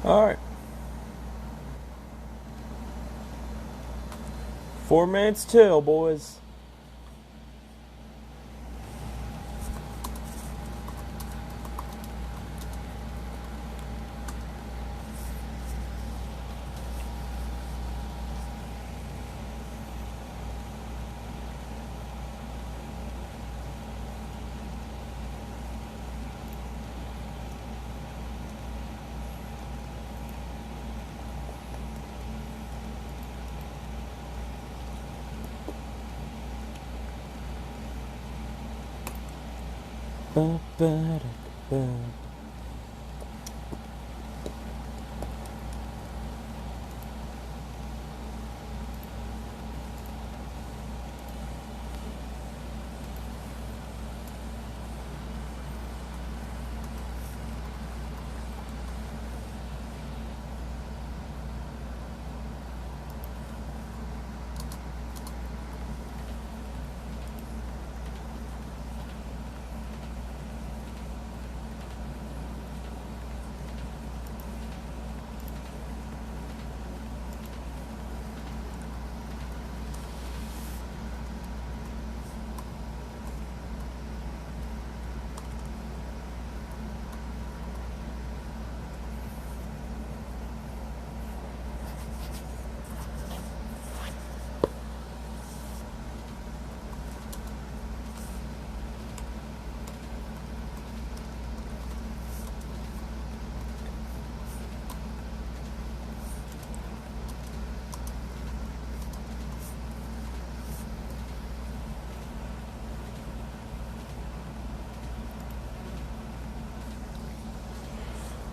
All right. 4 minutes till, boys. Ba, ba, da, ba.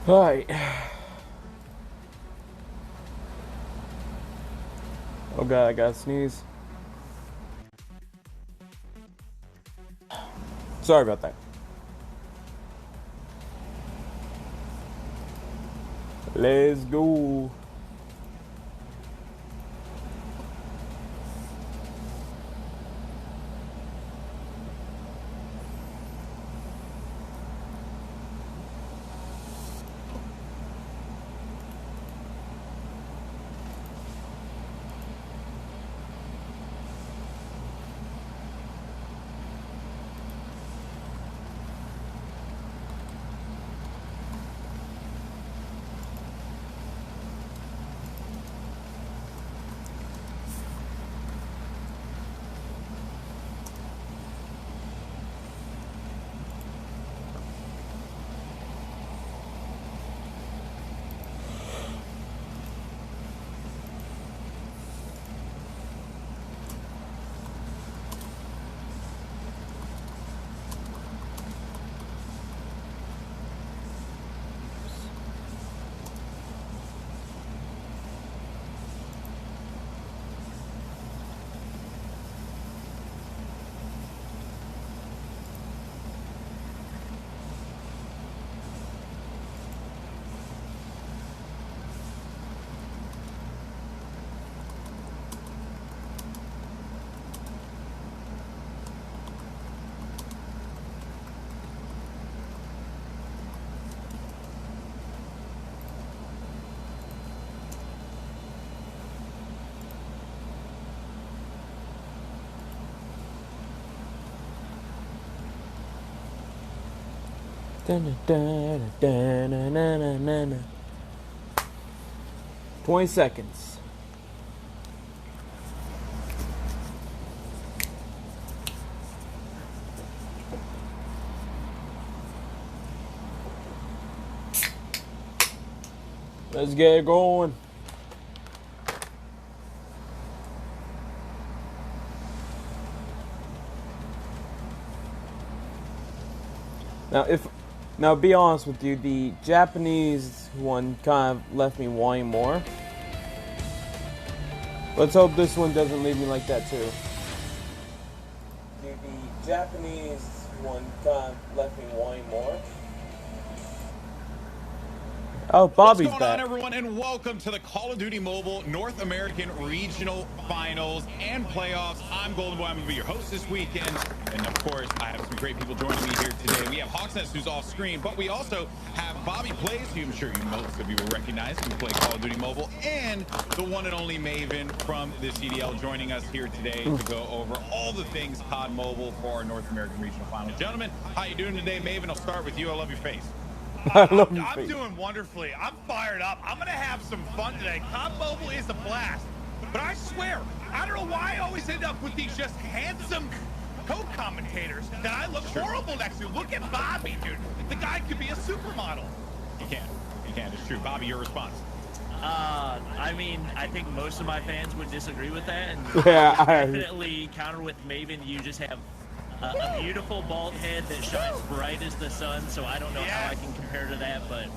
All right. Oh god, I gotta sneeze. Sorry about that. Let's go. Dun, dun, dun, dun, dun, dun, dun, dun. 20 seconds. Let's get it going. Now be honest with you, the Japanese one kind of left me wanting more. Let's hope this one doesn't leave me like that too. The Japanese one kind of left me wanting more. Oh, Bobby's What's going back. on, everyone, and welcome to the Call of Duty Mobile North American Regional Finals and Playoffs. I'm Golden Boy. I'm going to be your host this weekend. And, of course, I have some great people joining me here today. We have Hawksnest, who's off screen, but we also have Bobby Plays, who I'm sure most of you will recognize, who play Call of Duty Mobile, and the one and only Maven from the CDL joining us here today to go over all the things COD Mobile for our North American Regional Finals. Gentlemen, how you doing today? Maven, I'll start with you. I love your face. I'm doing wonderfully. I'm fired up. I'm gonna have some fun today. COD Mobile is a blast, but I swear, I don't know why I always end up with these just handsome co-commentators that I look horrible next to. Look at Bobby, dude. The guy could be a supermodel. You can. It's true. Bobby, your response. I mean, I think most of my fans would disagree with that, and definitely counter with Maven. You just have a beautiful bald head that shines bright as the sun, so I don't know how I can compare to that, but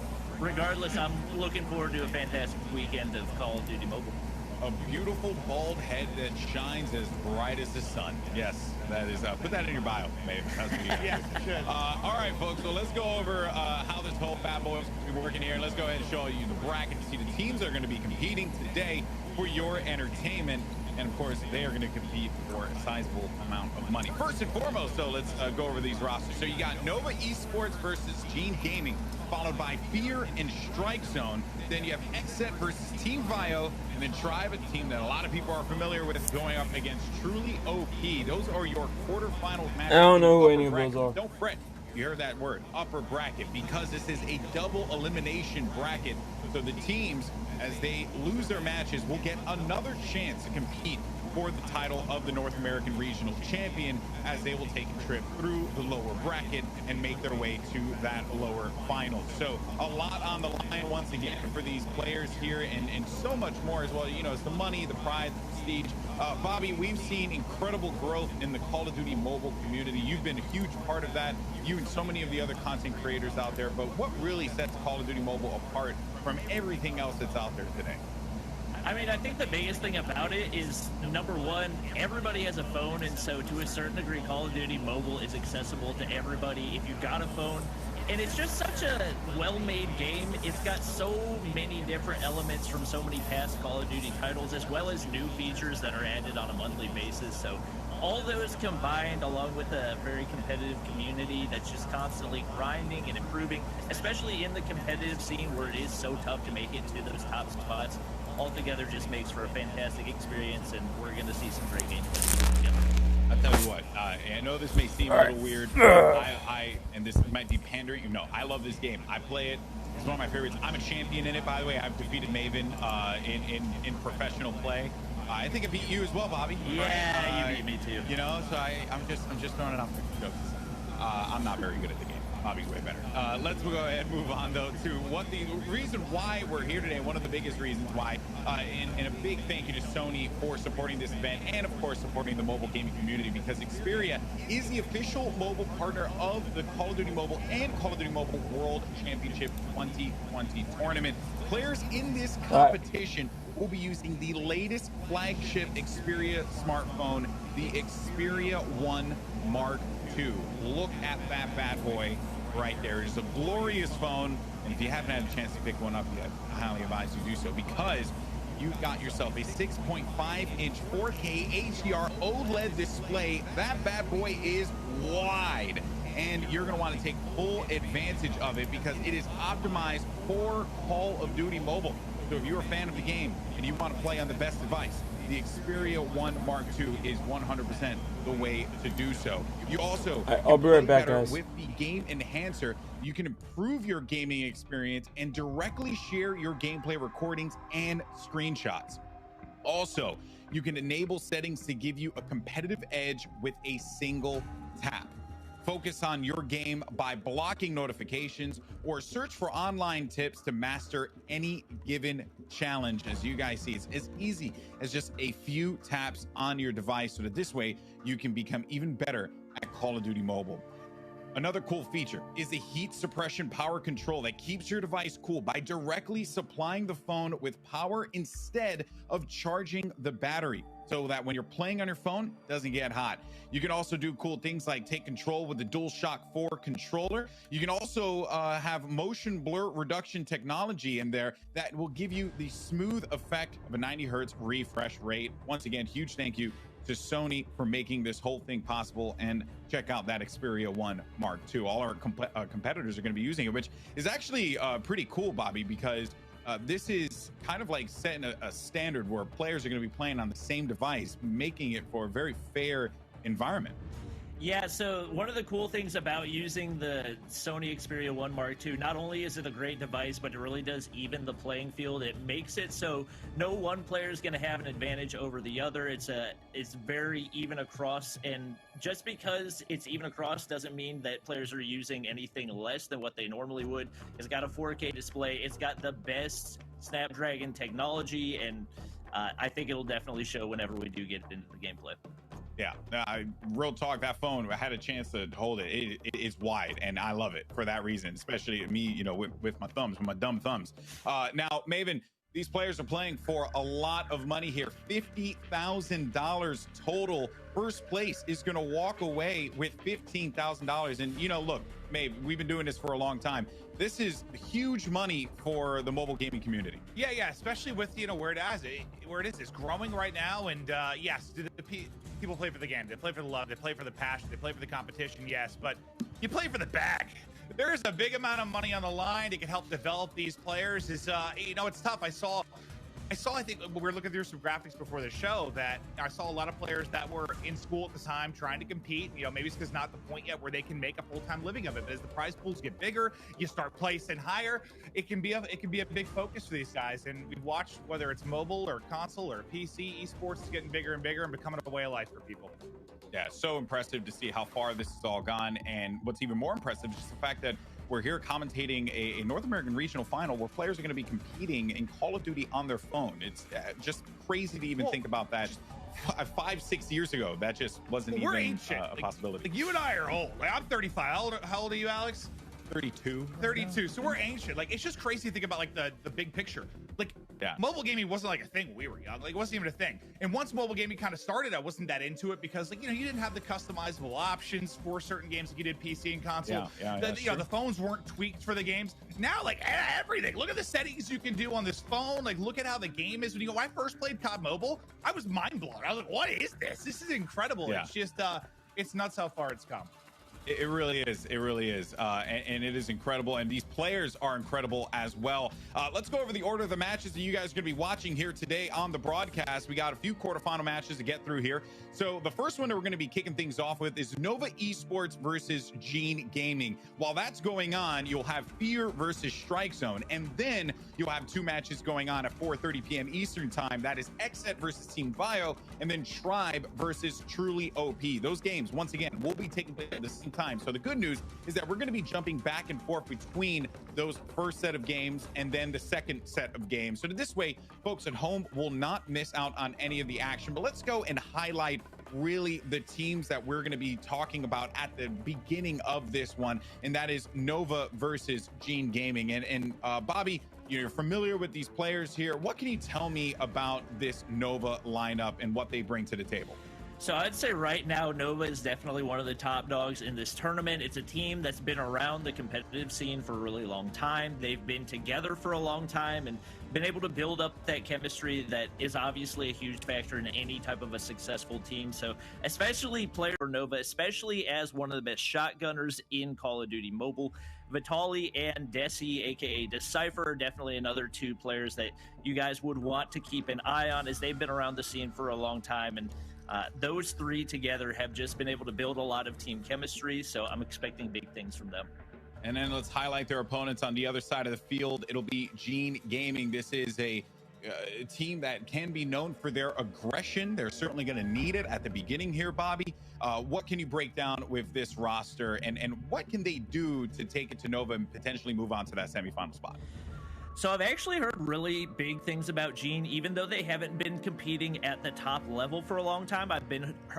regardless, I'm looking forward to a fantastic weekend of Call of Duty Mobile. A beautiful bald head that shines as bright as the sun. Yes, that is. Put that in your bio, maybe. That's what you got. Yeah, all right, folks. So let's go over how this whole bad boy is going to be working here. Let's go ahead and show you the bracket to see the teams that are going to be competing today for your entertainment. And of course, they are going to compete for a sizable amount of money. First and foremost, though, let's go over these rosters. So you got Nova Esports versus Gene Gaming, followed by Fear and Strike Zone. Then you have XSET versus Team Vio, and then Tribe, a team that a lot of people are familiar with, going up against Truly OP. Those are your quarterfinal matches. I don't know who any of those are. Don't fret. You heard that word, upper bracket, because this is a double elimination bracket. So the teams, as they lose their matches, will get another chance to compete for the title of the North American Regional Champion, as they will take a trip through the lower bracket and make their way to that lower final. So a lot on the line once again for these players here, and so much more as well. You know, it's the money, the pride, the prestige. Bobby, we've seen incredible growth in the Call of Duty Mobile community. You've been a huge part of that, you and so many of the other content creators out there. But what really sets Call of Duty Mobile apart from everything else that's out there today? I mean, I think the biggest thing about it is, number one, everybody has a phone, and so to a certain degree, Call of Duty Mobile is accessible to everybody if you've got a phone. And it's just such a well-made game. It's got so many different elements from so many past Call of Duty titles, as well as new features that are added on a monthly basis. So all those combined, along with a very competitive community that's just constantly grinding and improving, especially in the competitive scene where it is so tough to make it to those top spots, altogether just makes for a fantastic experience, and we're going to see some great gameplay together. I'll tell you what, I know this may seem a little weird, and this might be pandering. No, I love this game. I play it. It's one of my favorites. I'm a champion in it, by the way. I've defeated Maven in professional play. I think I beat you as well, Bobby. Yeah, you beat me too. You know, so I'm just throwing it out there. I'm not very good at the game. Bobby's way better. Let's go ahead and move on, though, to what the reason why we're here today. One of the biggest reasons why, and a big thank you to Sony for supporting this event, and of course supporting the mobile gaming community, because Xperia is the official mobile partner of the Call of Duty Mobile and Call of Duty Mobile World Championship 2020 tournament. Players in this competition will be using the latest flagship Xperia smartphone, the Xperia 1 Mark II. Look at that bad boy right there. It's a glorious phone, and if you haven't had a chance to pick one up yet, I highly advise you do so, because you've got yourself a 6.5-inch 4K HDR OLED display. That bad boy is wide, and you're going to want to take full advantage of it because it is optimized for Call of Duty Mobile. So if you're a fan of the game and you want to play on the best device, the Xperia 1 Mark II is 100% the way to do so. You also I'll be right back, guys. With the Game Enhancer, you can improve your gaming experience and directly share your gameplay recordings and screenshots. Also, you can enable settings to give you a competitive edge with a single tap. Focus on your game by blocking notifications, or search for online tips to master any given challenge. As you guys see, it's as easy as just a few taps on your device, so that this way you can become even better at Call of Duty Mobile. Another cool feature is the heat suppression power control that keeps your device cool by directly supplying the phone with power instead of charging the battery. so that when you're playing on your phone, it doesn't get hot. You can also do cool things like take control with the DualShock 4 controller. You can also have motion blur reduction technology in there that will give you the smooth effect of a 90 hertz refresh rate. Once again, huge thank you to Sony for making this whole thing possible. And check out that Xperia 1 Mark II. All our competitors are going to be using it, which is actually pretty cool, Bobby, because this is kind of like setting a standard where players are going to be playing on the same device, making it for a very fair environment. Yeah, so one of the cool things about using the Sony Xperia 1 Mark II, not only is it a great device, but it really does even the playing field. It makes it so no one player is going to have an advantage over the other. It's very even across, and just because it's even across doesn't mean that players are using anything less than what they normally would. It's got a 4K display. It's got the best Snapdragon technology, and I think it'll definitely show whenever we do get into the gameplay. Yeah, real talk, that phone, I had a chance to hold it. It is wide, and I love it for that reason, especially me, you know, with my thumbs, with my dumb thumbs. Now, Maven, these players are playing for a lot of money here, $50,000 total. First place is going to walk away with $15,000. And, you know, look, Maeve, we've been doing this for a long time. This is huge money for the mobile gaming community. Yeah, especially with, you know, where it is, it's growing right now. And yes, people play for the game. They play for the love. They play for the passion. They play for the competition, yes. But you play for the bag. There is a big amount of money on the line that can help develop these players. You know, it's tough. I saw, I think we were looking through some graphics before the show that I saw a lot of players that were in school at the time trying to compete. You know, maybe it's because not the point yet where they can make a full-time living of it. But as the prize pools get bigger, you start placing higher. It can be a big focus for these guys. And we watched, whether it's mobile or console or PC, esports is getting bigger and bigger and becoming a way of life for people. Yeah, so impressive to see how far this has all gone. And what's even more impressive is just the fact that we're here commentating a North American regional final where players are going to be competing in Call of Duty on their phone. It's just crazy to even think about that. 5-6 years ago, that just wasn't even a possibility. Like you and I are old. Like, I'm 35. How old are you, Alex? 32. So we're ancient. Like, it's just crazy to think about, like, the big picture. Like, mobile gaming wasn't like a thing when we were young. Like, it wasn't even a thing. And once mobile gaming kind of started, I wasn't that into it because, like, you know, you didn't have the customizable options for certain games like you did PC and console. The phones weren't tweaked for the games. Now, like, everything. Look at the settings you can do on this phone. Like, look at how the game is. When I first played COD Mobile, I was mind blown. I was like, what is this? This is incredible. Yeah. It's just, it's nuts how far it's come. It really is. It really is. And it is incredible. And these players are incredible as well. Let's go over the order of the matches that you guys are going to be watching here today on the broadcast. We got a few quarterfinal matches to get through here. So the first one that we're going to be kicking things off with is Nova Esports versus Gene Gaming. While that's going on, you'll have Fear versus Strike Zone. And then you'll have two matches going on at 4:30 p.m. Eastern time. That is Xset versus Team Bio, and then Tribe versus Truly OP. Those games, once again, will be taking place at the same time. So the good news is that we're going to be jumping back and forth between those first set of games and then the second set of games. So this way, folks at home will not miss out on any of the action. But let's go and highlight really the teams that we're going to be talking about at the beginning of this one, and that is Nova versus Gene Gaming. And Bobby, you're familiar with these players here. What can you tell me about this Nova lineup and what they bring to the table? So I'd say right now, Nova is definitely one of the top dogs in this tournament. It's a team that's been around the competitive scene for a really long time. They've been together for a long time and been able to build up that chemistry that is obviously a huge factor in any type of a successful team. So especially player for Nova, especially as one of the best shotgunners in Call of Duty Mobile, Vitali and Desi, aka Decipher, are definitely another two players that you guys would want to keep an eye on, as they've been around the scene for a long time. And those three together have just been able to build a lot of team chemistry, so I'm expecting big things from them. And then let's highlight their opponents on the other side of the field. It'll be Gene Gaming. This is a team that can be known for their aggression. They're certainly going to need it at the beginning here, Bobby. What can you break down with this roster, and what can they do to take it to Nova and potentially move on to that semifinal spot? So I've actually heard really big things about Gene, even though they haven't been competing at the top level for a long time.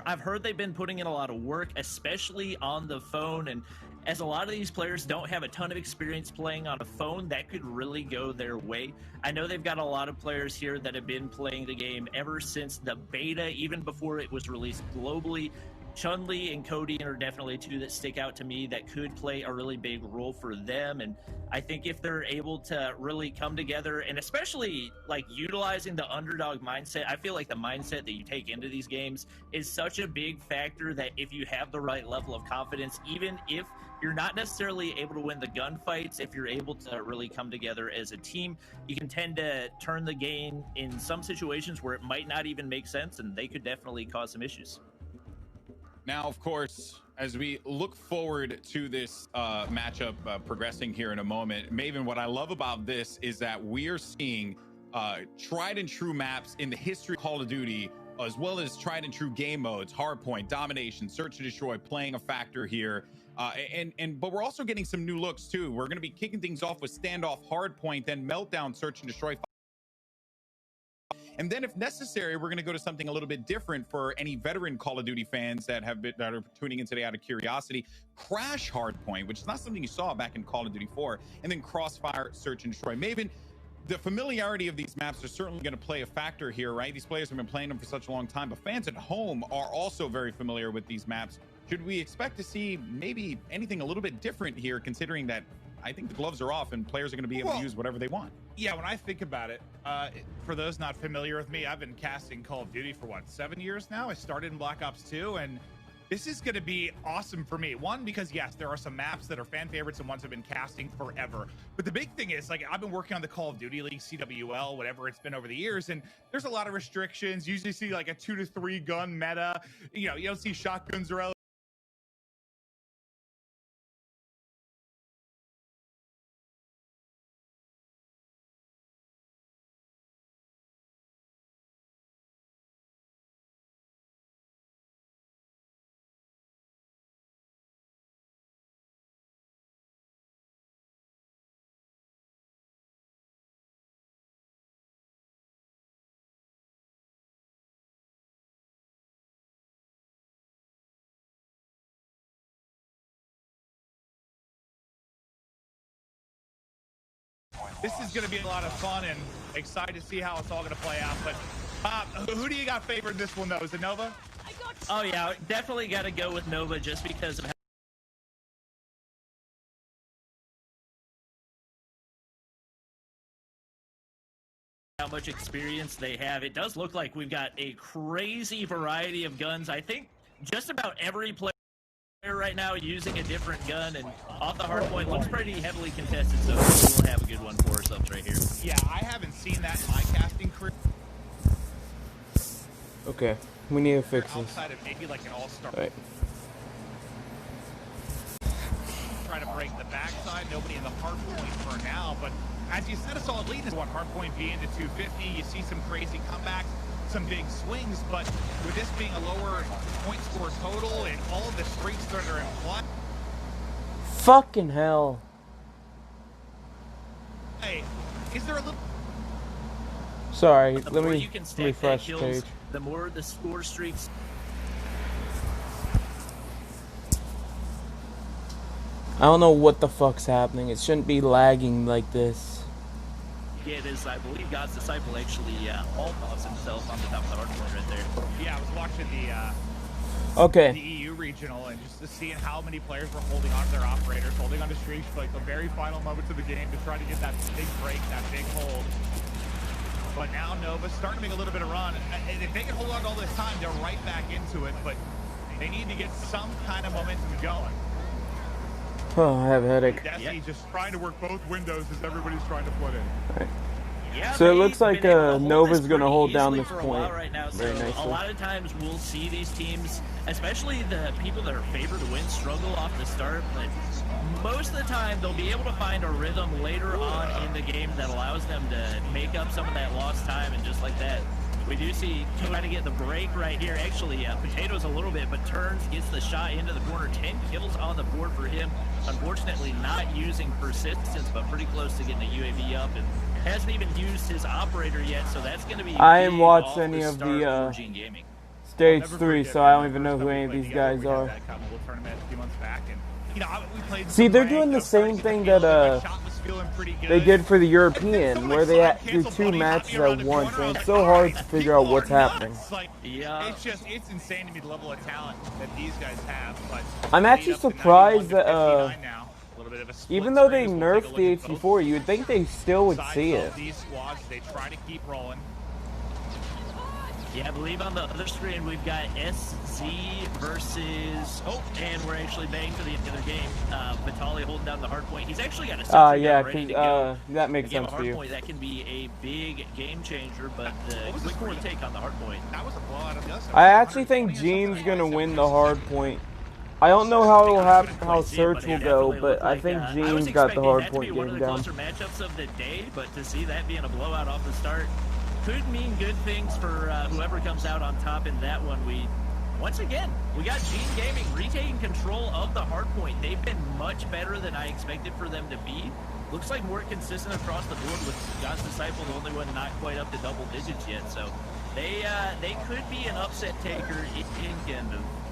I've heard they've been putting in a lot of work, especially on the phone, and as a lot of these players don't have a ton of experience playing on a phone, that could really go their way. I know they've got a lot of players here that have been playing the game ever since the beta, even before it was released globally. Chun-Li and Cody are definitely two that stick out to me that could play a really big role for them. And I think if they're able to really come together, and especially like utilizing the underdog mindset, I feel like the mindset that you take into these games is such a big factor that if you have the right level of confidence, even if you're not necessarily able to win the gunfights, if you're able to really come together as a team, you can tend to turn the game in some situations where it might not even make sense, and they could definitely cause some issues. Now, of course, as we look forward to this matchup progressing here in a moment, Maven, what I love about this is that we are seeing tried and true maps in the history of Call of Duty, as well as tried and true game modes, hardpoint, domination, search and destroy, playing a factor here. But we're also getting some new looks too. We're going to be kicking things off with standoff, hardpoint, then meltdown, search and destroy. And then if necessary, we're going to go to something a little bit different for any veteran Call of Duty fans that are tuning in today out of curiosity. Crash Hardpoint, which is not something you saw back in Call of Duty 4, and then Crossfire, Search and Destroy. Maven, the familiarity of these maps are certainly going to play a factor here, right? These players have been playing them for such a long time, but fans at home are also very familiar with these maps. Should we expect to see maybe anything a little bit different here, considering that I think the gloves are off and players are going to be able to use whatever they want? Yeah, when I think about it, for those not familiar with me, I've been casting Call of Duty for 7 years now. I started in Black Ops 2, and this is going to be awesome for me. One, because yes, there are some maps that are fan favorites and ones I've been casting forever. But the big thing is, like, I've been working on the Call of Duty League, CWL, whatever it's been over the years, and there's a lot of restrictions. You usually see like a 2 to 3 gun meta. You know, you don't see shotguns or this is going to be a lot of fun, and excited to see how it's all going to play out. But who do you got favored this one, though? Is it Nova? Oh, yeah, definitely got to go with Nova just because of how much experience they have. It does look like we've got a crazy variety of guns. I think just about every player right now using a different gun, and off the hardpoint looks pretty heavily contested, so we'll have a good one for ourselves right here. Yeah, I haven't seen that in my casting career. Okay, we need to fix this. Outside of maybe like an all-star. Right. Trying to break the backside, nobody in the hardpoint for now, but as you said, a solid lead is one hardpoint being to 250. You see some crazy comebacks, some big swings, but with this being a lower point score total and all of the streaks that are in play. Fucking hell. Hey, is there a little... Sorry, The let more me you can stack refresh that the kills, page. the more the score streaks. I don't know what the fuck's happening. It shouldn't be lagging like this. Yeah, it is. I believe God's Disciple actually all-pops himself on the top of the hardpoint right there. Yeah, I was watching the Okay. EU regional, and just seeing how many players were holding on to their operators, holding on to streaks for like the very final moments of the game to try to get that big break, that big hold. But now Nova's starting to make a little bit of run. And if they can hold on all this time, they're right back into it. But they need to get some kind of momentum going. Oh, I have a headache. Destiny just trying to work both windows as everybody's trying to put in. Right. Yeah, So it they've looks like been able to hold Nova's this gonna pretty hold down easily this for a while point right now. very So nicely. a lot of times we'll see these teams, especially the people that are favored to win, struggle off the start. But most of the time, they'll be able to find a rhythm later on in the game that allows them to make up some of that lost time. And just like that, we do see trying to get the break right here. Actually, Potatoes a little bit, but turns, gets the shot into the corner. 10 kills on the board for him. Unfortunately, not using persistence, but pretty close to getting a UAV up, and hasn't even used his operator yet. So that's going to be. I ain't big watched off any the of start the for Gene Gaming. stage Never 3, forget, so man, I don't the even first know who time we any of played these together, guys we had are. that Continental tournament a few months back, and you know, we played. See, some they're ranked, doing I the was starting same to get thing the feel that my shot was feeling pretty they good. did for the And then European, someone where they like do Cancel 2 Buddy hopped matches me around at the once, corner. I and was it's like, so all hard right, to figure out people what's are happening. nuts. Like, Yeah. it's insane to me the level of talent that these guys have. But I'm lead actually up to surprised 91 to that 59 now. A little bit of a split even though they screen as we'll take a nerfed the look at both HC4, you would think they still would sides see of it. These squads, they try to keep rolling. Yeah, I believe on the other screen we've got SZ versus. Oh, and we're actually banging for the other game. Vitaly holding down the hard point. He's actually got a sentry Yeah, gun ready to 'cause, go. that makes Again, sense a for hard you. point, that can be a big game changer, but What was the quick score? retake on the hard point. That was a blowout of the other side. I actually think Jean's gonna win the hard point. I don't know how it'll happen, how Search will go, but I think Jean's got the hard point one of game the down. closer matchups of the day, but to see that being a blowout off the start could mean good things for whoever comes out on top in that one. Once again, we got Gene Gaming retaking control of the hard point. They've been much better than I expected for them to be. Looks like more consistent across the board with God's Disciple, the only one not quite up to double digits yet. So they could be an upset taker in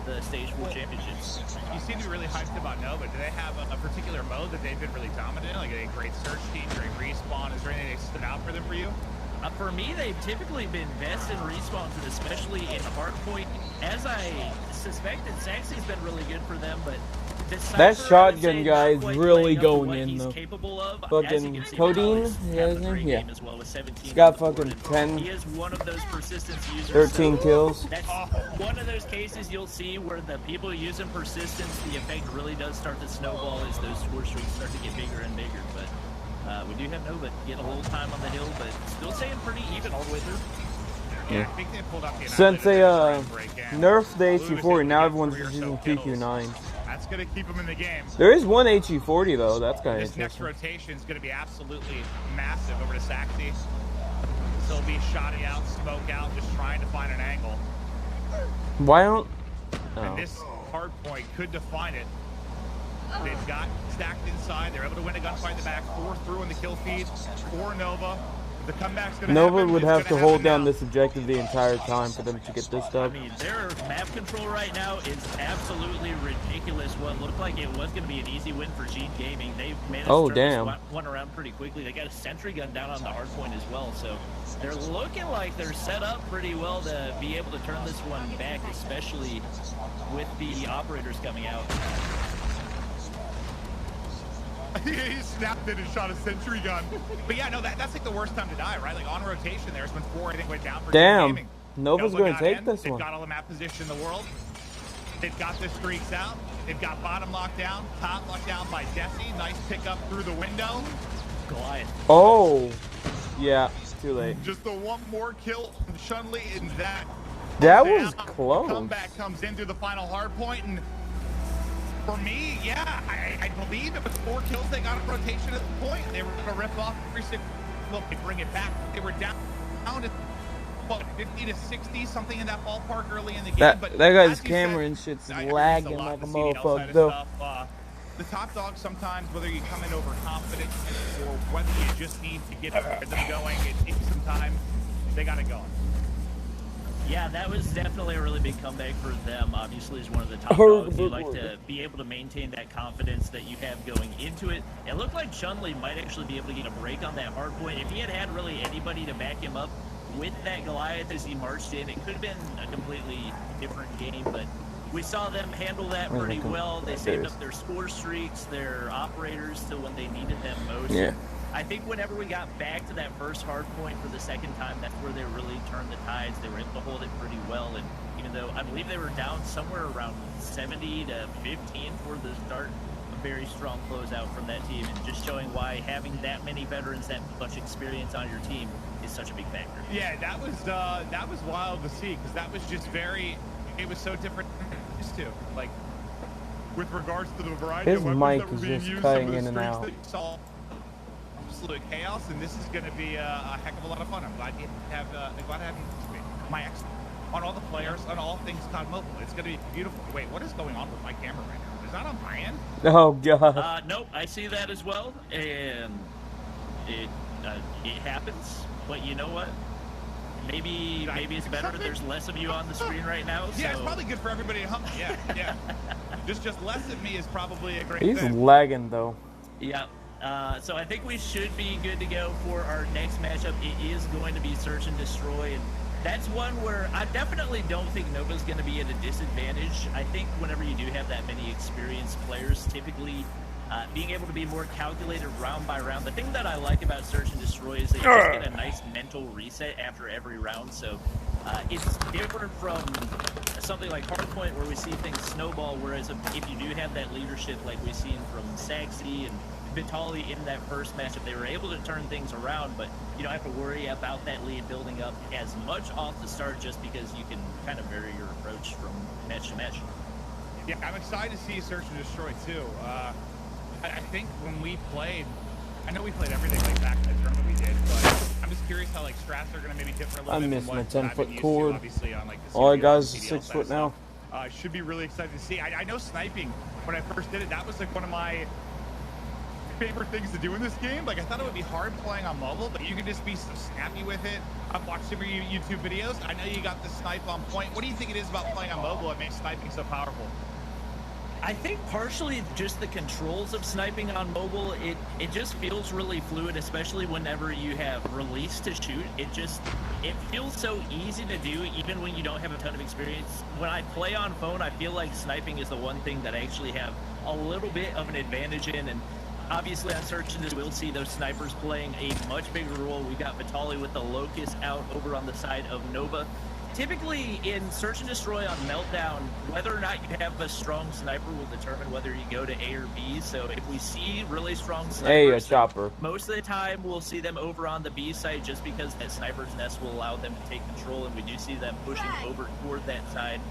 the Stage 4 championships. You seem to be really hyped about Nova. Do they have a particular mode that they've been really dominant in? Like a great search team, great respawn? Is there anything that stood out for them for you? For me, they've typically been best in respawns, and especially in hardpoint. As I suspected, Saxy's been really good for them, but That Decipher, shotgun I would say, guy not is quite really playing up to going what in, he's though. capable of. Fucking As you can see, Codeine, Vitaly's yeah, having his a great name? Yeah. game as well with 17 He's got on the board, fucking and 10. He is one of those persistence users. 13 so kills. That's one of those cases you'll see where the people using persistence, the effect really does start to snowball as those score streaks start to get bigger and bigger. But we do have Nova getting a little time on the hill, but still staying pretty even all the way through. Yeah, I think they pulled out the Since they break in. nerfed the Lewis HE40, hit now the everyone's three or using so kills. PQ9. That's going to keep them in the game. There is one HE40 though, that's kind of This next interesting. rotation is going to be absolutely massive over to Saxy. So he'll be shotting out, smoke out, just trying to find an angle. Why don't... And Oh. this hard point could define it. They've got stacked inside. They're able to win a gunfight in the back. 4 through in the kill feed. 4 Nova. The comeback's going to Nova happen. would It's have to gonna hold happen down now. this objective the entire time for them to get this I dub. mean, their map control right now is absolutely ridiculous. What looked like it was going to be an easy win for Gene Gaming, they've managed Oh, to damn. turn this one around pretty quickly. They got a sentry gun down on the hard point as well, so they're looking like they're set up pretty well to be able to turn this one back, especially with the operators coming out. He snapped it and shot a sentry gun. But yeah, no, that's like the worst time to die, right? Like on rotation there's when 4 I think went down for Damn. Gene Gaming. Nova's Nova going got to take in. this They've one. got all the map position in the world. They've got the streaks out. They've got bottom locked down, top locked down by Desi. Nice pickup through the window. Goliath. Oh! Yeah, too late. Just the one more kill from Shunli in that. That was Now, close. Comeback comes in through the final hard point, and for me, yeah, I believe it was 4 kills they got in rotation at the point. They were going to rip off every single. Look, they bring it back. They were down to what, 50 to 60, something in that ballpark early in the game. That but guy's as you camera said, and shit's I agree, lagging it's a lot like a to see the outside motherfucker of though. stuff. The top dog sometimes, whether you come in overconfident or whether you just need to get them going, it takes some time. They got it going. Yeah, that was definitely a really big comeback for them. Obviously, as one of the top Oh, dogs, you good like work. to be able to maintain that confidence that you have going into it. It looked like Chun-Li might actually be able to get a break on that hard point. If he had had really anybody to back him up with that Goliath as he marched in, it could have been a completely different game, but we saw them handle that pretty well. They saved up their score streaks, their operators to when they needed them most. Yeah. I think whenever we got back to that first hard point for the second time, that's where they really turned the tides. They were able to hold it pretty well, and even though I believe they were down somewhere around 70 to 15 for the start, a very strong closeout from that team, and just showing why having that many veterans, that much experience on your team is such a big factor. Yeah, that was wild to see because that was just very. It was so different than we're used to. Like with regards to the variety His of weapons mic that were is being just used, cutting some of the in and streaks out. that you saw, absolute chaos, and this is going to be a heck of a lot of fun. I'm glad you have my ex on all the players on all things COD Mobile. It's going to be beautiful. Wait, what is going on with my camera right now? Is that on my end? Oh god. Nope, I see that as well, and it happens. But you know what? maybe it's better. There's less of you on the screen right now. Yeah, it's so- probably good for everybody at home. Yeah. just less of me is probably a great He's thing. lagging though. Yeah. So I think we should be good to go for our next matchup. It is going to be Search and Destroy, and that's one where I definitely don't think Nova's going to be at a disadvantage. I think whenever you do have that many experienced players, typically being able to be more calculated round by round. The thing that I like about Search and Destroy is that you just get a nice mental reset after every round. So it's different from something like Hardpoint where we see things snowball, whereas if you do have that leadership like we've seen from Saxy and Vitali in that first matchup, they were able to turn things around, but you don't have to worry about that lead building up as much off the start just because you can kind of vary your approach from match to match. Yeah, I'm excited to see Search and Destroy too. I think when we played, I know we played everything like back in the tournament we did, but I'm just curious how like strats are going to maybe differ a little I'm bit. missing from a what I've 10-foot been used to, cord. obviously, on, like, the All I CDL got is and 6 CDL foot side now. stuff. Should be really excited to see. I know sniping, when I first did it, that was like one of my favorite things to do in this game. Like, I thought it would be hard playing on mobile, but you can just be so snappy with it. I've watched some of your YouTube videos. I know you got the snipe on point. What do you think it is about playing on mobile that makes sniping so powerful? I think partially just the controls of sniping on mobile, it just feels really fluid, especially whenever you have release to shoot. It feels so easy to do even when you don't have a ton of experience. When I play on phone, I feel like sniping is the one thing that I actually have a little bit of an advantage in, and obviously on Search and Destroy, we'll see those snipers playing a much bigger role. We got Vitali with the Locust out over on the side of Nova. Typically in Search and Destroy on Meltdown, whether or not you have a strong sniper will determine whether you go to A or B. So if we see really strong snipers, Hey, a chopper. most of the time we'll see them over on the B side just because that sniper's nest will allow them to take control, and we do see them pushing over toward that side.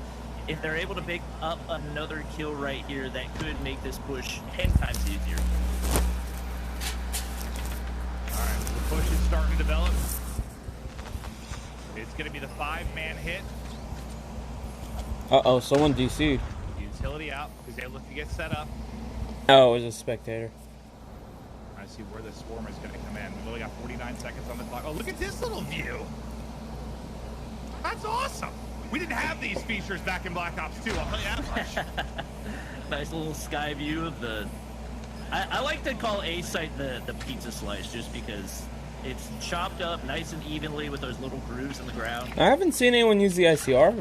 If they're able to pick up another kill right here, that could make this push 10 times easier. All right, the push is starting to develop. It's going to be the 5-man hit. Uh-oh, someone DC'd. Utility out because they look to get set up. Oh, it was a spectator. I see where the swarm is going to come in. We've only got 49 seconds on the clock. Oh, look at this little view. That's awesome. We didn't have these features back in Black Ops 2, I'll tell you that much. Nice little sky view of the... I like to call A site the pizza slice just because it's chopped up nice and evenly with those little grooves in the ground. I haven't seen anyone use the ICR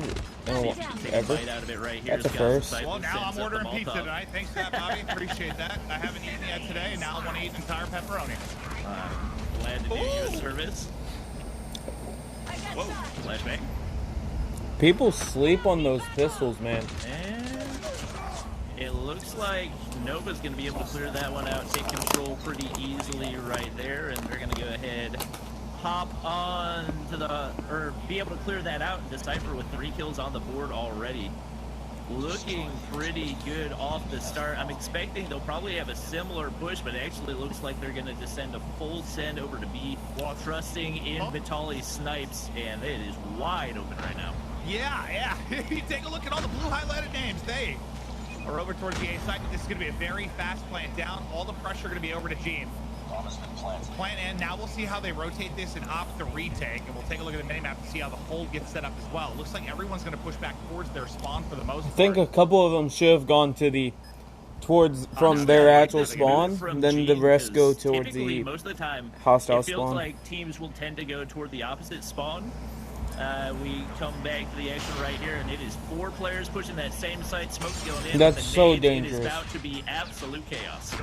Take a ever. bite out of it right here. That's a It's got some first. sight Well, that now sends I'm up the ordering pizza Molotov. Molotov. tonight. Thanks for that, Bobby. Appreciate that. I haven't eaten yet today, and now I want to eat an entire pepperoni. Glad to do you a Ooh. service. Whoa. Flashbang. People sleep on those pistols, man. And it looks like Nova's going to be able to clear that one out, take control pretty easily right there, and they're going to go ahead, hop on to the, or be able to clear that out and Decipher with 3 kills on the board already. Looking pretty good off the start. I'm expecting they'll probably have a similar push, but it actually looks like they're going to descend a full send over to B, while trusting in Vitali's snipes, and it is wide open right now. Yeah. You take a look at all the blue highlighted names. They are over towards the A side. This is going to be a very fast plant down. All the pressure going to be over to Gene. Plant in. Now we'll see how they rotate this and opt the retake, and we'll take a look at the minimap to see how the hold gets set up as well. Looks like everyone's going to push back towards their spawn for the most part. I think a couple of them should have gone to the from their actual spawn, From then the Gene, rest go 'cause towards typically, the most of the time, hostile it feels spawn. like teams will tend to go toward the opposite spawn. We come back to the action right here, and it is 4 players pushing that same site. Smoke's going in. That's with the so nades. It dangerous. is about to be absolute chaos.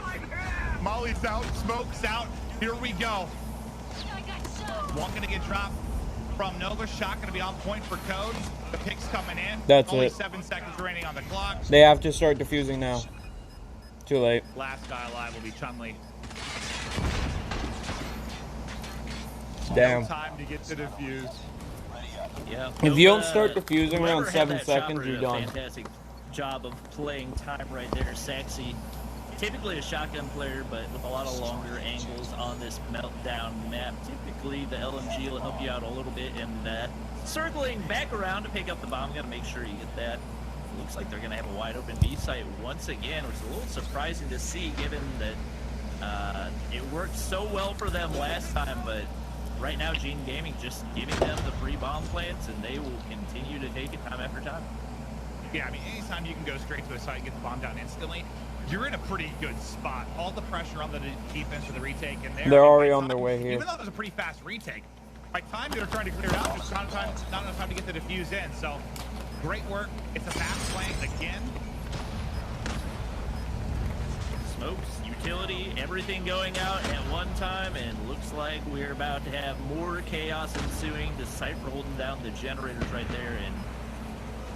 Molly's out, smoke's out. Here we go. One going to get dropped from Nova. Shot going to be on point for Code. The pick's coming in. That's Only it. 7 seconds remaining on the clock. They have to start defusing now. Too late. Last guy alive will be Chun-Li. Damn. No time to get to defuse. Yeah. If you don't start defusing whoever around had 7 that seconds, chopper you're did a done. Fantastic job of playing time right there. Saxy, typically a shotgun player, but with a lot of longer angles on this Meltdown map. Typically, the LMG will help you out a little bit, and circling back around to pick up the bomb. Got to make sure you get that. Looks like they're going to have a wide open B site once again, which is a little surprising to see, given that it worked so well for them last time, but right now, Gene Gaming just giving them the free bomb plants, and they will continue to take it time after time. Yeah, I mean, anytime you can go straight to a site and get the bomb down instantly, you're in a pretty good spot. All the pressure on the defense for the retake, and they're already on their way here. Even though it was a pretty fast retake, by the time they were trying to clear it out, just not enough time to get the defuse in. So, great work. It's a fast plant again. Smokes, utility, everything going out at one time, and looks like we're about to have more chaos ensuing. The Cypher holding down the generators right there, and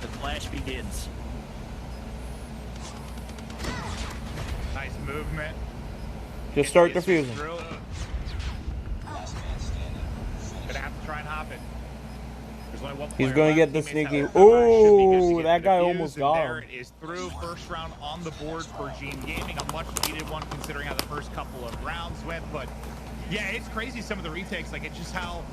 the clash begins. Nice movement. Just start defusing. Gonna have to try and hop it. There's only one He's player gonna left. get the Teammates sneaky. have cover. Should be good to Ooh, get that the guy defuse, almost and got there him. it is through. First round on the board for Gene Gaming. A much needed one considering how the first couple of rounds went. But yeah, it's crazy some of the retakes. Like, it's just how.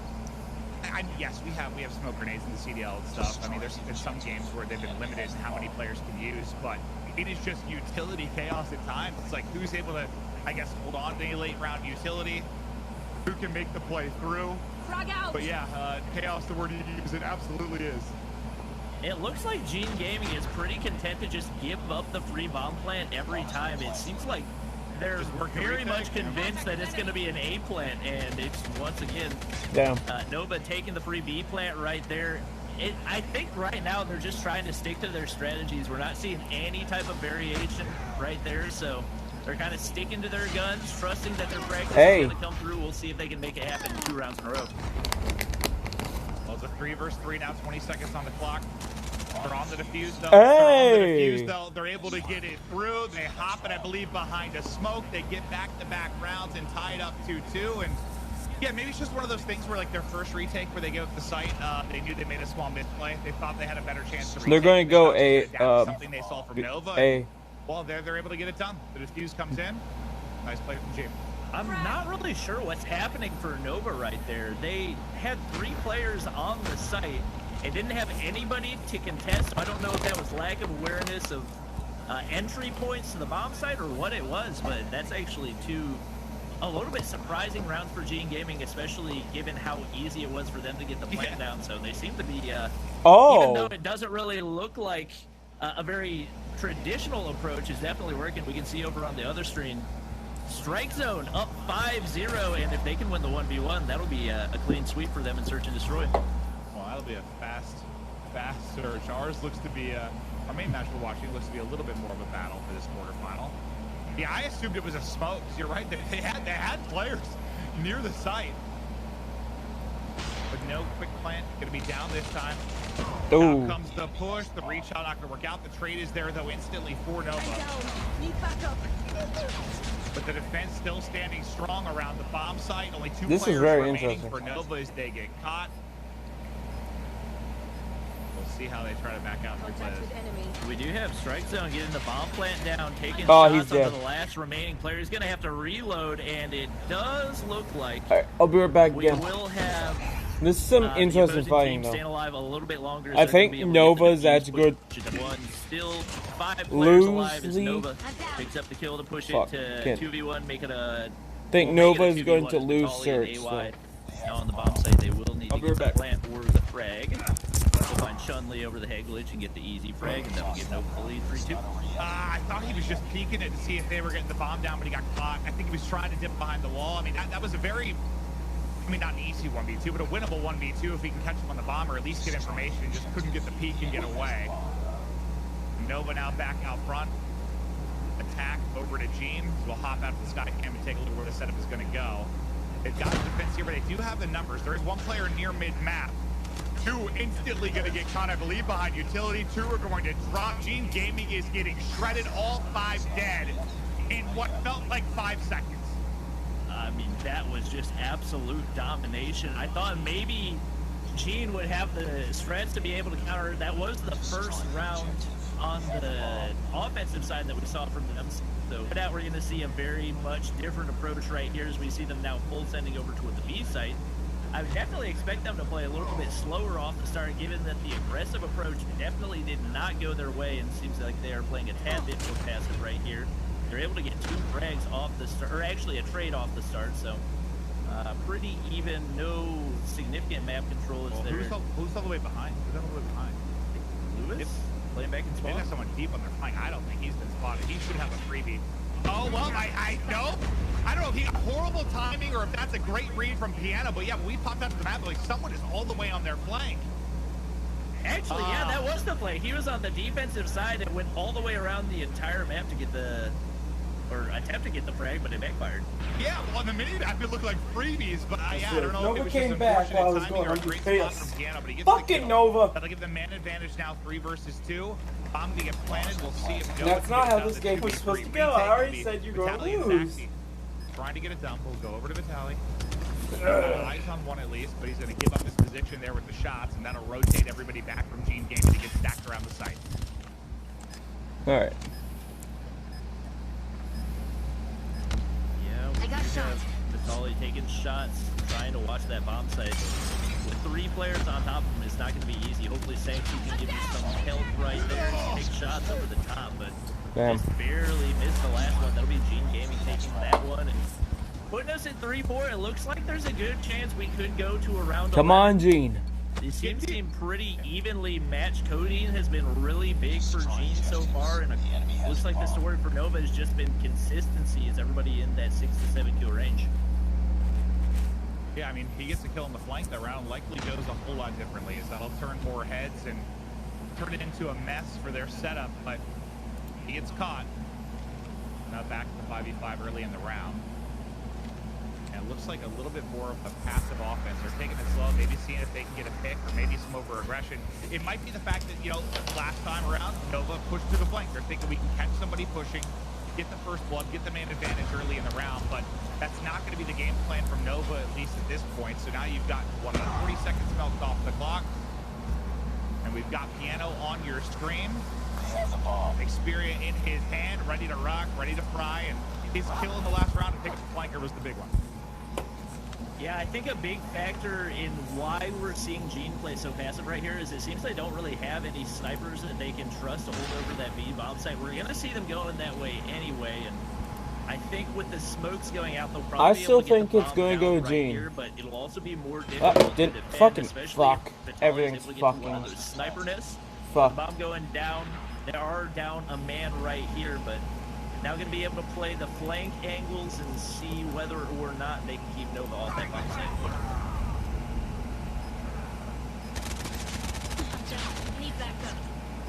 Yes, we have smoke grenades in the CDL and stuff. I mean, there's been some games where they've been limited in how many players can use, but it is just utility chaos at times. It's like, who's able to, I guess, hold on to any late round utility? Who can make the play through? But yeah, chaos, the word you use, it absolutely is. It looks like Gene Gaming is pretty content to just give up the free bomb plant every time. It seems like they're very much convinced that it's going to be an A plant, and it's once again Nova taking the free B plant right there. I think right now they're just trying to stick to their strategies. We're not seeing any type of variation right there, so they're kind of sticking to their guns, trusting that their practice is going to come through. We'll see if they can make it happen 2 rounds in a row. Well, it's a 3 versus 3 now, 20 seconds on the clock. They're on the defuse, though. They're able to get it through. They hop it, I believe, behind a smoke. They get back-to-back rounds and tie it up 2-2. And yeah, maybe it's just one of those things where, like, their first retake where they give up the site, they knew they made a small misplay. They thought they had a better chance to retake. They're going to go something they saw from Nova. Well, they're able to get it done. The defuse comes in. Nice play from Jim. I'm not really sure what's happening for Nova right there. They had 3 players on the site. It didn't have anybody to contest. I don't know if that was lack of awareness of entry points to the bomb site or what it was, but that's actually a little bit surprising rounds for Gene Gaming, especially given how easy it was for them to get the plant down. So they seem to be, even though it doesn't really look like a very traditional approach, is definitely working. We can see over on the other screen, Strike Zone up 5-0, and if they can win the 1v1, that'll be a clean sweep for them in Search and Destroy. That'll be a fast search. Ours looks to be our main match we're watching looks to be a little bit more of a battle for this quarterfinal. Yeah, I assumed it was a smoke. You're right. They had players near the site, but no quick plant. Gonna be down this time. Now comes the push. The reach shot not gonna work out. The trade is there though instantly for Nova. But the defense still standing strong around the bomb site. Only 2 players remaining for Nova as they get caught. See how they try to back out and replay this. We do have Strike Zone getting the bomb plant down, taking shots onto the last remaining player. He's going to have to reload, and it does look like I'll be right back again. We will have this is some interesting fighting though. Staying alive a little bit longer, I think Nova's that's good. Still 5 players alive as Nova picks up the kill to push it to 2v1, make it a. I think Nova is going to lose Search. So. Now on the bomb site, they will need to get the plant or the frag. They'll find Chun-Li over the head glitch and get the easy frag, and that will give Nova the lead 3-2. I thought he was just peeking it to see if they were getting the bomb down, but he got caught. I think he was trying to dip behind the wall. I mean, that was a very, not an easy 1v2, but a winnable 1v2 if we can catch him on the bomb or at least get information. Just couldn't get the peek and get away. Nova now back out front. Attack over to Gene. We'll hop out of the sky cam and take a look where the setup is going to go. They've got the defense here, but they do have the numbers. There is 1 player near mid-map. 2 instantly going to get caught, I believe, behind utility. 2 are going to drop. Gene Gaming is getting shredded, all 5 dead in what felt like 5 seconds. I mean, that was just absolute domination. I thought maybe Gene would have the strength to be able to counter. That was the first round on the offensive side that we saw from them. So now we're going to see a very much different approach right here as we see them now full sending over toward the B site. I would definitely expect them to play a little bit slower off the start, given that the aggressive approach definitely did not go their way, and it seems like they are playing a tad bit more passive right here. They're able to get 2 frags off the start, or actually a trade off the start, so Pretty even, no significant map controls Well, there. who's all the way behind? Who's all the way behind? Lewis playing back in They spawn. have someone deep on their flank. I don't think he's been spotted. He should have a freebie. Oh, well, I know. I don't know if he got horrible timing or if that's a great read from Piano, but yeah, when we popped out to the map, like someone is all the way on their flank. Actually, yeah, that was the play. He was on the defensive side and went all the way around the entire map to get the, or attempt to get the frag, but it backfired. Yeah, well, on the mini map, it looked like freebies, but I don't know Nova if it was came just back while I was unfortunate going. timing or I'm a great just spot pissed. from Piano, but he gets Fucking the kill. Nova. That'll give the man advantage now, 3 versus 2. Bomb gonna get planted. We'll see if Nova That's can not get how it done. this The game was 2v3 supposed to go. retake I already will be said you're going to Vitaly and lose. Zaxi trying to get a dump. We'll go over to Vitaly. Eyes on one at least, but he's going to give up his position there with the shots, and that'll rotate everybody back from Gene Gaming to get stacked around the site. Alright. Yeah, I got shot. Vitaly taking shots, trying to watch that bomb site. With 3 players on top of him, it's not going to be easy. Hopefully, Sanctuary can give you some help right there to take shots over the top, but Damn. just barely missed the last one. That'll be Gene Gaming taking that one and putting us at 3-4. It looks like there's a good chance we could go to a round. Come 11. on, Gene. These teams seem pretty evenly matched. Codeine has been really big for Gene so far, and it looks like the story for Nova has just been consistency as everybody in that 6 to 7 kill range. Yeah, I mean, he gets a kill on the flank. The round likely goes a whole lot differently, as that'll turn more heads and turn it into a mess for their setup, but he gets caught. Now back to the 5v5 early in the round. And it looks like a little bit more of a passive offense. They're taking it slow, maybe seeing if they can get a pick or maybe some over-aggression. It might be the fact that, you know, last time around, Nova pushed to the flank. They're thinking we can catch somebody pushing, get the first blood, get the man advantage early in the round, but that's not going to be the game plan from Nova, at least at this point. So now you've got, 40 seconds milked off the clock. And we've got Piano on your screen. Xperia in his hand, ready to rock, ready to fry, and his kill in the last round to pick up the flanker was the big one. Yeah, I think a big factor in why we're seeing Gene play so passive right here is it seems they don't really have any snipers that they can trust to hold over that B bomb site. We're going to see them going that way anyway, and I think with the smokes going out, they'll probably I be still able to get think the it's bomb gonna down go right Gene. here, but it'll also be more difficult to Didn't defend, fucking especially fuck. if Vitaly's Everything's able to get to one fucking of those sniper nests. fuck. Bomb going down. They are down a man right here, but now going to be able to play the flank angles and see whether or not they can keep Nova off that bomb site. Need backup.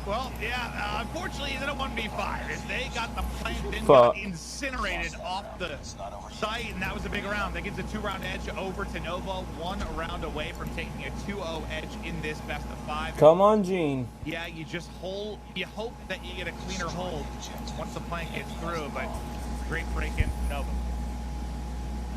Well, yeah, unfortunately, it's a 1v5. If they got the plant, then Fuck. got incinerated off the site, and that was a big round. That gives a 2-round edge over to Nova, 1 round away from taking a 2-0 edge in this best of 5. Come on, Gene. Yeah, you hope that you get a cleaner hold once the plank gets through, but great break in from Nova.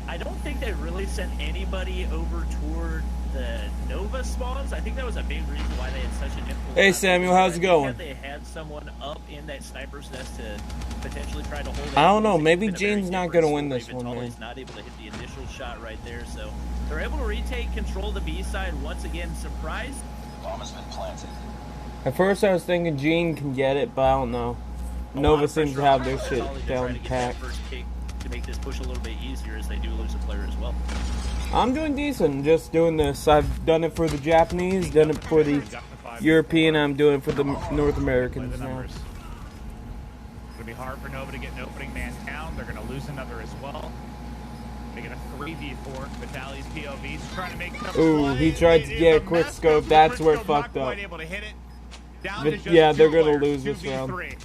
I don't think they really sent anybody over toward the Nova spawns. I think that was a big reason why they had such a difficult Hey, time. Samuel, how's it going? Had they had someone up in that sniper's nest to potentially try to hold it. I don't know, It's maybe been a very Gene's not different gonna win story. this one, Vitaly's man. not able to hit the initial shot right there, so they're able to retake control of the B side once again. Surprised. Bomb has been planted. At first, I was thinking Gene can get it, but I don't know. A lot Nova of seems to pressure have on their Vitaly shit to try to down get that pat. first kick to make this push a little bit easier as they do lose a player as well. I'm doing decent, just doing this. I've done it for the Japanese, done it for the European, I'm doing it for the North Americans now. It's going to be hard for Nova to get an opening man down. They're going to lose another as well. They get a 3v4. Vitaly's POV trying to make some Ooh, plays. he tried It to is get a mess. quick scope. Quick That's where it scope, not fucked up. quite able to hit it. Down But to just yeah, they're 2 gonna players, lose this 2v3. round.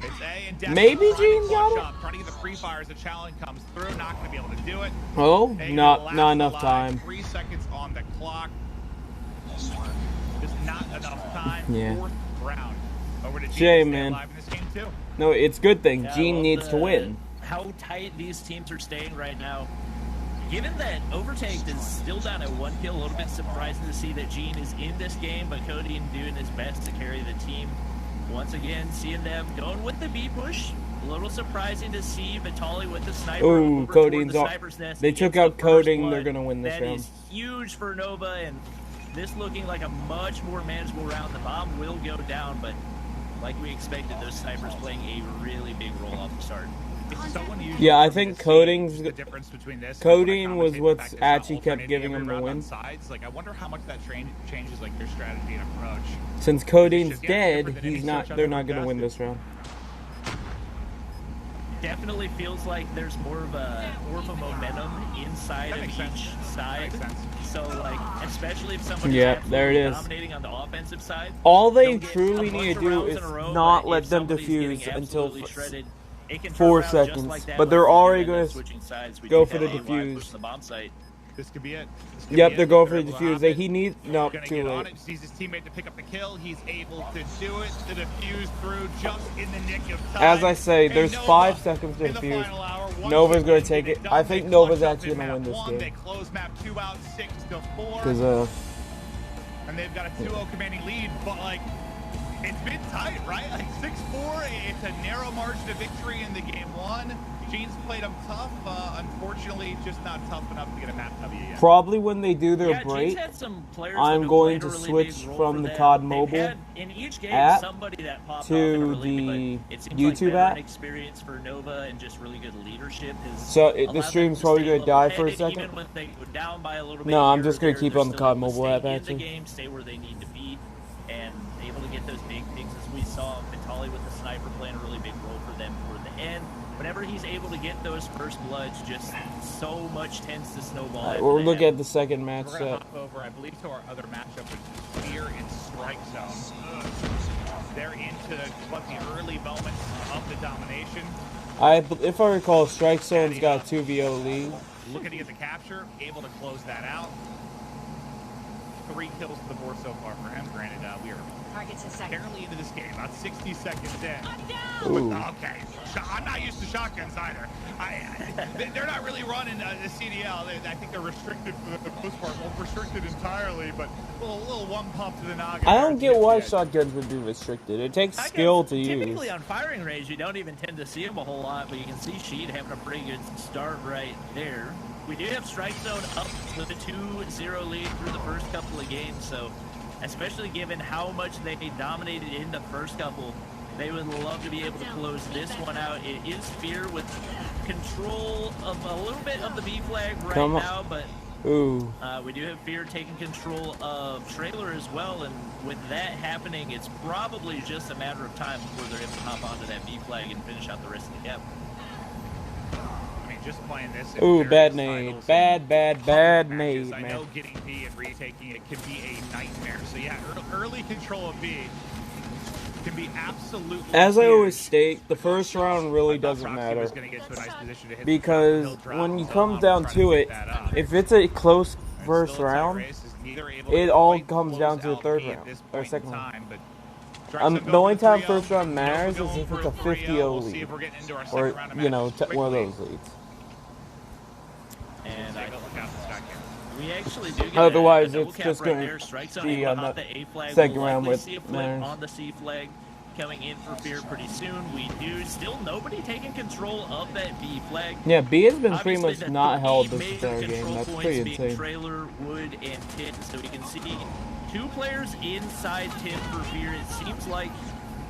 It's A and Death Maybe trying to Gene clutch got it? up, trying to get the free fire as the challenge comes through. Not going to be able to do it. Oh, They not last enough alive. time. 3 seconds on the clock. Nice work. Just not enough time. Yeah. 4th round. Over to Gene to Shame, stay man. alive in this game too. No, it's a good thing. Yeah, Gene well, needs to win. How tight these teams are staying right now. Given that Overtaked is still down at 1 kill, a little bit surprising to see that Gene is in this game, but Cody doing his best to carry the team. Once again, seeing them going with the B push. A little surprising to see Vitaly with the sniper. Ooh, over toward Coding's the all- sniper's nest. they He took gets out the first Coding, blood. they're gonna win this That round. is huge for Nova, and this looking like a much more manageable round. The bomb will go down, but like we expected, those snipers playing a really big role off the start. It's so unusual. Yeah, I for me think to see coding's the difference between this. coding and was when I what's commentate the fact actually it's kept not giving alternating them the every round win. on sides. Like, I wonder how much that changes like their strategy and approach. Since coding's It's just, dead, different than he's any not. search They're I've not ever going to win invested. this round. Definitely feels like there's more of a momentum inside That of makes sense. each side. That makes sense. So like, especially if somebody's Yeah, there it absolutely is. dominating on the offensive side, All they they'll get truly a need to bunch of do rounds is in a row, not but let if them somebody's defuse getting until absolutely shredded, it can turn 4 around just seconds. like that But they're once already again, and gonna switching sides. We go do for the have AY defuse. pushing the bomb site. This could be it. This could Yep, be they're it. going for the able to defuse. hop They, it. he needs no Gonna too get on late. it. Sees his teammate to pick up the kill. He's able to do it. The defuse through just in the nick of time. As I say, And there's Nova 5 seconds to in the defuse. final hour, once Nova's gonna again take get it. done. I They think clutch Nova's up actually in gonna map win this 1. game. They close map 2 out 6-4. Because And they've got a 2-0 commanding lead, but like it's been tight, right? Like 6-4, it's a narrow margin of victory in the game 1. Gene's played them tough. Unfortunately, just not tough enough to get a map W yet. probably when they do their Yeah, break, Gene's had some players I'm that have going played to a really big switch role from for the them. COD They've mobile had, in each game, app somebody that popped to off in a really the big, but it seems YouTube like veteran app. experience for Nova and just really good leadership has So the allowed them stream's to probably stay gonna die for a level-headed, second. even when they go down by a little bit No, I'm here just or gonna there, keep they're on the still COD able to mobile stay app, in actually. the game, stay where they need to be, and able to get those big things as we saw Vitali with the sniper playing a really big role for them toward the end. Whenever he's able to get those first bloods, just so much tends to snowball. Alright, after we'll that. look at the second match We're gonna set. hop over, I believe, to our other matchup, which is Fear in Strike Zone. They're into what the early moments of the domination. If I recall, Strike Zone's got a 2v0 lead. Looking to get the capture, able to close that out. 3 kills to the board so far for him. Granted, we are Targets a second. barely into this game, about 60 seconds in. Ooh. Okay, I'm not used to shotguns either. They're not really running the CDL. I think they're restricted for the most part. Well, restricted entirely, but a little one pump to the noggin. I there don't to get why the edge. shotguns would be restricted. It takes I skill guess to typically use. on firing range, you don't even tend to see him a whole lot, but you can see Sheed having a pretty good start right there. We do have Strike Zone up with a 2-0 lead through the first couple of games, so especially given how much they dominated in the first couple, they would love to be able to close this one out. It is Fear with control of a little bit of the B flag right Come on. now, but Ooh. we do have Fear taking control of Trailer as well, and with that happening, it's probably just a matter of time before they're able to hop onto that B flag and finish out the rest of the gap. I mean, just playing this. Ooh, in bad various nade. titles Bad and nade, matches, I man. know getting B and retaking it can be a nightmare. So yeah, early control of B can be absolutely As I always huge. state, the first round really I thought doesn't Proxy matter. was gonna get to a nice position to hit the Because hill drop, when you so come I'm down trying to pick it, that up. if it's a close It's first still a tight round, race, is neither able to it all quite comes close down to the out third B at round, this or point in second round. time, but Jackson the going only for time 3-0, first round Nova matters is going if for it's a 3-0. 50-0 We'll see lead. if we're getting into our Or, second round of you know, matches one of quickly. those leads. And Take a look out the stack here. we actually do get Otherwise, a double it's cap just right gonna there. Strike Zone be able to on hop the the A flag. second We'll round likely with see a flip Mariners. on the C flag coming in for Fear pretty soon. We do still nobody taking control of that B flag. Yeah, B has been pretty Obviously, much the not three held this major entire game. control That's points pretty being insane. Trailer, Wood, and Tin. So we can see 2 players inside Tin for Fear. It seems like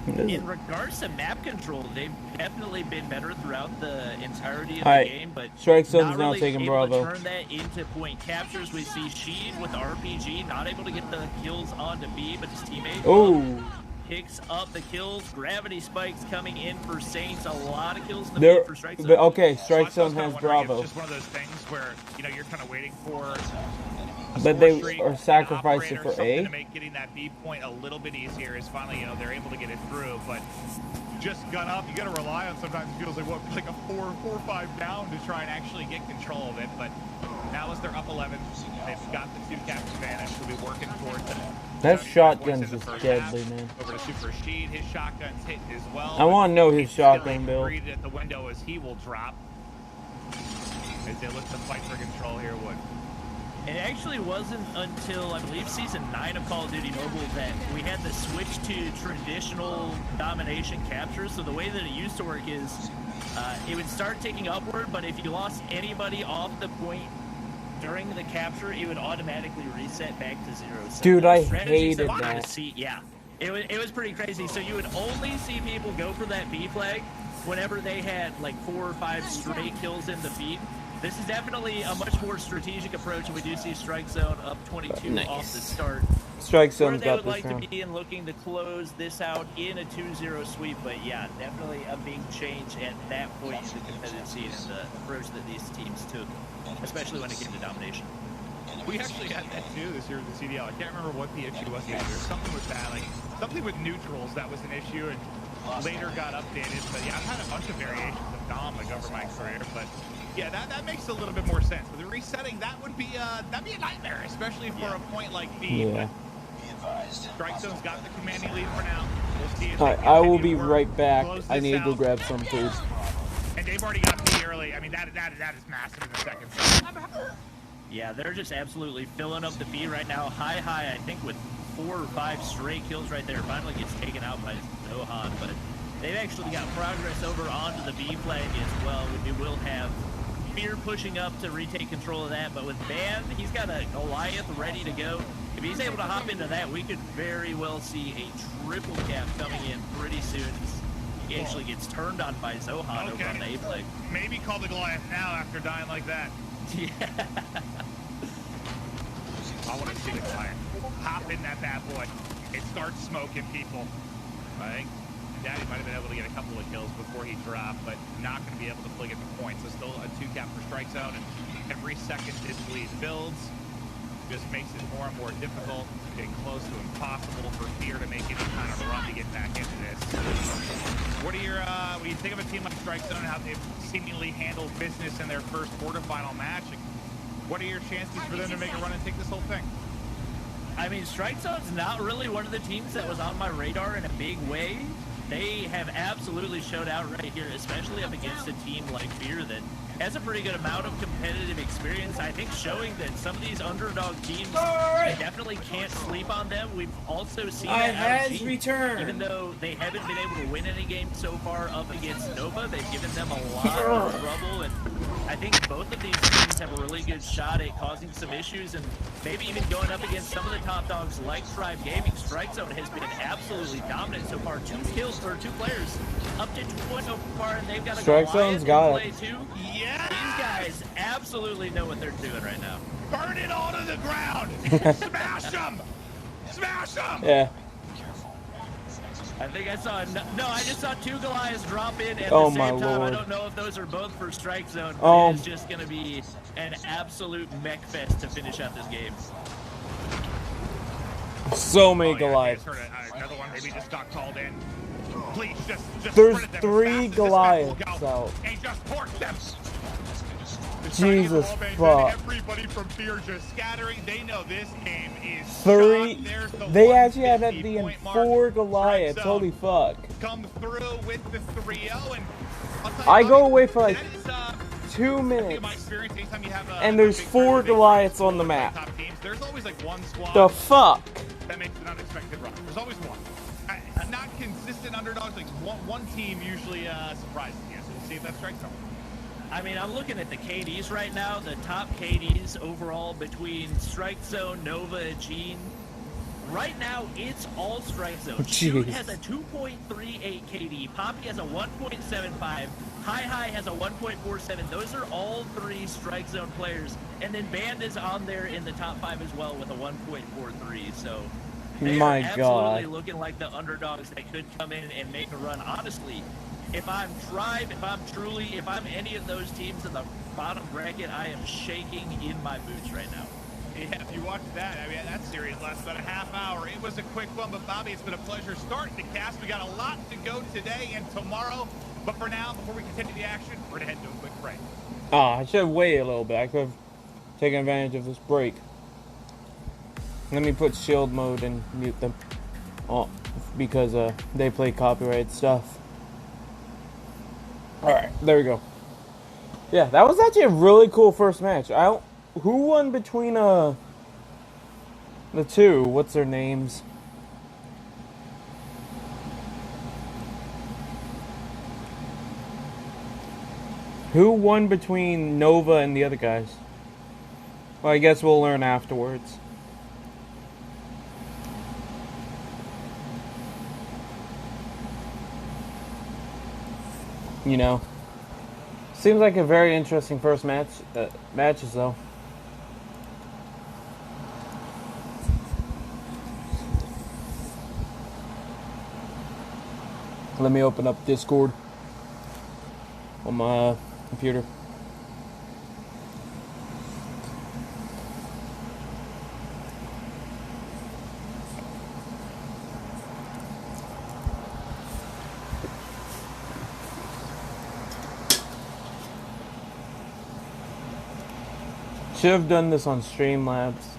in regards to map control, they've definitely been better throughout the entirety of the Alright, game, but Strike Zone's not now really taking able Bravo. to turn that into point captures. We see Sheed with the RPG, not able to get the kills onto B, but his teammate Oh, picks up the kills. Gravity spikes coming in for Saints. A lot of kills in the there. mid for Strike Zone. Okay, Strike So I was Zone kinda has wondering if Bravo, It's just one of those things where you're kind of waiting for a but score they streak, are an sacrificing operator, for something A. to make getting that B point a little bit easier. Is finally they're able to get it through, but just gun up. You got to rely on sometimes it feels like a 4 or 5 down to try and actually get control of it. But now as they're up 11, they've got the 2 cap advantage. We'll be working towards it. That 17 shotgun's points in the just first deadly, half. man. Over to Super Sheed, his shotgun's hit as well. I want to know his He's still shotgun able to build. read it at the window as he will drop. As they look to fight for control here, Wood. It actually wasn't until, I believe, Season 9 of Call of Duty Mobile that we had the switch to traditional domination capture. So the way that it used to work is it would start ticking upward, but if you lost anybody off the point during the capture, it would automatically reset back to 0. So Dude, the I strategies hated you that. would see, yeah, it was pretty crazy. So you would only see people go for that B flag whenever they had like 4 or 5 straight kills in the feed. This is definitely a much more strategic approach, and we do see Strike Zone up 22 off the start. Strike Where Zone's they got would this like round. to be and looking to close this out in a 2-0 sweep, but yeah, definitely a big change at that point in the competitive scene and the approach that these teams took, especially when it came to domination. We actually had that too this year with the CDL. I can't remember what the issue was. There's something with that, like something with neutrals that was an issue, and later got updated. But yeah, I've had a bunch of variations of Dom like over my career, but yeah, that makes a little bit more sense. With the resetting, that'd be a nightmare, especially for a point like D. Yeah. Strike Zone's got the commanding lead for now. We'll see if Alright, they I will continue be to right back. close I this need to go out. grab some food. And they've already got P early. I mean, that is massive in the second set. Yeah, they're just absolutely filling up the B right now. High, I think, with 4 or 5 straight kills right there. Finally gets taken out by Zohan, but they've actually got progress over onto the B flag as well. We will have Fear pushing up to retake control of that, but with Band, he's got a Goliath ready to go. If he's able to hop into that, we could very well see a triple cap coming in pretty soon. He actually gets turned on by Zohan over on the A flag. Maybe call the Goliath now after dying like that. Yeah. I want to see the Goliath hop in that bad boy and start smoking people. I think Daddy might have been able to get a couple of kills before he dropped, but not going to be able to fully get the points. So still a 2 cap for Strike Zone, and every second this lead builds just makes it more and more difficult, getting close to impossible for Fear to make any kind of run to get back into this. What are your, when you think of a team like Strike Zone and how they've seemingly handled business in their first quarterfinal match, what are your chances for them to make a run and take this whole thing? I mean, Strike Zone's not really one of the teams that was on my radar in a big way. They have absolutely showed out right here, especially up against a team like Fear that has a pretty good amount of competitive experience. I think showing that some of these underdog teams definitely can't sleep on them. We've also seen that has returned. Even though they haven't been able to win any games so far up against Nova, they've given them a lot of trouble, and I think both of these teams have a really good shot at causing some issues and maybe even going up against some of the top dogs like Tribe Gaming. Strike Zone has been absolutely dominant so far. 2 kills for 2 players, up to 2 points so far, and they've got a Strike Goliath Zone's in got play it. too. Yeah! These guys absolutely know what they're doing right now. Burn it all to the ground! Smash them! Smash them! Yeah. I think I saw, no, I just saw 2 Goliaths drop in at Oh the my same time. lord. I don't know if those are both for Strike Zone, but Oh. it is just going to be an absolute mech fest to finish out this game. So many Oh, yeah, I Goliaths. just heard another one maybe just got called in. Please, just There's sprint at them as 3 fast as this Goliaths mech will go, out. and just torch them. Jesus fuck. Everybody from Fear just scattering. They know this game is 3. shot. There's the They actually had at 150 the end point mark. 4 Goliaths. Strike Zone Holy fuck. come through with the 3-0, and I'll tell you, I go Bobby, away for like that is, 2 I think in minutes. my experience, anytime you have a, And there's a big 4 tournament, big Goliaths on the tournament, map. top teams, there's always like one squad The fuck? that makes an unexpected run. There's always one. Not consistent underdogs, like one team usually surprises you. So we'll see if that strikes them. I mean, I'm looking at the KDs right now, the top KDs overall between Strike Zone, Nova, Gene. Right now, it's all Strike Zone. Shoot Jeez. has a 2.38 KD, Poppy has a 1.75, Hi has a 1.47. Those are all 3 Strike Zone players. And then Band is on there in the top 5 as well with a 1.43. So they My are absolutely God. looking like the underdogs that could come in and make a run. Honestly, if I'm Tribe, if I'm any of those teams in the bottom bracket, I am shaking in my boots right now. Yeah, if you watch that, I mean, that series lasted about a half hour. It was a quick one, but Bobby, it's been a pleasure starting the cast. We got a lot to go today and tomorrow. But for now, before we continue the action, we're going to head to a quick break. Ah, I should have waited a little bit. I could have taken advantage of this break. Let me put shield mode and mute them. Oh, because they play copyright stuff. Alright, there we go. Yeah, that was actually a really cool first match. Who won between the 2? What's their names? Who won between Nova and the other guys? Well, I guess we'll learn afterwards. you know. Seems like a very interesting first matches though. Let me open up Discord on my computer. Should have done this on Streamlabs.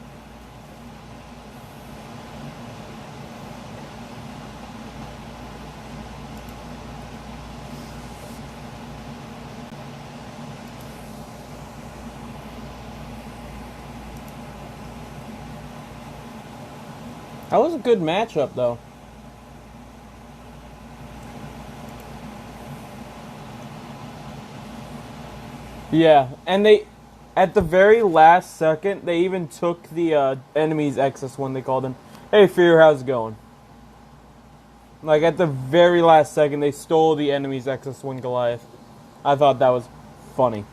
That was a good matchup, though. Yeah, and they, at the very last second, they even took the enemy's XS1, they called him. Hey, Fear, how's it going? Like, at the very last second, they stole the enemy's XS1 Goliath. I thought that was funny.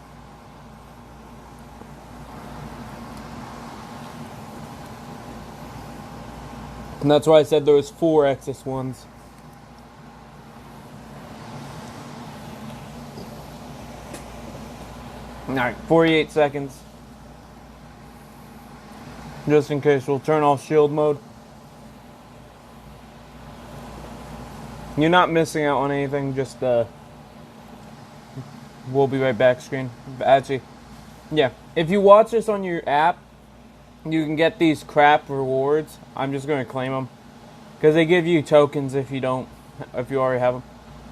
And that's why I said there was 4 XS1s. Alright, 48 seconds. Just in case, we'll turn off shield mode. You're not missing out on anything, just we'll be right back screen. Actually, yeah, if you watch this on your app, you can get these crap rewards. I'm just going to claim them. Because they give you tokens if you don't, if you already have them.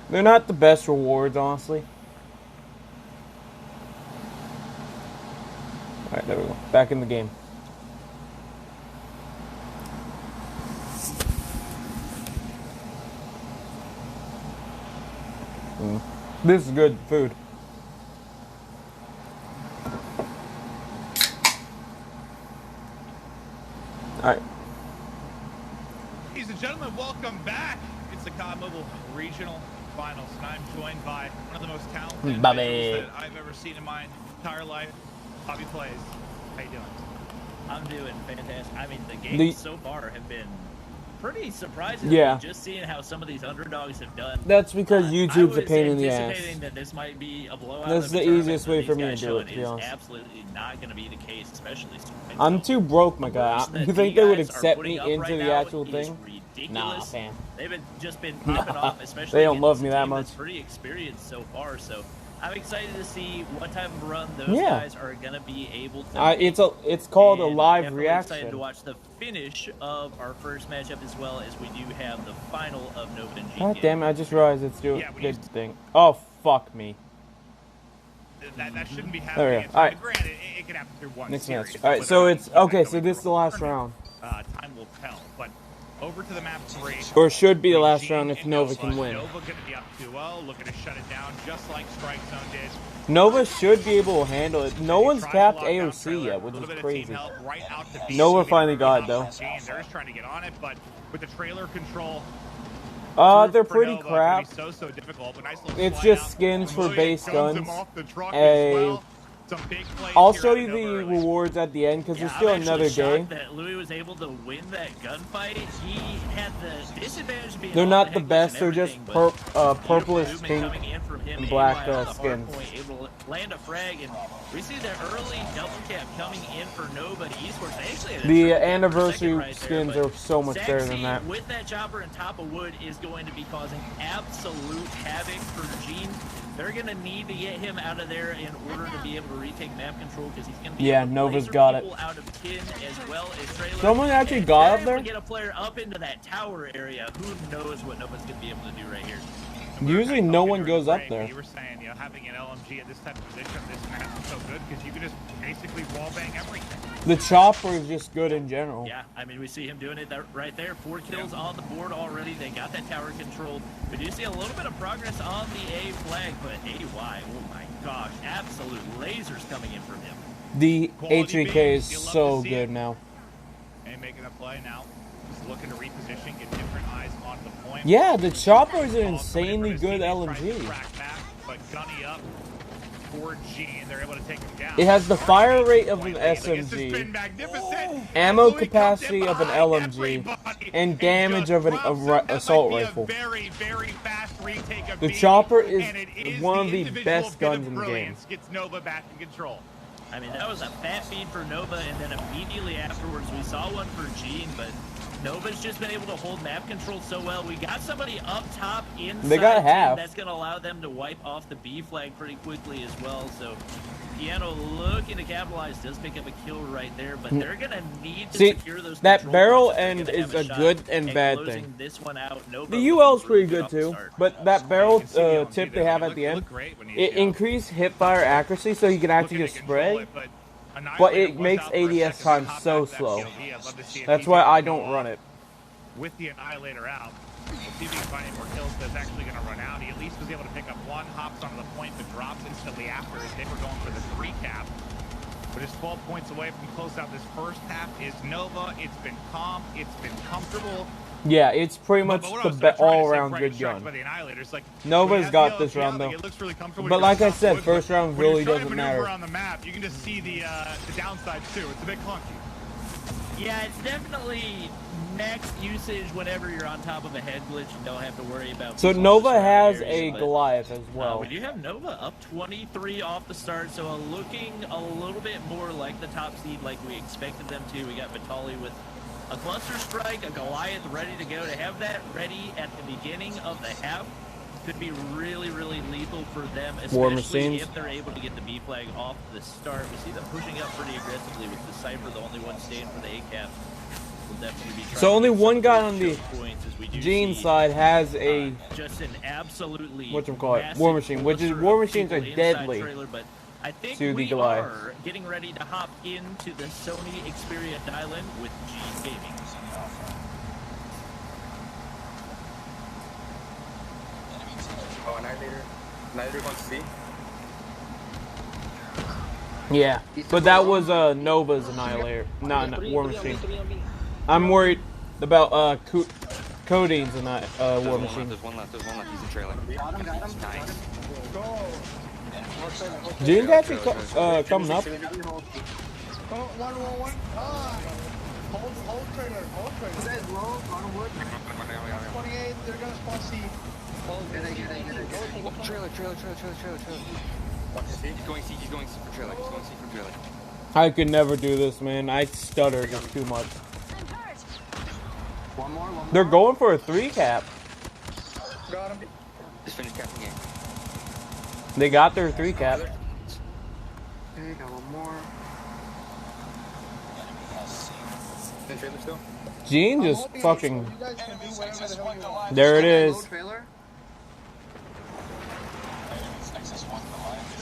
They're not the best rewards, honestly. Alright, there we go. Back in the game. This is good food. Alright. Ladies and gentlemen, welcome back. It's the COD Mobile Regional Finals, and I'm joined by one of the most talented Bobby individuals that I've ever seen in my entire life. Bobby Plays. How you doing? I'm doing fantastic. I mean, the games so far have been pretty surprising. Yeah. Just seeing how some of these underdogs have done. That's because YouTube's a pain in the I ass. was anticipating that this might be a blowout. That's the easiest way for me to do it, to be It's honest. absolutely not going to be the case, especially. I'm too broke, my guy. You think they would accept me into the actual thing? Ridiculous. Nah, fam. They've just been popping off, especially. They don't love against me a that team much. that's pretty experienced so far, so I'm excited to see what type of run those Yeah. guys are going to be able to make. It's called a And live definitely excited reaction. to watch the finish of our first matchup, as well as we do have the final of Nova and GTA. God damn it, I just realized it's doing Yeah, we good used to- thing. Oh, fuck me. That shouldn't be There happening. we go. It's- All right. Granted, it can happen through one Next series. match. Alright, but so whether it's... it's Okay, so going this is the last round. Time will tell. But over to the map 3. Or should be the last Gene round if and Nova can win. Nova going to be up 2-0, looking to shut it down just like Strike Zone did. Nova should be able to handle it. No one's Tried to capped lock down AOC Trailer, yet, which a little is bit of team crazy. help right out to B. Nova Moving finally got it, off though. of Gene. They're just trying to get on it, but with the trailer control, They're for pretty Nova, crap. it's gonna be so difficult, but nice little It's slide just out. skins for Amelia base guns him guns. off the truck A- as well. Some big plays I'll here show out you of the Nova early. rewards at the end because Yeah, there's still I'm another actually day. shocked that Louis was able to win that gunfight. He had the disadvantage of being They're off not the the Hecklers best. and They're just everything, but purplish beautiful pink. movement coming in from him, and black, AY on the skins. hard point, able to land a frag, and we see the early double cap coming in for Nova Esports. They actually had a The trick for a anniversary second right there, skins but are so much better than Sexy that. with that chopper and top of wood is going to be causing absolute havoc for Gene. They're going to need to get him out of there in order to be able to retake map control because he's going to be Yeah, able to Nova's laser got it. people out of Kin as well as Trailer. Someone actually And got if up they're there? able to get a player up into that tower area. Who knows what Nova's going to be able to do right here. Usually no one goes up Break, there. You were saying, having an LMG at this type of position, this map is so good because you can just basically wallbang everything. The chopper is just good in general. Yeah, I mean, we see him doing it right there. 4 kills on the board already. They got that tower controlled. We do see a little bit of progress on the A flag, but AY, oh my gosh, absolute lasers coming in from him. The Quality HVK is beams, you love so to see good it. now. And making a play now. Just looking to reposition, get different eyes on the point. Yeah, the chopper is an Ball coming in from insanely his good teammates, tries to LMG. crack back. but Gunny up for Gene. They're able to take him down. It has the fire rate of an This has SMG, been magnificent. ammo Louis comes in capacity of an behind LMG, everybody and damage just of an drops him. That assault might be rifle. A very, very fast retake of The B, chopper is and it is one of the individual best bit of guns in the game. brilliance Gets Nova back in control. I mean, that was a fat feed for Nova, and then immediately afterwards we saw one for Gene, but Nova's just been able to hold map control so well. We got somebody up top inside. They got half. That's going to allow them to wipe off the B flag pretty quickly as well. So Piano looking to capitalize, does pick up a kill right there, but they're going to need to See, secure those that control barrel points if they're end gonna is have a shot good and at bad closing thing. this one out. Nova The looking UL's really pretty good off the too, start. but that barrel You can see the LMG tip they there. have It at the looked end, great when he it increased hip fire accuracy so you can actually looking just to control spray. it, but but Annihilator it was makes out for a ADS second, time hop so back to that slow. PLD. I'd love to see if That's he why can I go don't off run it. With the Annihilator out. We'll see if he can find any more kills, but it's actually going to run out. He at least was able to pick up one, hops onto the point, but drops instantly after as they were going for the 3 cap. But just 12 points away from close out this first half is Nova. It's been calm. It's been comfortable. Yeah, it's pretty much But what I the was trying to say all-around before I good get distracted gun. by the Annihilator, it's like, Nova's when he has got the this LMG round, out, though. like, it looks really comfortable But when like you're I on said, top of it, first but round when you're really trying to doesn't maneuver matter. on the map, you can just see the downsides too. It's a bit clunky. Yeah, it's definitely max usage whenever you're on top of a head glitch. You don't have to worry about. So people Nova surrounding has areas, a but, Goliath as well. we do have Nova up 23 off the start, so looking a little bit more like the top seed like we expected them to. We got Vitali with a cluster strike, a Goliath ready to go. To have that ready at the beginning of the half could be really, really lethal for them, War especially Machines. if they're able to get the B flag off the start. We see them pushing up pretty aggressively with the Cypher, the only one staying for the A cap. We'll definitely be trying So to only get some one of guy those on the choke points as we do Gene see, side has a just an absolutely whatchamacallit, massive War Machine, which is cluster War of Machines are people inside deadly trailer, but I think to the we Goliath. are getting ready to hop into the Sony Xperia Dylan with Gene Gaming. Oh, Annihilator. Annihilator wants to see. yeah, but that was Nova's Annihilator, not War Machine. I'm worried about Codine's War Machine. There's one left. He's in trailer. Nice. Gene's actually coming up. One. Hold trailer. Says low, on wood. 28, they're gonna spawn C. Trailer. He's going C for trailer. I could never do this, man. I stutter just too much. One more. They're going for a 3 cap. Got him. Just finished capping game. They got their 3 cap. Okay, got one more. In trailer still? Gene I'm just hoping fucking. you guys can do whatever the hell you want. There it Low is. trailer.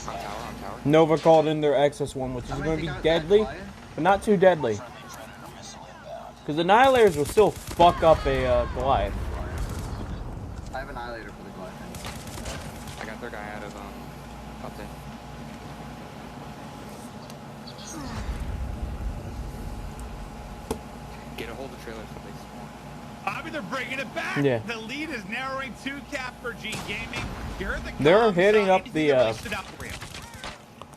On tower. Nova called in their XS1, which is going to be deadly, but not too deadly. Because the Annihilators will still fuck up a Goliath. I have an Annihilator for the Goliath. I got their guy out of up there. Get a hold of trailers, please. Bobby, they're bringing it back. Yeah. The lead is narrowing 2 cap for Gene Gaming. You heard the They're comms, hitting up anything the, that really stood out for you?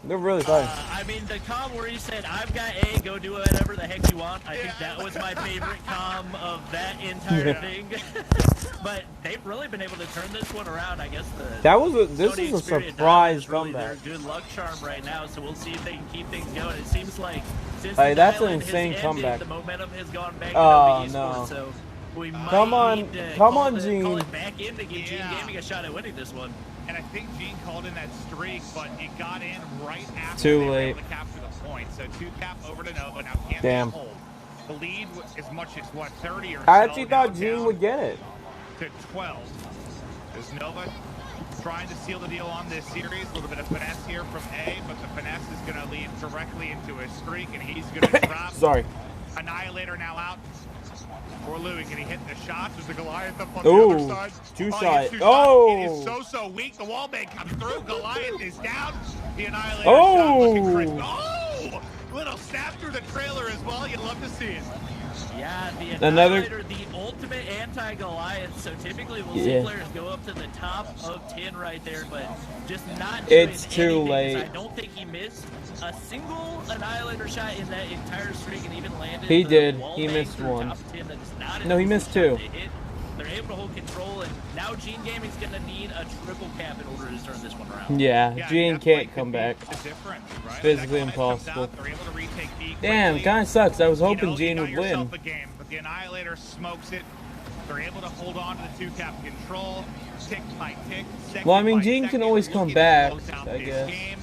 They're really fighting. I mean, the comm where he said, "I've got A, go do whatever the heck you want." I think that was my favorite comm of that entire thing. But they've really been able to turn this one around. I guess This Sony is a Xperia surprise Diamond is really comeback. their good luck charm right now. So we'll see if they can keep things going. It seems like since Hey, the that's an Dylan has insane ended, comeback. the momentum has gone back Oh, to Nova no. Esports. So we might Come on. need to Come call on, it- Gene. Call it back in to give Gene Yeah. Gaming a shot at winning this one. And I think Gene called in that streak, but it got in right after Too they were late. able to capture the point. So 2 cap over to Nova. Now can Damn. they hold? The lead as much as, 30 or so. I actually now thought Gene down would get it. to 12. Is Nova trying to seal the deal on this series? A little bit of finesse here from A, but the finesse is going to lead directly into a streak, and he's going to drop. Sorry. Annihilator now out for Louis. Can he hit the shots? There's a Goliath up on the Ooh, other side. two Oh, shot. he hits 2 Oh. shots. It is so weak. The wall may come through. Goliath is down. The Annihilator Oh. shot looking crisp. Oh! Little snap through the trailer as well. You'd love to see it. Yeah, the Another- Annihilator, the ultimate anti-Goliath, so typically we'll see Yeah. players go up to the top of 10 right there, but just not doing It's too anything, 'cause late. I don't think he missed a single Annihilator shot in that entire streak and even landed He the did. wall He bang missed through one. top 10 that is not an No, he easy missed shot two. to hit. They're able to hold control, and now Gene Gaming's going to need a triple cap in order to turn this one around. Yeah, Yeah, Gene that's can't what come could be back. the difference, right? Physically That Goliath comes impossible. out, they're able to retake B Damn, quickly. kind of sucks. I was You hoping know, Gene you would got yourself win. a game, but the Annihilator smokes it. They're able to hold on to the two-cap control, tick by tick. Second Well, I mean, by Gene second, can always come looking to back, close out I this guess. game.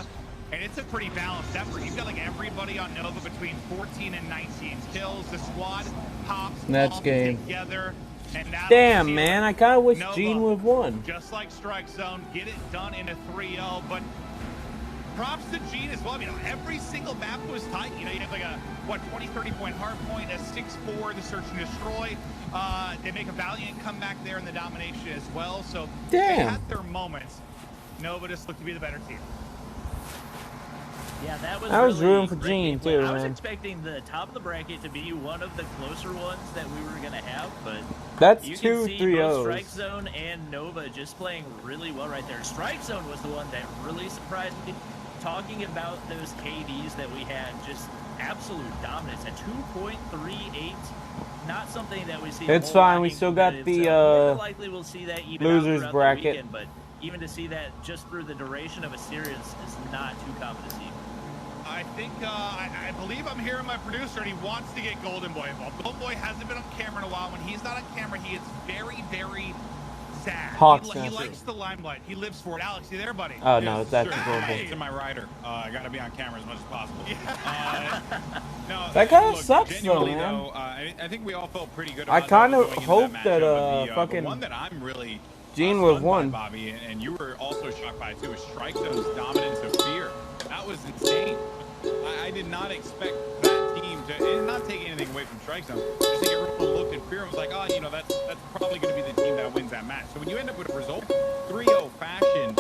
And it's a pretty balanced effort. You've got like everybody on Nova between 14 and 19 kills. The squad pops That's all game. together. And that'll Damn, seal man. it. I kind of wish Nova, Gene would have won. just like Strike Zone, get it done in a 3-0. But props to Gene as well. You know, every single map was tight. You know, you have like a, 20, 30-point hard point, a 6-4, the search and destroy. They make a valiant comeback there in the domination as well. So they Damn. had their moments. Nova just looked to be the better team. Yeah, that was I was really rooting for great Gene, gameplay. too, I was man. expecting the top of the bracket to be one of the closer ones that we were going to have, but That's you two can see 3-0s. both Strike Zone and Nova just playing really well right there. Strike Zone was the one that really surprised me. Talking about those KDs that we had, just absolute dominance at 2.38. Not something that we see. It's a whole fine, lot we being still got competitive, the, so more than likely we'll see that even losers out throughout bracket. The weekend, but even to see that just through the duration of a series is not too common to see. I think, I believe I'm hearing my producer, and he wants to get Golden Boy involved. Golden Boy hasn't been on camera in a while. When he's not on camera, he gets very, very sad. Hawk He Snapper. likes the limelight. He lives for it. Alex, you there, buddy? Oh, no, it's Sure. actually Hey! horrible. It's in my rider. I got to be on camera as much as possible. No, That kinda look, sucks, though, genuinely, man. though, I think we all felt pretty good I about kinda going into hope that, matchup, but fucking the one that I'm really Gene would have stunned by, won. Bobby, and you were also shocked by it too, is Strike Zone's dominance of fear. That was insane. I did not expect that team to, and not taking anything away from Strike Zone, I think everyone looked at fear and was like, oh, you know, that's probably going to be the team that wins that match. So when you end up with a result, 3-0 fashion,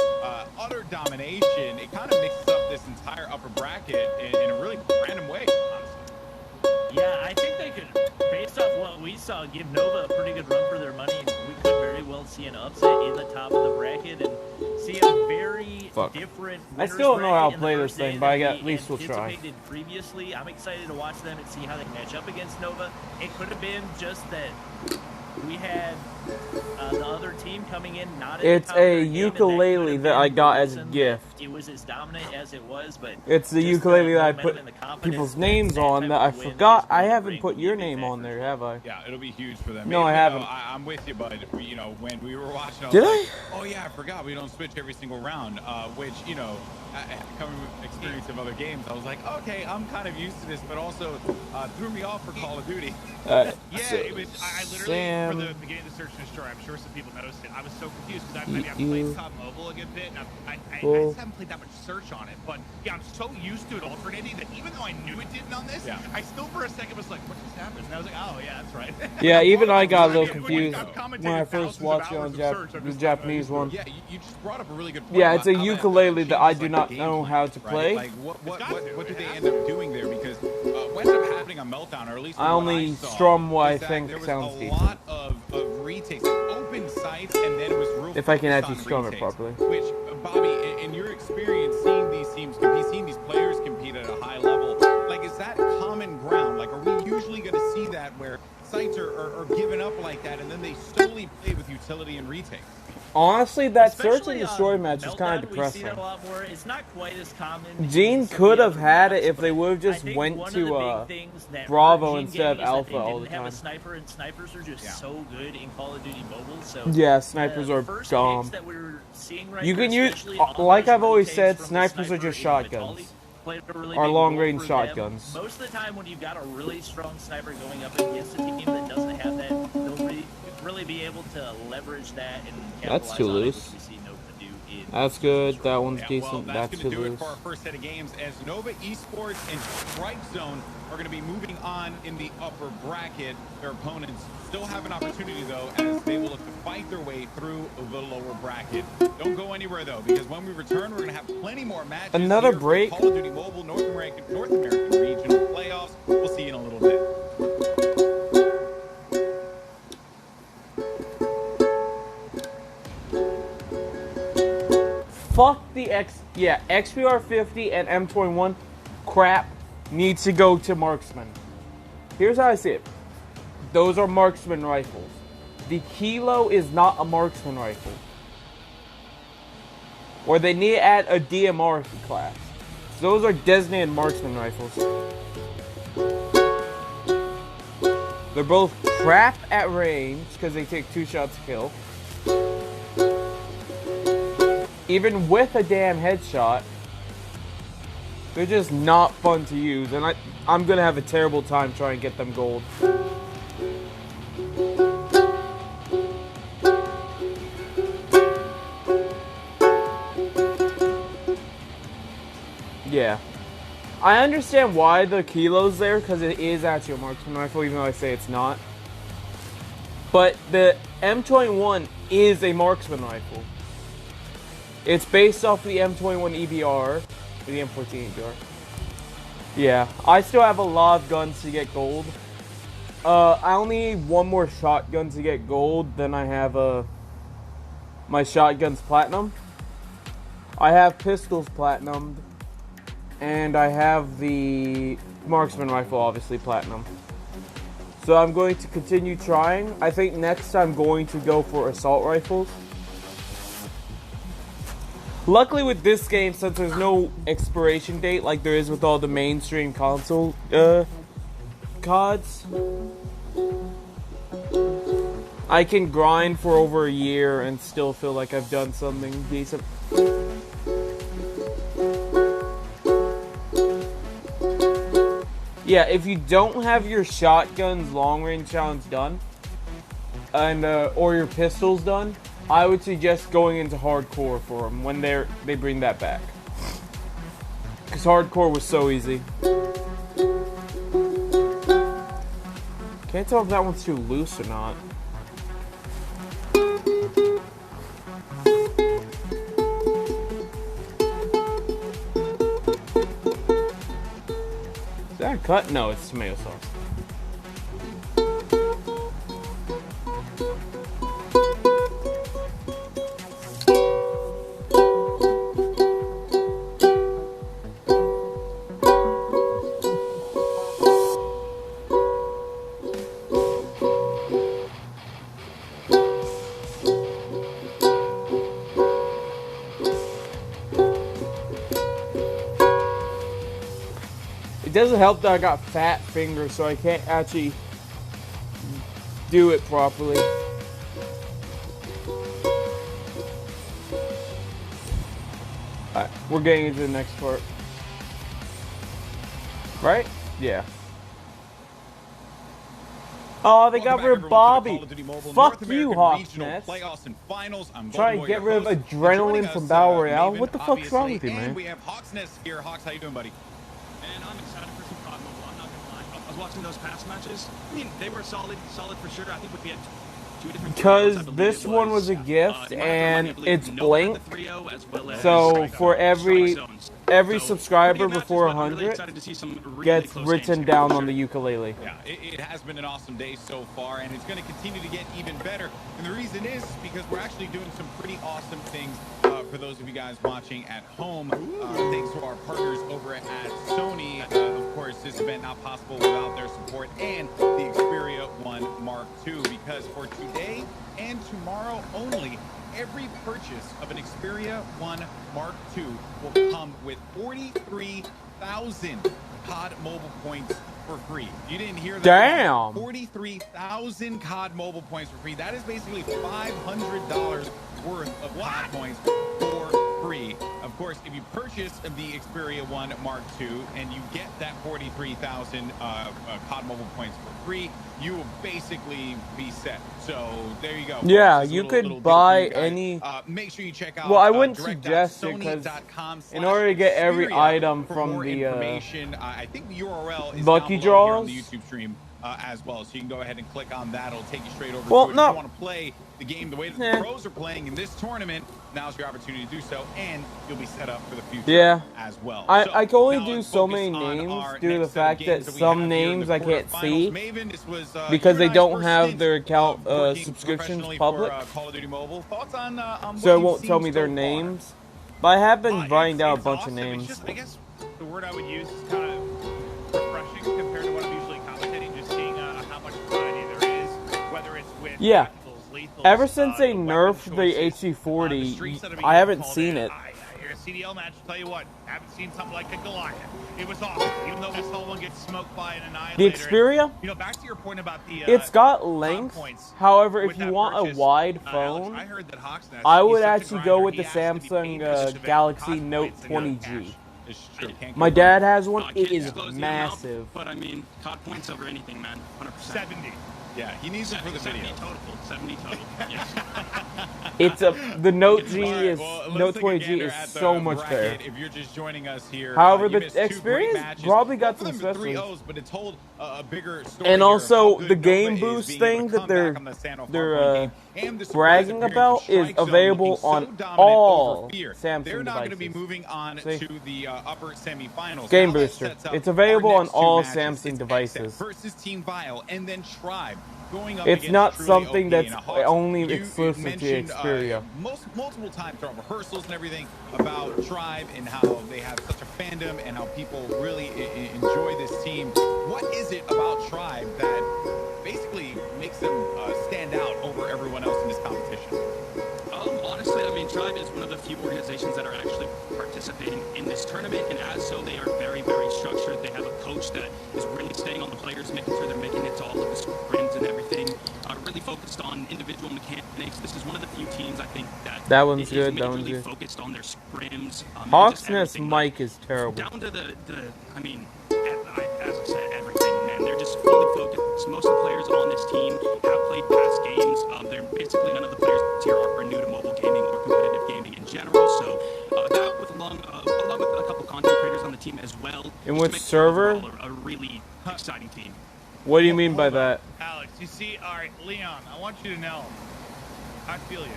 utter domination, it kind of mixes up this entire upper bracket in a really random way, honestly. Yeah, I think they could, based off what we saw, give Nova a pretty good run for their money, and we could very well see an upset in the top of the bracket and see a very different. I still don't know how to winners bracket in the play this first day thing, but than at we least we'll try. anticipated Previously, I'm excited to watch them and see how they match up against Nova. It could have been just that we had the other team coming in not at It's the top of a their game, and that ukulele could have that I been got the as a reason gift. It was as dominant as it was, but It's the just ukulele that I momentum put and the confidence people's that names that on type that I of win forgot. is I going to haven't bring put your big name on factors. there, have I? Yeah, it'll be huge for them. No, I Even haven't. though I'm with you, bud. You know, when we were watching, I was Did like, I? oh yeah, I forgot we don't switch every single round. Which, you know, coming with experience of other games, I was like, okay, I'm kind of used to this, but also threw me off for Call of Duty. Yeah, so it was. I literally, Sam, for the beginning of the search and destroy, I'm sure some people noticed it. I was so confused because I've you played COD Mobile a good bit, and I full. just haven't played that much search on it. But yeah, I'm so used to it alternating that even though I knew it didn't on this, Yeah. I still for a second was like, what just happened? And I was like, oh yeah, that's right. Yeah, even I got a little When confused I've commentated when I thousands first of watched it hours on of search, I'm the just Japanese one. Yeah, you just brought up a really good point. Yeah, it's a about how that ukulele that I changes, do like, not the know game how to plan, play. right? Like, what got to. did It they has end up doing there? Because what ended up happening on Meltdown, or at least I from what only saw, strum what I was that think there was sounds a decent. lot of retakes, like open sites, and then it was real If I can focused actually on strum it retakes, properly. Which, Bobby, in your experience, seeing these teams compete, seeing these players compete at a high level, like, is that common ground? Like, are we usually going to see that where sites are giving up like that, and then they solely play with utility and retakes? Honestly, that search Especially and on destroy match is kind Meltdown, of we see depressing. that a lot more. It's not quite as common. Gene in some could of have the had other it if maps, they but would have just I think went one of to the big things that Bravo hurt Gene instead of Gaming is that Alpha they all didn't the have a time. sniper, and snipers are just Yeah. so good in Call of Duty Mobile. So Yeah, snipers the are first dumb. picks that we're seeing right You here, can use, especially on like those I've always retakes said, from the snipers are sniper just in shotguns. Vitali, played a really Or big long-range role for them. shotguns. Most of the time, when you've got a really strong sniper going up against a team that doesn't have that, they'll really be able to leverage that and That's capitalize too on it, loose. which we see Nova do in That's good. That one's Yeah, decent. well, that's That's going too to do it loose. for our first set of games, as Nova Esports and Strike Zone are going to be moving on in the upper bracket. Their opponents still have an opportunity, though, as they will look to fight their way through the lower bracket. Don't go anywhere, though, because when we return, we're going to have plenty more matches. Another here for break? Call of Duty Mobile North American regional playoffs. We'll see you in a little bit. fuck the XPR 50 and M21 crap needs to go to marksman. Here's how I see it. Those are marksman rifles. The Kilo is not a marksman rifle. Or they need to add a DMR class. So those are designated marksman rifles. They're both crap at range because they take 2 shots to kill. Even with a damn headshot, they're just not fun to use, and I'm gonna have a terrible time trying to get them gold. Yeah. I understand why the Kilo's there, because it is actually a marksman rifle, even though I say it's not. But the M21 is a marksman rifle. It's based off the M21 EBR, the M14 EBR. Yeah, I still have a lot of guns to get gold. I only need one more shotgun to get gold, then I have my shotgun's platinum. I have pistols platinumed, and I have the marksman rifle obviously platinum. So I'm going to continue trying. I think next I'm going to go for assault rifles. Luckily with this game, since there's no expiration date like there is with all the mainstream console CODs, I can grind for over a year and still feel like I've done something decent. Yeah, if you don't have your shotgun's long-range challenge done, and or your pistols done, I would suggest going into hardcore for them when they bring that back. Because hardcore was so easy. Can't tell if that one's too loose or not. Is that a cut? No, it's tomato sauce. It doesn't help that I got fat fingers, so I can't actually do it properly. Alright, we're getting into the next part. Right? Yeah. Oh, they got rid of Bobby. Fuck you, Hawksnest. Try to get rid of adrenaline from Battle Royale. What the fuck's wrong with you, man? We have Hawksnest here. Hawks, how you doing, buddy? And I'm excited for some COD Mobile, I'm not gonna lie. I was watching those past matches. I mean, they were solid for sure. I think we had 2 different because this one was a gift and it's blinked. So for every subscriber before 100 gets written down on the ukulele. Yeah, it has been an awesome day so far, and it's going to continue to get even better. And the reason is because we're actually doing some pretty awesome things for those of you guys watching at home. Thanks to our partners over at Sony. Of course, this event not possible without their support, and the Xperia 1 Mark II, because for today and tomorrow only, every purchase of an Xperia 1 Mark II will come with 43,000 COD Mobile points for free. You didn't hear that? Damn! 43,000 COD Mobile points for free. That is basically $500 worth of COD points for free. Of course, if you purchase the Xperia 1 Mark II and you get that 43,000 COD Mobile points for free, you will basically be set. So there you go. Yeah, you could buy any. Make sure you check out. Well, I wouldn't suggest it because in order to get every item from the I think the URL is Lucky down below here on Draws the YouTube stream as well. So you can go ahead and click on that. It'll take you straight over well, to it. no. If you want to play the game the way that the pros are playing in this tournament, now's your opportunity to do so, and you'll be set up for the future as well. I can only do so many names due to the fact that some names I can't see because they don't have their account subscriptions public. Call of Duty Mobile. Thoughts on so it won't tell me their names. But I have been writing It's down a bunch awesome. of names. It's just, I guess the word I would use is kind of refreshing compared to what I'm usually commentating, just seeing how much variety there is, whether it's with Yeah. tacticals, lethals, Ever since they weapon nerfed the choices, the HC40, streets that are being I haven't called seen in. it. Here's a CDL match, tell you what, haven't seen something like a Goliath. It was awesome, even though this whole one gets smoked by an Annihilator. The Xperia, You know, back to your point about the it's got length. points However, if with you that want purchase, a wide Alex, phone, I heard that Hawksnest, I he's would such a actually grinder, go with he the has to be paid Samsung because of it. Galaxy Cost Note points and no 20G. cash. It's true. Can't My go dad wrong. has one. I It can't is disclose the amount, massive. but I mean, COD points over anything, man. 100%. 70. Yeah, he needs it for the 70 video. total. 70 total. Yes. It's the Note G All right, is well, let's Note take a 20G gander is at the so much bracket. better. If you're just joining us here, However, you the missed 2 great Xperia's matches. probably got Both of some them are three specials. O's, but it told a bigger story And here of also, how good the game Nova is boost being thing able to that come they're back on the standoff they're, hardpoint game, and the surprise bragging appearance about of Strike is Zone available looking so on dominant all over Fear. Samsung They're now going to be devices. moving on See? to the upper semifinals. Game Now that Booster. sets up It's available our on next two all matches. Samsung It's devices. Exec versus Team Vile, and then Tribe. Going up It's against not Truly something OP. that's Now, Hawks, only you exclusive to mentioned, Xperia. multiple times throughout rehearsals and everything about Tribe and how they have such a fandom and how people really enjoy this team. What is it about Tribe that basically makes them stand out over everyone else in this competition? Honestly, I mean, Tribe is one of the few organizations that are actually participating in this tournament, and as so, they are very, very structured. They have a coach that is really staying on the players, making sure they're making it to all of the scrims and everything. Really focused on individual mechanics. This is one of the few teams I think that One's is good, that one's majorly good. focused on their scrims. Hawksnest mic is terrible. Down to I mean, as I said, everything, man. They're just fully focused. Most of the players on this team have played past games. They're basically none of the players here are new to mobile gaming or competitive gaming in general. So that with along with a couple content creators on the team as well. And just with makes it server? overall a really exciting team. What do you mean by that? Alex, you see, all right, Leon, I want you to know, I feel you.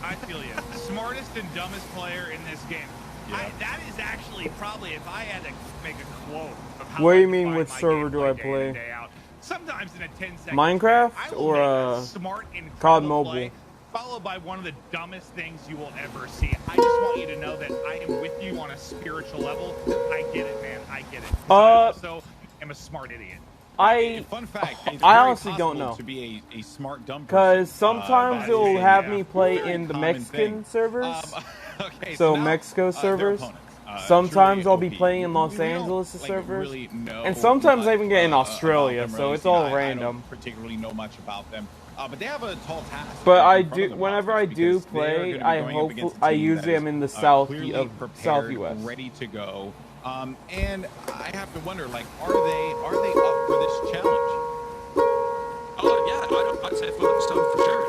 I feel you. Smartest and dumbest player in this game. Yeah. That is actually probably, if I had to make a quote of how What do I you mean, define what my server do gameplay I day play? in, day out, sometimes in a 10-second Minecraft span, I will or, make a smart and COD incredible Mobile? play, followed by one of the dumbest things you will ever see. I just want you to know that I am with you on a spiritual level. I get it, man. I get it. I also am a smart idiot. Fun fact, it's I very honestly don't possible know. to be a smart dumb person. Because sometimes but it'll it's have a me play very in the common Mexican thing. servers. Okay, So now, Mexico their servers. opponents, Sometimes Truly I'll be OP. playing in Los We don't, Angeles like, servers. really know And sometimes I much, even get in about Australia, them, so really. it's all I random. don't particularly know much about them. But they have a tall task. But in I front do. of them, Whenever I because do they are play, gonna be I going up against a I team usually that am in the is, south clearly prepared, southwest. ready to go. And I have to wonder, like, are they up for this challenge? Yeah, I'd say Photo Stone for sure.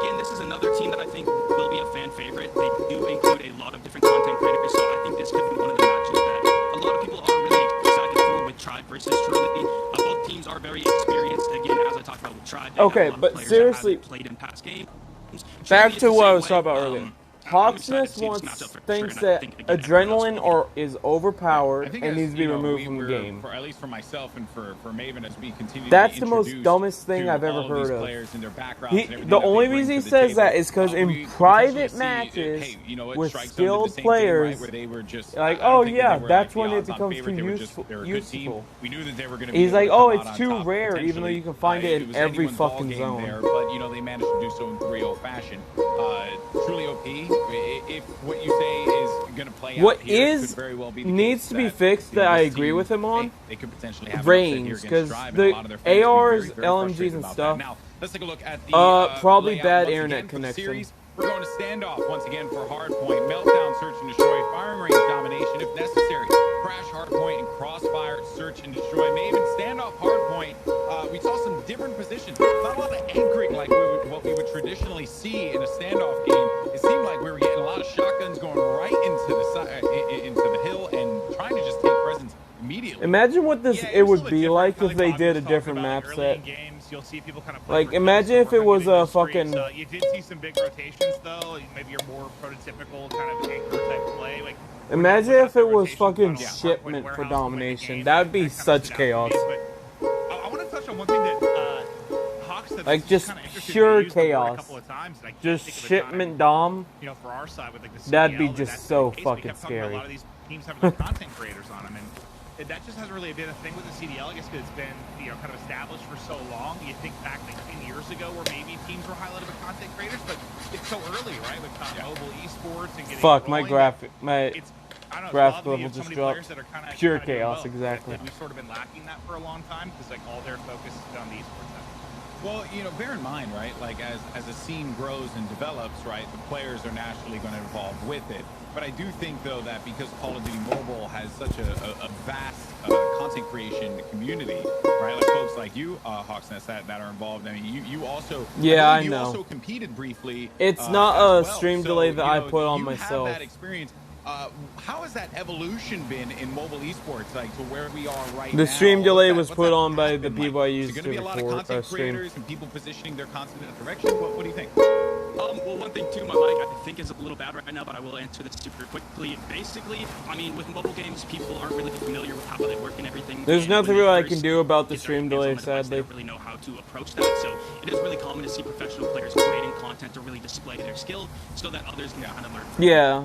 Again, this is another team that I think will be a fan favorite. They do include a lot of different content creators, so I think this could be one of the matches that a lot of people are really excited for with Tribe versus Truly. Both teams are very experienced. Again, as I talked about with Tribe, they have Okay, a lot of but players seriously, that haven't played in past games. Back Truly is to the what I same was talking about way. earlier. I'm excited to Hawksness see this matchup wants for sure, thinks and I that think, again, everyone else adrenaline is overpowered I think and as, needs to be you know, removed from the we're- game. For, at least for myself and for Maven, as we continue That's to the be most introduced dumbest thing to I've ever all heard these of. players and their backgrounds and everything The that they only bring reason to he the says table, that is because we in potentially private see, matches hey, you know what, with Strike Zone did the skilled same thing, players, right, where they were just, like, I don't oh think yeah, they were, that's like, when the it odds-on becomes favorite. too They were just, they were a good team. useful. We knew that they were going to be He's able like, to oh, come it's out on too top, rare, even though you can find it in was every anyone's ball fucking game zone. there, but you know they managed to do so in 3-0 fashion. Truly OP. If what you say is going to play What out here, it is could very well be the needs case to be that, fixed you know, that I this agree team, with him on. they could potentially have Range, because the ARs, LMGs, and stuff. Now, let's take a look at the probably layout bad once internet again for the connection. series. We're going to standoff once again for Hardpoint. Meltdown, search and destroy, firing range domination if necessary. Crash Hardpoint and crossfire, search and destroy. Maven, standoff Hardpoint. We saw some different positions. Not a lot of anchoring like what we would traditionally see in a standoff game. It seemed like we were getting a lot of shotguns going right into the hill and trying to just take presence immediately. Imagine what this Yeah, it was a would little be different, like kinda if they Bobby did a was talking different about map early set. in games, you'll see people kind of play Like, for imagine tips if it or was kinda a do the streets. fucking- You did see some big rotations though. Maybe your more prototypical kind of anchor type play. Like, Imagine without if the it was rotations, fucking without Hardpoint shipment warehouse for to win the domination. game, That would be kinda such stood out chaos. to me. But I want to touch on one thing that Hawks said, Like, this is just kinda interesting. pure We used the word chaos. A couple of times, and I can't Just think of a shipment time, dom. you know, for our side with like the CDL, That'd be that just that's been so the case. We fucking kept talking about scary. a lot of these teams having their content creators on them, and that just hasn't really been a thing with the CDL, I guess, because it's been, you know, kind of established for so long. You think back like 10 years ago where maybe teams were highlighted with content creators, but it's so early, right? With mobile esports and getting Fuck, my rolling, graphic, my it's, I don't know, graphic it's wild to me level of so just many dropped. players that are kinda Pure doing chaos, well. exactly. We've sort of been lacking that for a long time because like all their focus is on the esports side. Well, you know, bear in mind, right? Like as a scene grows and develops, right, the players are naturally going to evolve with it. But I do think, though, that because Call of Duty Mobile has such a vast content creation community, right? Like folks like you, Hawksnest, that are involved. I mean, you also, Yeah, I you know. also competed briefly. It's not as a well. stream So, delay that you I know, put on you myself. have that experience. How has that evolution been in mobile esports, like to where we are right now? The stream delay was What's put that on by the happen people I Is used it to going to be a lot of record content stream. creators and people positioning their content in a direction? What do you think? Well, one thing too, my mic I think is a little bad right now, but I will answer this super quickly. Basically, I mean, with mobile games, people aren't really familiar with how they work and everything. There's and nothing when they really I first can do about the get their stream hands delay, on the device, sadly. They don't really know how to approach that. So it is really common to see professional players creating content to really display their skill, so that others can kind of learn from it. Yeah.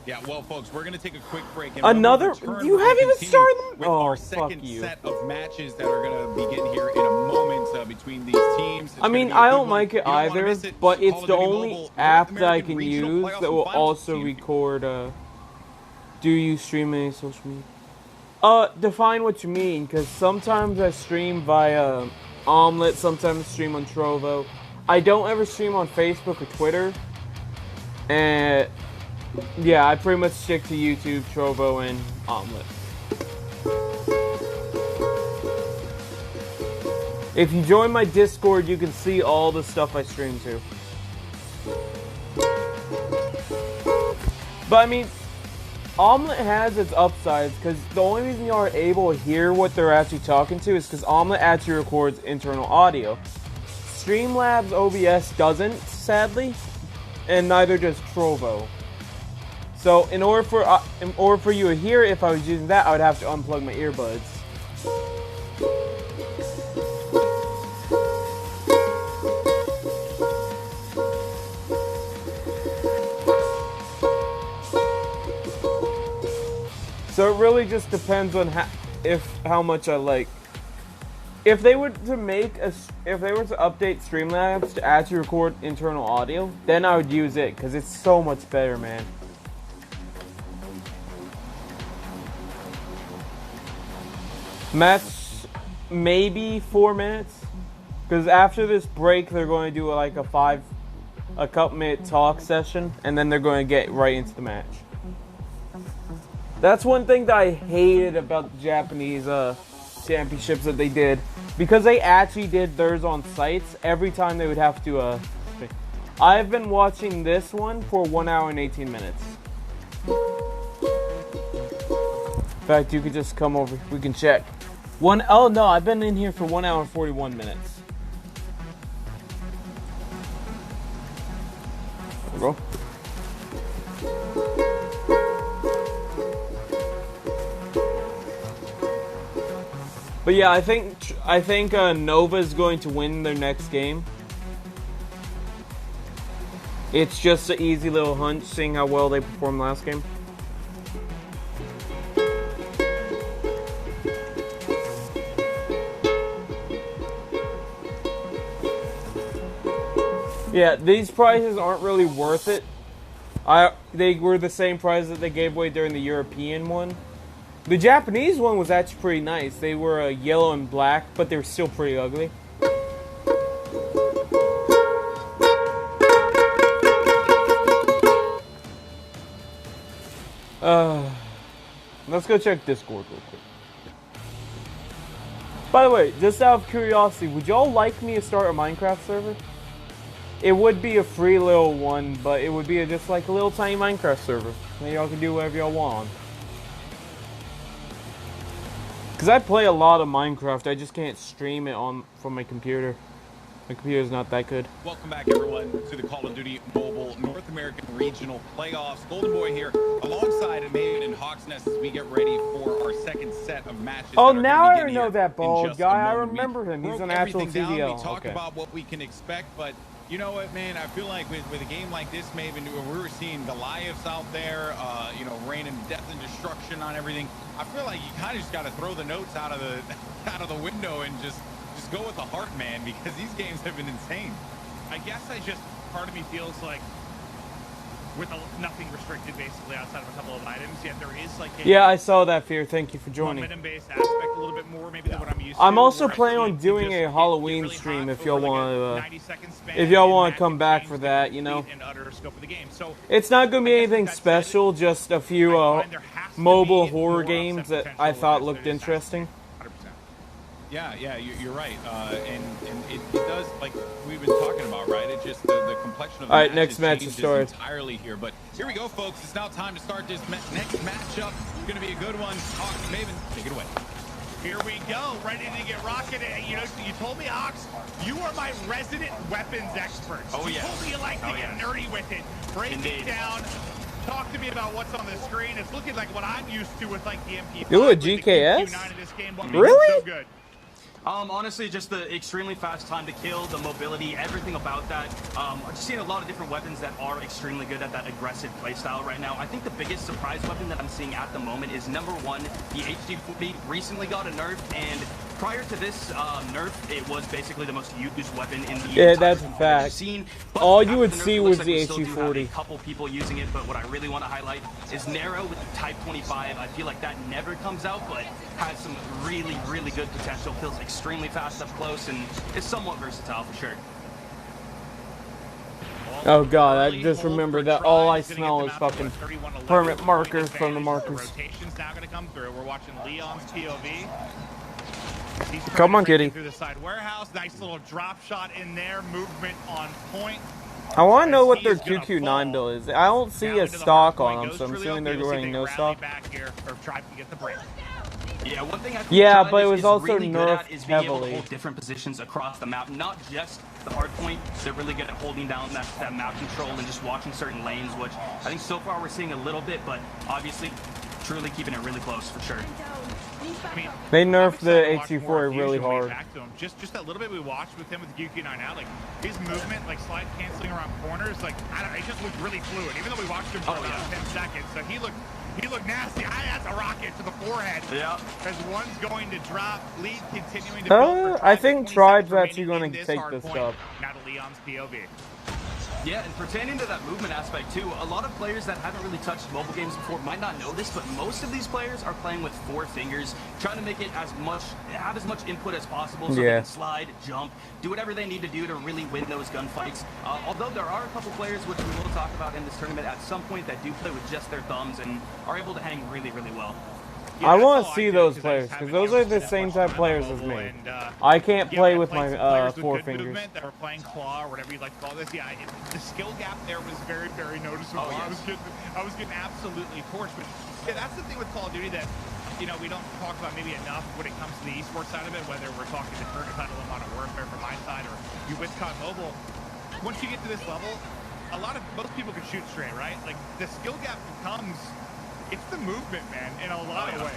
Yeah, well, folks, we're going to take a quick break. And Another? return, You we're gonna haven't even continue started? with Oh, our fuck second you. set of matches that are going to begin here in a moment between these teams. It's I gonna mean, be a I good don't one. like it You don't wanna either, miss it. but Call it's of the Duty only Mobile app North that I American can Regional use Playoffs that and will Finals. also See you. record, do you stream any social media? Define what you mean, because sometimes I stream via Omelette, sometimes I stream on Trovo. I don't ever stream on Facebook or Twitter. And yeah, I pretty much stick to YouTube, Trovo, and Omelette. If you join my Discord, you can see all the stuff I stream to. But I mean, Omelette has its upsides because the only reason you are able to hear what they're actually talking to is because Omelette actually records internal audio. Streamlabs OBS doesn't, sadly, and neither does Trovo. So in order for you to hear it, if I was using that, I would have to unplug my earbuds. So it really just depends on how much I like. If they were to update Streamlabs to actually record internal audio, then I would use it because it's so much better, man. Match maybe 4 minutes, because after this break they're going to do like a couple minute talk session, and then they're going to get right into the match. That's one thing that I hated about the Japanese championships that they did, because they actually did theirs on sites. Every time they would have to I've been watching this one for 1 hour and 18 minutes. In fact, you could just come over, we can check. Oh no, I've been in here for 1 hour and 41 minutes. There we go. But yeah, I think Nova is going to win their next game. It's just an easy little hunch, seeing how well they performed last game. Yeah, these prizes aren't really worth it. They were the same prize that they gave away during the European one. The Japanese one was actually pretty nice. They were yellow and black, but they were still pretty ugly. Let's go check Discord real quick. By the way, just out of curiosity, would y'all like me to start a Minecraft server? It would be a free little one, but it would be just like a little tiny Minecraft server. And y'all can do whatever y'all want. Because I play a lot of Minecraft, I just can't stream it from my computer. My computer's not that good. Welcome back, everyone, to the Call of Duty Mobile North American Regional Playoffs. Golden Boy here, alongside Maven and Hawksnest, as we get ready for our second set of matches. Oh, now I know that bald guy. I remember him. He's an actual CDL. We talked about what we can expect, but you know what, man? I feel like with a game like this, Maven, where we were seeing Goliaths out there, you know, raining death and destruction on everything. I feel like you kind of just got to throw the notes out of the window and just go with the heart, man, because these games have been insane. I guess part of me feels like with nothing restricted basically outside of a couple of items, yet there is like a yeah, I saw that, Fear. Thank you for joining. momentum-based aspect a little bit more maybe than what I'm used to. I'm also where I planning feel on like doing you a just Halloween get really stream hot if over y'all like a want 90-second span, if y'all and want that to come can back change for the that, you know. complete and utter scope of the game. So It's not going to be I guess anything with that said, special, just a few I find there has to mobile be horror more games upset that I potential thought as looked there is interesting. 100%. Yeah, you're right. And it does, like we've been talking about, right? It just, the complexion of the Alright, next match changes is started. entirely here. But here we go, folks. It's now time to start this next matchup. It's going to be a good one. Hawks, Maven, take it away. Here we go, ready to get rocketed. You know, you told me, Ox, you are my resident weapons expert. Oh, You yeah. told me you like to get nerdy with it. Break Indeed. it down. Talk to me about what's on the screen. It's looking like what I'm used to with like the MP5. Ooh, a with the GKS? Q9 in this game. What Really? makes it so good? Honestly, just the extremely fast time to kill, the mobility, everything about that. I've just seen a lot of different weapons that are extremely good at that aggressive playstyle right now. I think the biggest surprise weapon that I'm seeing at the moment is number one, the HD-40 recently got a nerf, and prior to this nerf, it was basically the most used weapon in the Yeah, entire that's a game I've fact. seen. But All you after would the nerf, see it was looks the we still do have HD-40. a couple people using it, but what I really want to highlight is Nero with the Type 25. I feel like that never comes out, but has some really, really good potential. Feels extremely fast up close and is somewhat versatile for sure. Oh god, I just remember that all I smell is fucking permanent markers from the markers. Rotation's now going to come through. We're watching Leon's POV. He's trying Come to on, break kitty. through the side warehouse. Nice little drop shot in there. Movement on point. I want to know what their He's gonna QQ9 fall build is. I don't see down a into the stock hard point. on them, Goes so I'm really assuming they're okay. We'll see if running they no rally stock. back here or try to get the break. Yeah, one thing I think Yeah, Tribe but it was is also really good nerfed at is being able to heavily. hold different positions across the map, not just the hard point. They're really good at holding down that map control and just watching certain lanes, which I think so far we're seeing a little bit, but obviously truly keeping it really close for sure. I mean, They I'm nerfed the excited to watch more HC4 really Fusion way hard. back to him. Just that little bit we watched with him with the QQ9 out, like his movement, like slide canceling around corners, like I don't know, it just looked really fluid. Even though we watched him for about 10 seconds, so he looked nasty. That's a rocket to the forehead. Yeah. As one's going to drop, lead continuing to build for I Tribe, think 20 Tribe's seconds actually remaining gonna in take hard this point. stuff. Now to Leon's POV. Yeah, and pertaining to that movement aspect too, a lot of players that haven't really touched mobile games before might not know this, but most of these players are playing with 4 fingers, trying to make it have as much input as possible so they Yeah. can slide, jump, do whatever they need to do to really win those gunfights. Although there are a couple players, which we will talk about in this tournament at some point, that do play with just their thumbs and are able to hang really, really well. I that's want all to see did, those 'cause I players just because haven't those are ever the spent same much type time players on as mobile, me. and, I can't yeah, play I with played my some players with 4 good fingers. movement that were playing claw or whatever you'd like to call this. Yeah, the skill gap there was very, very noticeable. Oh, yes. I was getting absolutely torched. But yeah, that's the thing with Call of Duty that we don't talk about maybe enough when it comes to the esports side of it. Whether we're talking the current title of Modern Warfare from my side or you with COD Mobile. Once you get to this level, most people can shoot straight, right? Like the skill gap becomes it's the movement, man, in a lot of ways.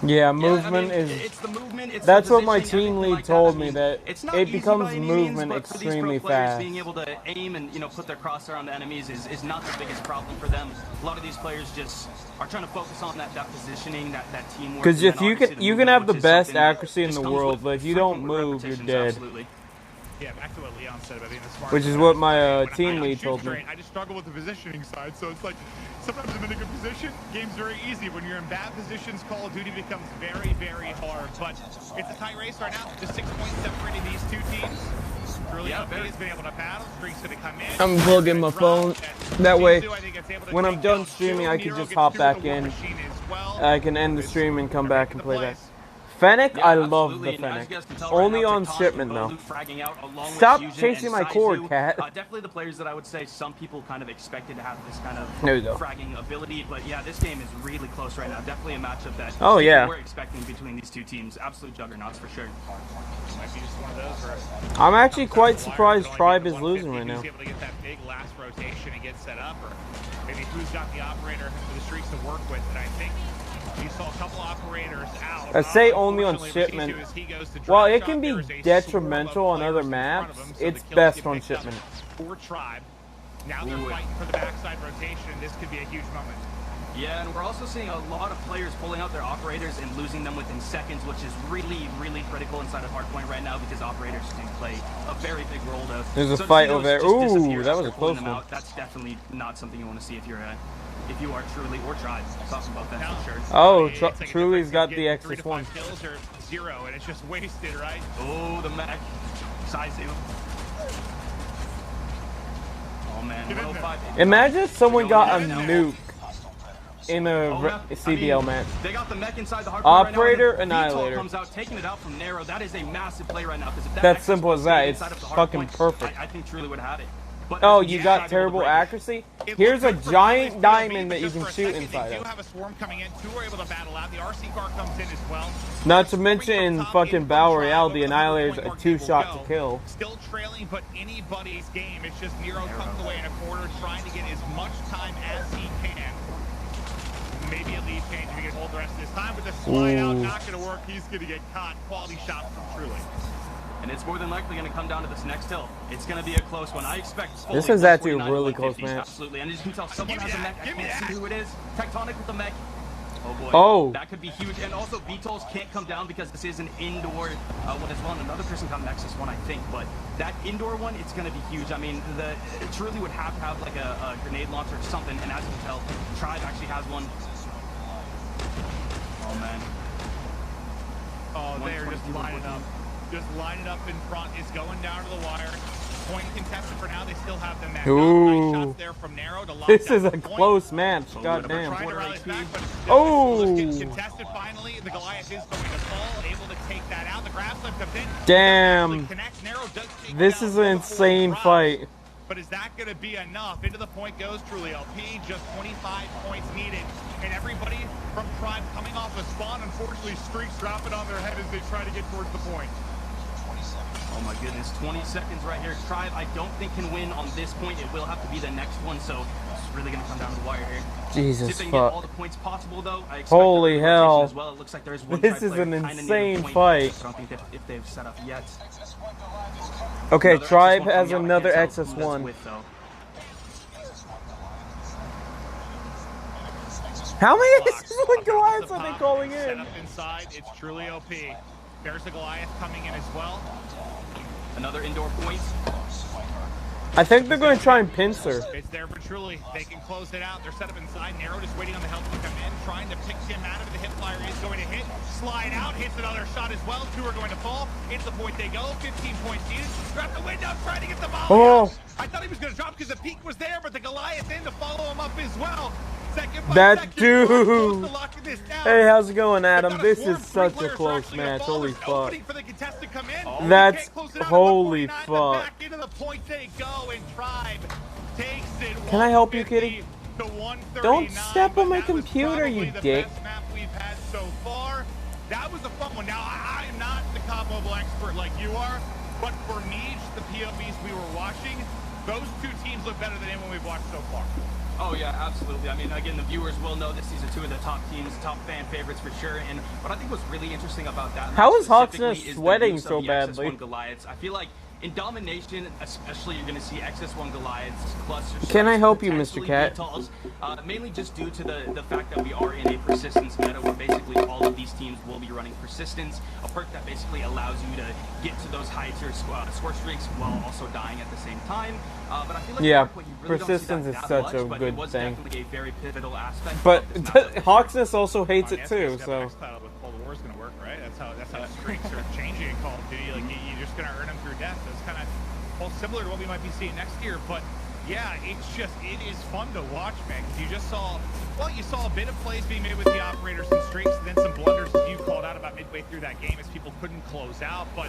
Yeah, Yeah, movement I mean, is. it's the movement, it's That's the what my positioning, team everything lead like told I me, mean, that it's not it easy becomes by any movement means, but for these pro extremely players, fast. being able to aim and put their crosshair on the enemies is not the biggest problem for them. A lot of these players just are trying to focus on that positioning, that teamwork. Because and if then you obviously can, you movement, can have the which is best something that accuracy in just the comes world, with but if you don't frequent move, you're repetitions, dead. Absolutely. Yeah, back to what Leon said about being the smart. Which is what my When I team don't lead shoot told me. straight, I just struggle with the positioning side, so it's like sometimes I'm in a good position, game's very easy. When you're in bad positions, Call of Duty becomes very, very hard. But it's a tight race right now. Just 6 points separating these two teams. Really Yeah, has been able to battle. Streak's gonna come in. I'm plugging my phone. That way, when I'm done down streaming, two. I can Nero just gets hop two back with the War in. Machine as well. I can end the stream and come back and play that. Fennec, Yeah, I love absolutely. the And as Fennec. you guys can tell right Only now, on Tectonic shipment and though. Bolu fragging out along with Stop Fusion chasing and my cord, Saizu. cat. Definitely the players that I would say some people kind of expected to have this kind of There you go. fragging ability. But yeah, this game is really close right now. Definitely a matchup that Oh, people yeah. we're expecting between these two teams. Absolute juggernauts for sure. Might be just one of those where I'm actually quite the wire, surprised but only Tribe get is the losing 150, right now. Who's able to get that big last rotation and get set up, or maybe who's got the operator for the streaks to work with. And I think you saw a couple operators out. I say only on Unfortunately, what shipment. he does, he goes to While drop it can shot. be There is a detrimental swarm on of other players in front maps, of him, so the it's kills best get on picked up shipment. For Tribe. Now they're fighting for the backside rotation. This could be a huge moment. Yeah, and we're also seeing a lot of players pulling out their operators and losing them within seconds, which is really, really critical inside of Hardpoint right now because operators do play a very big role. There's a so to fight see over those there. just disappear Ooh, that was after a pulling close them one. out, that's definitely not something you want to see if you are Truly or Tribe. Talking about that for sure. Oh, It's like a Truly's difference got in the getting 3 to XS1. 5 kills or 0, and it's just wasted, right? Oh, the mech. Saizu. Oh man, Get in 105. Imagine if someone got a Get in nuke in a Oh, yeah. CBL I mean, match. They got the mech inside the hard Operator, right now, and then Annihilator. VTOL comes out, taking it out from Narrow. That is a massive play right now. Because if that That's X's simple as that. stayed It's inside of the hard fucking point, perfect. I think Truly would have had it. But Oh, it's you just got not able to terrible break it. accuracy? It Here's a looked good for giant POV, diamond but that you just can for a shoot second, inside They of. do have a swarm coming in. 2 are able to battle out. The RC car comes in as well. Not to Swarming mention from in top, fucking in from Battle Tribe, Royale, over the the Annihilator's a 100-point mark 2-shot will to go. kill. Still trailing, but anybody's game. It's just Nero tucked away in a corner, trying to get as much time as he can. Maybe a lead change if he can hold the rest of his time, but the slide out Ooh. not going to work. He's going to get caught. Quality shot from Truly. And it's more than likely going to come down to this next hill. It's going to be a close one. I expect fully This is actually a 149, really close 150s, match. Absolutely. And as you can tell, someone Give me has a that, mech. I give me can't see that. who it is. Tectonic with the mech. Oh boy. Oh. That could be huge. And also, VTOLs can't come down because this is an indoor one as well. And another person got Nexus one, I think. But that indoor one, it's going to be huge. I mean, it truly would have to have like a grenade launcher or something. And as you can tell, Tribe actually has one. Oh man. Oh, they're just 122, lining up. Just lining up in front. It's going down to the wire. Point contested for now. They still have them. Ooh. Nice shots there from Narrow to lock This down is a the point. close match. So God we're damn. Trying to rally back, but Oh. it's contested finally. The Goliath is going to fall, able to take that out. The grab slip comes in. Damn. Connect. Narrow does take This down is an before insane Tribe. fight. But is that going to be enough? Into the point goes Truly LP. Just 25 points needed. And everybody from Tribe coming off a spawn. Unfortunately, streaks dropping on their head as they try to get towards the point. Oh my goodness, 20 seconds right here. Tribe, I don't think can win on this point. It will have to be the next one, so it's really going to come down to the wire here. See Jesus if they can get all fuck. the points possible, though. I expect Holy the rotation hell. As well. It looks like there's one This Tribe is player an kinda near the insane point. fight. I don't think if they've set up yet. Okay, Another Tribe XS1 has coming out. I another can't tell who that's XS1. with, though. How many Blocks. XS1 Goliaths Across are the they top, calling set in? up inside, it's Truly OP. There's the Goliath coming in as well. Another indoor point. I think they're going to try and pincer. It's there for Truly. They can close it out. They're set up inside. Narrow just waiting on the help to come in, trying to pick him out of it. The hip flyer is going to hit. Slide out, hits another shot as well. 2 are going to fall. Into the point they go. 15 points needed. Grab the window, trying to get the volley. Oh. out. I thought he was going to drop because the peak was there, but the Goliath in to follow him up as well. Second by That second, dude. close to locking this down. Hey, how's it going, They've Adam? got This swarm. is 3 such a players are close actually gonna match. fall. Holy There's fuck. opening for the contest to come in. Oh. They That's can't close it out. holy 149, fuck. Back into the point they go, and Tribe takes it. Can I help you, 150 kitty? to 139, Don't step on my but that was computer, you probably the dick. best map we've had so far. That was a fun one. Now, I am not the COD Mobile expert like you are, but for Niche, the POVs we were watching, those 2 teams look better than anyone we've watched so far. Oh yeah, absolutely. I mean, again, the viewers will know this. These are 2 of the top teams, top fan favorites for sure. And what I think was really interesting about that How match is Hawksness specifically is the sweating use of so the badly? XS1 Goliaths. I feel like in Domination, especially, you're going to see XS1 Goliaths, cluster Can I strikes, help you, Mr. potentially Cat? VTOLs, mainly just due to the fact that we are in a persistence meta where basically all of these teams will be running persistence, a perk that basically allows you to get to those high tier score streaks while also dying at the same time. But I feel like Yeah, you really persistence don't is see that such much, a but good it was thing. definitely a very pivotal aspect. But of this map. Hawksness also hates it Yes, too, guys, so. next title with Cold War is going to work, right? That's how streaks are changing in Call of Duty. Like you're just going to earn them through death. So it's kind of similar to what we might be seeing next year. But Yeah, it is fun to watch, man, because you just saw, well, you saw a bit of plays being made with the operators, some streaks, and then some blunders that you called out about midway through that game as people couldn't close out, but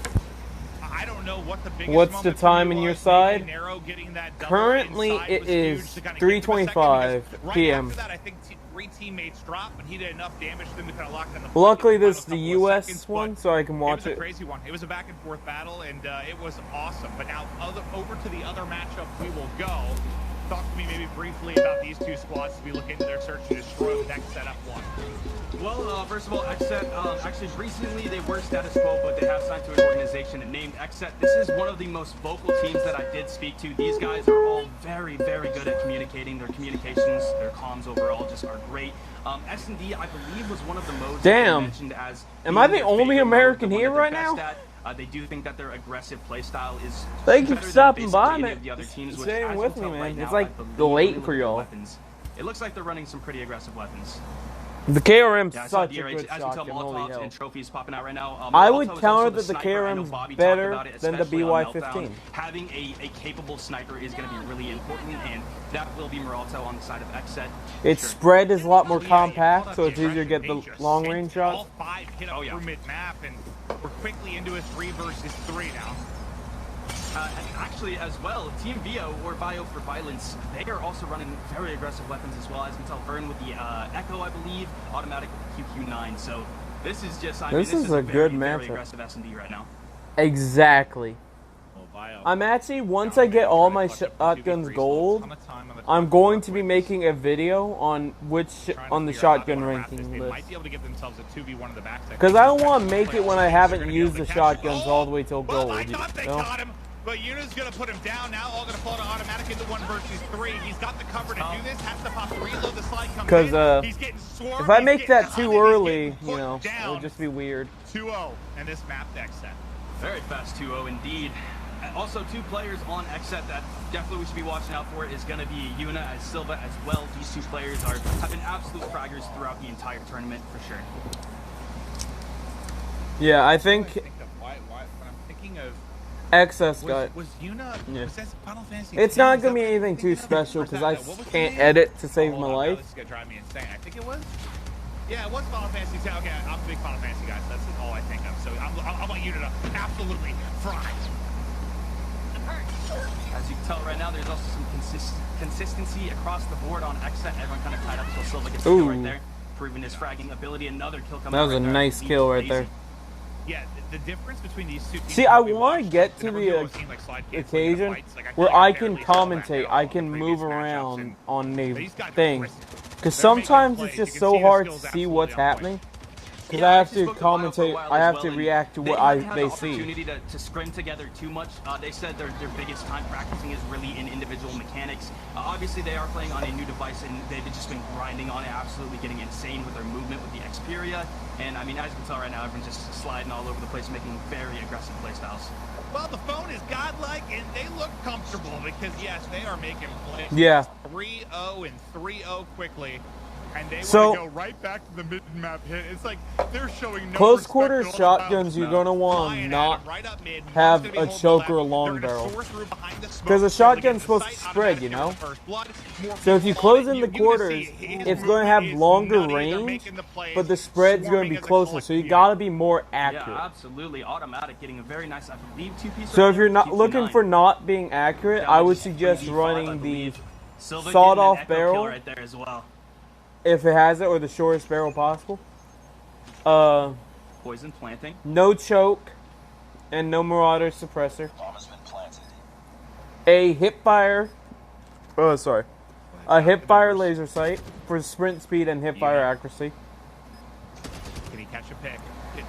I don't know what the biggest What's the moment for time you in your was. side? Maybe Nero getting that double Currently, inside it was is huge to kind of give them a second, 3:25 because p.m. Right after that, I think three teammates dropped, but he did enough damage to them to kind of lock down the fight Luckily, in the this is final the couple of U.S. seconds, one, but so I can watch it was it. a crazy one. It was a back and forth battle, and it was awesome. But now over to the other matchup we will go. Talk to me maybe briefly about these two squads as we look into their search to destroy the next setup one. Well, first of all, XSET, actually recently they were status quo, but they have signed to an organization named XSET. This is one of the most vocal teams that I did speak to. These guys are all very, very good at communicating. Their communications, their comms overall just are great. S&D, I believe, was one of the modes that they mentioned as... Am I the their only favorite American mode, the here one that right they're now? best at. They do think that their aggressive playstyle is Thank you better for than stopping basically by, any man. of the other teams, which, Staying as with we'll me, tell man. right It's now, like I believe late when for we look at y'all. weapons, it looks like they're running some pretty aggressive weapons. The KRM's Yeah, I saw such a DRH, good as you tell, shotgun, holy Molotovs hell. and trophies popping out right now. I would Molotov is counter also that the sniper. I know KRM's Bobby talked better about it, than the especially on BY-15. Meltdown. Having a capable sniper is going to be really important, and that will be Moralto on the side of XSET. Its spread is a lot more compact, so it's easier to get the long range shots. All five hit up through mid-map, and we're quickly into a 3 versus 3 now. And actually, as well, Team Vio, or Bio for Violence, they are also running very aggressive weapons as well. As you can tell, Vern with the Echo, I believe, automatic with QQ9. So this is just, This is a very, good very matchup. aggressive S&D right now. Exactly. I'm actually, once I get all my shotguns gold, I'm going to be making a video on the shotgun ranking list. Because I don't want to make it when I haven't used the shotguns all the way till gold. Well, I thought they caught him, but Yuna's going to put him down now. All going to fall to automatic into 1 versus 3. He's got the cover to do this. Has to pop the reload. The slide comes in. He's getting swarmed. If I make that too early, you know, it would just be weird. 2-0 and this map deck set. Very fast 2-0 indeed. Also, 2 players on XSET that definitely we should be watching out for is going to be Yuna as Silva as well. These 2 players have been absolute fraggers throughout the entire tournament for sure. Yeah, I think When I'm thinking of XS got. was Yuna? Yeah. Was that Final Fantasy? It's 10? not Is gonna that be what I'm anything too thinking of? special Or is because that- I what was the can't name? edit to save Hold my on, now life. This is gonna drive me insane. I think it was. Yeah, it was Final Fantasy 10. Okay, I'm a big Final Fantasy guy, so that's all I think of. So I want Yuna to absolutely fry. As you can tell right now, there's also some consistency across the board on XSET. Everyone kind of tied up until Silva gets a kill right there, proving his fragging ability. Another kill coming That was right a there. nice kill right there. Yeah, the difference between these 2 teams. See, I want to get to the occasion where I can commentate, I can move around on the thing. Because sometimes it's just so hard to see what's happening. Because I have to commentate, I have to react to what they see. Opportunity to scrim together too much. They said their biggest time practicing is really in individual mechanics. Obviously, they are playing on a new device, and they've just been grinding on it, absolutely getting insane with their movement with the Xperia. And I mean, as you can tell right now, everyone's just sliding all over the place, making very aggressive playstyles. Well, the phone is godlike, and they look comfortable because, yes, they are making plays. Yeah. 3-0 and 3-0 quickly. And they So- want to go right back to the mid-map hit. It's like they're showing no Close respect quarter at all. shotguns, you're going to want to not have a choke or a long barrel. Because a shotgun's supposed to spread, you know? So if you close in the quarters, it's going to have longer range, but the spread's going to be closer, so you got to be more accurate. Yeah, absolutely. Automatic getting a very nice, I believe, 2-piece. So if you're not looking for not being accurate, I would suggest running the sawed-off barrel right there as well. if it has it, or the shortest barrel possible. Poison planting. No choke, and no Marauder suppressor. Bomb has been planted. A hipfire. Oh, sorry. A hipfire laser sight for sprint speed and hipfire accuracy. Can he catch a pick?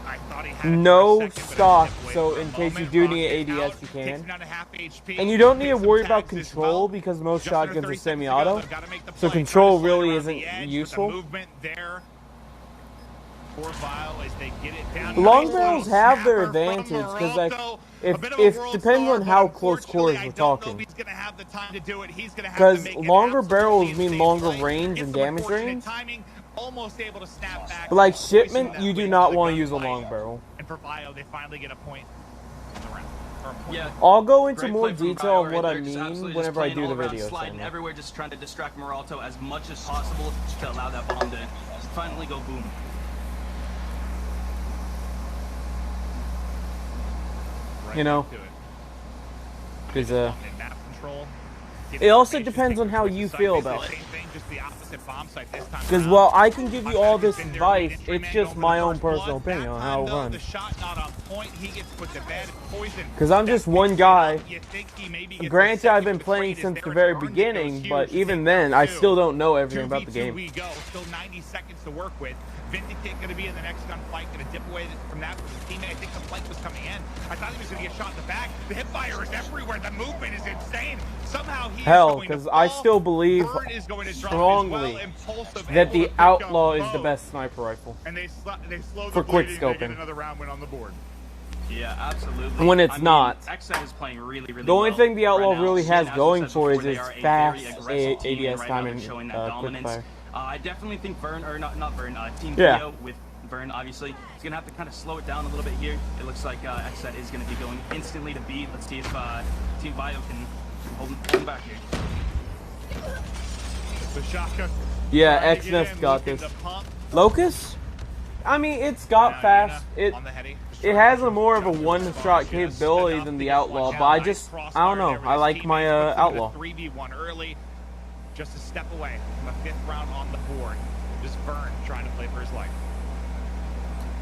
I thought he had it No for a second, but stock, it went so for a in case you moment. do Rock need it ADS, out, you takes can. him down to half HP. And you don't need to Takes some worry about tags as control well. because most Just under shotguns 30 are seconds to go. semi-auto. They've gotta make the So play. control Trying to really slide isn't around the edge with the useful. movement there. Poor Vile as they get it down. Long Nice barrels little have their snapper from advantage because like Moralto. A if bit of a world depends star, on how but close unfortunately, quarters I we're don't know if talking. he's gonna have the time to do it. He's gonna have Because to make it longer absolutely barrels mean insane longer play. range Gets and some damage unfortunate range. timing, almost able to snap back. But like Voicing shipment, that you do win not for the want to use a gunfight. long barrel. And for Vio, they finally get a point in the round. Yeah. I'll go into Great more play from detail Bio on what right I there, just mean absolutely whenever I just do the playing all around, video. sliding Somewhere. everywhere, just trying to distract Moralto as much as possible to allow that bomb to finally go boom. Right You know, to it. because In map control. it also depends on how you feel about it. Because while I can give you all this advice, it's just my own personal opinion on how it runs. Because I'm just one guy. Granted, I've been playing since the very beginning, but even then, I still don't know everything about the game. We go. Still 90 seconds to work with. Vindicate going to be in the next gunfight, going to dip away from that with his teammate. I think the flank was coming in. I thought he was going to get shot in the back. The hipfire is everywhere. The movement is insane. Somehow he Hell, because I still believe strongly that the Outlaw is the best sniper rifle. And they slow for quick scoping. Another round win on the board. Yeah, absolutely. When it's not. XSET is playing really, really The only well thing the Outlaw right now. really has As I going said for before, is they are its a fast very aggressive team, ADS right time now and they're showing that quick dominance. fire. I definitely think Vern, or not Vern, Team Yeah. Theo with Vern, obviously, is going to have to kind of slow it down a little bit here. It looks like XSET is going to be going instantly to B. Let's see if Team Bio can hold him back here. The shotgun. Yeah, XNest got this. Locust? I mean, it's got fast. It has a more of a one-shot capability than the Outlaw, but I don't know. I like my Outlaw. 3v1 early, just a step away from a 5th round on the board. Just Vern trying to play for his life.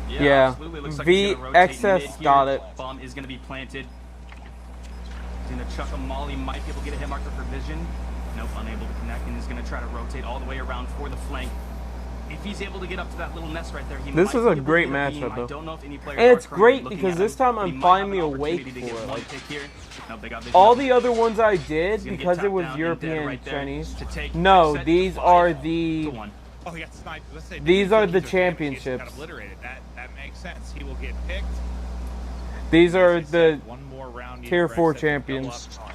Yeah. Absolutely. Looks like V he's gonna rotate XS mid here. got it. Bomb is going to be planted. He's going to chuck a molly. Might be able to get a hit marker for vision. Nope, unable to connect, and is going to try to rotate all the way around for the flank. If he's able to get up to that little nest right there, he This might is a be able great to get matchup, beam. though. I don't know if any players And it's are currently great looking because at this him. time He I'm might finally have an awake opportunity to for get it. one Like, pick here. Nope, they got vision all up. the other ones I did, He's gonna get because it tapped was down and European dead right there Chinese. to take No, XSET these to are five the... to one. Oh, he got sniped. Let's say These are the Got championships. obliterated. That makes sense. He will get picked. These are the One more round Tier for 4 XSET to go champions. up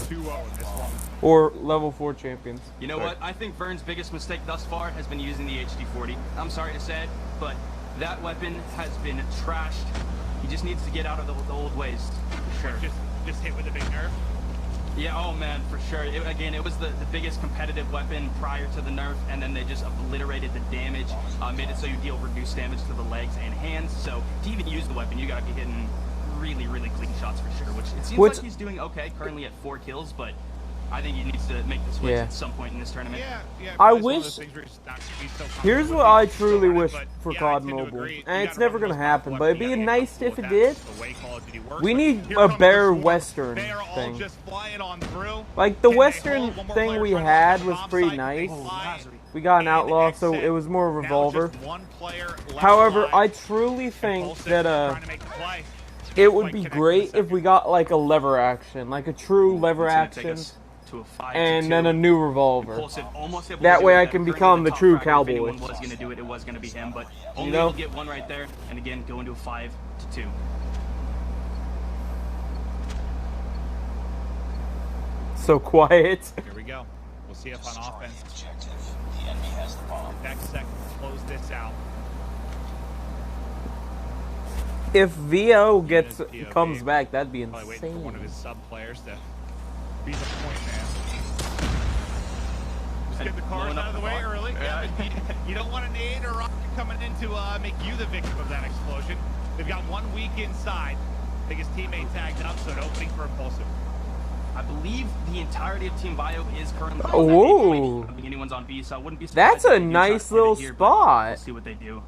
2-0 in this one. Or level 4 champions. You know what? I think Vern's biggest mistake thus far has been using the HD-40. I'm sorry to say it, but that weapon has been trashed. He just needs to get out of the old ways. For sure. Just hit with a big nerf. Yeah, oh man, for sure. Again, it was the biggest competitive weapon prior to the nerf, and then they just obliterated the damage, made it so you deal reduced damage to the legs and hands. So to even use the weapon, you gotta be hitting really, really clean shots for sure, which it seems like he's doing okay, currently at 4 kills, but I think he needs to make the switch at some point in this tournament. I wish... Here's what I truly wish for COD Mobile, and it's never gonna happen, but it'd be nice if it did. We need a better Western thing. Like, the Western thing we had was pretty nice. We got an Outlaw, so it was more a revolver. However, I truly think that, it would be great if we got, like, a lever action. Like, a true lever action. And then a new revolver. That way I can become the true cowboy. If anyone was going to do it, it was going to be him, but only You know? will get one right there, and again, go into a 5-2. So quiet. Here we go. We'll see if on offense, Objective. The enemy has the bomb. next second, close this out. If VO gets POV. comes back, that'd be Probably waiting for one of insane. his sub players to be the point man. Just get the cars out of the way early. Yeah, but you don't want a nade or rocket coming in to make you the victim of that explosion. They've got 1 week inside. I think his teammate tagged up, so an opening for Impulsive. I believe the entirety of Team Bio is currently on Ooh. that. I think anyone's on B, so I wouldn't be That's surprised if a they do nice try to little pivot here, but spot. We'll see what they do.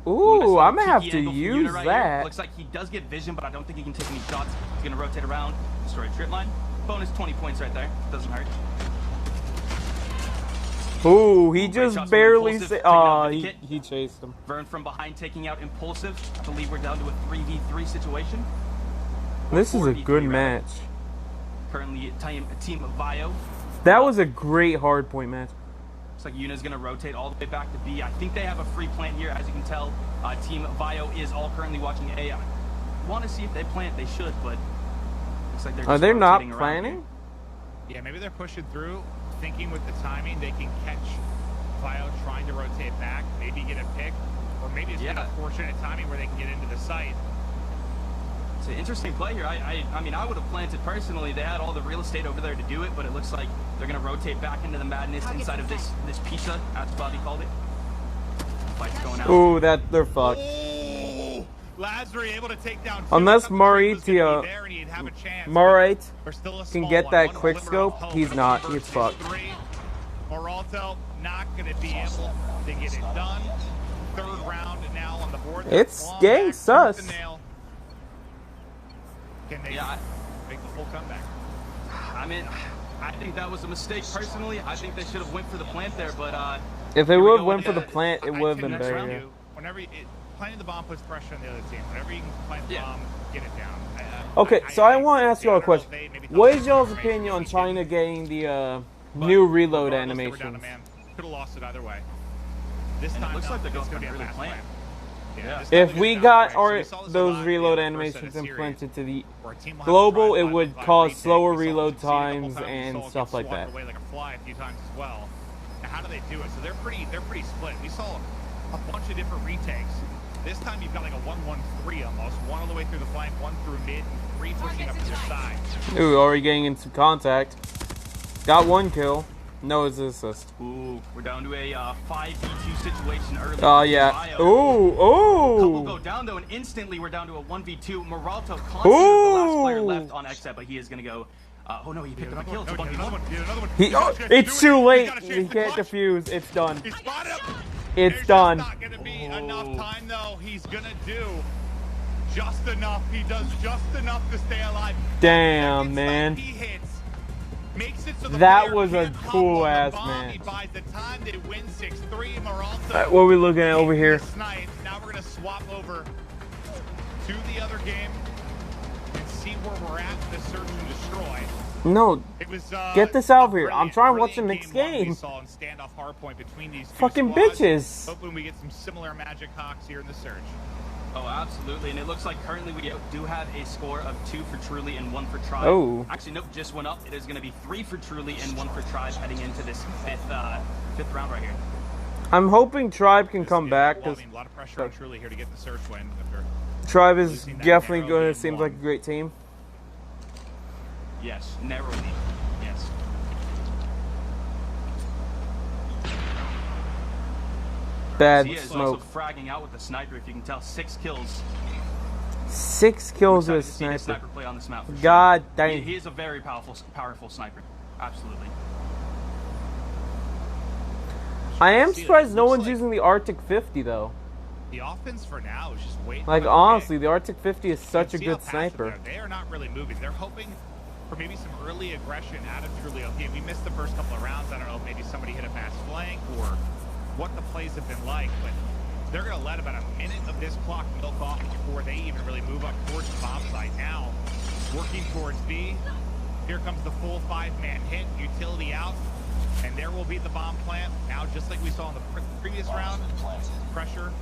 Ooh, I'm gonna have Cheeky to angle from use Yuna right here. that. Looks like he does get vision, but I don't think he can take any shots. He's gonna rotate around, destroy a trip line. Bonus 20 points right there. Doesn't hurt. Ooh, he Great just shots from barely Impulsive, sa- taking out the he kit. chased him. Vern from behind taking out Impulsive. I believe we're down to a 3v3 situation. Or This is a 4v3 good rather. match. Currently a team of Bio. That was a great hardpoint match. Looks like Yuna's going to rotate all the way back to B. I think they have a free plant here. As you can tell, Team Bio is all currently watching A. I want to see if they plant. They should, but looks like they're Are just they not rotating around planning? Yeah, maybe they're pushing through, thinking with the timing they can catch Vio trying to rotate back, maybe get a pick, or maybe it's been a fortunate timing where they can get into the site. It's an interesting play here. I mean, I would have planted personally. They had all the real estate over there to do it, but it looks like they're going to rotate back into the madness inside of this pizza, as Bobby called it. Fight's going out. Ooh, they're fucked. Oh, Lazary able to take down two. Unless Murray Morait can get that quick scope, he's not. He's fucked. Moralto not going to be able to get it done. Third round now on the board. It's gang sus. Can they make the full comeback? I mean, I think that was a mistake personally. I think they should have went for the plant there, but if they would have went for the plant, it would have been better. Whenever planting the bomb puts pressure on the other team. Whenever you can plant the bomb, get it down. Okay, so I want to ask y'all a question. What is y'all's opinion on China getting the new reload animations? Could have lost it either way. This time, it looks like they're going to be a really fast plant. Yeah. If we got those reload animations implemented to the global, it would cause slower reload times and stuff like that. Away like a fly a few times as well. Now, how do they do it? So they're pretty split. We saw a bunch of different retakes. This time you've got like a 1-1-3 almost. One all the way through the flank, one through mid, and three pushing up to their side. Ooh, already getting into contact. Got one kill. No assist. Ooh, we're down to a 5v2 situation early. Oh, yeah. Ooh, Couple go ooh. down, though, and instantly we're down to a 1v2. Moralto constantly the last player left on Xset, but he is going to go... oh, no, he picked up a kill. It's a 1v1. It's too late. He can't defuse. It's done. He spotted him. It's done. Not going to be enough time, though. He's going to do just enough. He does just enough to stay alive. Damn, man. He hits. Makes it so the That was a cool ass match. He buys the time. They win 6-3. Moralto. Right, what are we looking at over here? Now we're going to swap over to the other game and see where we're at in the search and destroy. No, It was, get this out of here. I'm trying to watch the next game. We saw in standoff hardpoint between these two Fucking squads. bitches. Hoping we get some similar Magic Hawks here in the search. Oh, absolutely. And it looks like currently we do have a score of 2 for Truly and 1 for Tribe. Oh. Actually, nope, just went up. It is going to be 3 for Truly and 1 for Tribe heading into this fifth round right here. I'm hoping Tribe can come back, Well, because I mean, a lot of pressure on Truly here to get the search win. Tribe is definitely going to seem like a great team. Yes, narrowly. Yes. Bad Zia is smoke. also fragging out with the sniper, if you can tell. 6 kills. 6 kills with a Excited to see the sniper. sniper play on this map for sure. God dang. He is a very powerful sniper. Absolutely. I am surprised no one's using the Arctic 50 though. The offense for now is just waiting. Like honestly, the Arctic 50 is such a good sniper. They are not really moving. They're hoping for maybe some early aggression out of Truly OP. We missed the first couple of rounds. I don't know if maybe somebody hit a fast flank or what the plays have been like, but they're going to let about a minute of this clock milk off before they even really move up towards the bomb site. Now, working towards B. Here comes the full 5-man hit, utility out, and there will be the bomb plant. Now, just like we saw in the previous round, pressure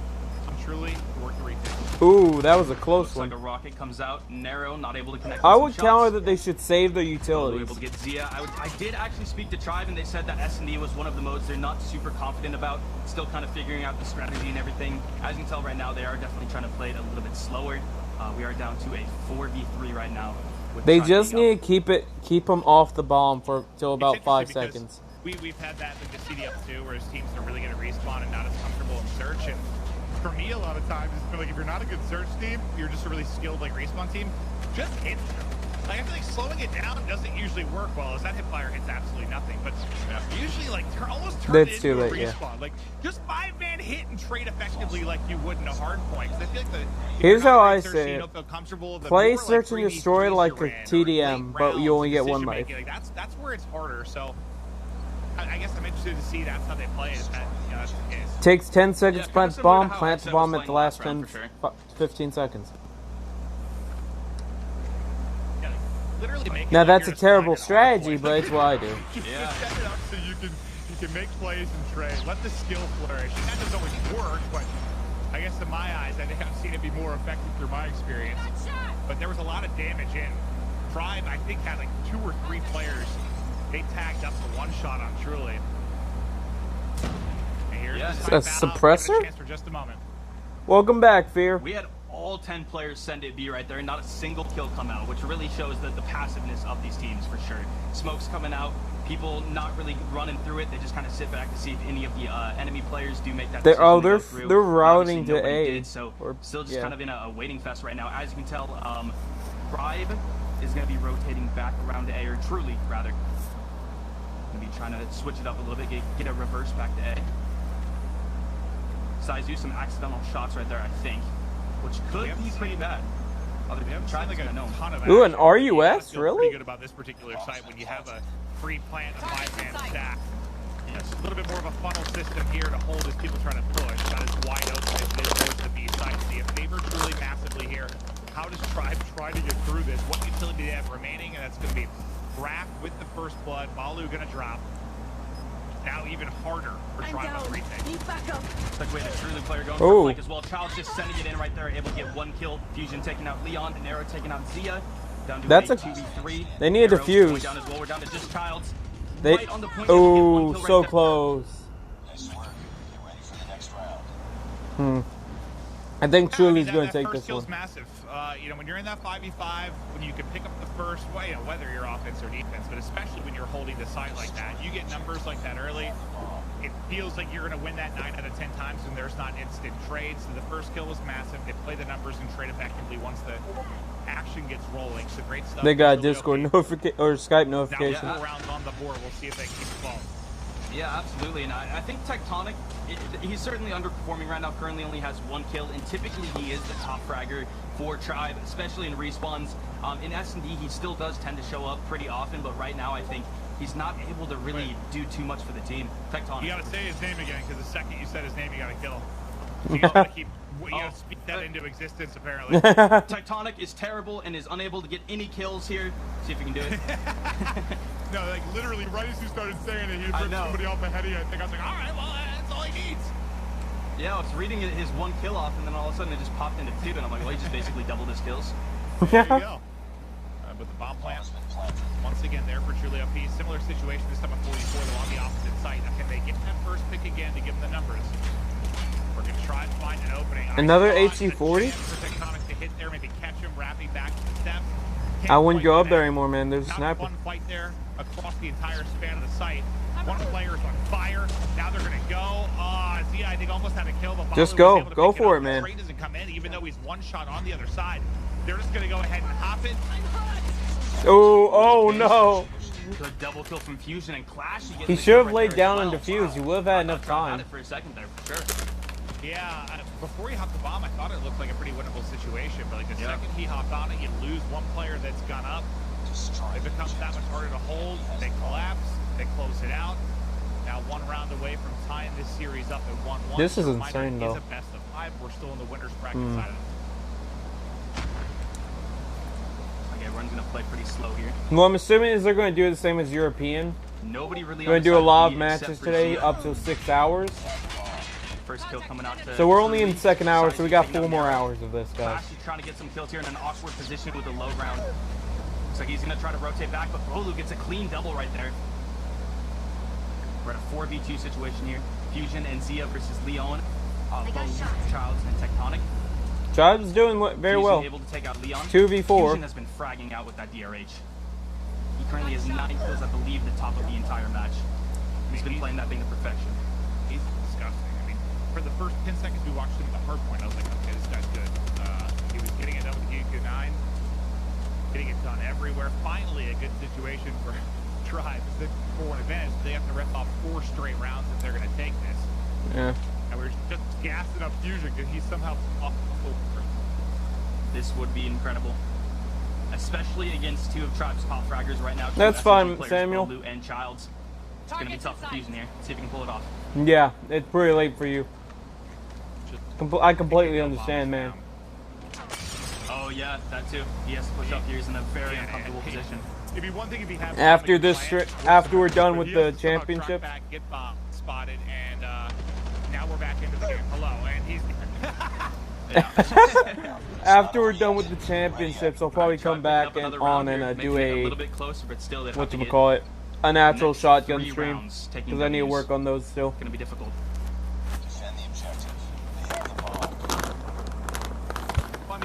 on Truly to work the retake. Ooh, that was a close Looks one. like a rocket comes out, narrow, not able to connect. I with would some counter shots. that they should save the Able utilities. to get Zia. I did actually speak to Tribe, and they said that S&D was one of the modes they're not super confident about. Still kind of figuring out the strategy and everything. As you can tell right now, they are definitely trying to play it a little bit slower. We are down to a 4v3 right now. with They Tribe just being need to keep them off the bomb for till about It's 5 interesting because seconds. We've had that with the CDF too, where teams are really going to respawn and not as comfortable in search. And for me, a lot of times, it's been like if you're not a good search team, you're just a really skilled like respawn team. Just hit them. Like I feel like slowing it down doesn't usually work well. As that hip fire hits absolutely nothing, but usually like almost turn it That's too into a late, yeah. respawn. Like just 5-man hit and trade effectively like you would in a hard point. Because I feel like if Here's you're not how a I great search say team, you it. don't feel comfortable, the Play more, like, search and 3v3s destroy like you a ran, or TDM, late but you only get rounds, 1 life. decision-making, like, that's where it's harder. So I guess I'm interested to see that's how they play it. That, you know, that's the case. Takes 10 seconds to Yeah, plant the kinda similar bomb, to how plant the Xset bomb was at the playing last last round, 10, for 15 seconds. Yeah, literally make it Now like that's you're a just terrible finding strategy, all but it's what I do. Just Yeah. set it up so you can make plays and trade. Let the skill flourish. And that doesn't always work, but I guess in my eyes, I think I've seen it be more effective through my experience. But there was a lot of damage in. Tribe, I think, had like 2 or 3 players. They tagged up for 1 shot on Truly. And here's Yeah, the it's time a battle. Give it suppressor? a chance for just a moment. Welcome back, Fear. We had all 10 players send it B right there and not a single kill come out, which really shows the passiveness of these teams for sure. Smoke's coming out, people not really running through it. They just kind of sit back to see if any of the enemy players do make that decision to go through. They're routing Obviously, to A. did, so still just kind of in a waiting fest right now. As you can tell, Tribe is going to be rotating back around to A, or Truly rather. Going to be trying to switch it up a little bit, get a reverse back to A. Size use some accidental shots right there, I think, which could be pretty bad. Other than Tribe's going to know. Ooh, an RUS, Feel really? pretty good about this particular site when you have a free plant, a 5-man stack. Yes, a little bit more of a funnel system here to hold as people trying to push. Not as wide open as this towards the B side. So you favor Truly massively here. How does Tribe try to get through this? What utility do they have remaining? And that's going to be Raph with the first blood. Malu going to drop. Now even harder for Tribe on the retake. Looks like we had a Truly player going Ooh. for flank as well. Child's just sending it in right there, able to get 1 kill. Fusion taking out Leon, and Arrow taking out Zia. Down to That's a 2v3. They need a Arrow's defuse. going down as well. We're down to just Child's. They Right on the point, able to get 1 kill right so there. close. Nice work. Get ready for the next round. I think Truly's that going to take first this kill's one. massive. You know, when you're in that 5v5, when you can pick up the first, well, you know, whether you're offense or defense, but especially when you're holding the site like that, you get numbers like that early. It feels like you're going to win that 9 out of 10 times when there's not instant trades. So the first kill was massive. They play the numbers and trade effectively once the action gets rolling. So great stuff. They got a Really Discord okay. notification or Skype Now notification. 4 rounds on the board. We'll see if they keep the ball. Yeah, absolutely. And I think Tectonic, he's certainly underperforming right now. Currently only has 1 kill, and typically he is the top fragger for Tribe, especially in respawns. In S&D, he still does tend to show up pretty often, but right now I think he's not able to really do too much for the team. Tectonic. You got to say his name again, because the second you said his name, you got to kill him. So you got to keep, you got to speak that into existence, apparently. Tectonic is terrible and is unable to get any kills here. See if he can do it. No, like literally right as you started saying it, he ripped somebody off ahead of you. I think I was like, all right, well, that's all he needs. Yeah, I was reading his 1 kill off, and then all of a sudden it just popped into 2, and I'm like, well, he just basically doubled his kills. There you go. But the bomb plant, once again there for Truly OP. Similar situation, this time at 44, though on the opposite site. Now, can they get that first pick again to give them the numbers? We're going to try and find an opening. Another I saw HC40? a chance for Tectonic to hit there, maybe catch him, wrapping back to the steps. I wouldn't go up Can't there quite anymore, man. There's a Not sniper. one fight there across the entire span of the site. One player is on fire. Now they're going to go. Zia, I think, almost had a kill. But Just Balu was go. able to Go pick for up. it, man. The trade doesn't come in, even though he's 1 shot on the other side. They're just going to go ahead and hop it. Oh no. Good double kill from Fusion and Clash. He should have laid down and defused. He would have had enough time. For a second there, for sure. Yeah, before he hopped the bomb, I thought it looked like a pretty winnable situation. But like the second he hopped on it, you lose 1 player that's gone up. It becomes that much harder to hold. They collapse. They close it out. Now 1 round away from tying this series up at 1-1. This is Reminder, insane, it though. is a best of 5. We're still in the winners bracket side of it. Okay, everyone's gonna play pretty slow here. Well, I'm assuming is they're going to do the same as European. Nobody really. We're going to do a lot of matches today, Zia. up to 6 hours. First kill coming out to So we're only in Truly. 2nd hour, so we got Taking 4 out more Nero. hours of this, guys. Clash is trying to get some kills here in an awkward position with a low ground. Looks like he's gonna try to rotate back, but Bolu gets a clean double right there. We're at a 4v2 situation here. Fusion and Zia versus Leon. Both Childs and Tectonic. Tribe's doing very Fusion well. able to take out Leon. 2v4. Fusion has been fragging out with that DRH. He currently has 9 kills, I believe, the top of the entire match. He's been playing that thing to perfection. He's disgusting. I mean, for the first 10 seconds we watched him at the hard point, I was like, okay, this guy's good. He was getting it done with the EQ9, getting it done everywhere. Finally, a good situation for Tribe. It's a 4-1 advantage. They have to rip off 4 straight rounds if they're going to take this. Yeah. And we're just gassing up Fusion because he's somehow off the floor. This would be incredible. Especially against 2 of Tribe's top fraggers right now. 2 That's SMG fine, players, Samuel. Bolu and Childs. It's going to be tough for Fusion here. See if he can pull it off. Yeah, it's pretty late for you. I completely understand, man. Oh yeah, that too. He has to push up here. He's in a very uncomfortable position. It'd be one thing if he had After this, plans, after we're done but with he the has to somehow track championship. back, get bomb spotted, and now we're back into the game. Hello, and he's. After we're done with the championships, I'll probably come back and do a little bit closer, but still, whatchamacallit, a natural next shotgun 3 stream, rounds taking because I need to W's. work on those still. Gonna be difficult. Defend the objective. They have the bomb.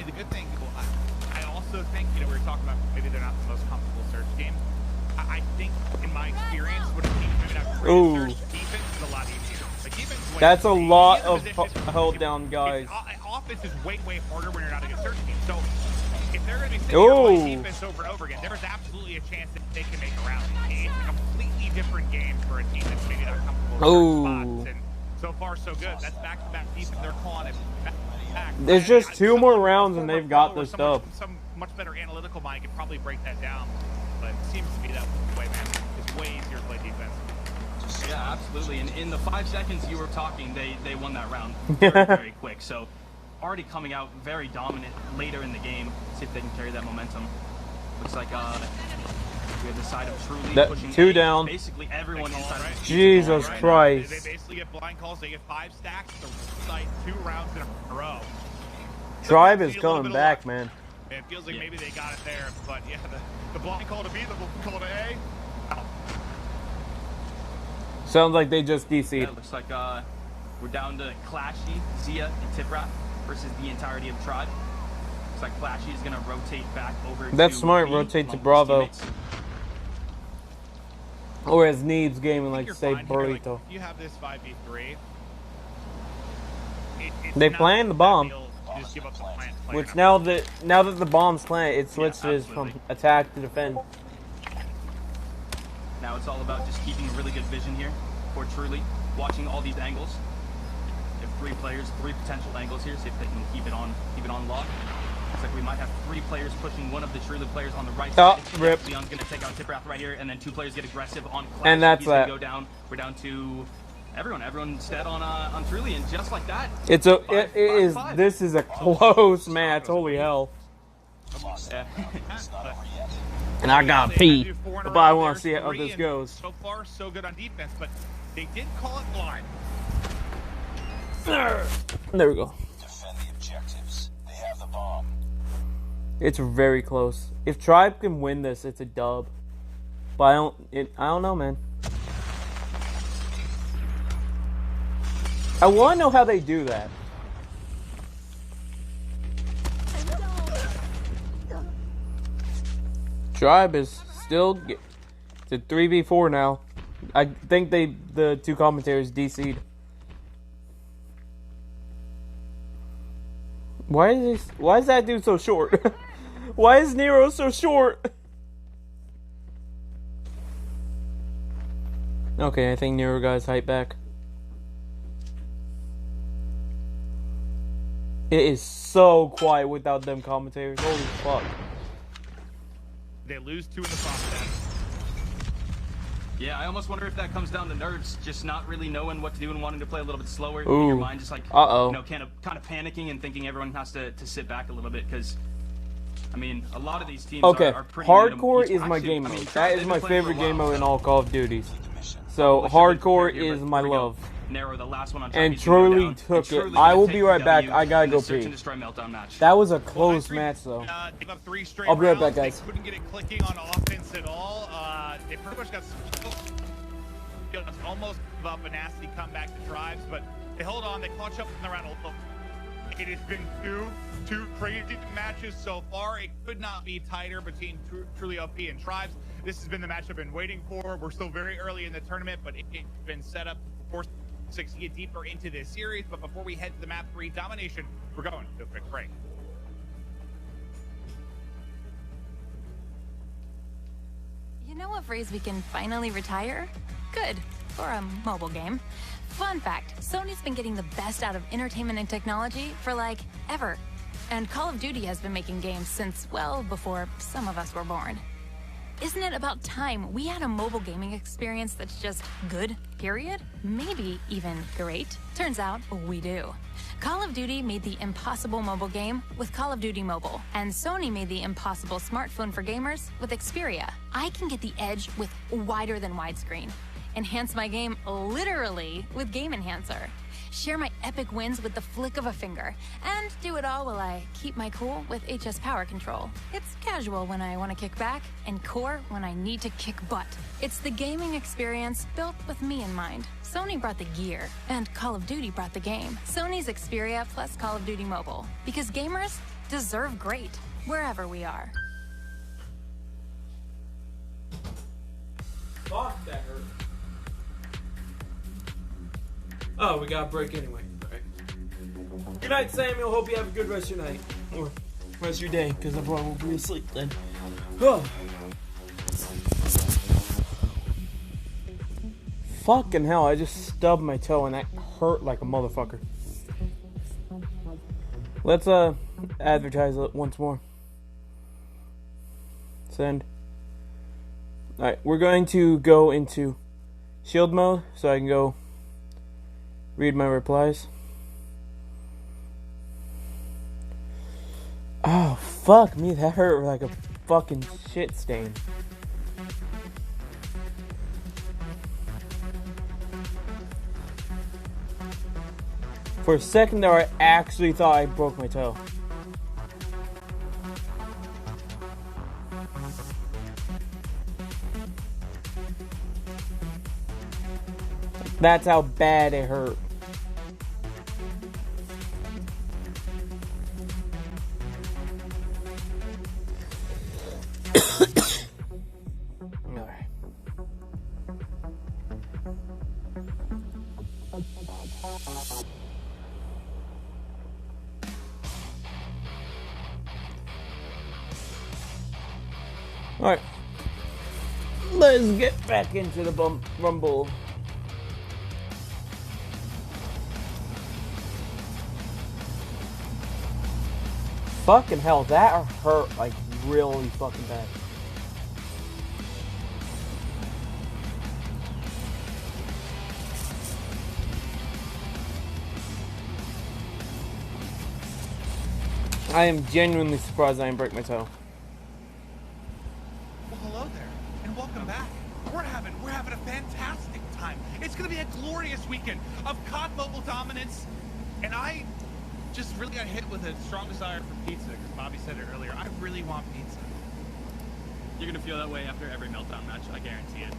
the good thing, I also think, you know, we were talking about maybe they're not the most comfortable search game. I think, in my experience, when a team maybe not great Ooh. search, defense is a lot easier. Like, defense is way That's a easier. lot The of position- hold down guys. Offense is way harder when you're not a good search team. So if they're going to be sitting Ooh. here playing defense over and over again, there's absolutely a chance that they can make a rally. It's a completely different game for a team that's maybe not comfortable with Ooh. certain spots. And so far, so good. That's back-to-back defense. They're calling it back. There's just two more rounds and Former they've got pro or this someone- dub. Some much better analytical mind could probably break that down. But it seems to be that way, man. It's way easier to play defense. Yeah, absolutely. And in the 5 seconds you were talking, they won that round very, very quick. So already coming out very dominant later in the game. See if they can carry that momentum. Looks like we have the side of Truly That- pushing 2 A. down. Basically everyone They call inside it, right? of Jesus Right. Christ. They basically get blind calls. They get 5 stacks. The side 2 rounds in a row. Tribe Sometimes is you need a little coming bit of back, luck. man. And it feels like maybe they got it there, but yeah, the blind call to B, the call to A. Out. Sounds like they just Yeah, DC'd. looks like we're down to Clashy, Zia, and Tiprap versus the entirety of Tribe. Looks like Clashy is going to rotate back over That's to smart, B rotate to along with Bravo. his teammates. Or as Neebs gaming, I think like you're say fine here. Like, Burrito. if you have this 5v3, it's They not planned the that bomb. you'll just give up the plant player Which number. now that the bomb's planted, it switches absolutely. from attack to defend. Now it's all about just keeping a really good vision here for Truly, watching all these angles. We have 3 players, 3 potential angles here. See if they can keep it on lock. Looks like we might have 3 players pushing one of the Truly players on the right Oh, side. rip. Leon's gonna take out Tiprath right here, and then 2 players get aggressive on Clash. And that's He's gonna that. go down. We're down to everyone. Everyone's dead on Truly, and just like that. It's a Five, it is five. this is a close match. Holy hell! Yeah. It's not over yet. And I got They pee, do 4 in a but I row. want to There's see how 3, this and goes. So far, so good on defense, but they did call it blind. There we go. Defend the objectives. They have the bomb. It's very close. If Tribe can win this, it's a dub. But I don't know, man. I want to know how they do that. Tribe is still it's a 3v4 now. I think the 2 commentators DC'd. Why is that dude so short? Why is Nero so short? Okay, I think Nero got his height back. It is so quiet without them commentators. Holy fuck. They lose 2 in the process. Yeah, I almost wonder if that comes down to nerves, just not really knowing what to do and wanting to play a little bit slower. In Ooh. your mind, just like Uh-oh. you know, kind of panicking and thinking everyone has to sit back a little bit because, I mean, a lot of these teams Okay, are pretty random. hardcore Each- is my actually, game I mode. mean, That is they've my been playing for favorite a game while, mode in so- all Call of Duties. Looks So like they're hardcore here, but is my here we go. love. Narrow the last one on And Chucky's gonna go Truly down. took And it. Truly I gonna will take be the right back. W I gotta in the go search pee. and destroy meltdown match. That was a close match though. Give up 3 straight I'll be right rounds. back, guys. They couldn't get it clicking on offense at all. They pretty much got almost give up a nasty comeback to Tribes, but they hold on. They clutch up in the round a little. It has been two crazy matches so far. It could not be tighter between Truly OP and Tribes. This has been the match I've been waiting for. We're still very early in the tournament, but it's been set up for 6 to get deeper into this series. But before we head to the map 3 domination, we're going to a quick break. You know what phrase we can finally retire? Good. For a mobile game. Fun fact, Sony's been getting the best out of entertainment and technology for like ever. And Call of Duty has been making games since well before some of us were born. Isn't it about time we had a mobile gaming experience that's just good, period? Maybe even great? Turns out we do. Call of Duty made the impossible mobile game with Call of Duty Mobile, and Sony made the impossible smartphone for gamers with Xperia. I can get the edge with wider than widescreen, enhance my game literally with Game Enhancer, share my epic wins with the flick of a finger, and do it all while I keep my cool with HS Power Control. It's casual when I want to kick back, and core when I need to kick butt. It's the gaming experience built with me in mind. Sony brought the gear, and Call of Duty brought the game. Sony's Xperia plus Call of Duty Mobile. Because gamers deserve great, wherever we are. Fuck, that hurt. Oh, we got a break anyway. Alright. Good night, Samuel. Hope you have a good rest of your night. Or rest of your day, because everyone will be asleep then. Fucking hell, I just stubbed my toe and that hurt like a motherfucker. Let's advertise it once more. Send. Alright, we're going to go into shield mode so I can go read my replies. Oh, fuck me, that hurt like a fucking shit stain. For a second there, I actually thought I broke my toe. That's how bad it hurt. Alright. Alright. Let's get back into the rumble. Fucking hell, that hurt like really fucking bad. I am genuinely surprised I didn't break my toe. Well, hello there, and welcome back. We're having a fantastic time. It's gonna be a glorious weekend of COD Mobile dominance, and I just really got hit with a strong desire for pizza, because Bobby said it earlier. I really want pizza. You're gonna feel that way after every meltdown match, I guarantee it.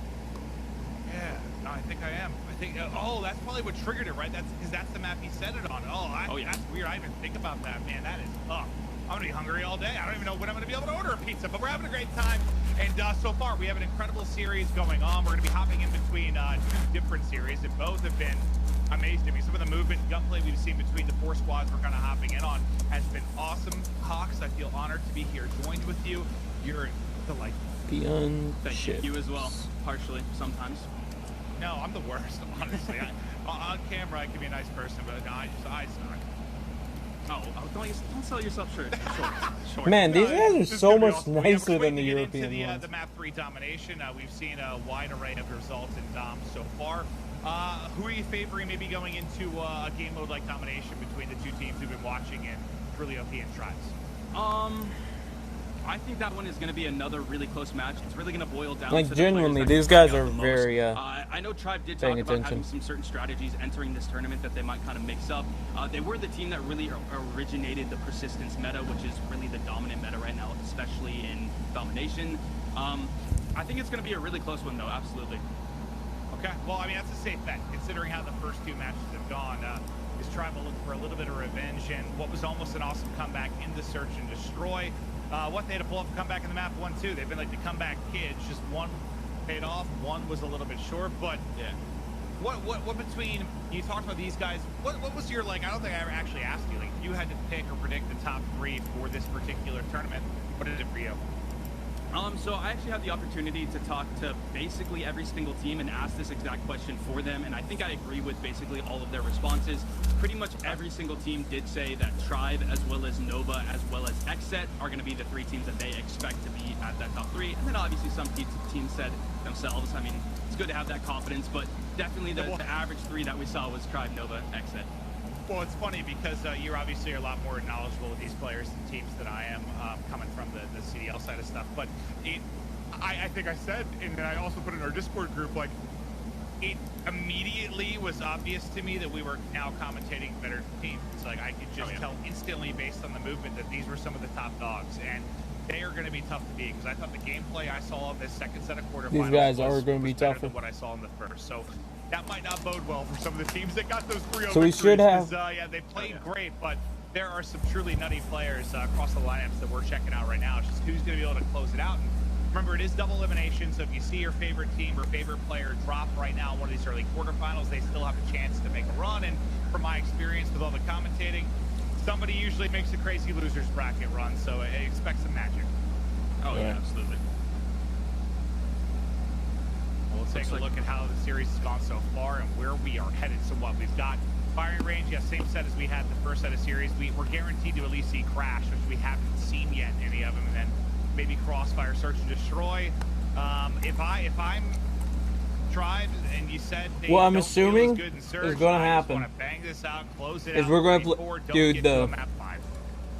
Yeah, no, I think I am. I think, oh, that's probably what triggered it, right? That's because that's the map he set it on. Oh, yeah. That's weird. I didn't even think about that, man. That is tough. I'm gonna be hungry all day. I don't even know when I'm gonna be able to order a pizza, but we're having a great time. And so far, we have an incredible series going on. We're gonna be hopping in between two different series, and both have been amazing to me. Some of the movement and gunplay we've seen between the four squads we're kind of hopping in on has been awesome. Hawks, I feel honored to be here joined with you. You're delightful. Beyond Thank shit. you as well, partially, sometimes. No, I'm the worst, honestly. On camera, I can be a nice person, but no, I suck. Oh, don't sell yourself short. Short. Man, these guys are This is so gonna be much awesome. nicer We're than the going to European get into ones. the map 3 domination. We've seen a wide array of results in Dom so far. Who are you favoring maybe going into a game mode like domination between the two teams who've been watching in really OP and Tribes? I think that one is going to be another really close match. It's really going to boil down Like, to the genuinely, players that these can guys stand are out the very, most. I know Tribe did talk paying about attention. having some certain strategies entering this tournament that they might kind of mix up. They were the team that really originated the persistence meta, which is really the dominant meta right now, especially in domination. I think it's going to be a really close one, though, absolutely. Okay, well, I mean, that's a safe bet, considering how the first two matches have gone. Is Tribe will look for a little bit of revenge, and what was almost an awesome comeback in the Search and Destroy. What they had to pull off a comeback in the map 1-2. They've been like the comeback kids. Just one paid off, one was a little bit short. But yeah, what between you talked about these guys? What was your like? I don't think I ever actually asked you. Like, if you had to pick or predict the top 3 for this particular tournament, what is it for you? So I actually had the opportunity to talk to basically every single team and ask this exact question for them, and I think I agree with basically all of their responses. Pretty much every single team did say that Tribe, as well as Nova, as well as Xset are going to be the 3 teams that they expect to be at that top 3. And then obviously some teams said themselves. I mean, it's good to have that confidence, but definitely the average 3 that we saw was Tribe, Nova, Xset. Well, it's funny because you obviously are a lot more knowledgeable with these players and teams than I am, coming from the CDL side of stuff. But I think I said, and then I also put in our Discord group, like, it immediately was obvious to me that we were now commentating better teams. Like, I could just tell instantly based on the movement that these were some of the top dogs, and they are going to be tough to beat, because I thought the gameplay I saw in this second set of quarterfinals These guys are going to be better tougher than what I saw in the first. So that might not bode well for some of the teams that got those 3-0 So we should victories, have- yeah, they played great, but there are some truly nutty players across the lineups that we're checking out right now. It's just who's going to be able to close it out. And remember, it is double elimination, so if you see your favorite team or favorite player drop right now in one of these early quarterfinals, they still have a chance to make a run. And from my experience with all the commentating, somebody usually makes a crazy losers bracket run, so I expect some magic. Oh, yeah, absolutely. We'll take a look at how the series has gone so far and where we are headed. So what we've got, firing range, yes, same set as we had the first set of series. We're guaranteed to at least see Crash, which we haven't seen yet, any of them, and then maybe Crossfire, Search and Destroy. If I'm Tribe and you said they what I'm don't assuming feel as good in Surge, is going to I just happen wanna bang this out, close it is out we're going to before, don't do get to a the map 5.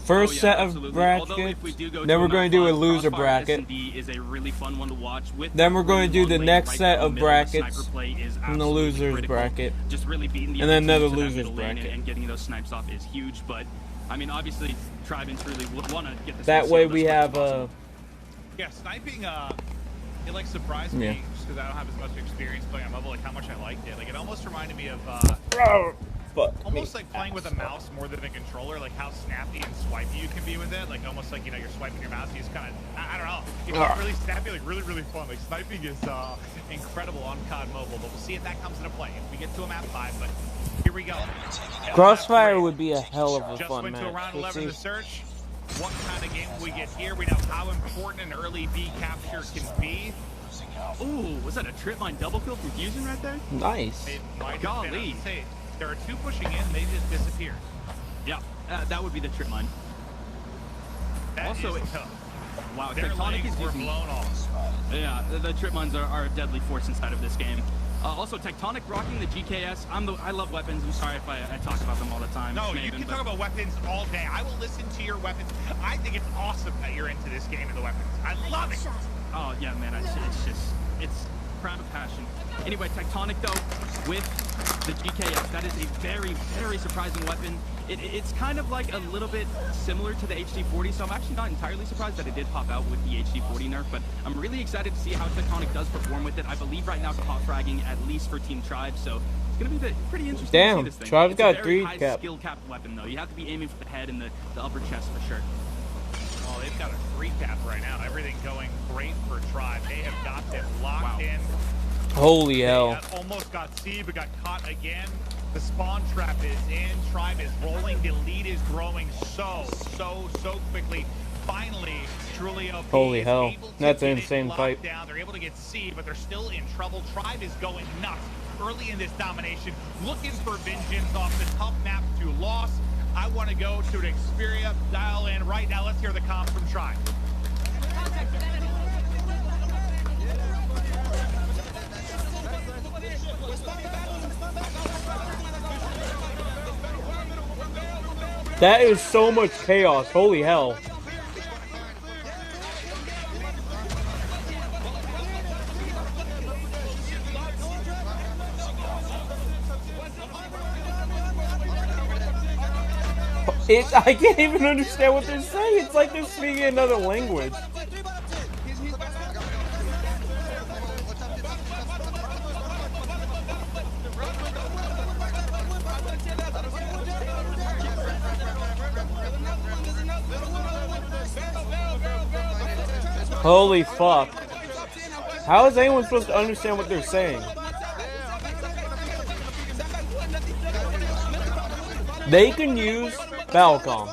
first set of absolutely. brackets, Although if we do go then to we're going to do a map loser Crossfire bracket. S&D is a really fun one to watch. With Then we're going to do the lane next right set down the of middle, the sniper brackets play is from the absolutely losers critical. bracket. Just really beating the And then other another teams to that losers middle lane bracket. and getting those snipes off is huge. But I mean, obviously, Tribe and Truly would want to get this. That one way sealed we as quick as have possible. Yeah, sniping, it like surprised me just because I don't have as much experience playing on mobile, like how much I liked it. Like it almost reminded me of almost like playing with a mouse more than a controller, like how snappy and swipey you can be with it. Like almost like, you know, you're swiping your mouse, you just kind of, I don't know, it's really snappy, like really, really fun. Like sniping is incredible on COD Mobile, but we'll see if that comes into play if we get to a map 5. But here we go. Crossfire would be a hell of a Just fun went to a match. round Let's 11 see. to search. What kind of game will we get here? We know how important an early B capture can be. Ooh, was that a trip line double kill from Fusion right there? Nice. It might have Golly. been. I would say there are 2 pushing in, they just disappeared. Yeah, that would be the trip line. That Also, is tough. Wow, Their Tectonic legs is were using. blown off. Yeah, the trip mines are a deadly force inside of this game. Also, Tectonic rocking the GKS. I love weapons. I'm sorry if I talk about them all the time. No, Maven, you can but- talk about weapons all day. I will listen to your weapons. I think it's awesome that you're into this game and the weapons. I love it. Oh yeah, man, it's crime of passion. Anyway, Tectonic though, with the GKS, that is a very, very surprising weapon. It's kind of like a little bit similar to the HD40, so I'm actually not entirely surprised that it did pop out with the HD40 nerf, but I'm really excited to see how Tectonic does perform with it. I believe right now it's hot fragging at least for Team Tribe, so it's going to be pretty interesting to see this thing. Tribe's It's a got very 3 high cap. skill capped weapon though. You have to be aiming for the head and the upper chest for sure. Well, they've got a 3 cap right now. Everything going great for Tribe. They have got them locked in. Holy hell. They almost got C, but got caught again. The spawn trap is in. Tribe is rolling. The lead is growing so quickly. Finally, Trulio Holy is hell. able to That's an get it insane locked fight. down. They're able to get C, but they're still in trouble. Tribe is going nuts early in this domination, looking for vengeance off the tough map to loss. I want to go to an Xperia, dial in right now. Let's hear the comms from Tribe. That is so much chaos. Holy hell. I can't even understand what they're saying. It's like they're speaking another language. Holy fuck. How is anyone supposed to understand what they're saying? They can use Falcom.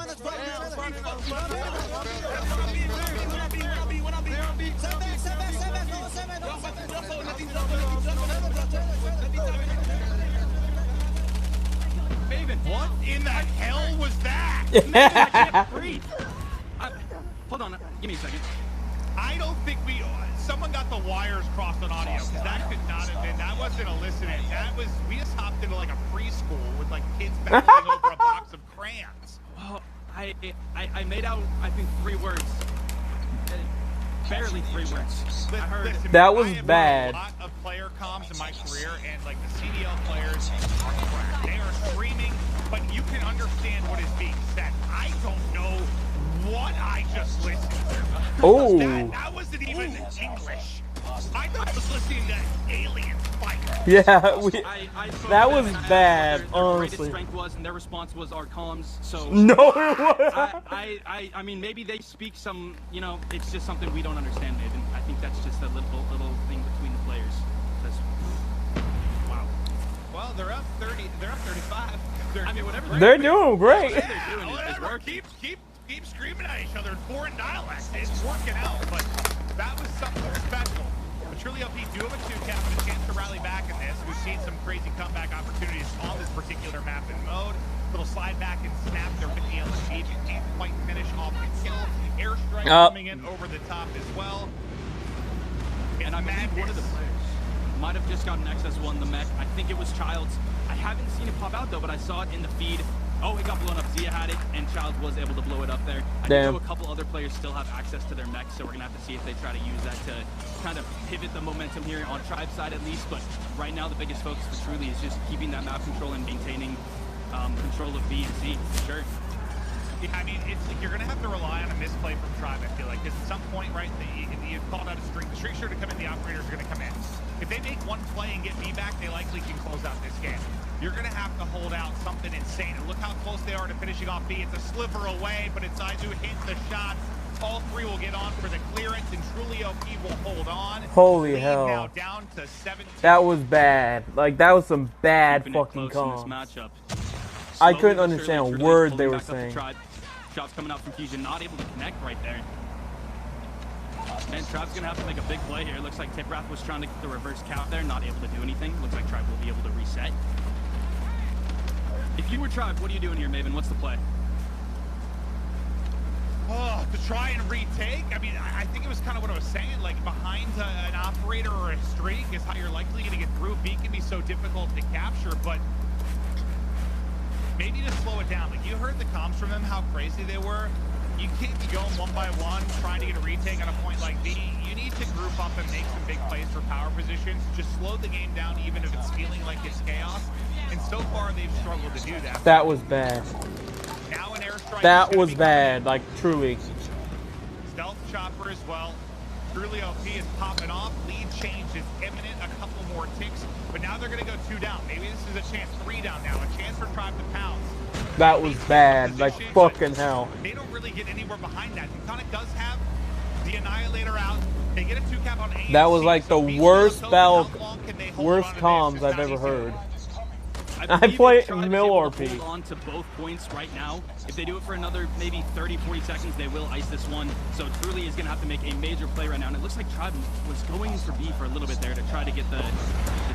Maven, What in the hell was that? Maven, I can't breathe. Hold on, give me a second. I don't think someone got the wires crossed on audio, because that could not have been, that wasn't a listening. That was, we just hopped into like a preschool with like kids battling over a box of crayons. Well, I made out, I think, 3 words. Barely 3 words. I heard. Listen, That was I have bad. learned a lot of player comms in my career, and like the CDL players are cracked. They are screaming, but you can understand what is being said. I don't know what I just listened to. Oh. That wasn't even English. I thought I was listening to aliens. fight. Yeah, I spoke that to was them and asked bad, what their greatest honestly. strength was, and their response was our comms. So No, it wasn't. I mean, maybe they speak some, you know, it's just something we don't understand, Maven. I think that's just a little thing between the players. That's, wow. Well, they're up 30. They're up 35. I mean, whatever. They're doing great. Whatever they're doing is Whatever, working. keep screaming at each other in foreign dialects. It's working out, but that was something special. But truly, OP do have a 2-cap and a chance to rally back in this. We've seen some crazy comeback opportunities on this particular map and mode. Little slide back and snap there with the LSG. Can't quite finish off the kill. Airstrike coming in over the top as well. And I believe one of the players might have just gotten XS1, the mech. I think it was Childs. I haven't seen it pop out though, but I saw it in the feed. Oh, it got blown up. Zia had it, and Childs was able to blow it up there. I know a couple other players still have access to their mech, so we're gonna have to see if they try to use that to kind of pivot the momentum here on Tribe's side at least. But right now, the biggest focus for Truly is just keeping that map control and maintaining control of B and C, for sure. Yeah, I mean, it's like you're going to have to rely on a misplay from Tribe, I feel like. Because at some point, right, you've called out a streak. The streak's sure to come in, the operators are going to come in. If they make one play and get B back, they likely can close out this game. You're going to have to hold out something insane. And look how close they are to finishing off B. It's a sliver away, but it's Aizu hits the shot. All three will get on for the clearance, and Truly OP will hold on. Holy Lead hell. now down to 17. That was bad. Like, that was some bad fucking comms. I couldn't understand a word they were saying. Shots coming out from Fusion, not able to connect right there. And Tribe's going to have to make a big play here. Looks like Tiprath was trying to get the reverse count there, not able to do anything. Looks like Tribe will be able to reset. If you were Tribe, what are you doing here, Maven? What's the play? Oh, to try and retake? I mean, I think it was kind of what I was saying. Like, behind an operator or a streak is how you're likely going to get through. B can be so difficult to capture, but maybe to slow it down. Like, you heard the comms from them, how crazy they were. You can't be going one by one, trying to get a retake on a point like B. You need to group up and make some big plays for power positions. Just slow the game down, even if it's feeling like it's chaos. And so far, they've struggled to do that. That was bad. Now an airstrike. That was bad, like, truly. Stealth chopper as well. Truly OP is popping off. Lead change is imminent. A couple more ticks. But now they're going to go 2 down. Maybe this is a chance. 3 down now. A chance for Tribe to pounce. That was bad, like fucking hell. They don't really get anywhere behind that. Iconic does have the Annihilator out. They get a 2-cap on A. That was like the worst battle, worst comms I've ever heard. I play Mill RP. Hold on to both points right now. If they do it for another maybe 30-40 seconds, they will ice this one. So Truly is going to have to make a major play right now. And it looks like Tribe was going for B for a little bit there to try to get the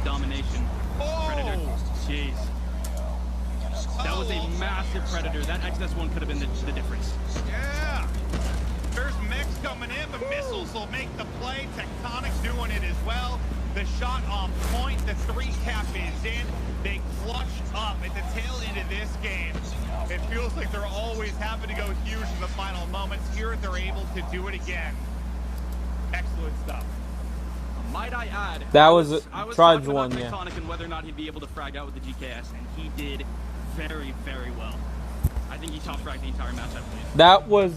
domination. Predator. Jeez. That was a massive Predator. That XS1 could have been the difference. Yeah. There's mix coming in, but missiles will make the play. Tectonic's doing it as well. The shot on point. The 3-cap is in. They clutch up at the tail end of this game. It feels like they're always having to go huge in the final moments. Here, they're able to do it again. Excellent stuff. Might I add, that was Tribe's one, yeah. Tectonic and whether or not he'd be able to frag out with the GKS, and he did very, very well. I think he top fragged the entire match, I believe. That was,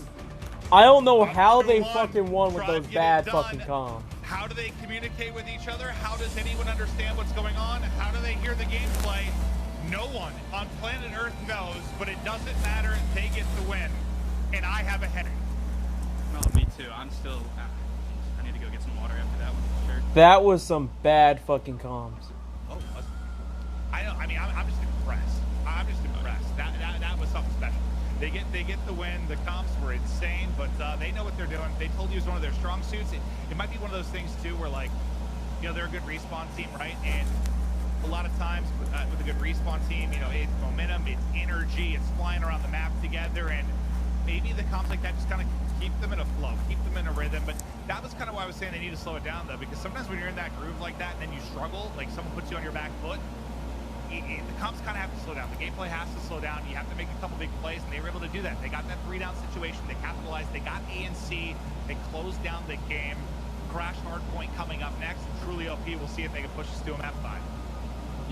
I don't know how they fucking won with those bad fucking comms. How do they communicate with each other? How does anyone understand what's going on? How do they hear the gameplay? No one on planet Earth knows, but it doesn't matter. They get the win, and I have a headache. Well, me too. I'm still. I need to go get some water after that one. Sure. That was some bad fucking comms. Oh, I know. I mean, I'm just impressed. I'm just impressed. That was something special. They get the win. The comps were insane, but they know what they're doing. They told you it was one of their strong suits. It might be one of those things too, where like, you know, they're a good respawn team, right? And a lot of times with a good respawn team, you know, it's momentum, it's energy, it's flying around the map together, and maybe the comps like that just kind of keep them in a flow, keep them in a rhythm. But that was kind of why I was saying they need to slow it down, though, because sometimes when you're in that groove like that and then you struggle, like someone puts you on your back foot, the comps kind of have to slow down. The gameplay has to slow down. You have to make a couple big plays, and they were able to do that. They got that 3-down situation. They capitalized. They got A and C. They closed down the game. Crash Hardpoint coming up next. Truly OP. We'll see if they can push us to a map 5.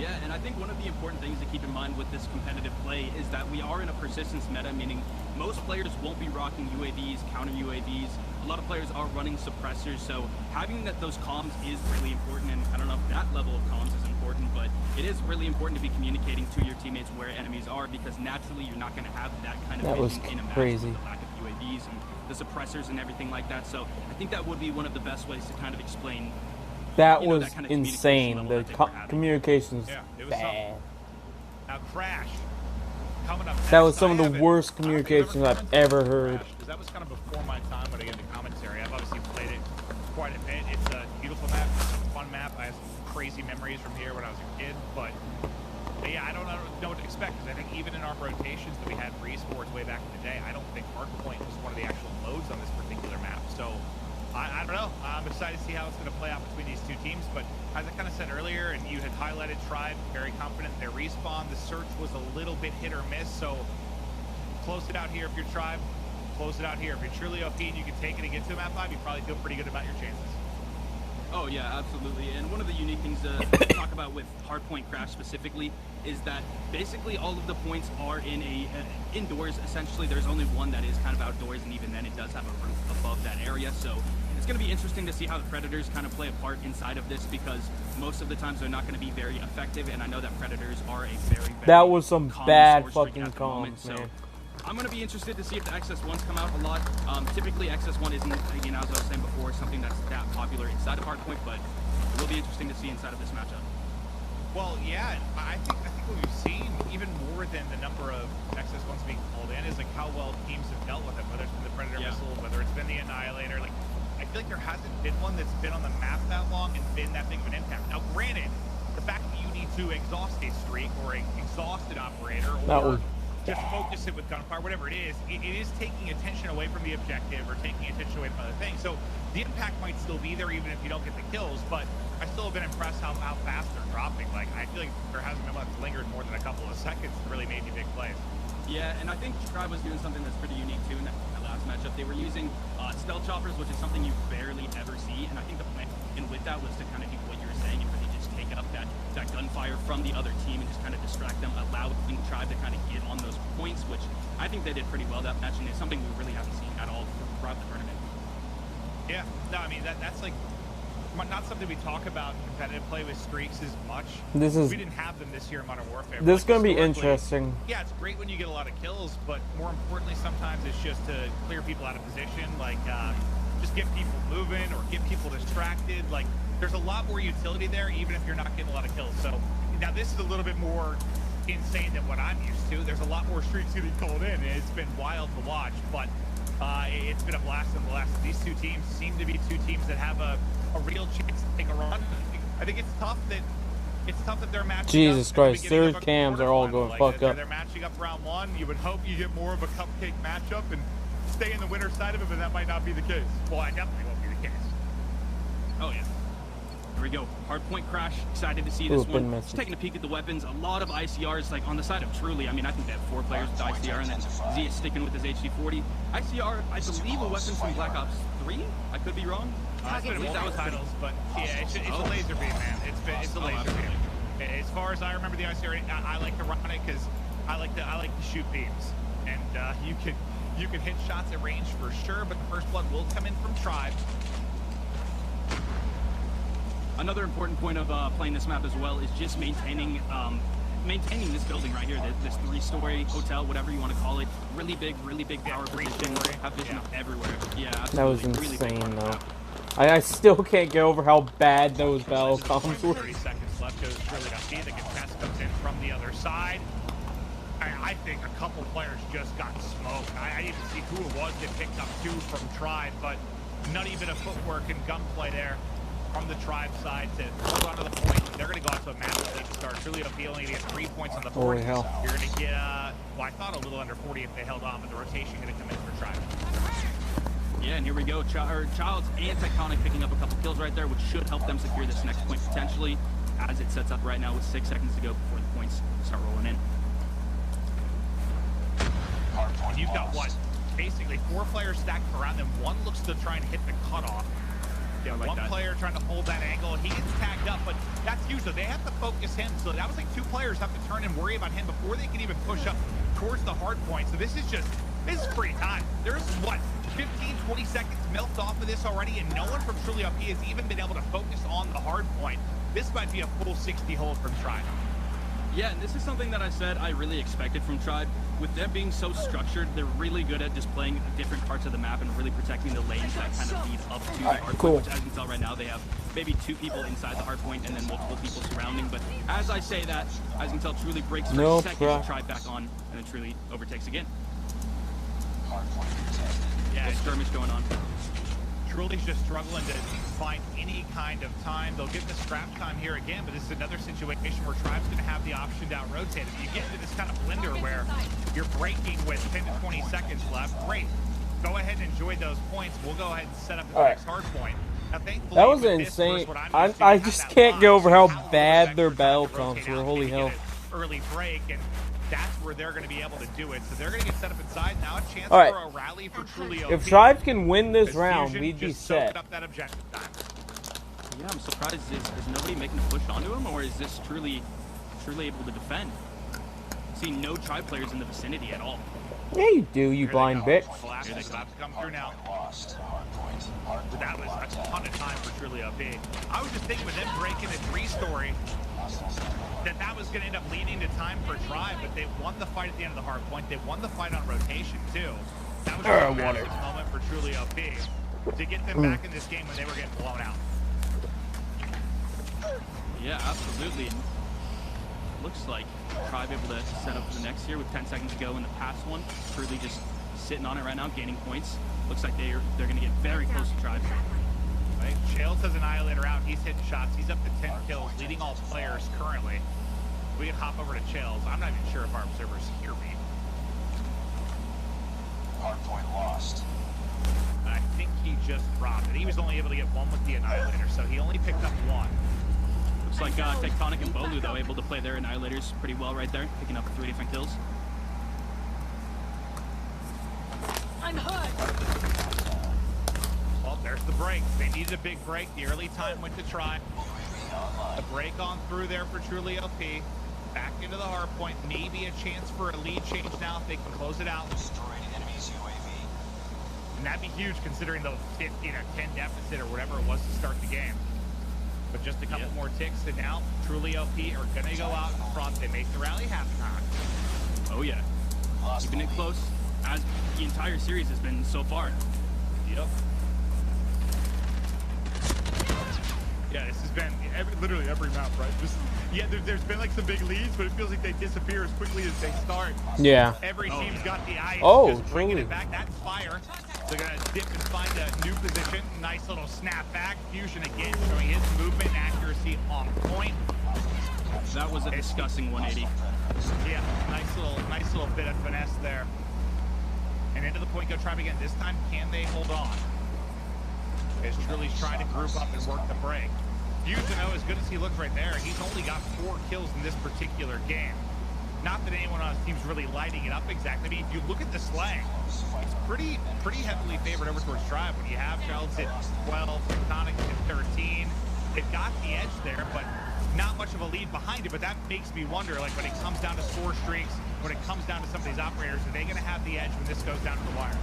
Yeah, and I think one of the important things to keep in mind with this competitive play is that we are in a persistence meta, meaning most players won't be rocking UAVs, counter UAVs, a lot of players are running suppressors, so having those comms is really important, and I don't know if that level of comms is important, but it is really important to be communicating to your teammates where enemies are, because naturally you're not going to have that kind of vision in a match with the lack of UAVs and the suppressors and everything like that. So I think that would be one of the best ways to kind of explain. That you know, was that kind of insane. The communications it was bad. Now Crash coming up. That was some of the worst communications I've ever heard. Because that was kind of before my time when I get into commentary. I've obviously played it quite a bit. It's a beautiful map, it's a fun map. I have some crazy memories from here when I was a kid, but yeah, I don't know what to expect, because I think even in our rotations that we had for esports way back in the day, I don't think Hardpoint was one of the actual modes on this particular map. So I don't know. I'm excited to see how it's going to play out between these two teams. But as I kind of said earlier, and you had highlighted Tribe, very confident in their respawn. The search was a little bit hit or miss. So close it out here if you're Tribe. Close it out here. If you're truly OP and you can take it and get to a map 5, you probably feel pretty good about your chances. Oh yeah, absolutely. And one of the unique things to talk about with Hardpoint Crash specifically is that basically all of the points are in indoors. Essentially, there's only one that is kind of outdoors, and even then it does have a roof above that area. So it's going to be interesting to see how the Predators kind of play a part inside of this, because most of the times they're not going to be very effective, and I know that Predators are a very that was some bad fucking comms, so man. I'm going to be interested to see if the XS1s come out a lot. Typically, XS1 isn't, you know, as I was saying before, something that's that popular inside of Hardpoint, but it will be interesting to see inside of this matchup. Well, yeah, I think what we've seen, even more than the number of XS1s being called in, is like how well teams have dealt with it, whether it's been the Predator missile, whether it's been the Annihilator. Like, I feel like there hasn't been one that's been on the map that long and been that big of an impact. Now, granted, the fact that you need to exhaust a streak or an exhausted operator, or just focus it with gunfire, whatever it is taking attention away from the objective or taking attention away from other things. So the impact might still be there even if you don't get the kills, but I still have been impressed how fast they're dropping. Like, I feel like there hasn't been one that's lingered more than a couple of seconds and really made you big plays. Yeah, and I think Tribe was doing something that's pretty unique too in that last matchup. They were using stealth choppers, which is something you barely ever see, and I think the plan with that was to kind of do what you were saying and really just take up that gunfire from the other team and just kind of distract them, allow the Tribe to kind of get on those points, which I think they did pretty well that match, and it's something we really haven't seen at all throughout the tournament. Yeah, no, I mean, that's like not something we talk about in competitive play with streaks as much. We didn't have them this year in Modern Warfare. This is going to be interesting. Yeah, it's great when you get a lot of kills, but more importantly, sometimes it's just to clear people out of position, like just get people moving or get people distracted. Like, there's a lot more utility there, even if you're not getting a lot of kills. So now this is a little bit more insane than what I'm used to. There's a lot more streaks getting called in, and it's been wild to watch, but it's been a blast in the last. These two teams seem to be two teams that have a real chance to take a run. I think it's tough that they're matching Jesus up Christ, their cams are all going fuck up. They're matching up round one. You would hope you get more of a cupcake matchup and stay in the winner side of it, but that might not be the case. Well, I definitely won't be the case. Oh yeah. Here we go. Hardpoint Crash. Excited to see this one. Just taking a peek at the weapons. A lot of ICRs, like on the side of Truly. I mean, I think they have 4 players with ICR, and then Z is sticking with his HD40. ICR, I believe, a weapon from Black Ops 3. I could be wrong. It's been multiple titles, but yeah, it's a laser beam, man. It's a laser beam. As far as I remember the ICR, I like to run it because I like to shoot beams, and you can hit shots at range for sure. But the first blood will come in from Tribe. Another important point of playing this map as well is just maintaining this building right here, this 3-story hotel, whatever you want to call it. Really big power position. Have vision everywhere. Yeah, absolutely. That was insane, though. I still can't get over how bad those battle comms were. 30 seconds left. Goes really to see the contest comes in from the other side. I think a couple players just got smoked. I didn't see who it was that picked up 2 from Tribe, but not even a footwork and gunplay there from the Tribe side to hold on to the point. They're going to go out to a massive lead to start. Truly appealing to get 3 points on the board. Holy hell. You're going to get, well, I thought a little under 40 if they held on, but the rotation going to come in for Tribe. Yeah, and here we go. Childs and Tectonic picking up a couple kills right there, which should help them secure this next point potentially, as it sets up right now with 6 seconds to go before the points start rolling in. You've got what? Basically 4 players stacked around them. One looks to try and hit the cutoff. Yeah, like one player trying to hold that angle. He gets tagged up, but that's huge. So they have to focus him. So that was like 2 players have to turn and worry about him before they can even push up towards the hard point. So this is free time. There's what? 15, 20 seconds milked off of this already, and no one from Truly OP has even been able to focus on the hard point. This might be a full 60 hold from Tribe. Yeah, and this is something that I said I really expected from Tribe. With them being so structured, they're really good at just playing different parts of the map and really protecting the lanes that kind of lead up to the hard point, which as you can tell right now, they have maybe 2 people inside the hard point and then multiple people surrounding. But as I say that, as you can tell, Truly breaks for a second, Tribe back on, and then Truly overtakes again. Yeah, skirmish going on. Truly's just struggling to find any kind of time. They'll get the scrap time here again, but this is another situation where Tribe's going to have the option to out-rotate. If you get into this kind of blender where you're braking with 10 to 20 seconds left, great. Go ahead and enjoy those points. We'll go ahead and set up the next hard point. Now, thankfully, that was insane. I just can't get over how bad their battle comps were. Holy hell. Early break, and that's where they're going to be able to do it. So they're going to get set up inside. Now a chance for a rally for Truly OP. If Tribes can win this round, we'd be set. Up that objective time. Yeah, I'm surprised. Is nobody making a push onto him, or is this Truly able to defend? See no Tribe players in the vicinity at all. Yeah, you do, you blind bitch. Here they come through now. That was a ton of time for Truly OP. I was just thinking with them breaking a 3-story, that was going to end up leading to time for Tribe, but they won the fight at the end of the hard point. They won the fight on rotation, too. That was a massive moment for Truly OP to get them back in this game when they were getting blown out. Yeah, absolutely. Looks like Tribe able to set up the next here with 10 seconds to go in the past one. Truly just sitting on it right now, gaining points. Looks like they're going to get very close to Tribe. Right. Shales has Annihilator out. He's hitting shots. He's up to 10 kills, leading all players currently. We can hop over to Chales. I'm not even sure if our observers hear me. Hardpoint lost. I think he just dropped it. He was only able to get 1 with the Annihilator, so he only picked up 1. Looks like Tectonic and Bolu, though, able to play their Annihilators pretty well right there, picking up 3 different kills. I'm hooked. Well, there's the break. They needed a big break. The early time went to Tribe. A break on through there for Truly OP. Back into the hard point. Maybe a chance for a lead change now if they can close it out. Destroyed enemy's UAV. And that'd be huge considering the 15 or 10 deficit or whatever it was to start the game. But just a couple more ticks, and now Truly OP are going to go out in front. They make the rally halftime. Oh, yeah. Keeping it close, as the entire series has been so far. Yep. Yeah, this has been literally every map, right? There's been like some big leads, but it feels like they disappear as quickly as they start. Yeah. Every team's got the eye. Oh, bringing it back. That's Fire. They're gonna dip and find a new position. Nice little snap back. Fusion again, showing his movement and accuracy on point. That was a disgusting 180. Yeah, nice little bit of finesse there. And into the point, go Tribe again. This time, can they hold on? As Truly's trying to group up and work the break. Fusion, as good as he looks right there, he's only got 4 kills in this particular game. Not that anyone on his team's really lighting it up exactly. I mean, if you look at the slang, it's pretty heavily favored over towards Tribe. When you have Charles at 12, Tectonic at 13, they've got the edge there, but not much of a lead behind it. But that makes me wonder, like when it comes down to score streaks, when it comes down to some of these operators, are they going to have the edge when this goes down to the wire?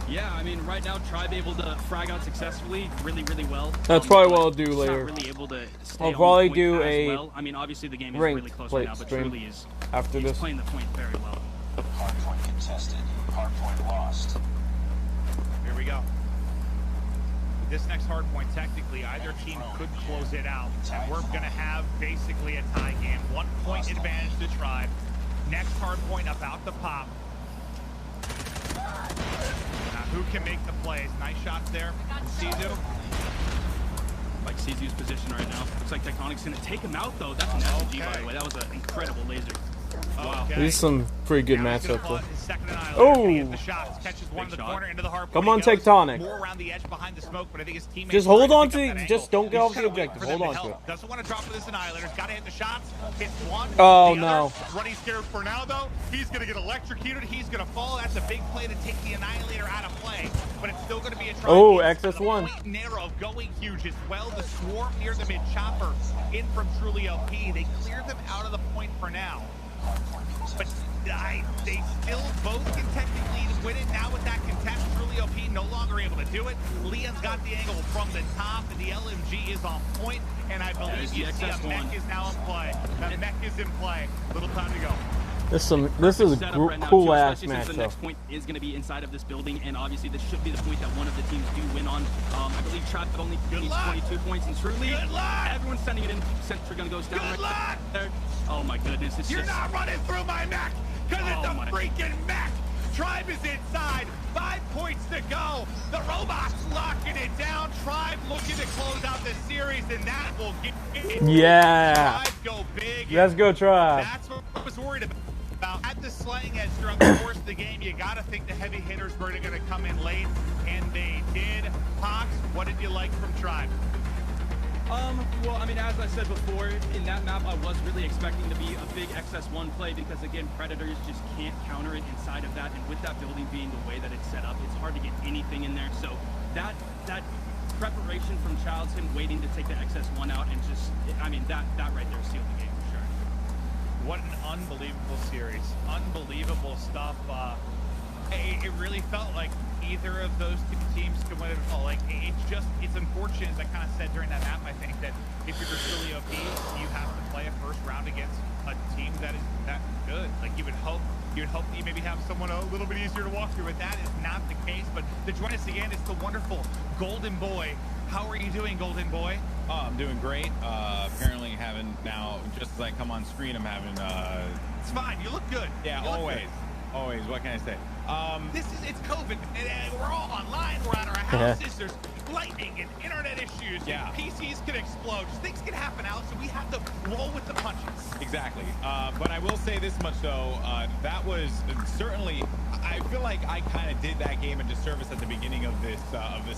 Yeah, I mean, right now, Tribe able to frag out successfully really, really well. That's probably what I'll do not later. Really able to stay I'll on probably the point do as a well. I mean, obviously the game is really close right now, but Truly is after this playing the point very well. Hardpoint contested. Hardpoint lost. Here we go. This next hard point, technically, either team could close it out. And we're going to have basically a tie game. 1 point advantage to Tribe. Next hard point about to pop. Now, who can make the plays? Nice shots there from Sizu. Like Sizu's position right now. Looks like Tectonic's going to take him out, though. That's an SMG, by the way. That was an incredible laser. Wow. These are some pretty good matchups. Oh! Catches one in the corner into the hard point. Come on, Tectonic. More around the edge behind the smoke, but I think his teammates just hold on to, just don't get off the objective. Hold on to it. Doesn't want to drop for this Annihilator. Got to hit the shots. Hits one. Oh no! Running scared for now though. He's going to get electrocuted. He's going to fall. That's a big play to take the Annihilator out of play, but it's still going to be a try. Oh, XS1. Narrow, going huge as well. The swarm near the mid chopper in from Truly OP. They cleared them out of the point for now. But they still both can technically win it. Now with that contest, Truly OP no longer able to do it. Leon's got the angle from the top, and the LMG is on point. And I believe you see a mech is now in play. That mech is in play. Little time to go. This is a cool ass match. The next point is going to be inside of this building, and obviously this should be the point that one of the teams do win on. I believe Tribe only needs 22 points, and Truly, everyone's sending it in. Sentry gun goes down right there. Oh my goodness, You're not running through my mech, because it's a freaking mech. Tribe is inside. 5 points to go. The robots locking it down. Tribe looking to close out the series, and that will get it. Yeah. Tribe go big. Let's go Tribe. That's what I was worried about. At the slaying edge during the course of the game, you got to think the heavy hitters were going to come in late, and they did. Pox, what did you like from Tribe? Well, I mean, as I said before, in that map, I was really expecting to be a big XS1 play because, again, Predators just can't counter it inside of that. And with that building being the way that it's set up, it's hard to get anything in there. So that preparation from Childs, him waiting to take the XS1 out and just, I mean, that right there sealed the game for sure. What an unbelievable series. Unbelievable stuff. It really felt like either of those two teams could win it all. Like, it's unfortunate, as I kind of said during that map, I think, that if you're Truly OP, you have to play a first round against a team that is that good. Like, you would hope that you maybe have someone a little bit easier to walk through, but that is not the case. But to join us again is the wonderful Golden Boy. How are you doing, Golden Boy? Oh, I'm doing great. Apparently having now, just as I come on screen, I'm having... It's fine. You look good. Yeah, always. Always. What can I say? It's COVID, and we're all online. We're at our houses. There's lightning and internet issues. Yeah. And PCs can explode. Things can happen, Alex, so we have to roll with the punches. Exactly. But I will say this much, though. That was certainly... I feel like I kind of did that game a disservice at the beginning of this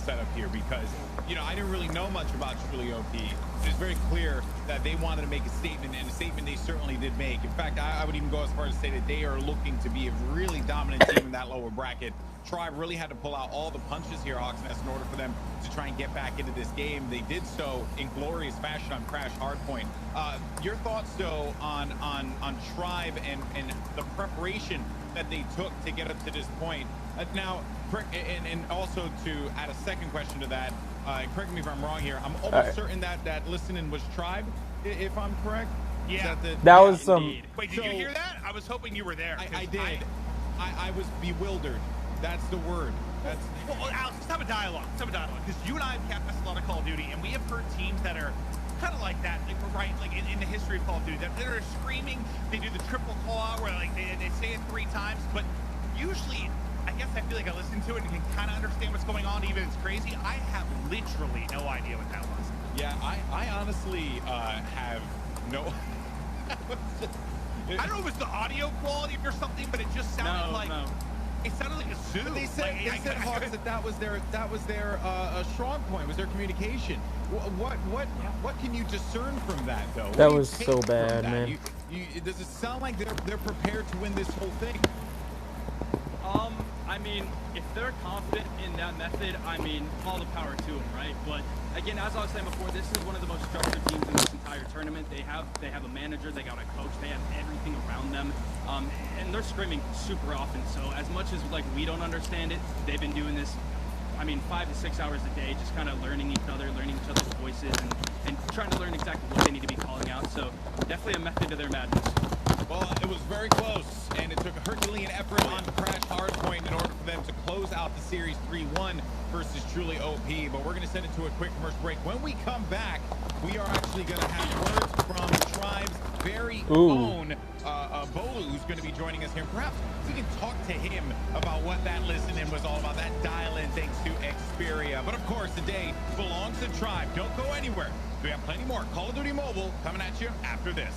setup here because, you know, I didn't really know much about Truly OP. It was very clear that they wanted to make a statement, and a statement they certainly did make. In fact, I would even go as far as to say that they are looking to be a really dominant team in that lower bracket. Tribe really had to pull out all the punches here, Hawksnest, in order for them to try and get back into this game. They did so in glorious fashion on Crash Hardpoint. Your thoughts, though, on Tribe and the preparation that they took to get up to this point. Now, and also to add a second question to that, correct me if I'm wrong here, I'm almost certain that listening was Tribe, if I'm correct. Yeah. That was some... Wait, did you hear that? I was hoping you were there. I did. I was bewildered. That's the word. Well, Alex, let's have a dialogue. Because you and I have cast a lot of Call of Duty, and we have heard teams that are kind of like that, like in the history of Call of Duty, that are screaming. They do the triple call out where like they say it 3 times, but usually, I guess I feel like I listen to it and can kind of understand what's going on, even if it's crazy. I have literally no idea what that was. Yeah, I honestly have no. I don't know if it's the audio quality or something, but it just sounded like. It sounded like a zoo. But they said, Hawks, that was their strong point, was their communication. What can you discern from that, though? That was so bad, man. Does it sound like they're prepared to win this whole thing? I mean, if they're confident in that method, I mean, all the power to them, right? But again, as I was saying before, this is one of the most structured teams in this entire tournament. They have a manager, they got a coach, they have everything around them, and they're screaming super often. So as much as like we don't understand it, they've been doing this, I mean, 5 to 6 hours a day, just kind of learning each other's voices and trying to learn exactly what they need to be calling out. So definitely a method to their madness. Well, it was very close, and it took a Herculean effort on Crash Hardpoint in order for them to close out the series 3-1 versus Truly OP. But we're going to send it to a quick commercial break. When we come back, we are actually going to have words from Tribe's very own Bolu, who's going to be joining us here. Perhaps we can talk to him about what that listen-in was all about, that dial-in thanks to Xperia. But of course, the day belongs to Tribe. Don't go anywhere. We have plenty more Call of Duty Mobile coming at you after this.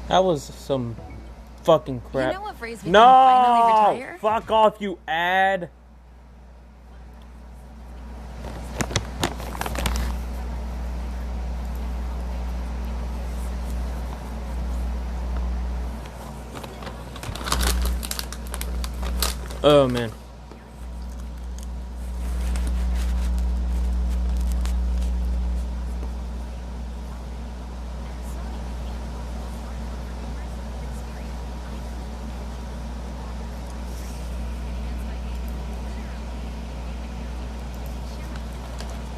That was some fucking crap. You know what phrase we can finally retire? Fuck off, you ad. Oh man.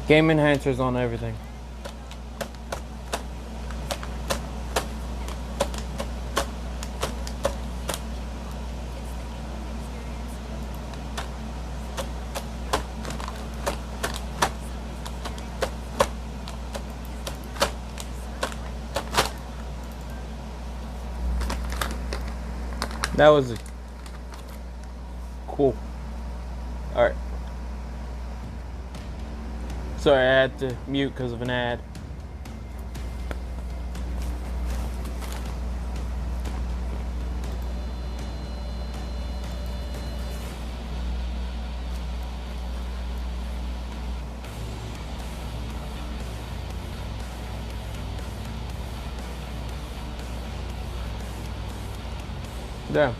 Game enhancers on everything. That was cool. Alright. Sorry, I had to mute because of an ad. Damn.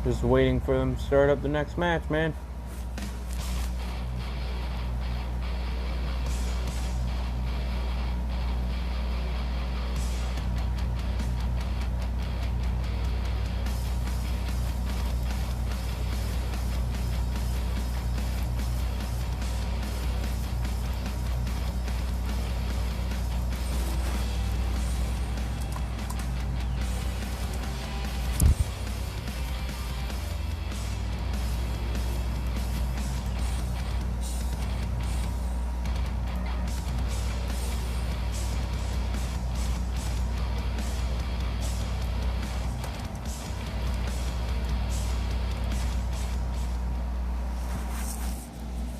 Just waiting for them to start up the next match, man.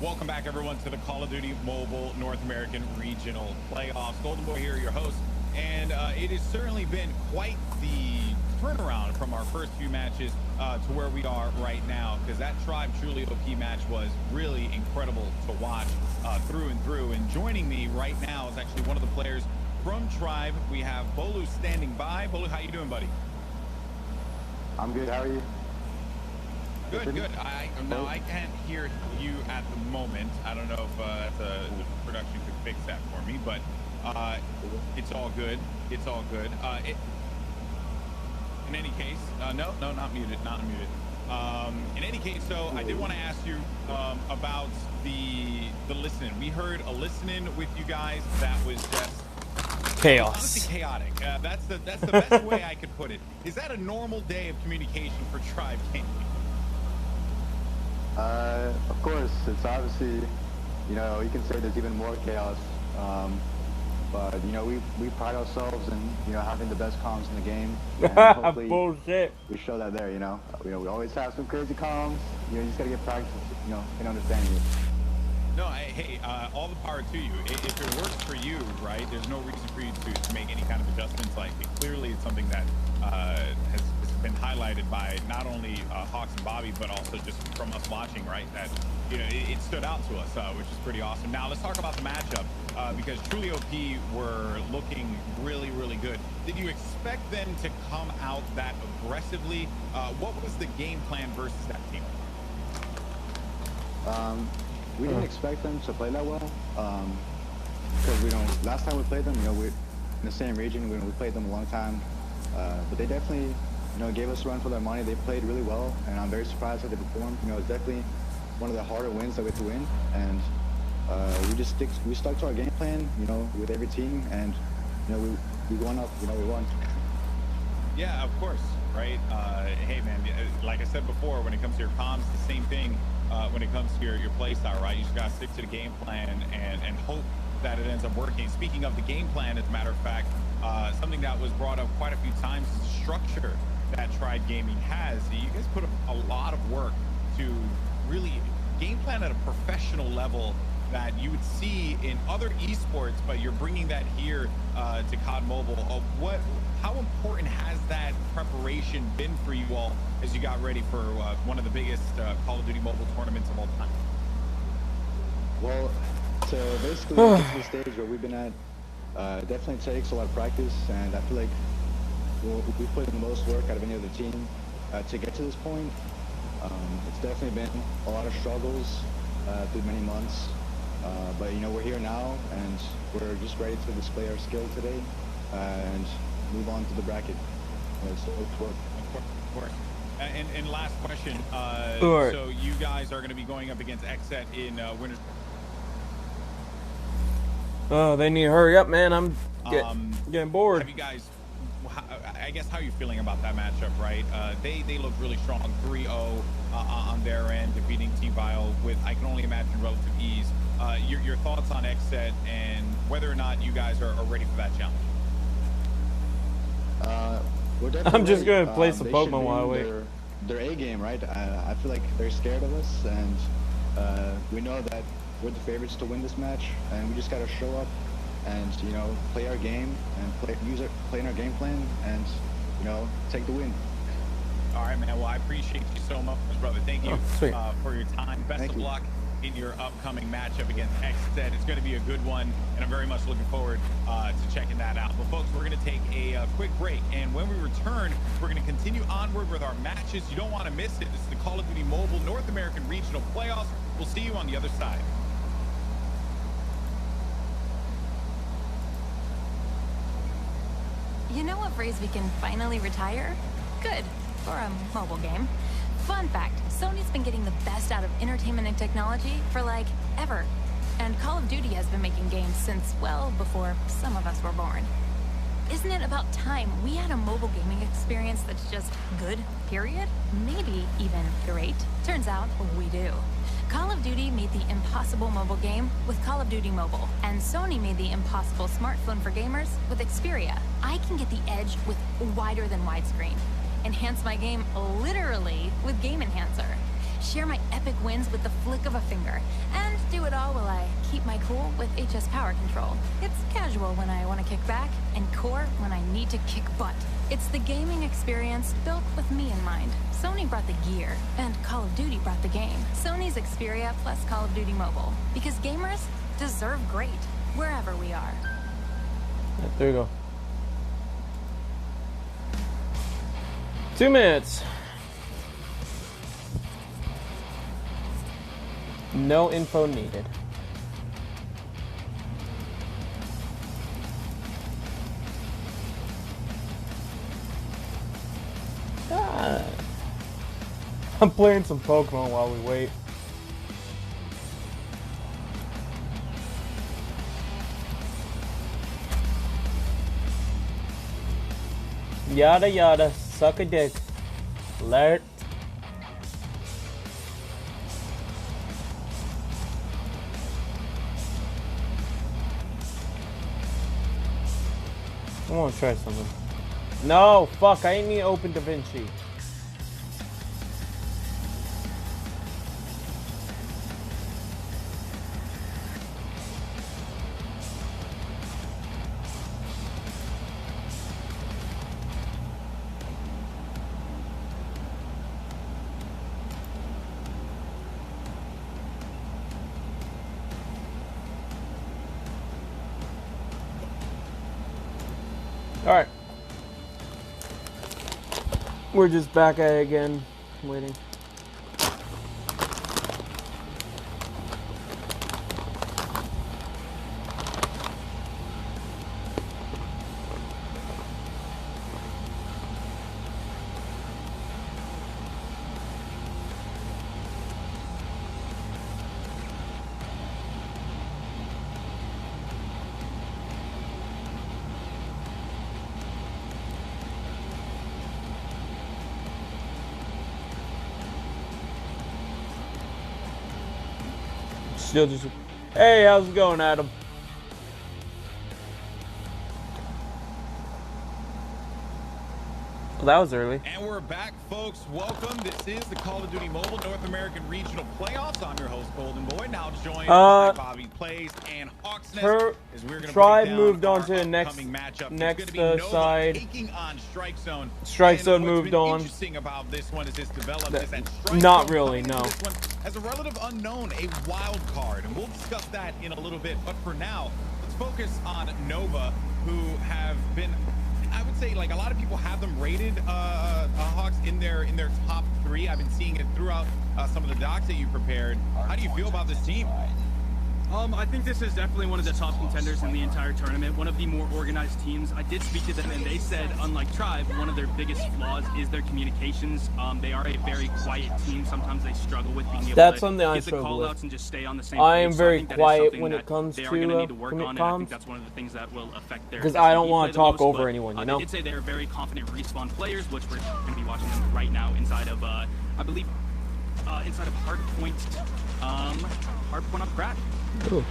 Welcome back, everyone, to the Call of Duty Mobile North American Regional Playoffs. Golden Boy here, your host, and it has certainly been quite the turnaround from our first few matches to where we are right now, because that Tribe Truly OP match was really incredible to watch through and through. And joining me right now is actually one of the players from Tribe. We have Bolu standing by. Bolu, how you doing, buddy? I'm good. How are you? Good, good. I can't hear you at the moment. I don't know if the production could fix that for me, but it's all good. It's all good. In any case, no, not muted, not muted. In any case, so I did want to ask you about the listening. We heard a listening with you guys that was just chaos. Honestly, chaotic. That's the best way I could put it. Is that a normal day of communication for Tribe Gaming? Of course, it's obviously, you know, you can say there's even more chaos, but, you know, we pride ourselves in, you know, having the best comms in the game, and hopefully bullshit. We show that there, you know. We always have some crazy comms, you know, you just gotta get practice, you know, in understanding it. No, hey, all the power to you. If it works for you, right, there's no reason for you to make any kind of adjustments. Like, clearly it's something that has been highlighted by not only Hawks and Bobby, but also just from us watching, right, that, you know, it stood out to us, which is pretty awesome. Now, let's talk about the matchup, because Truly OP were looking really, really good. Did you expect them to come out that aggressively? What was the game plan versus that team? We didn't expect them to play that well, because we don't. Last time we played them, you know, we're in the same region. We played them a long time, but they definitely, you know, gave us a run for their money. They played really well, and I'm very surprised how they performed. You know, it's definitely one of the harder wins that we had to win, and we stuck to our game plan, you know, with every team, and you know, we won up. You know, we won. Yeah, of course, right? Hey, man, like I said before, when it comes to your comms, it's the same thing. When it comes to your play style, right? You just gotta stick to the game plan and hope that it ends up working. Speaking of the game plan, as a matter of fact, something that was brought up quite a few times is the structure that Tribe Gaming has. You guys put a lot of work to really game plan at a professional level that you would see in other esports, but you're bringing that here to COD Mobile. How important has that preparation been for you all as you got ready for one of the biggest Call of Duty Mobile tournaments of all time? Well, to basically get to the stage where we've been at, definitely takes a lot of practice, and I feel like we put in the most work out of any other team to get to this point. It's definitely been a lot of struggles through many months, but you know, we're here now, and we're just ready to display our skill today and move on to the bracket. So of course. And last question. So you guys are going to be going up against XSET in winners. Oh, they need to hurry up, man. I'm getting bored. Have you guys? I guess how are you feeling about that matchup, right? They look really strong, 3-0 on their end, defeating Team Vile with, I can only imagine, relative ease. Your thoughts on XSET and whether or not you guys are ready for that challenge? I'm just going to play some Pokemon while I wait. Their A game, right? I feel like they're scared of us, and we know that we're the favorites to win this match, and we just got to show up and, you know, play our game and play in our game plan, and, you know, take the win. All right, man. Well, I appreciate you so much, brother. Thank you for your time. Best of luck in your upcoming matchup against XSET. It's going to be a good one, and I'm very much looking forward to checking that out. But folks, we're going to take a quick break, and when we return, we're going to continue onward with our matches. You don't want to miss it. This is the Call of Duty Mobile North American Regional Playoffs. We'll see you on the other side. You know what phrase we can finally retire? Good, for a mobile game. Fun fact, Sony's been getting the best out of entertainment and technology for, like, ever. And Call of Duty has been making games since, well, before some of us were born. Isn't it about time we had a mobile gaming experience that's just good, period? Maybe even great. Turns out, we do. Call of Duty made the impossible mobile game with Call of Duty Mobile, and Sony made the impossible smartphone for gamers with Xperia. I can get the edge with wider than widescreen, enhance my game literally with Game Enhancer, share my epic wins with the flick of a finger, and do it all while I keep my cool with HS Power Control. It's casual when I want to kick back, and core when I need to kick butt. It's the gaming experience built with me in mind. Sony brought the gear, and Call of Duty brought the game. Sony's Xperia plus Call of Duty Mobile. Because gamers deserve great, wherever we are. Yeah, there you go. 2 minutes. No info needed. I'm playing some Pokemon while we wait. Yada yada, suck a dick. Let. I want to try something. No, fuck, I ain't need to open DaVinci. Alright. We're just back at it again, waiting. Still just, hey, how's it going, Adam? that was early. And we're back, folks. Welcome. This is the Call of Duty Mobile North American Regional Playoffs. I'm your host, Golden Boy. Now joined by Bobby Plays and Hawksnest. Tribe moved on to the next side. Taking on Strike Zone. Strike Zone moved on. Interesting about this one is it's developed is that not really, no. This one has a relative unknown, a wild card, and we'll discuss that in a little bit. But for now, let's focus on Nova, who have been, I would say, like a lot of people have them rated Hawks in their top 3. I've been seeing it throughout some of the docs that you prepared. How do you feel about this team? I think this is definitely one of the top contenders in the entire tournament, one of the more organized teams. I did speak to them, and they said, unlike Tribe, one of their biggest flaws is their communications. They are a very quiet team. Sometimes they struggle with being able that's to something I get the struggle call-outs with. and just stay on the same I page. am So very think that quiet when it comes they to are going to need to work on, and I comms. think that's one of the things that will affect their. Because I don't want play to the talk most, over but, anyone, you know? They did say they're very confident respawn players, which we're going to be watching them right now inside of, I believe, inside of Hardpoint on Crack. Ooh.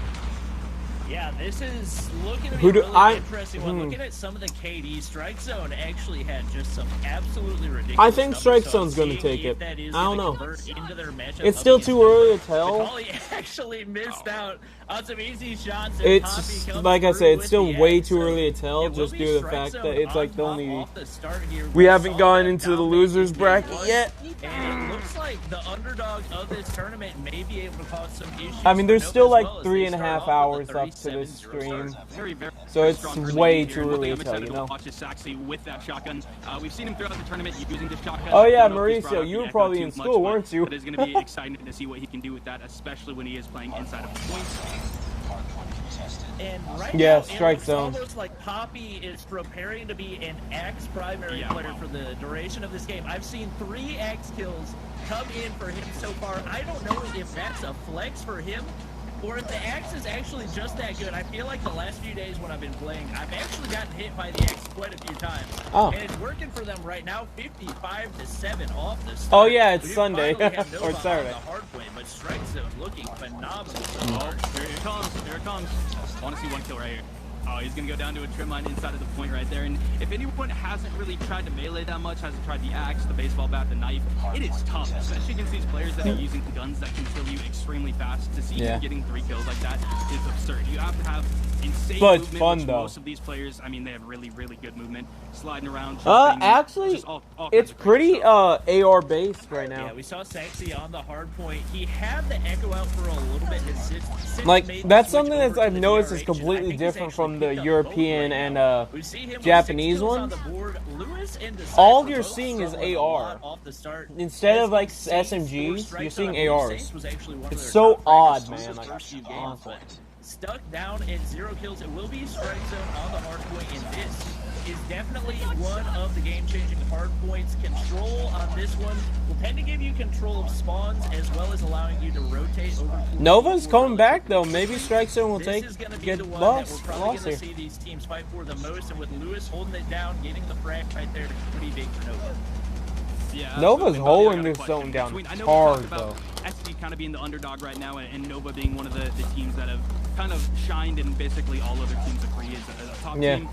Yeah, this is looking to be really interesting one. Looking at some of the KD, Strike Zone actually had just some absolutely ridiculous I think Strike numbers, Zone's going to take it. I don't know. Into their It's still too early to tell. Holly actually missed out on some easy shots. It's, like I said, it's still way too early to tell, just due to the fact that it's like the only... We haven't gotten into the losers bracket yet. And it looks like the underdog of this tournament may be able to cause some issues. I mean, there's still like 3.5 hours left to this stream, so it's way too early to tell, you know. With that shotgun. We've seen him throughout the tournament using the shotgun. Oh yeah, Mauricio, you were probably in school, weren't you? But it's going to be exciting to see what he can do with that, especially when he is playing inside of points. And right yeah, now, Strike Zone. It's almost like Poppy is preparing to be an Axe primary player for the duration of this game. I've seen 3 Axe kills come in for him so far. I don't know if that's a flex for him or if the Axe is actually just that good. I feel like the last few days when I've been playing, I've actually gotten hit by the Axe quite a few times. Oh. And it's working for them right now, 55-7 off the start. Oh yeah, it's Sunday or Saturday. But Strike Zone looking phenomenal. Here it comes. Here it comes. I want to see one kill right here. Oh, he's going to go down to a trim line inside of the point right there. And if anyone hasn't really tried to melee that much, hasn't tried the axe, the baseball bat, the knife, it is tough, especially against these players that are using guns that can kill you extremely fast. To see you getting 3 kills like that is absurd. You have to have insane movement, fun, which though. most of these players, I mean, they have really, really good movement. Sliding around, actually, it's pretty AR based right now. Yeah, we saw Sexy on the hard point. He had the echo out for a little bit. Like, that's something that I've noticed is completely different from the European and Japanese ones. All you're seeing is AR. Instead of like SMGs, you're seeing ARs. It's so odd, man. Like, honestly. Stuck down at 0 kills. It will be Strike Zone on the hard point, and this is definitely one of the game-changing hard points. Control on this one will tend to give you control of spawns as well as allowing you to rotate over. Nova's coming back though. Maybe Strike Zone will get lost. We're probably going to see these teams fight for the most, and with Lewis holding it down, getting the frag right there, pretty big for Nova. Yeah, Nova's holding this zone down hard though. SD kind of being the underdog right now, and Nova being one of the teams that have kind of shined, and basically all other teams agree is a top team.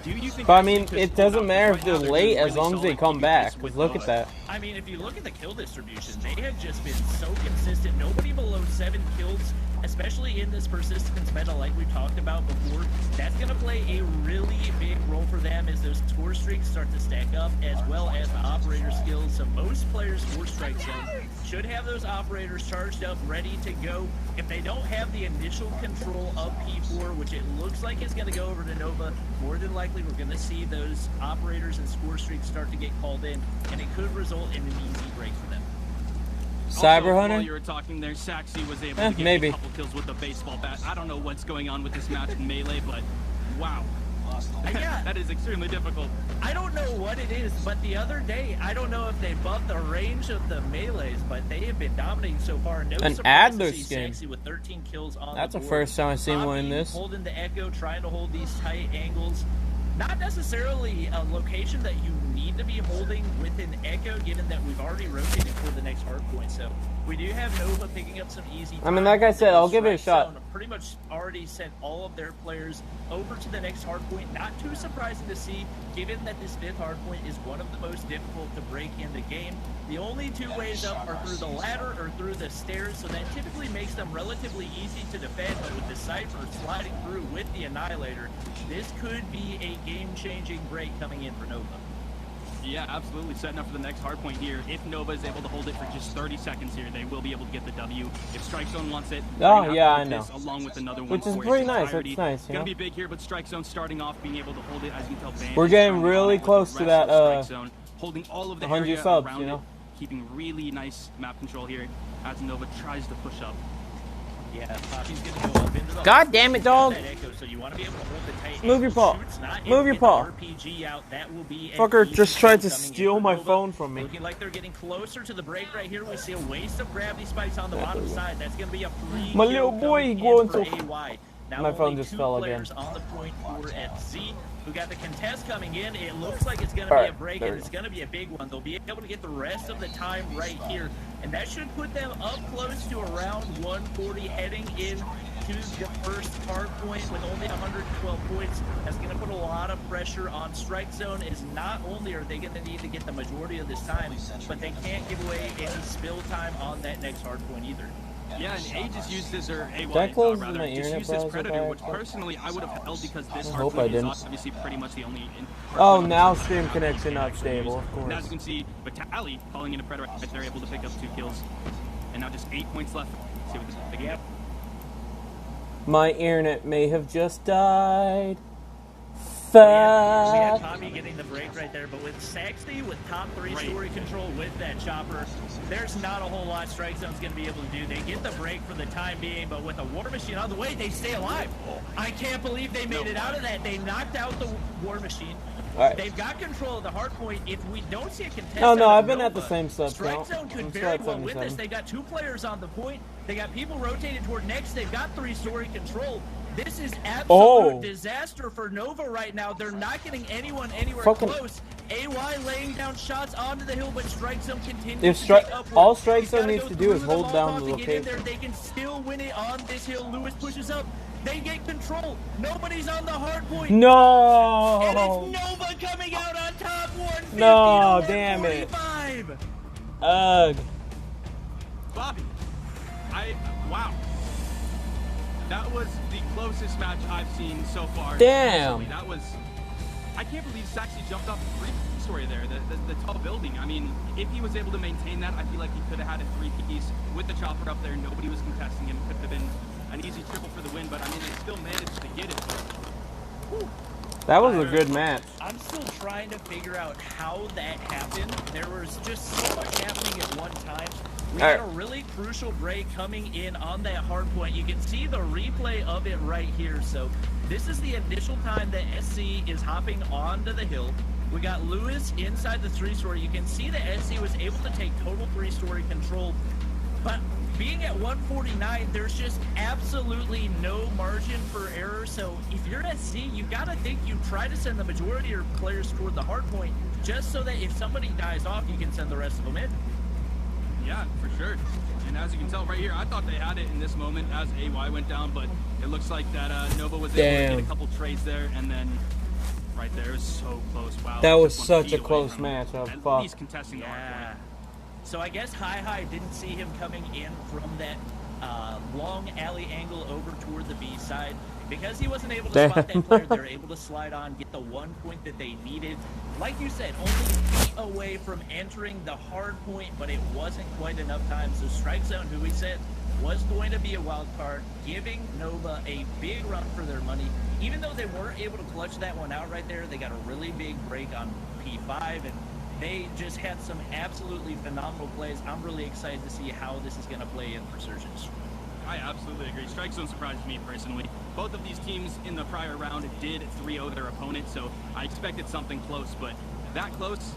Do you think but I mean, it doesn't matter if they're late as long as they come back. Because look at that. I mean, if you look at the kill distribution, they have just been so consistent. Nobody below 7 kills, especially in this persistence meta like we talked about before. That's going to play a really big role for them as those score streaks start to stack up, as well as the operator skills. So most players for Strike Zone should have those operators charged up, ready to go. If they don't have the initial control of P4, which it looks like is going to go over to Nova, more than likely we're going to see those operators and score streaks start to get called in, and it could result in an easy break for them. Cyber Hunter? While you were talking there, Saxy was able to get a couple kills with the baseball bat. I don't know what's going on with this match in Melee, but wow. Yeah. That is extremely difficult. I don't know what it is, but the other day, I don't know if they buffed the range of the melees, but they have been dominating so far. No An surprise Adler to see skin. Sexy with 13 kills on That's the the board. first time I've seen one in this. Holding the echo, trying to hold these tight angles. Not necessarily a location that you need to be holding with an Echo, given that we've already rotated for the next hard point. So we do have Nova picking up some easy time. I mean, like I said, I'll give it a shot. Pretty much already sent all of their players over to the next hard point. Not too surprising to see, given that this 5th hard point is one of the most difficult to break in the game. The only 2 ways up are through the ladder or through the stairs, so that typically makes them relatively easy to defend. But with the Cypher sliding through with the Annihilator, this could be a game-changing break coming in for Nova. Yeah, absolutely. Setting up for the next hard point here. If Nova is able to hold it for just 30 seconds here, they will be able to get the W. If Strike Zone wants it, oh yeah, I know. Along with another one, which is pretty nice. That's nice. Gonna be big here, but Strike Zone starting off, being able to hold it. As you can tell, we're getting really close to that. Zone, holding all of the 100 area subs, around you know. it, keeping really nice map control here as Nova tries to push up. Yeah, Poppy's gonna go up into the God damn it, dog! Echo, so you want to be able to hold the tight Move your paw. Move your paw. RPG out. That will be fucker just tried to steal my phone from me. Looking like they're getting closer to the break right here. We see a waste of gravity spikes on the bottom side. That's going to be a free. My little boy going to. AY. Now my phone just fell again. On the point for FC. We got the contest coming in. It looks like it's going to be a break, and it's going to be a big one. They'll be able to get the rest of the time right here, and that should put them up close to around 140, heading in to the first hard point with only 112 points. That's going to put a lot of pressure on Strike Zone. Is not only are they going to need to get the majority of this time, but they can't give away any spill time on that next hard point either. Yeah, and Aegis used this, or AY, that closes rather, my just used this Predator, browser, which personally I would have held because this I hard hope point I is didn't. obviously pretty much the only... Oh, now stream connection not stable, of And as course. you can see, Vitali calling in a Predator, they're able to pick up 2 kills. And now just 8 points left. See what this is picking up. My internet may have just died. We had Tommy getting the break right there, but with Saxty with top 3 story control with that chopper, there's not a whole lot Strike Zone's going to be able to do. They get the break for the time being, but with a War Machine on the way, they stay alive. I can't believe they made it out of that. They knocked out the War Machine. Right. They've got control of the hard point. If we don't see a contest, No, I've been Nova, at the same sub Strike count. Zone could I'm very still well at win this. 77. They got 2 players on the point. They got people rotated toward next. They've got 3-story control. This is absolute disaster for Nova right now. They're not getting anyone anywhere close. AY laying down shots onto the hill, but Strike Zone continues to take upward. All Strike Zone needs to do is hold down the location. They can still win it on this hill. Lewis pushes up. They get control. Nobody's on the hard point. No. And it's Nova coming out on top. 150 No, to damn it. 145. Ugh. Bobby, wow. That was the closest match I've seen so far. Damn. That was... I can't believe Saxy jumped off the 3-story there, the tall building. I mean, if he was able to maintain that, I feel like he could have had a 3-piece with the chopper up there. Nobody was contesting him. Could have been an easy triple for the win, but I mean, they still managed to get it. Whew. That was a good match. I'm still trying to figure out how that happened. There was just so much happening at one time. We had a really crucial break coming in on that hard point. You can see the replay of it right here. So this is the initial time that SC is hopping onto the hill. We got Lewis inside the 3-story. You can see that SC was able to take total 3-story control. But being at 149, there's just absolutely no margin for error. So if you're SC, you got to think you try to send the majority of your players toward the hard point, just so that if somebody dies off, you can send the rest of them in. Yeah, for sure. And as you can tell right here, I thought they had it in this moment as AY went down, but it looks like that Nova was able to get a couple trades there, and then right there is so close. Wow. That was such a close match. Oh, fuck. He's contesting the hard point. So I guess Hi didn't see him coming in from that long alley angle over toward the B side. Because he wasn't able to spot that player, they're able to slide on, get the 1 point that they needed. Like you said, only feet away from entering the hard point, but it wasn't quite enough time. So Strike Zone, who we said was going to be a wild card, giving Nova a big run for their money. Even though they weren't able to clutch that one out right there, they got a really big break on P5, and they just had some absolutely phenomenal plays. I'm really excited to see how this is going to play in for Surgeons. I absolutely agree. Strike Zone surprised me personally. Both of these teams in the prior round did 3-0 their opponent, so I expected something close, but that close,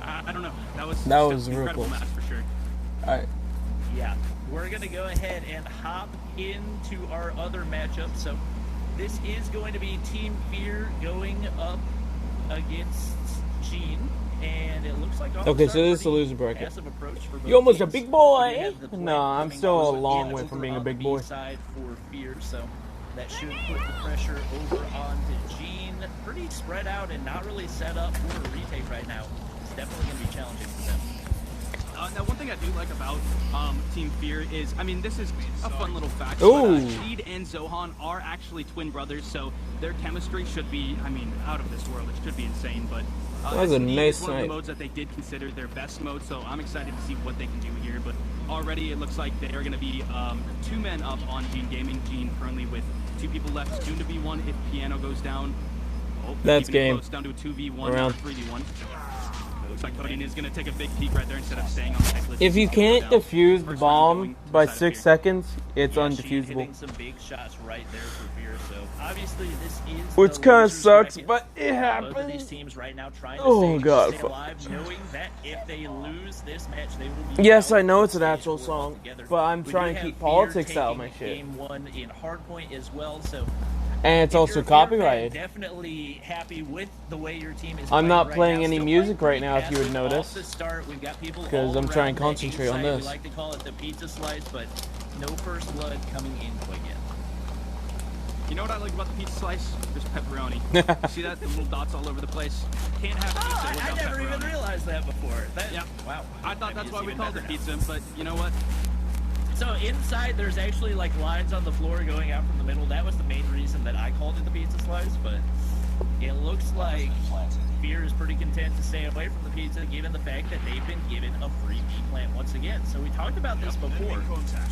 I don't know. That was an incredible match for sure. All right. Yeah, we're going to go ahead and hop into our other matchup. So this is going to be Team Fear going up against Gene, and it looks like Okay, so this is a loser bracket. passive approach for both You almost a teams. big We boy. have the No, Plant I'm coming still a also long in way from over being a on big the boy. B side for Fear, so that should put the pressure over onto Gene. Pretty spread out and not really set up for a retake right now. It's definitely going to be challenging for them. Now, one thing I do like about Team Fear is, I mean, this is a fun little fact. Ooh. But, Sheed and Zohan are actually twin brothers, so their chemistry should be, I mean, out of this world. It should be insane, but That was a SD nice is one of the sight. modes that they did consider their best mode, so I'm excited to see what they can do here. But already it looks like they are going to be 2 men up on Gene Gaming. Gene currently with 2 people left, soon to be 1 if Piano goes down. Oh, That's keeping it game. close, down to a 2v1 Around. or 3v1. Looks like Coding is going to take a big peek right there instead of staying on the checklist. If you can't defuse the First round bomb going by inside of 6 Fear. seconds, it's Yeah, Sheed undefusable. hitting some big shots right there for Fear, so obviously this is Which the kind of losers sucks, bracket. but it Both of these happens. teams right now trying to Oh, God, stay fuck. alive, knowing that if they lose this match, they will be Yes, out I know of it's an the actual stage four song, altogether. but I'm We do trying to have keep Fear politics out of my taking shit. Game 1 in Hardpoint as well, so And it's if also you're a Fear fan, copyrighted. definitely happy with the way your team is I'm not right playing now. any Still music playing right now, if you would passive off notice. the start. We've got people 'Cause all I'm trying to around concentrate that on A side. this. We like to call it the pizza slice, but no first blood coming in quite yet. You know what I like about the pizza slice? There's pepperoni. See that? The little dots all over the place. Can't have pizza I without never even pepperoni. realized that before. That, Yeah. Wow. I thought Maybe that's it's why we even called it better now. pizza, but you know what? So inside, there's actually like lines on the floor going out from the middle. That was the main reason that I called it the pizza slice, but it looks like Fear is pretty content to stay away from the pizza, given the fact that they've been given a free B plant once again. So we talked about this before.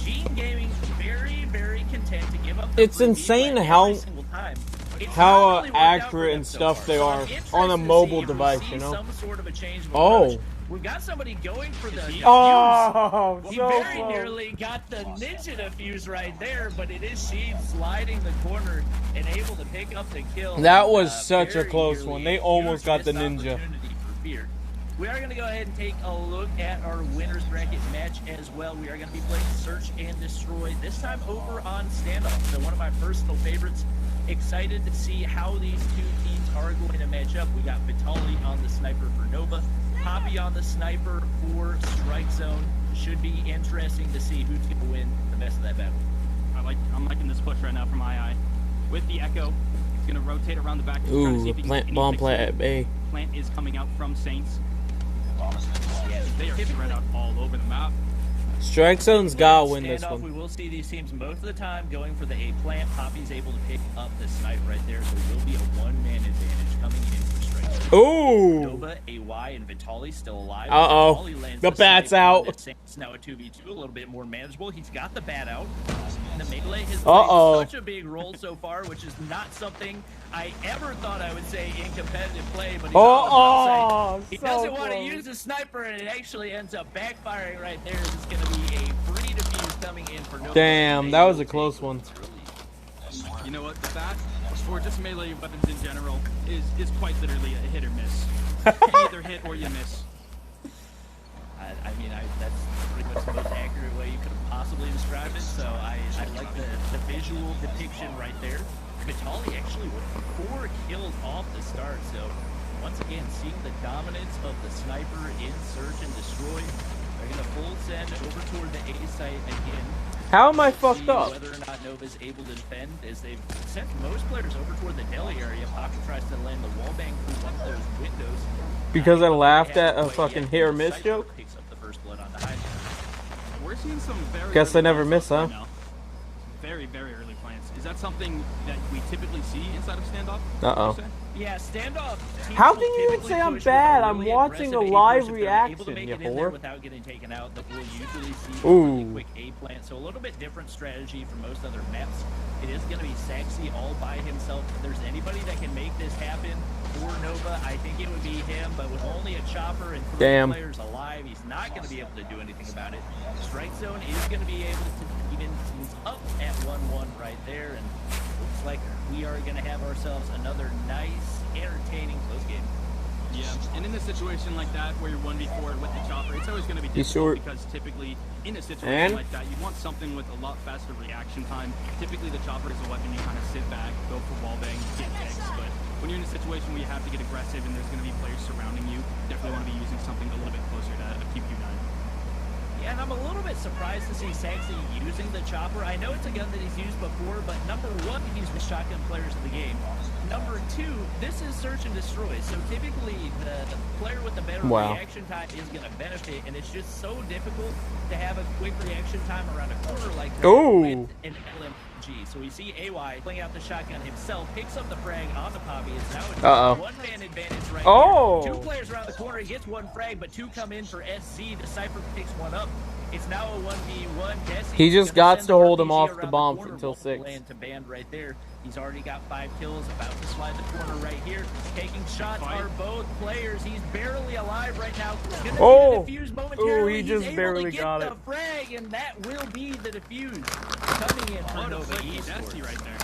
Gene Gaming very, very content to give up. The It's free B insane plant how- every single time. It's how, not really worked out for accurate them and so stuff far. they So are I'm on a interested to mobile see if we device, see you know? Some sort of a change of Oh. approach. We've got somebody going for the defuse. Oh, He so very close. nearly got the ninja defuse right there, but it is Sheed sliding the corner and able to pick up the kill. That was such a very close nearly one. They a almost huge got the missed ninja. opportunity for Fear. We are going to go ahead and take a look at our winners bracket match as well. We are going to be playing Search and Destroy, this time over on Standoff. So one of my personal favorites. Excited to see how these two teams are going to match up. We got Vitali on the sniper for Nova, Poppy on the sniper for Strike Zone. Should be interesting to see who's going to win the best of that battle. I'm liking this push right now from II. With the Echo, it's going to rotate around the back. Trying to see Ooh, if he can plant get any bomb fixes. plant at bay. Plant is coming out from Saints. Yeah, They are spread out all over the map. Strike Zone's gotta win this Standoff, we one. will see these teams most of the time going for the A plant. Poppy's able to pick up the snipe right there, so it will be a one-man advantage coming in for Strike Zone. Ooh! Nova, AY, and Vitali still alive. Uh-oh. Vitali lands The a bat's snipe on out. the Saints. Now a 2v2, a little bit more manageable. He's got the bat out. And the melee has Uh-oh. played such a big role so far, which is not something I ever thought I would say in competitive play, but he's all about saying he so doesn't want to close. use a sniper, and it actually ends up backfiring right there. It's going to be a free defuse coming in for Nova. Damn, that was a close one. You know what? The bat, or just melee weapons in general, is quite literally a hit or miss. You either hit or you miss. I mean, that's pretty much the most accurate way you could have possibly described it. So I like the visual depiction right there. Vitali actually with 4 kills off the start. So once again, seeing the dominance of the sniper in Search and Destroy. They're going to full send over toward the A site again. How am I See fucked up? whether or not Nova's able to defend, as they've sent most players over toward the deli area. Poppy tries to land the wallbang through one of those windows. Because I laughed Yeah, at a quite fucking yet. hit or miss Cypher joke? Picks up the first blood on the high. We're seeing some very Guess early I never plants miss, right huh? now. Very, very early plants. Is that something that we typically see inside of Standoff? Uh-oh. would you say? Yeah, standoff. teams How will can you even typically say I'm push with bad? a I'm really watching a aggressive live A push if they're able to reaction, make you it in there whore. without getting taken out. But we'll usually see a Ooh. really quick A plant. So a little bit different strategy from most other maps. It is going to be Saxy all by himself. If there's anybody that can make this happen for Nova, I think it would be him. But with only a chopper and 3 Damn. players alive, he's not going to be able to do anything about it. Strike Zone is going to be able to even teams up at 1-1 right there. And looks like we are going to have ourselves another nice, entertaining close game. Yeah, and in a situation like that where you're 1v4 with the chopper, it's always going to be He's difficult short. because typically in a situation And? like that, you want something with a lot faster reaction time. Typically the chopper is a weapon you kind of sit back, go for wallbang, get kicks. But when you're in a situation where you have to get aggressive and there's going to be players surrounding you, definitely want to be using something a little bit closer to keep you nice. Yeah, and I'm a little bit surprised to see Saxy using the chopper. I know it's a gun that he's used before, but number one, he's the shotgun players of the game. Number two, this is search and destroy, so typically the player with the better reaction time is going to benefit, and it's just so difficult to have a quick reaction time around a corner like that with an LMG. So we see AY playing out the shotgun himself, picks up the frag on the Poppy. It's now a one-man advantage right here. Two players around the corner, he gets one frag, but two come in for SC. The Cypher picks one up. It's now a 1v1. Desi he just got to hold him off the bomb until 6. To band right there. He's already got 5 kills, about to slide the corner right here. Taking shots are both players. He's barely alive right now. Gonna be the defuse momentarily. He just barely got it. The frag, and that will be the defuse coming in for Nova Esports right there.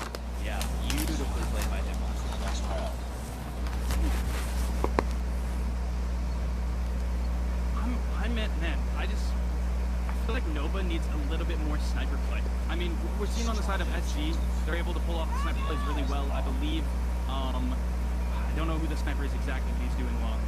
Yeah, beautifully played by him. I feel like Nova needs a little bit more sniper play. I mean, we're seeing on the side of SG, they're able to pull off the sniper plays really well. I believe, I don't know who the sniper is exactly, but he's doing well.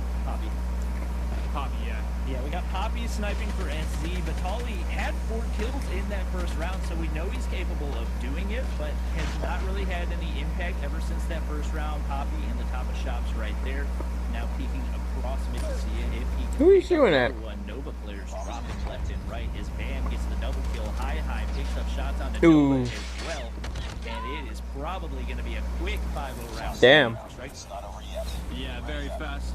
Poppy, yeah. Yeah, we got Poppy sniping for SZ. Vitali had 4 kills in that first round, so we know he's capable of doing it, but has not really had any impact ever since that first round. Poppy in the top of shops right there. Now peeking across mid to see it. If he who are you shooting at? Nova players dropping left and right. His Bam gets the double kill. High picks up shots on the Nova as well. And it is probably going to be a quick 5-0 round. Damn. Yeah, very fast.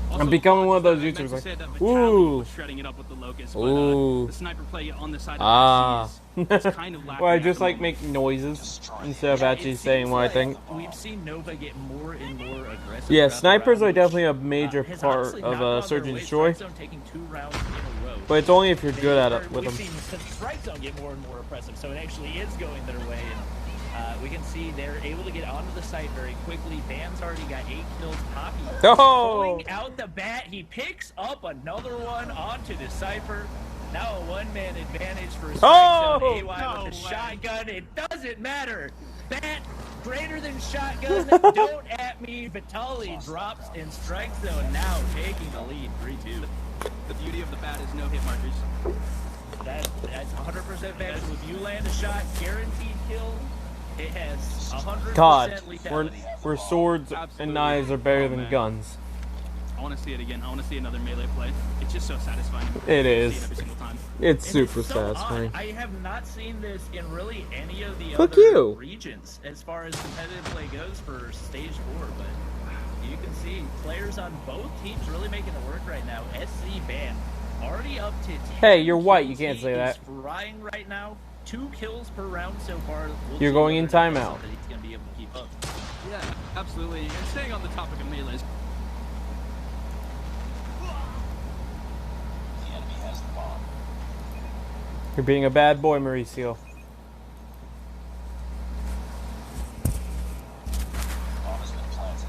Also, I'm becoming one of those YouTubers like, ooh, shredding it up with the Locust, but, the sniper play on the side of is kind of well, I just like make noises instead of actually saying what I think. We've seen Nova get more and more aggressive. Yeah, snipers are definitely a major part of search and destroy. But it's only if you're good at it with them. We've seen Strike Zone get more and more impressive, so it actually is going their way. And we can see they're able to get onto the site very quickly. Bam's already got 8 kills. Poppy pulling out the bat. He picks up another one onto the Cypher. Now a one-man advantage for Strike Zone. AY with the shotgun. It doesn't matter. Bat greater than shotgun. Don't at me. Vitali drops in Strike Zone. Now taking the lead 3-2. The beauty of the bat is no hit markers. That's 100% better. If you land a shot, guaranteed kill. It has 100% God, where swords and knives are better than guns. I want to see it again. I want to see another melee play. It's just so satisfying. It is. See it every single time. It's super satisfying. I have not seen this in really any of the other regions as far as competitive play goes for Stage 4, but you can see players on both teams really making it work right now. SC Bam already up to 10. Hey, you're white. You can't say that. Frying right now. 2 kills per round so far. You're going in timeout. He's going to be able to keep up. Yeah, absolutely. And staying on the topic of melees. The enemy has the bomb. You're being a bad boy, Mauricio. Bomb has been planted.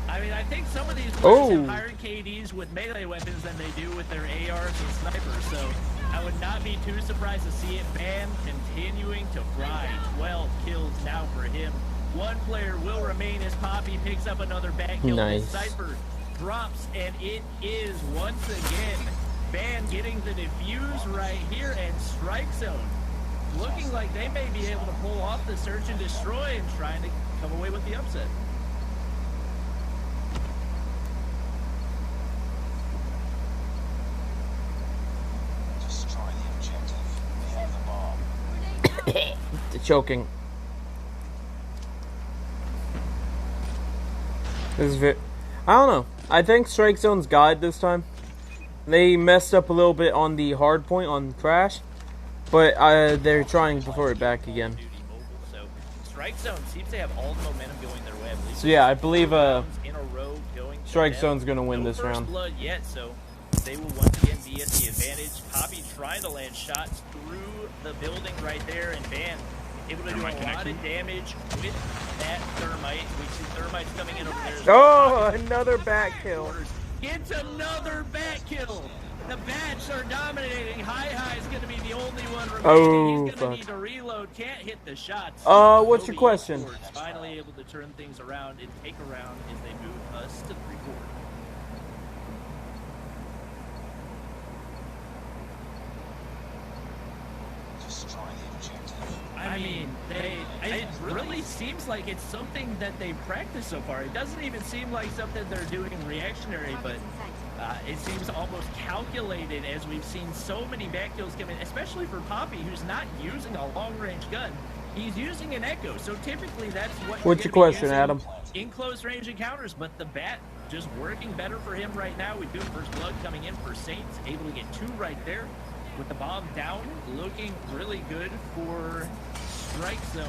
I mean, I think some of these players have higher KDs with melee weapons than they do with their ARs and snipers, so I would not be too surprised to see it. Bam continuing to fry. 12 kills now for him. One player will remain as Poppy picks up another back kill. Nice. Cypher drops, and it is once again Bam getting the defuse right here, and Strike Zone looking like they may be able to pull off the search and destroy and trying to come away with the upset. The choking. This is I don't know. I think Strike Zone's got it this time. They messed up a little bit on the hard point on Crash, but they're trying to throw it back again. So Strike Zone seems to have all the momentum going their way. So yeah, I believe in a row going Strike Zone's gonna win this round. Blood yet, so they will once again be at the advantage. Poppy trying to land shots through the building right there, and Bam able to do a lot of damage with that thermite. We see thermites coming in over there. Oh, another back kill. It's another back kill. The bats are dominating. High is going to be the only one one remaining. Oh, He's gonna fuck. need to reload. Can't hit the shots. What's your Cody question? Esports finally able to turn things around and take a round as they move us to 3-4. Destroy the objective. I mean, it really seems like it's something that they practiced so far. It doesn't even seem like something they're doing reactionary, but it seems almost calculated as we've seen so many back kills come in, especially for Poppy, who's not using a long-range gun. He's using an Echo, so typically that's what What's your question, Adam? In close-range encounters, but the bat just working better for him right now. We do first blood coming in for Saints, able to get 2 right there. With the bomb down, looking really good for Strike Zone.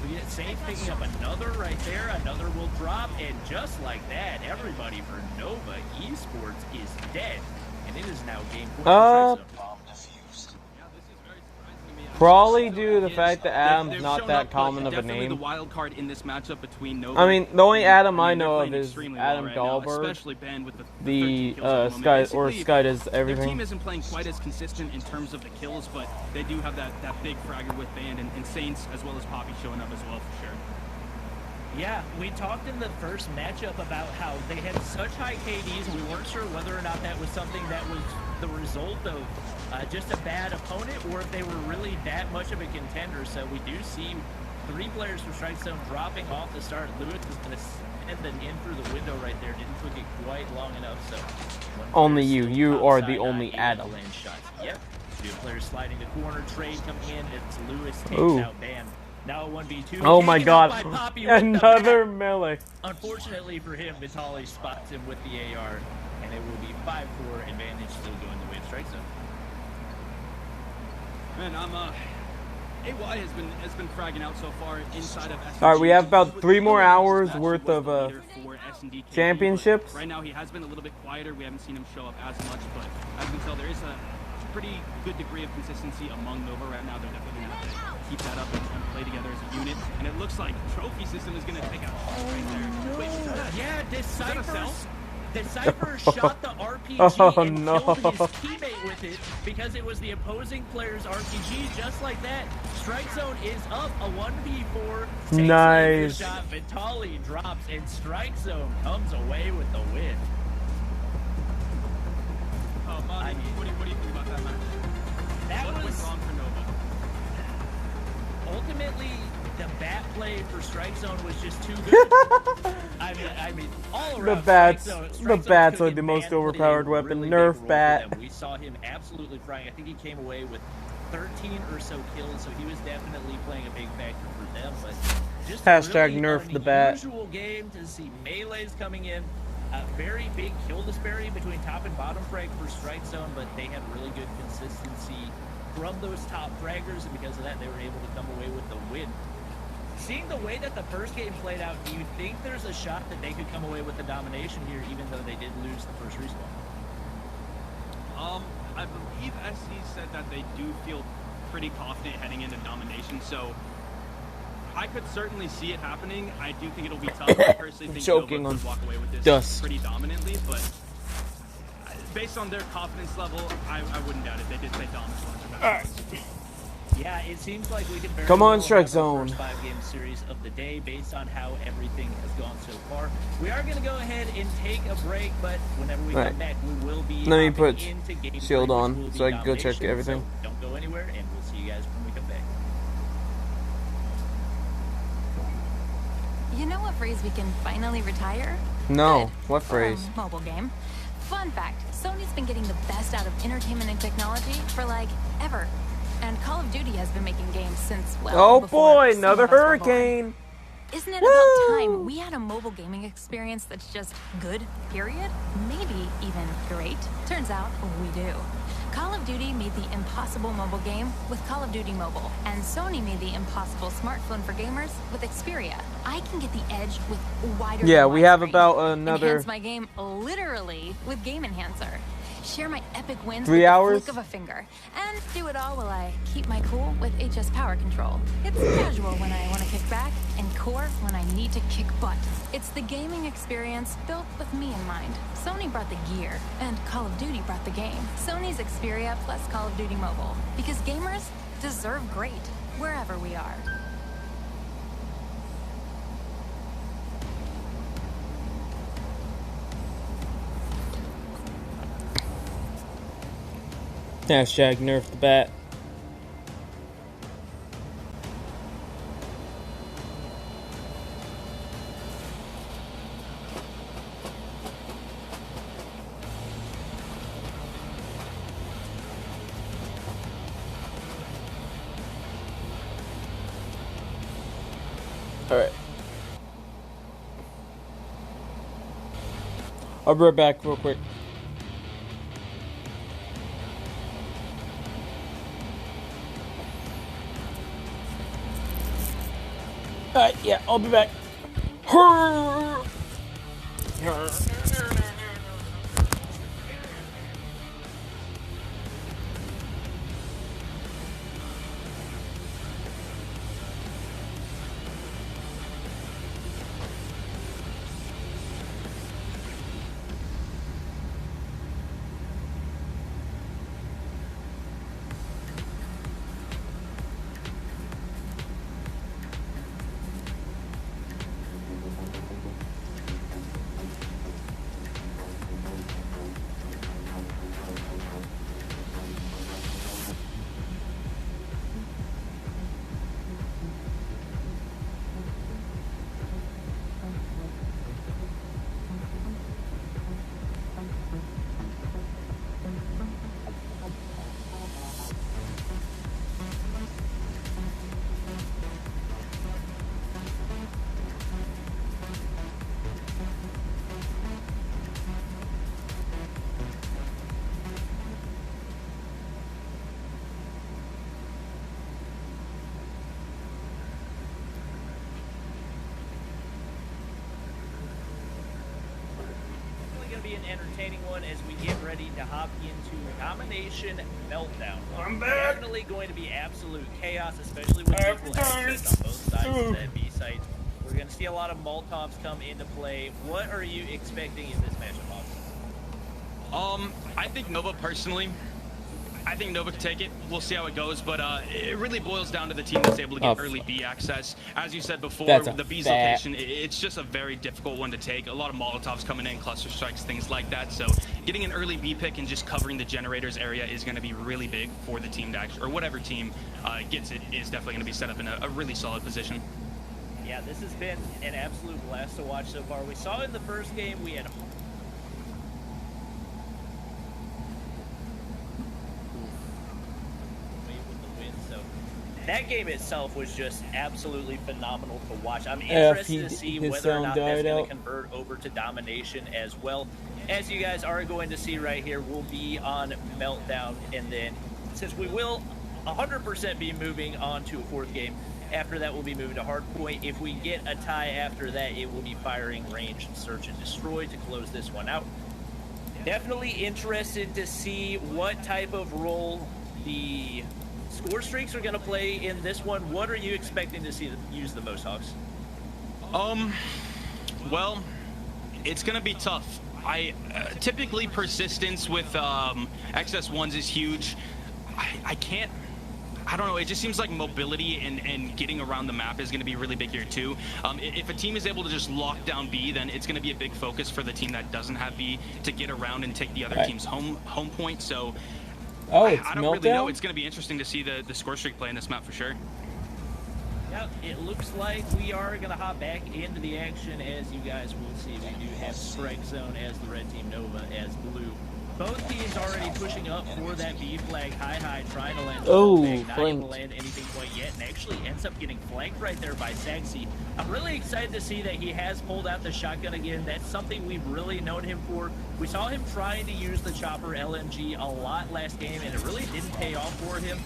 We get Saints picking up another right there. Another will drop, and just like that, everybody for Nova Esports is dead. And it is now game 4 for Strike Zone. Bomb defused. Probably due to the fact that Adam's They've not shown that up, common but of a definitely the name. wild card in this matchup between Nova. I mean, the only Adam I they're know of playing is extremely Adam well right now, Dahlberg, especially Ben with the the 13 kills at the Sky moment. or Basically, Sky does their team everything. isn't playing quite as consistent in terms of the kills, but they do have that big fragger with Band and Saints as well as Poppy showing up as well for sure. Yeah, we talked in the first matchup about how they had such high KDs, and we weren't sure whether or not that was something that was the result of just a bad opponent, or if they were really that much of a contender. So we do see 3 players from Strike Zone dropping off the start. Lewis is going to send them in through the window right there. Didn't took it quite long enough. So Only you are the only Adam. Land shots. Yep. 2 players sliding the corner. Trade coming in. It's Lewis takes Ooh. out Band. Now a 1v2. Oh my Taken out god. by Poppy with the Another bat. melee. Unfortunately for him, Vitali spots him with the AR, and it will be 5-4 advantage, still going the way of Strike Zone. Man, AY has been fragging out so far inside of SNG. All right, we have about 3 more hours Actually worth was of the leader for SND, but championships. Right now he has been a little bit quieter. We haven't seen him show up as much, but as you can tell, there is a pretty good degree of consistency among Nova right now. They're definitely going to have to keep that up and play together as a unit. And it looks like Trophy System is going to take out right there. Wait, Yeah, Cypher shot the RPG Oh, and no. killed his teammate with it because it was the opposing player's RPG. Just like that, Strike Zone is up a 1v4. Takes Nice. The shot. Vitali drops, and Strike Zone comes away with the win. Oh, Monty, what do you think about that match? That What went was wrong for Nova? ultimately the bat play for Strike Zone was just too good. I mean, all around. The bats- Strike the Zone bats took are the it most man, played a overpowered weapon. really Nerf big role bat. for them. We saw him absolutely frying. I think he came away with 13 or so kills, so he was definitely playing a big factor for them. But just Hashtag really nerf the bat. unusual game to see melees coming in. A very big kill disparity between top and bottom frag for Strike Zone, but they had really good consistency from those top fraggers, and because of that, they were able to come away with the win. Seeing the way that the first game played out, do you think there's a shot that they could come away with the domination here, even though they did lose the first respawn? I believe SC said that they do feel pretty confident heading into domination, so I could certainly see it happening. I do think it'll be tough. I personally think Choking Nova on could walk away with this dust. pretty dominantly, but based on their confidence level, I wouldn't doubt it. They did say dominance once. All right. Yeah, it seems like we could very Come on, well Strike have the Zone. first 5-game series of the day based on how everything has gone so far. We are going to go ahead and take a break, but whenever we Right. come back, we will be Let me hopping put into game shield 3, which on will be so I can go check domination, everything. So don't go anywhere, and we'll see you guys when we come back. You know what phrase we can finally retire? No. Good. What For a phrase? mobile game. Fun fact, Sony's been getting the best out of entertainment and technology for like ever. And Call of Duty has been making games since, well, Oh before boy, some another of us were born. hurricane. Isn't it Woo! about time we had a mobile gaming experience that's just good, period? Maybe even great? Turns out we do. Call of Duty made the impossible mobile game with Call of Duty Mobile, and Sony made the impossible smartphone for gamers with Xperia. I can get the edge with wider Yeah, than we wide have screen. about another. Enhance my game literally with Game Enhancer. share my epic wins 3 with the hours? flick of a finger, and do it all while I keep my cool with HS Power Control. It's casual when I want to kick back, and core when I need to kick butt. It's the gaming experience built with me in mind. Sony brought the gear, and Call of Duty brought the game. Sony's Xperia plus Call of Duty Mobile. Because gamers deserve great, wherever we are. Hashtag nerf the bat. Alright. I'll be right back real quick. Alright, yeah, I'll be back. An entertaining one as we get ready to hop into Domination Meltdown. I'm back. Definitely going to be absolute chaos, especially with equal access on both sides of that B site. We're going to see a lot of Molotovs come into play. What are you expecting in this matchup, Hobbs? I think Nova personally. I think Nova can take it. We'll see how it goes, but it really boils down to the team that's able to get early B access. As you said before, the B's location, it's just a very difficult one to take. A lot of Molotovs coming in, cluster strikes, things like that. So getting an early B pick and just covering the generators area is going to be really big for the team to actually, or whatever team gets it, is definitely going to be set up in a really solid position. Yeah, this has been an absolute blast to watch so far. We saw in the first game, we had that game itself was just absolutely phenomenal to watch. I'm interested to see whether or not that's going to convert over to Domination as well. As you guys are going to see right here, we'll be on Meltdown, and then since we will 100% be moving on to a fourth game, after that we'll be moving to Hardpoint. If we get a tie after that, it will be firing range, search, and destroy to close this one out. Definitely interested to see what type of role the score streaks are going to play in this one. What are you expecting to see them use the most, Hawks? Well, it's going to be tough. Typically persistence with XS1s is huge. I don't know, it just seems like mobility and getting around the map is going to be really big here too. If a team is able to just lock down B, then it's going to be a big focus for the team that doesn't have B to get around and take the other team's home point. So I don't really know. It's going to be interesting to see the score streak play in this map for sure. Yep, it looks like we are going to hop back into the action. As you guys will see, we do have Strike Zone as the red team, Nova as blue. Both teams already pushing up for that B flag high, trying to land not able to land anything quite yet, and actually ends up getting flanked right there by Saxy. I'm really excited to see that he has pulled out the shotgun again. That's something we've really known him for. We saw him trying to use the chopper LMG a lot last game, and it really didn't pay off for him.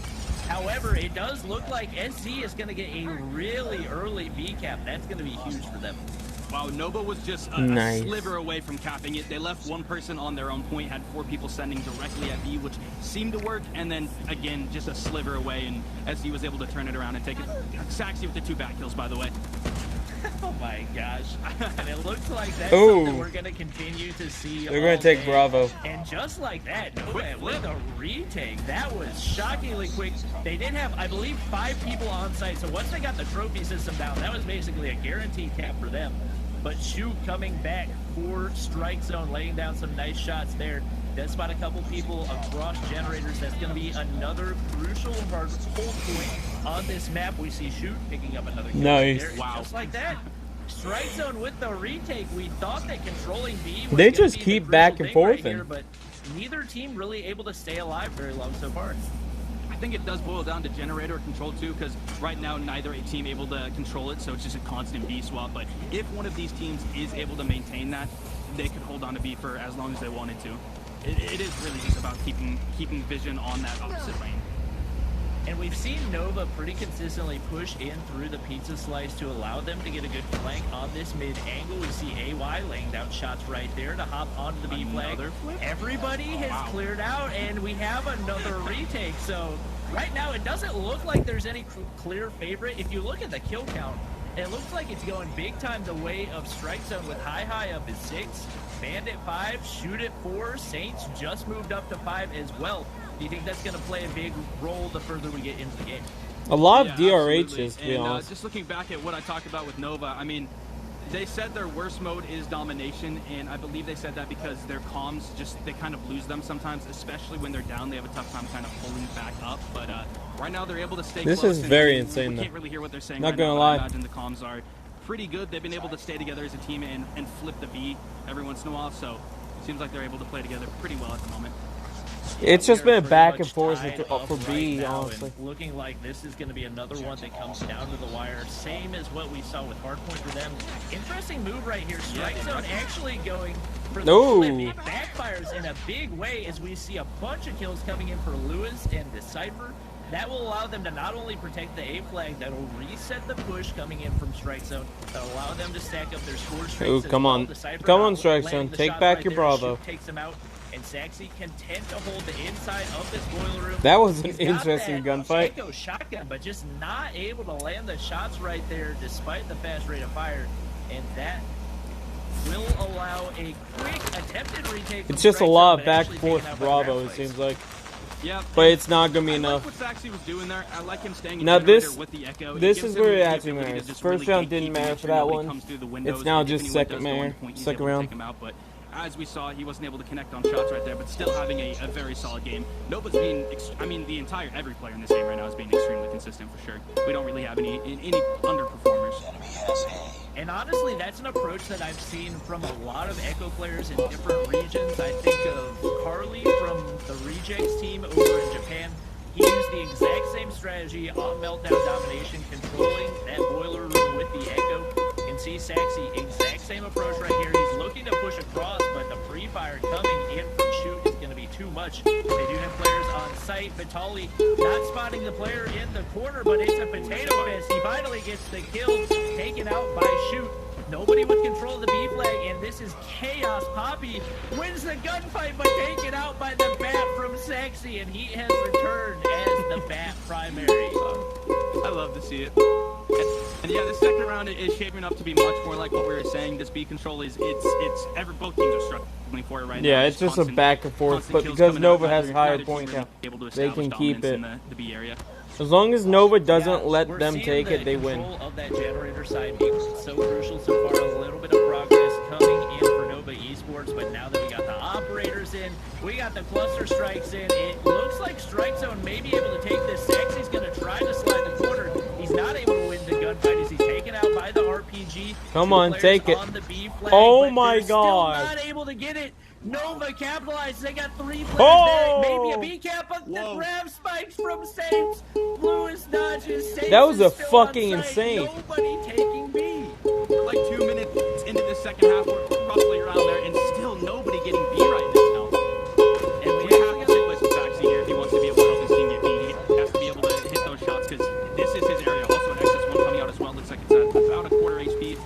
However, it does look like SZ is going to get a really early B cap. That's going to be huge for them. Wow, Nova was just a sliver away from capping it. They left one person on their own point, had 4 people sending directly at B, which seemed to work, and then, again, just a sliver away, and SD was able to turn it around and take it. Saxy with the 2 back kills, by the way. Oh my gosh. And it looks like that's something we're going to continue to see. They're going to take Bravo. And just like that, Nova with a retake. That was shockingly quick. They did have, I believe, 5 people on site. So once they got the trophy system down, that was basically a guaranteed cap for them. But Shoot coming back for Strike Zone, laying down some nice shots there. Does spot a couple people across generators. That's going to be another crucial hold point on this map. We see Shoot picking up another kill. Nice. There. Wow. Just like that. Strike Zone with the retake. We thought that controlling B was they just keep back and forth, right here, but neither team really able to stay alive very long so far. I think it does boil down to generator control too, because right now neither a team able to control it, so it's just a constant B swap. But if one of these teams is able to maintain that, they could hold on to B for as long as they wanted to. It is really just about keeping vision on that opposite lane. And we've seen Nova pretty consistently push in through the pizza slice to allow them to get a good flank on this mid angle. We see AY laying down shots right there to hop onto the B flag. Everybody has cleared out, and we have another retake. So right now it doesn't look like there's any clear favorite. If you look at the kill count, it looks like it's going big time the way of Strike Zone with High up at 6, Bandit 5, Shoot at 4, Saints just moved up to 5 as well. Do you think that's going to play a big role the further we get into the game? A lot of DRHs, to be and, honest. Just looking back at what I talked about with Nova, I mean, they said their worst mode is domination, and I believe they said that because their comms they kind of lose them sometimes, especially when they're down. They have a tough time kind of pulling back up, but right now they're able to stay close. This is very insane, We though. can't really hear what they're saying. Not right gonna now, lie. I imagine the comms are pretty good. They've been able to stay together as a team and flip the B every once in a while, so it seems like they're able to play together pretty well at the moment. It's just been a back and forth for right B, now, honestly. and looking like this is going to be another one that comes down to the wire. Same as what we saw with Hardpoint for them. Interesting move right here. Strike Zone actually going for the flip. It backfires in a big way as we see a bunch of kills coming in for Lewis and Decipher. That will allow them to not only protect the A flag, that will reset the push coming in from Strike Zone. That will allow them to stack up their score streaks. Ooh, come on. Come on, Strike Zone. Take back your Bravo. Takes them out. And Saxy content to hold the inside of this boiler room. That was an interesting gunfight. Echo shotgun, but just not able to land the shots right there despite the fast rate of fire. And that will allow a quick attempted retake. It's just a lot of back and forth Bravo, it seems like. Yeah, but it's not gonna be enough. Like what Saxy was doing there. I like him staying in now this with the echo. This is where it actually matters. First round didn't matter for that one. It's now just second round. Second round. As we saw, he wasn't able to connect on shots right there, but still having a very solid game. Nova's being, I mean, every player in this game right now is being extremely consistent for sure. We don't really have any underperformers. And honestly, that's an approach that I've seen from a lot of Echo players in different regions. I think of Carly from the Rejects team over in Japan. He used the exact same strategy on Meltdown Domination, controlling that boiler room with the Echo. You can see Saxy, exact same approach right here. He's looking to push across, but the pre-fire coming in from Shoot is going to be too much. They do have players on site. Vitali not spotting the player in the corner, but it's a potato fist. He finally gets the kill, taken out by Shoot. Nobody would control the B flag, and this is chaos. Poppy wins the gunfight, but taken out by the bat from Saxy, and he has returned as the bat primary. I love to see it. And yeah, the second round is shaping up to be much more like what we were saying. This B control is both teams are struggling for it right now. Yeah, it's just a back and forth, but because Nova has higher point count, they can keep it. The B area. As long as Nova doesn't let them take it, they win. Control of that generator side being so crucial so far. A little bit of progress coming in for Nova Esports, but now that we got the operators in, we got the cluster strikes in. It looks like Strike Zone may be able to take this. Saxy's going to try to slide the corner. He's not able to win the gunfight as he's taken out by the RPG. Come on, take it. On the B flag, oh my God! Still not able to get it. Nova capitalized. They got 3 players there. Maybe a B cap, but the grab spikes from Saints. Lewis dodges. Saints that was a is still fucking on site. insane. Nobody taking B. We're like 2 minutes into the second half. We're roughly around there, and still nobody getting B right now. And we have to stick with Saxy here if he wants to be able to help his team get B. He has to be able to hit those shots because this is his area. Also, an XS1 coming out as well. Looks like it's at about a quarter HP.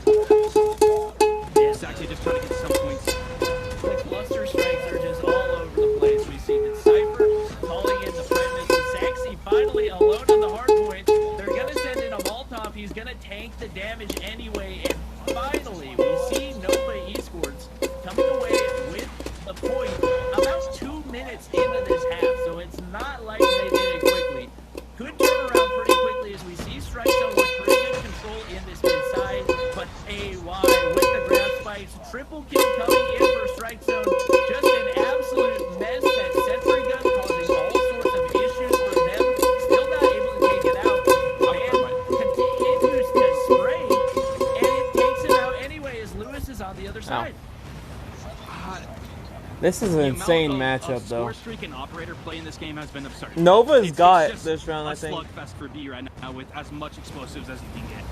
finally alone on the hard point. They're going to send in a Molotov. He's going to tank the damage anyway. And finally, we see Nova Esports coming away with the point about 2 minutes into this half. So it's not like they did it quickly. Could turn around pretty quickly as we see Strike Zone with pretty good control in this mid side. But AY with the ground spikes. Triple kill coming in for Strike Zone. Just an absolute mess. That sentry gun causing all sorts of issues for them. Still not able to take it out. Man continues to spray. And it takes him out anyway as Lewis is on the other side. This is an insane matchup, though. Score streak and operator play in this game has been absurd. Nova's got it this round, I think. A slugfest for B right now with as much explosives as he can get.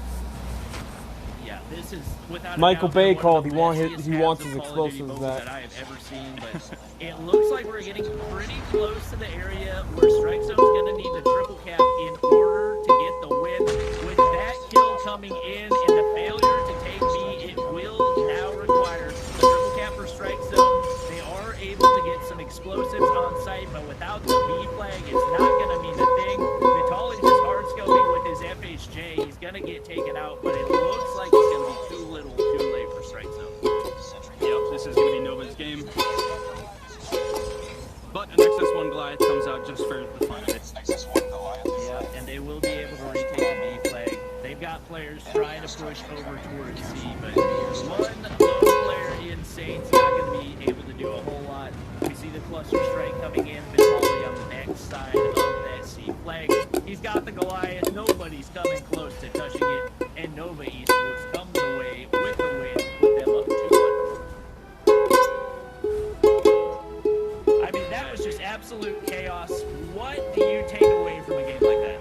Yeah, this is without Michael a doubt Bay one called. of He the wants messiest his halves of Call of Duty explosives mobile back. that I have ever seen, but it looks like we're getting pretty close to the area where Strike Zone's going to need the triple cap in order to get the win. With that kill coming in and the failure to take B, it will now require the triple cap for Strike Zone. They are able to get some explosives on site, but without the B flag, it's not going to mean a thing. Vitaly's just hard scoping with his FHJ. He's going to get taken out, but it looks like it's going to be too little, too late for Strike Zone. Yep, this is going to be Nova's game. But an XS1 Goliath comes out just for the fun of it. Yeah, and they will be able to retake the B flag. They've got players trying to push over towards C, but one lone player in Saint's not going to be able to do a whole lot. We see the cluster strike coming in, Vitaly on the next side of that C flag. He's got the Goliath. Nobody's coming close to touching it, and Nova Esports comes away with the win, with them up 2-1. I mean, that was just absolute chaos. What do you take away from a game like that?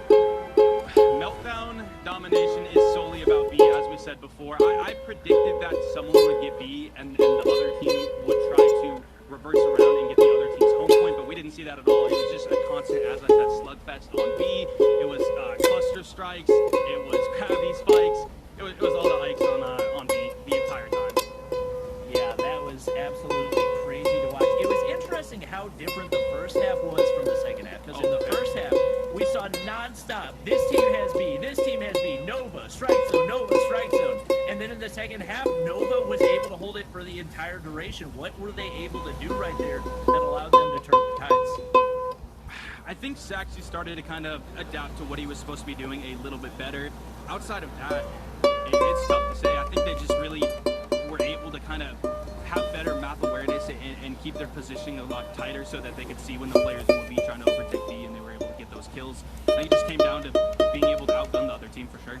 Meltdown domination is solely about B, as we said before. I predicted that someone would get B and the other team would try to reverse around and get the other team's home point, but we didn't see that at all. It was just a constant, as I said, slugfest on B. It was cluster strikes. It was Krabby spikes. It was all the hikes on B the entire time. Yeah, that was absolutely crazy to watch. It was interesting how different the first half was from the second half, because in the first half, we saw non-stop, this team has B, this team has B, Nova, Strike Zone, Nova, Strike Zone. And then in the second half, Nova was able to hold it for the entire duration. What were they able to do right there that allowed them to turn the tides? I think Saxy started to kind of adapt to what he was supposed to be doing a little bit better. Outside of that, it's tough to say. I think they just really were able to kind of have better map awareness and keep their positioning a lot tighter so that they could see when the players would be trying to overtake D, and they were able to get those kills. I think it just came down to being able to outgun the other team for sure.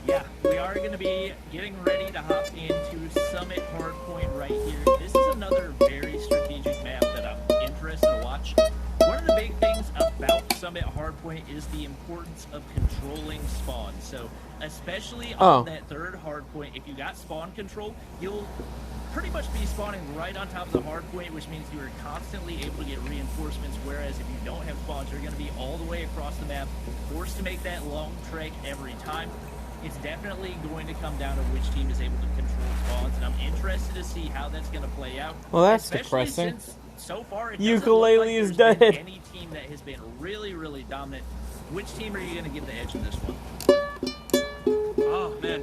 Yeah, we are going to be getting ready to hop into Summit Hardpoint right here. This is another very strategic map that I'm interested to watch. One of the big things about Summit Hardpoint is the importance of controlling spawn. So, especially on that third hardpoint, if you got spawn control, you'll pretty much be spawning right on top of the hardpoint, which means you are constantly able to get reinforcements, whereas if you don't have spawns, you're going to be all the way across the map, forced to make that long trek every time. It's definitely going to come down to which team is able to control spawns, and I'm interested to see how that's going to play out. Well, that's especially depressing. Since so far, it Ukulele doesn't look like is there's been dead. any team that has been really, really dominant. Which team are you going to give the edge in this one? Oh, man.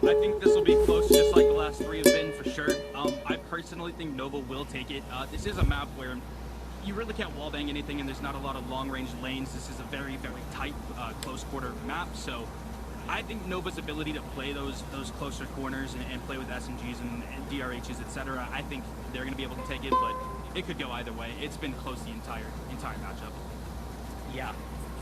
I think this will be close, just like the last three have been, for sure. I personally think Nova will take it. This is a map where you really can't wallbang anything, and there's not a lot of long-range lanes. This is a very, very tight, close-quarter map, so I think Nova's ability to play those closer corners and play with SMGs and DRHs, etc., I think they're going to be able to take it, but it could go either way. It's been close the entire matchup. Yeah,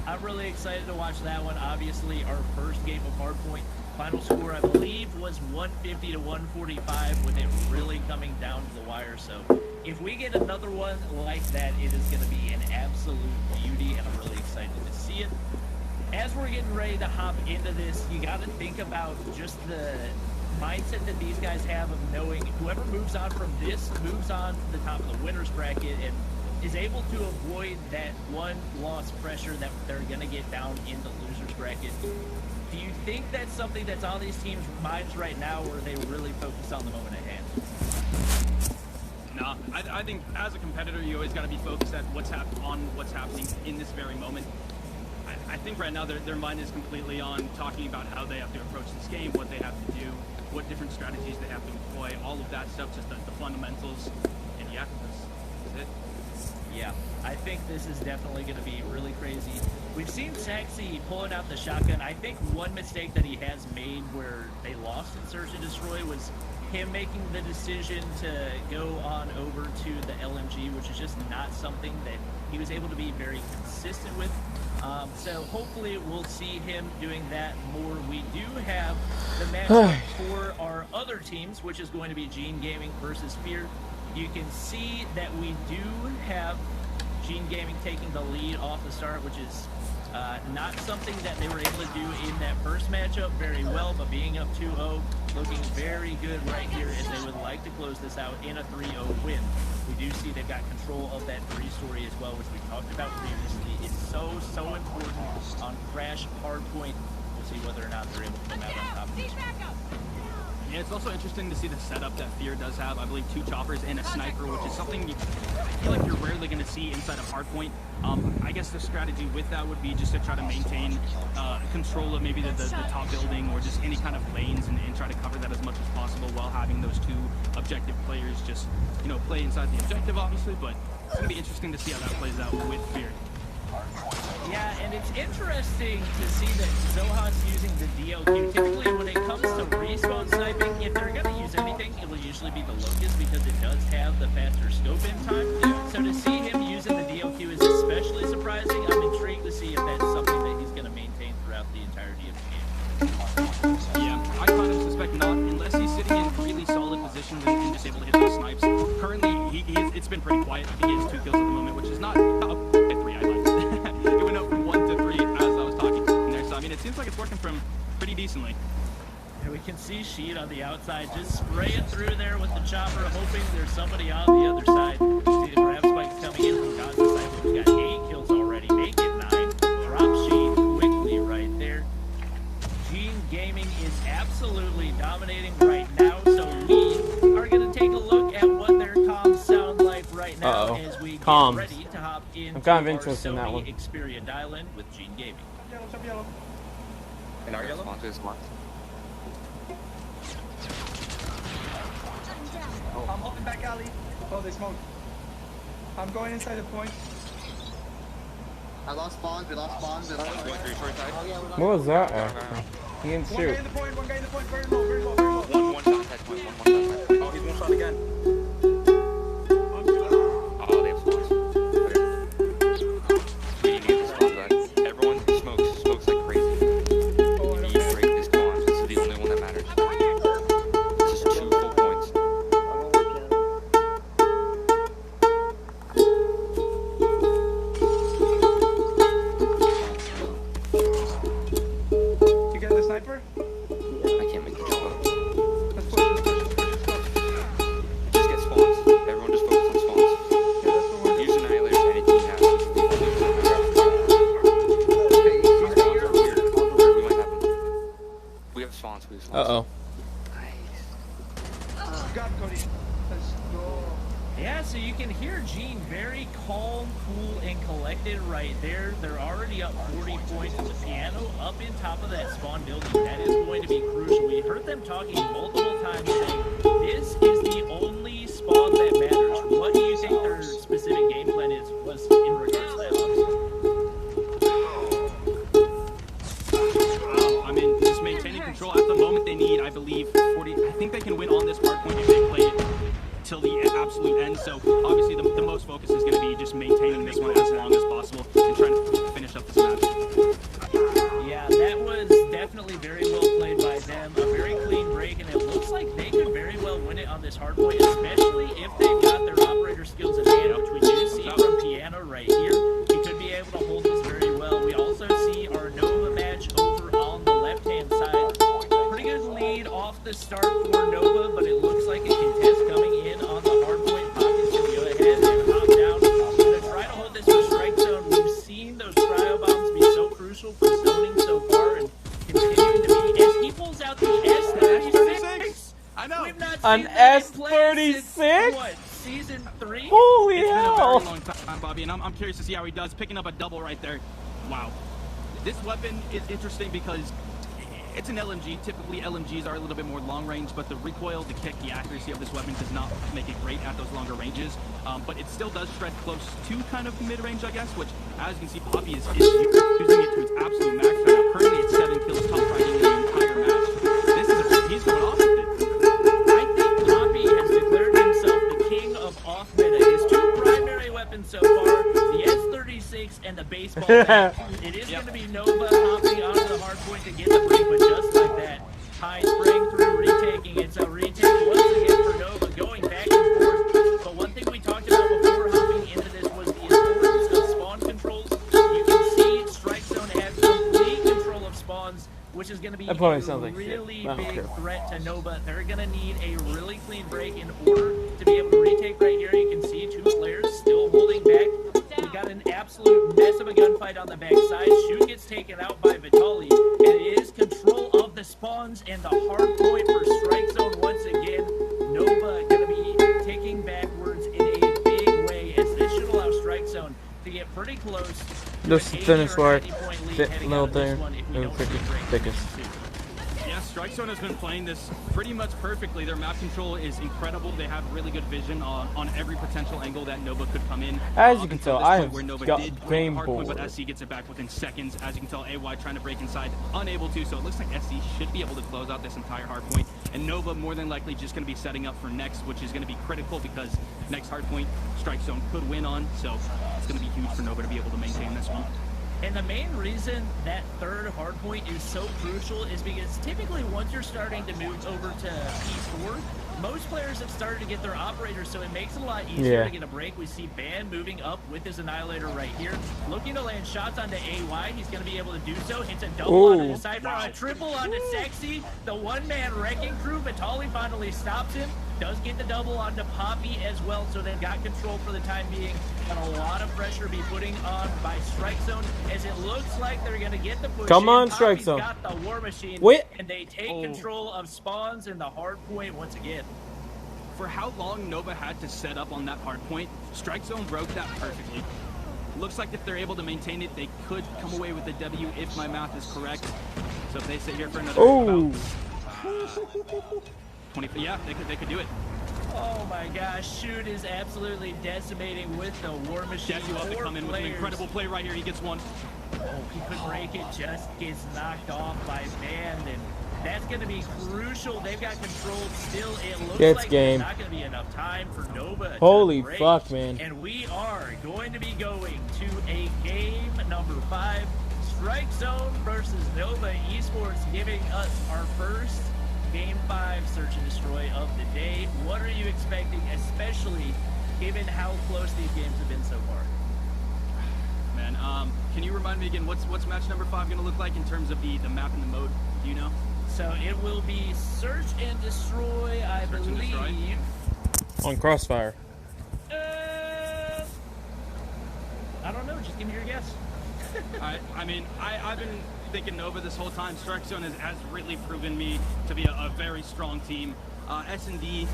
I'm really excited to watch that one. Obviously, our first game of Hardpoint, final score, I believe, was 150 to 145, with it really coming down to the wire. So if we get another one like that, it is going to be an absolute beauty, and I'm really excited to see it. As we're getting ready to hop into this, you got to think about just the mindset that these guys have of knowing whoever moves on from this moves on to the top of the winner's bracket and is able to avoid that one loss pressure that they're going to get down in the loser's bracket. Do you think that's something that's on these teams' minds right now, or are they really focused on the moment at hand? Nah, I think as a competitor, you always got to be focused at what's happening in this very moment. I think right now their mind is completely on talking about how they have to approach this game, what they have to do, what different strategies they have to employ, all of that stuff, just the fundamentals. And yeah, that's it. Yeah, I think this is definitely going to be really crazy. We've seen Saxy pulling out the shotgun. I think one mistake that he has made where they lost in Search and Destroy was him making the decision to go on over to the LMG, which is just not something that he was able to be very consistent with. So hopefully we'll see him doing that more. We do have the matchup for our other teams, which is going to be Gene Gaming versus Fear. You can see that we do have Gene Gaming taking the lead off the start, which is not something that they were able to do in that first matchup very well, but being up 2-0, looking very good right here, as they would like to close this out in a 3-0 win. We do see they've got control of that 3-story as well, which we talked about previously. It's so important on Crash Hardpoint. We'll see whether or not they're able to come out on top of this. Yeah, it's also interesting to see the setup that Fear does have. I believe 2 choppers and a sniper, which is something I feel like you're rarely going to see inside of Hardpoint. I guess the strategy with that would be just to try to maintain control of maybe the top building or just any kind of lanes and try to cover that as much as possible while having those 2 objective players just, you know, play inside the objective, obviously. But it's going to be interesting to see how that plays out with Fear. Yeah, and it's interesting to see that Zoha's using the DLQ. Typically, when it comes to respawn sniping, if they're going to use anything, it will usually be the Locust because it does have the faster scope in time. So to see him using the DLQ is especially surprising. I'm intrigued to see if that's something that he's going to maintain throughout the entirety of the game. Yeah, I kind of suspect not, unless he's sitting in really solid positions and just able to hit those snipes. Currently, it's been pretty quiet. I think he has 2 kills at the moment, which is not up at 3, I'd like. It went up from 1 to 3 as I was talking there. So, I mean, it seems like it's working from pretty decently. And we can see Sheet on the outside just spraying through there with the chopper, hoping there's somebody on the other side. See the grab spikes coming in from Gaza's side. We've got 8 kills already, make it 9. Drop Sheet quickly right there. Gene Gaming is absolutely dominating right now, so we are going to take a look at what their comms sound like right now as we get ready to hop into I'm kind of our interested in that one. Xperia dial-in with Gene Gaming. Yellow. And our yellow? I'm holding back alley. Oh, they smoked. I'm going inside the point. I lost spawns, we lost spawns. What was that after? He didn't One shoot. guy in the point, very low. One shot, touch point, one shot. Oh, he's one shot again. Oh, they have spawns. We need to get the spawns back. Everyone smokes like crazy. We need to break this spawn. This is the only one that matters. This is 2 full points. You get the sniper? I can't make the jump up. Let's push. Just get spawns. Everyone just focus on spawns. Yeah, that's what we're Use annihilators and a team has. We might have them. We have spawns. Uh-oh. Got him, Cody. Let's go. Yeah, so you can hear Gene very calm, cool, and collected right there. They're already up 40 points with the piano up in top of that spawn building. That is going to be crucial. We heard them talking multiple times saying, this is the only spawn that matters. What do you think their specific game plan was in regards to that? I mean, just maintaining control at the moment they need, I believe, 40. I think they can win on this hard point if they play it till the absolute end. So obviously the most focus is going to be just maintaining this one as long as possible and trying to finish up this match. Yeah, that was definitely very well played by them. A very clean break, and it looks like they could very well win it on this hard point, especially if they've got their operator skills in hand, which we do see from Piano right here. He could be able to hold this very well. We also see our Nova match over on the left-hand side. Pretty good lead off the start for Nova, but it looks like a contest coming in on the hard point. Pockets can go ahead and hop down. Going to try to hold this for strike zone. We've seen those cryo bombs be so crucial for zoning so far and continuing to be. As he pulls out the S36. I know. We've not An seen that in play S36? since, what, season 3? Holy It's been a hell! very long time, Bobby, and I'm curious to see how he does. Picking up a double right there. Wow. This weapon is interesting because it's an LMG. Typically, LMGs are a little bit more long range, but the recoil, the kick, the accuracy of this weapon does not make it great at those longer ranges. But it still does stretch close to kind of mid-range, I guess, which, as you can see, Poppy is using it to its absolute max right now. Currently, it's 7 kills, top fraging the entire match. This is he's going off with it. I think Poppy has declared himself the king of off-meta. His 2 primary weapons so far, the S-36 and the baseball bat. It is going to be Nova hopping onto the hard point to get the break, but just like that, High spraying through, retaking it. So retake once again for Nova, going back and forth. But one thing we talked about before hopping into this was the importance of spawn controls. You can see Strike Zone has complete control of spawns, which is going to be a really big threat to Nova. They're going to need a really clean break in order to be able to retake right here. You can see 2 players still holding back. We got an absolute mess of a gunfight on the backside. Shoot gets taken out by Vitali, and it is control of the spawns and the hard point for Strike Zone once again. Nova going to be taking backwards in a big way, as this should allow Strike Zone to get pretty close. Just finish where little there. Thickest. Yeah, Strike Zone has been playing this pretty much perfectly. Their map control is incredible. They have really good vision on every potential angle that Nova could come in. As you can tell, I have got game board. But SC gets it back within seconds. As you can tell, AY trying to break inside, unable to. So it looks like SC should be able to close out this entire hard point. And Nova more than likely just going to be setting up for next, which is going to be critical because next hard point Strike Zone could win on. So it's going to be huge for Nova to be able to maintain this one. And the main reason that third hard point is so crucial is because typically once you're starting to move over to P4, most players have started to get their operators, so it makes it a lot easier to get a break. We see Ban moving up with his Annihilator right here, looking to land shots onto AY. He's going to be able to do so. Hits a double onto Cypher, a triple onto Sexy. The one-man wrecking crew, Vitali finally stops him. Does get the double onto Poppy as well, so they've got control for the time being. But a lot of pressure be putting on by Strike Zone, as it looks like they're going to get the push. Come on, Strike Zone. Got the War Machine, and they take control of spawns and the hard point once again. For how long Nova had to set up on that hard point, Strike Zone broke that perfectly. Looks like if they're able to maintain it, they could come away with the W if my math is correct. So if they sit here for another about 20, yeah, they could do it. Oh my gosh, Shoot is absolutely decimating with the War Machine. Desu up to come in with an incredible play right here. He gets one. Oh, he could break it, just gets knocked off by Van, and that's going to be crucial. They've got control still. It looks like there's not going to be enough time for Nova Holy to break. Fuck, man. And we are going to be going to a game number 5. Strike Zone versus Nova Esports, giving us our first Game 5 Search and Destroy of the day. What are you expecting, especially given how close these games have been so far? Man, can you remind me again, what's match number 5 going to look like in terms of the map and the mode? Do you know? So it will be Search and Destroy, I believe. On Crossfire. I don't know. Just give me your guess. I mean, I've been thinking Nova this whole time. Strike Zone has really proven me to be a very strong team. S&D,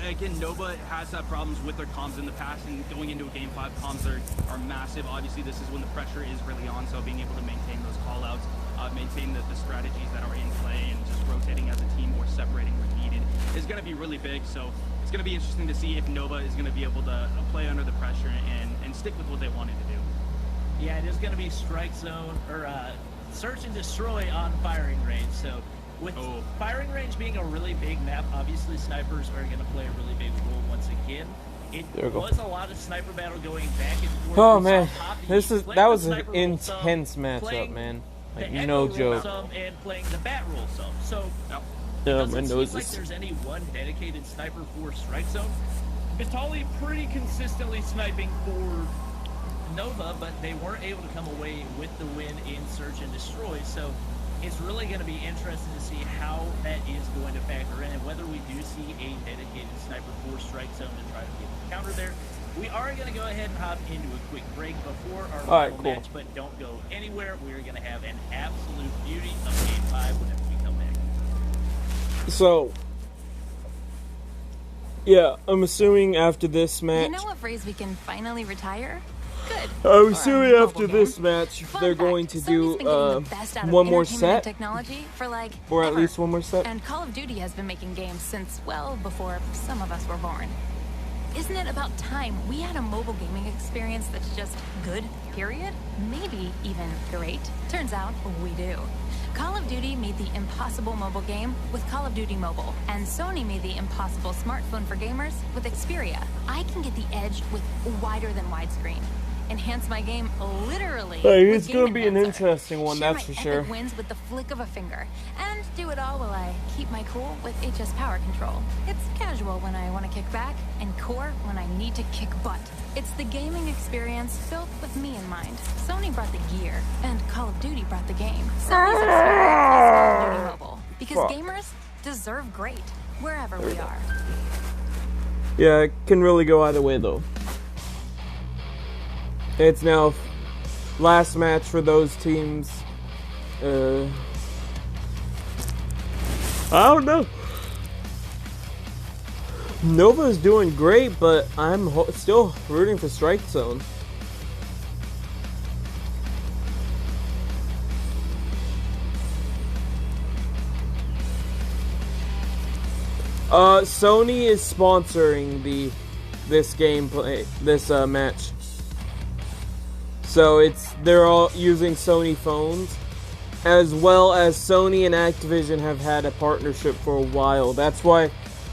again, Nova has had problems with their comms in the past, and going into a Game 5, comms are massive. Obviously, this is when the pressure is really on, so being able to maintain those call-outs, maintain the strategies that are in play, and just rotating as a team or separating where needed is going to be really big. So it's going to be interesting to see if Nova is going to be able to play under the pressure and stick with what they wanted to do. Yeah, it is going to be Strike Zone, or Search and Destroy on Firing Range. So with Firing Range being a really big map, obviously snipers are going to play a really big role once again. It was a lot of sniper battle going back and forth. Oh man, that was an intense matchup, man. Like no joke. And playing the bat roll some. So it doesn't seem like there's any one dedicated sniper for Strike Zone. Vitali pretty consistently sniping for Nova, but they weren't able to come away with the win in Search and Destroy. So it's really going to be interesting to see how that is going to factor in, and whether we do see a dedicated sniper for Strike Zone to try to get the counter there. We are going to go ahead and hop into a quick break before our final match, but don't go anywhere. We're going to have an absolute beauty of Game 5 whenever we come back. So, yeah, I'm assuming after this match... You know what phrase we can finally retire? Good. I'm For a assuming mobile after game. this match, Fun they're fact, going to Sony's do been getting the best out of one more entertainment and set, technology for like or at ever. least one more set. And Call of Duty has been making games since, well, before some of us were born. Isn't it about time we had a mobile gaming experience that's just good, period? Maybe even great? Turns out we do. Call of Duty made the impossible mobile game with Call of Duty Mobile, and Sony made the impossible smartphone for gamers with Xperia. I can get the edge with wider than widescreen. Enhance my game literally. Hey, with it's Game gonna be an Enhancer. interesting one, Share that's my for epic sure. wins with the flick of a finger, and do it all while I keep my cool with HS Power Control. It's casual when I want to kick back, and core when I need to kick butt. It's the gaming experience built with me in mind. Sony brought the gear, and Call of Duty brought the game. Sony's experience is Call of Duty Mobile, because Fuck. gamers deserve great wherever we are. Yeah, it can really go either way though. It's now last match for those teams. I don't know. Nova's doing great, but I'm still rooting for Strike Zone. Sony is sponsoring this gameplay, this match. So they're all using Sony phones, as well as Sony and Activision have had a partnership for a while. That's why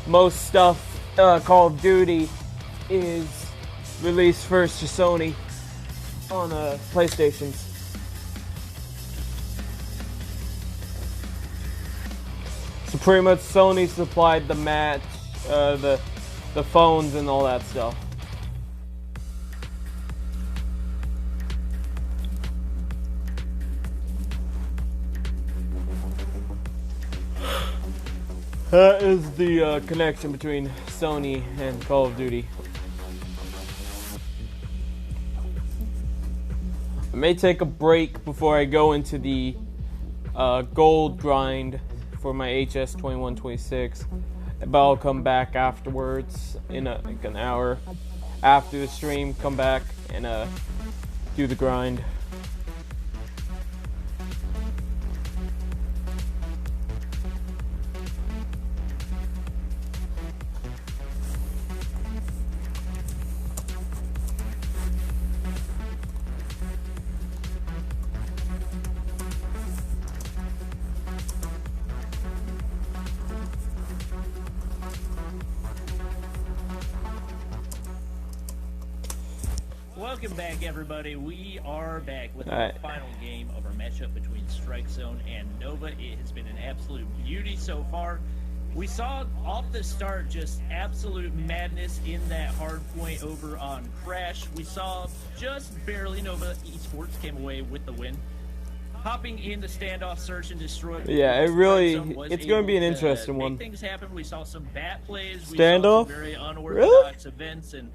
most stuff Call of Duty is released first to Sony on PlayStations. So pretty much Sony supplied the match, the phones and all that stuff. That is the connection between Sony and Call of Duty. I may take a break before I go into the gold grind for my HS 2126, but I'll come back afterwards in like an hour after the stream. Come back and do the grind. Welcome back, everybody. We are back with All the right. final game of our matchup between Strike Zone and Nova. It has been an absolute beauty so far. We saw off the start just absolute madness in that hard point over on Crash. We saw just barely Nova Esports came away with the win. Hopping in the standoff, search and destroy. Yeah, it Strike really, Zone was it's going to be an able interesting make one. Things happen. We saw some bat plays. We Standoff? saw some very unorthodox events, and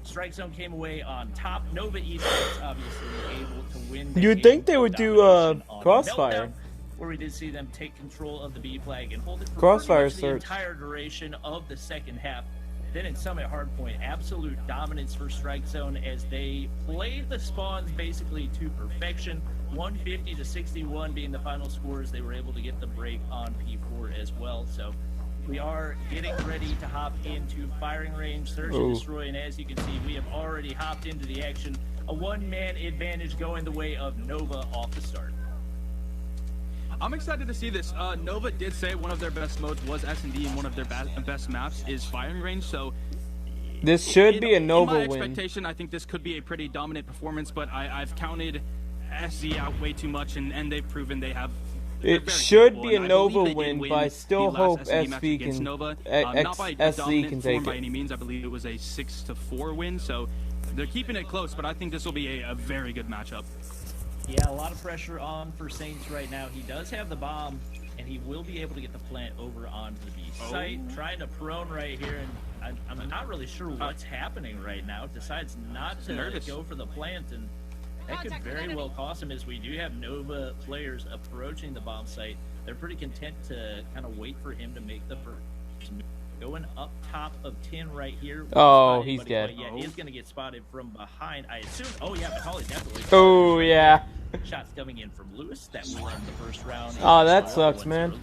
Strike Zone came away on top. Nova Esports obviously able to win. the You'd game think they with would do, domination on Crossfire. Meltdown, where we did see them take control of the B flag and hold it for Crossfire pretty much search. the entire duration of the second half. Then in Summit Hardpoint, absolute dominance for Strike Zone as they played the spawns basically to perfection. 150 to 61 being the final scores. They were able to get the break on P4 as well. So we are getting ready to hop into firing range, search and Ooh. destroy, and as you can see, we have already hopped into the action. A one-man advantage going the way of Nova off the start. I'm excited to see this. Nova did say one of their best modes was S&D, and one of their best maps is firing range. So This should be a in Nova my win. expectation, I think this could be a pretty dominant performance. But I've counted SZ out way too much, and they've proven they have. they're It very should capable, be a and I believe Nova they did win, win but I the still last hope S&D match SV against can, Nova. X- Not by a SZ dominant can form take by it. any means. I believe it was a 6-4 win. So they're keeping it close, but I think this will be a very good matchup. Yeah, a lot of pressure on for Saints right now. He does have the bomb, and he will be able to get the plant over onto the B site. Trying to prone right here, and I'm not really sure what's happening right now. Decides not to Nervous. go for the plant, and that could very well cost him, as we do have Nova players approaching the bomb site. They're pretty content to kind of wait for him to make the first move. going up top of 10 right here. Oh, he's dead. Yeah, he's going to get spotted from behind, I assume. Oh, yeah, Vitali definitely. Oh, yeah. Shots coming in from Lewis that will end the first round. Oh, that sucks, man.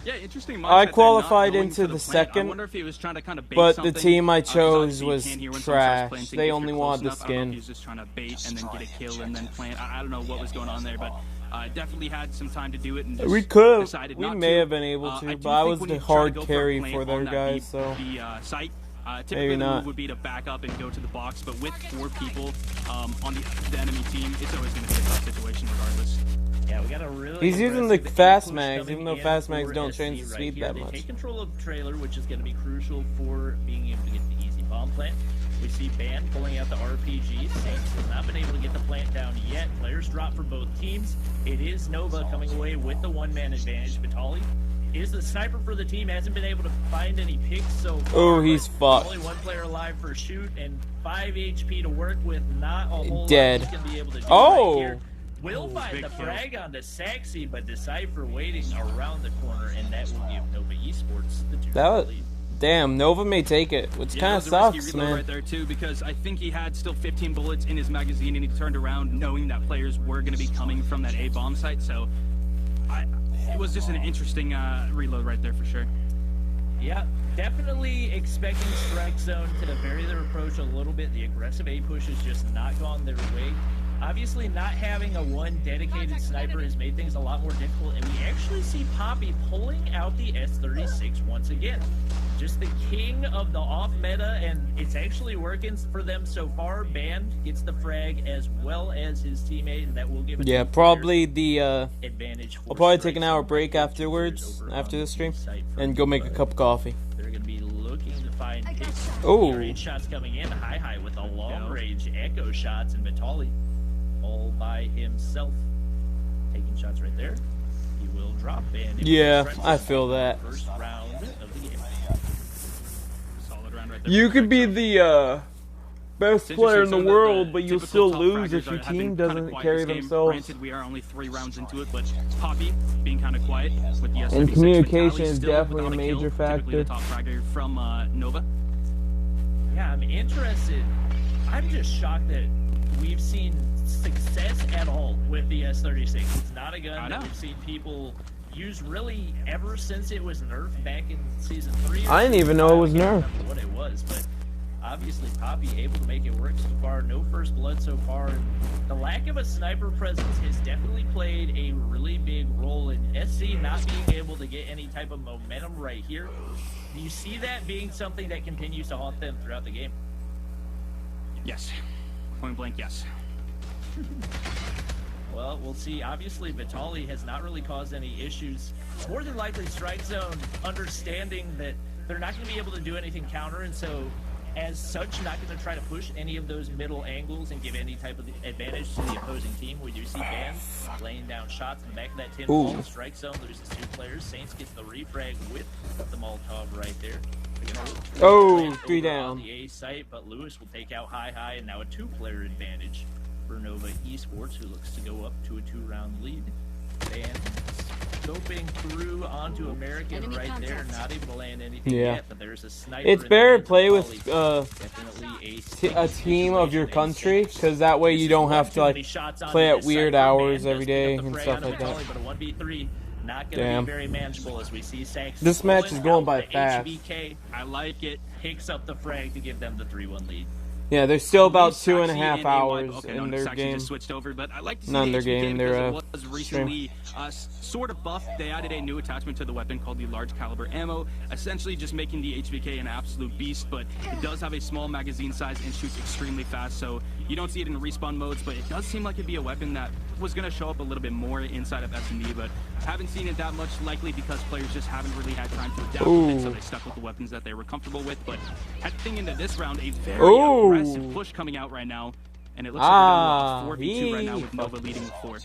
Yeah, interesting. I qualified into the second, I wonder if he was trying to kind of bait but the something. team I chose You was can hear when someone starts trash. planting They if only you're wanted close the enough. I don't know if skin. he was just trying to bait and then get a kill and then plant. I don't know what was going on there, but definitely had some time to do it. And just We could decided have. We not may to. have been able I to, do but I think was when the you try to hard go a carry plant for their on that guys, so the site. Typically maybe the not. move would be to back up and go to the box, but with 4 people on the enemy team, it's always going to be a tough situation regardless. Yeah, we got a really. He's using the fast mags, even though fast mags don't change the speed that They much. take control of the trailer, which is going to be crucial for being able to get the easy bomb plant. We see Ban pulling out the RPG. Saints has not been able to get the plant down yet. Players drop for both teams. It is Nova coming away with the one-man advantage. Vitali is the sniper for the team. Hasn't been able to find any picks so far. Oh, he's fucked. Only 1 player alive for shoot and 5 HP to work with. Not a whole Dead. lot he's going to be able to do Oh! right here. Will find the frag onto Saxy, but Decipher waiting around the corner, and that will give Nova Esports the 2 That was, lead. damn, Nova may take it, which Yeah, kind it of was a risky sucks, reload man. right there too, because I think he had still 15 bullets in his magazine, and he turned around knowing that players were going to be coming from that A bomb site. So, it was just an interesting reload right there for sure. Yeah, definitely expecting Strike Zone to vary their approach a little bit. The aggressive A push has just not gone their way. Obviously, not having a one dedicated sniper has made things a lot more difficult, and we actually see Poppy pulling out the S36 once again. Just the king of the off-meta, and it's actually working for them so far. Band gets the frag as well as his teammate, and that will give it Yeah, probably the, advantage. I'll probably take an hour break afterwards, after the stream, and go make a cup of coffee. They're going to be looking to find picks. Oh. 8 shots coming in, high with a long-range echo shots, and Vitali all by himself. Taking shots right there. He will drop in. Yeah, I feel that. First round of the game. Solid round right there. You could be the best It's player in the interesting, some of world, but you'll typical still top lose fraggers if your have been team kinda doesn't quiet carry this game. themselves. Granted, we are only 3 rounds into it, but Poppy being kind of quiet with the S36. And communication Vitali is still definitely a without kill, major typically the factor. top fragger from Nova. Yeah, I'm interested. I'm just shocked that we've seen success at all with the S36. It's not a gun that we've seen people use really ever since it was nerfed back in Season 3. I didn't even know it was I can't nerfed. remember what it was, but obviously Poppy able to make it work so far. No first blood so far. And the lack of a sniper presence has definitely played a really big role in SC not being able to get any type of momentum right here. Do you see that being something that continues to haunt them throughout the game? Yes. Point blank, yes. Well, we'll see. Obviously, Vitali has not really caused any issues. More than likely, Strike Zone understanding that they're not going to be able to do anything counter, and so as such, not going to try to push any of those middle angles and give any type of advantage to the opposing team. We do see Ban laying down shots in the back of that 10 ball. Ooh. Strike Zone loses 2 players. Saints gets the refrag with the Molotov right there. They're gonna Oh, land 3 over down. on the A site, but Lewis will take out high, and now a 2-player advantage for Nova Esports, who looks to go up to a 2-round lead. And scoping through onto American right there, not able to land anything Yeah. yet, but there's a sniper. It's in better the to play hands with of Definitely a team of your country, because that way you don't have to like play at weird hours every day and stuff like that. But a 1v3 not going to Damn. be very manageable as we see Sax. This match is pulling going out by the fast. HBK, I like it. picks up the frag to give them the 3-1 lead. Yeah, they're still about Saxy 2.5 and hours okay, in no, their Saxy game. just switched over, but I like to see Not in the their HBK game, because their, it was recently sort of buffed. They added a new attachment to the weapon called the large caliber ammo, essentially just making the HBK an absolute beast, but it does have a small magazine size and shoots extremely fast, so you don't see it in respawn modes, but it does seem like it'd be a weapon that was going to show up a little bit more inside of SME, but haven't seen it that much, likely because players just haven't really had time to adapt with it, so they stuck with the weapons that they were comfortable with. But heading into this round, a very aggressive push coming out right now, And it looks like we're going to 4v2 right now with Nova leading with 4.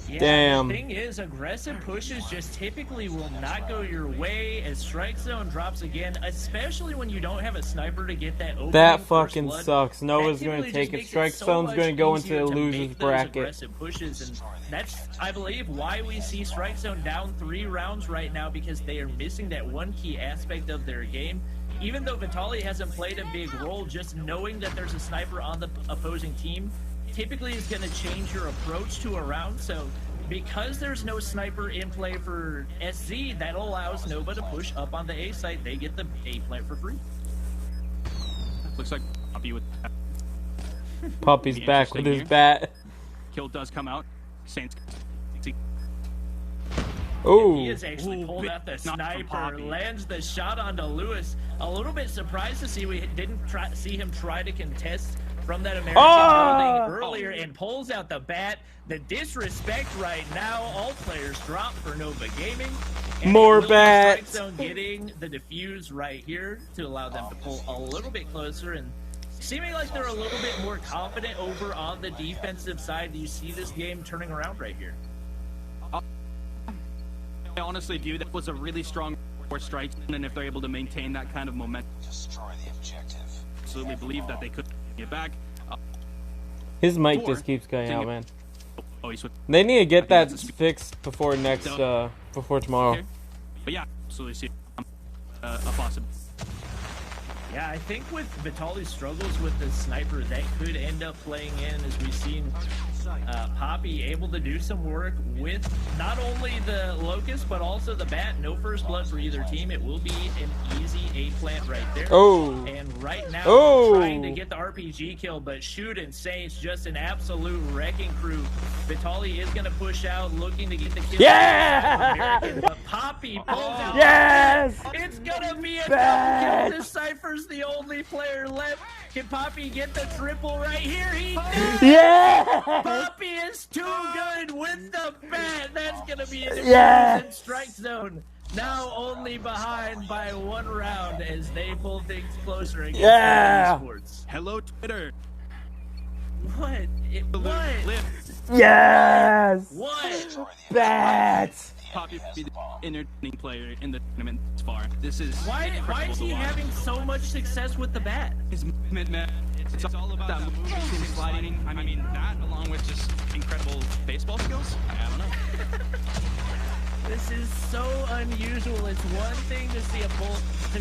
Yeah, Damn. The thing is, aggressive pushes just typically will not go your way as Strike Zone drops again, especially when you don't have a sniper to get that opening. That first fucking blood. sucks. Nova's That going to typically take just it. makes Strike so Zone's much going to go into easier the to loser's make those bracket. aggressive pushes, and that's, I believe, why we see Strike Zone down 3 rounds right now, because they are missing that one key aspect of their game. Even though Vitaly hasn't played a big role, just knowing that there's a sniper on the opposing team typically is going to change your approach to a round. So because there's no sniper in play for SZ, that allows Nova to push up on the A site. They get the A plant for free. Looks like Puppy with Puppy's back with his bat. Kill does come out. Saints. Ooh. He has actually pulled out the sniper, lands the shot onto Lewis. A little bit surprised to see we didn't see him try to contest from that American building earlier, and pulls out the bat. The disrespect right now, all players drop for Nova Gaming. And More Strike bats. Zone getting the defuse right here to allow them to pull a little bit closer, and seeming like they're a little bit more confident over on the defensive side. Do you see this game turning around right here? I honestly do. That was a really strong strike, and if they're able to maintain that kind of momentum, Destroy the objective. absolutely believe that they could get back. His mic just keeps going out, man. Oh, he switched. They need to get that fixed before next, before tomorrow. But yeah, absolutely see a possibility. Yeah, I think with Vitaly's struggles with the sniper, that could end up playing in, as we've seen Poppy able to do some work with not only the Locust, but also the bat. No first blood for either team. It will be an easy A plant right there. Oh. And right now, Oh. trying to get the RPG kill, but Shoot and Saints, just an absolute wrecking crew. Vitaly is going to push out, looking to get the kill. Yeah! But Poppy pulls out. Yes! It's gonna be a Bet! double kill. Decipher's the only player left. Can Poppy get the triple right here? He does! Yeah! Poppy is too good with the bat. That's gonna be an Yes! in Strike Zone. Now only behind by 1 round as they pull things closer against Yeah! Esports. Hello, Twitter. What? What? Yes! What? Bats! Poppy be the entertaining player in the tournament thus far. This is Why is he having so much success with the bat? his movement, man. It's all about that movement and sliding. I mean, that along with just incredible baseball skills. I don't know. This is so unusual. It's one thing to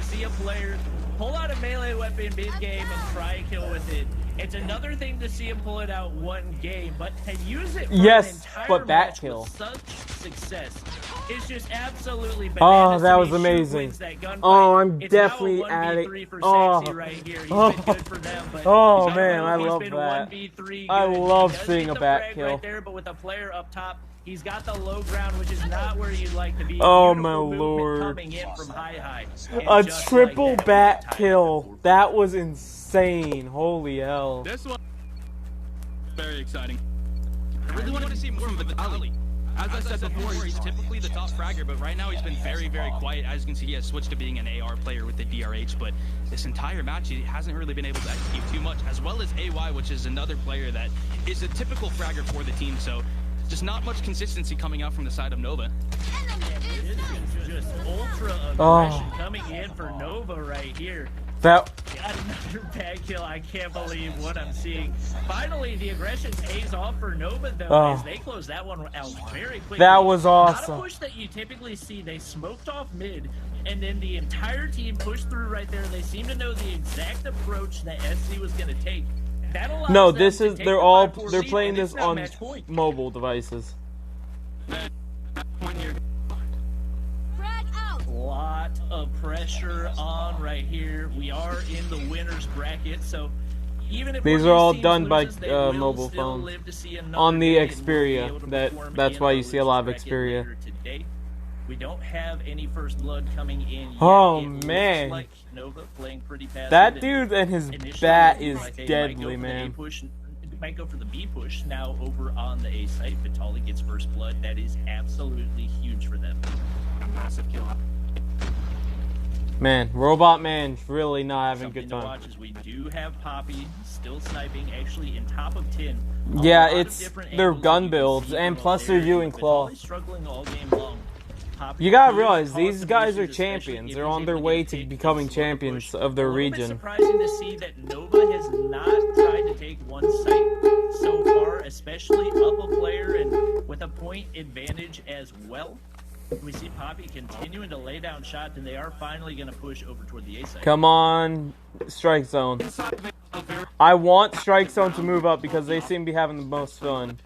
see a player pull out a melee weapon mid-game and try a kill with it. It's another thing to see him pull it out one game, but to use it for Yes, an entire but that match kill. with such success is just absolutely Oh, bananas. that to was me. Shoot amazing. wins that gunfight. Oh, I'm It's now a definitely 1v3 adding. for Oh, Sexy right here. He's oh, been good for them, but oh I man, don't I know if love he's been that. 1v3 I good. love He does seeing get a the bat frag kill. right there, but with a player up top, he's got the low ground, which is not where you'd like to be. Oh, Beautiful my movement lord. coming in from high. And A just triple like that, bat tied kill. That was insane. Holy hell. This one very exciting. I really wanted to see more from Vitaly. As I said before, he's typically the top fragger, but right now he's been very, very quiet. As you can see, he has switched to being an AR player with the DRH, but this entire match, he hasn't really been able to execute too much, as well as AY, which is another player that is a typical fragger for the team, so just not much consistency coming out from the side of Nova. This is just ultra Oh. aggression coming in for Nova right here. That Got another bad kill. I can't believe what I'm seeing. Finally, the aggression pays off for Nova, though, Oh. as they close that one out very quickly. That was awesome. Not a push that you typically see. They smoked off mid, and then the entire team pushed through right there. They seem to know the exact approach that SC was going to take. That allows no, them this to is take they're the all 5-4 they're lead, playing and this it's now on match point. mobile devices. Lot of pressure on right here. We are in the winner's bracket, so even if These one are of all teams done by loses, they will mobile still phones. live to see another On the day and will be Xperia. able to perform That's in why the you see a lot of loser's bracket Xperia. later today. We don't have any first blood coming in yet. Oh, It looks man. like Nova playing pretty passive, That and dude and his initially bat it is looked like they might deadly, go for the man. A push, might go for the B push now over on the A site. Vitaly gets first blood. That is absolutely huge for them. A massive kill. Man, Robot Man's really not having a Something good to time. watch is we do have Poppy still sniping, actually in top of 10. Yeah, it's their gun builds, and plus they're doing claw. Struggling all game long. You gotta realize, these guys are champions. They're on their way to becoming champions of their region. Surprising to see that Nova has not tried to take one site so far, especially up a player and with a point advantage as well. We see Poppy continuing to lay down shots, and they are finally going to push over toward the A site. Come on, Strike Zone. I want Strike Zone to move up because they seem to be having the most fun.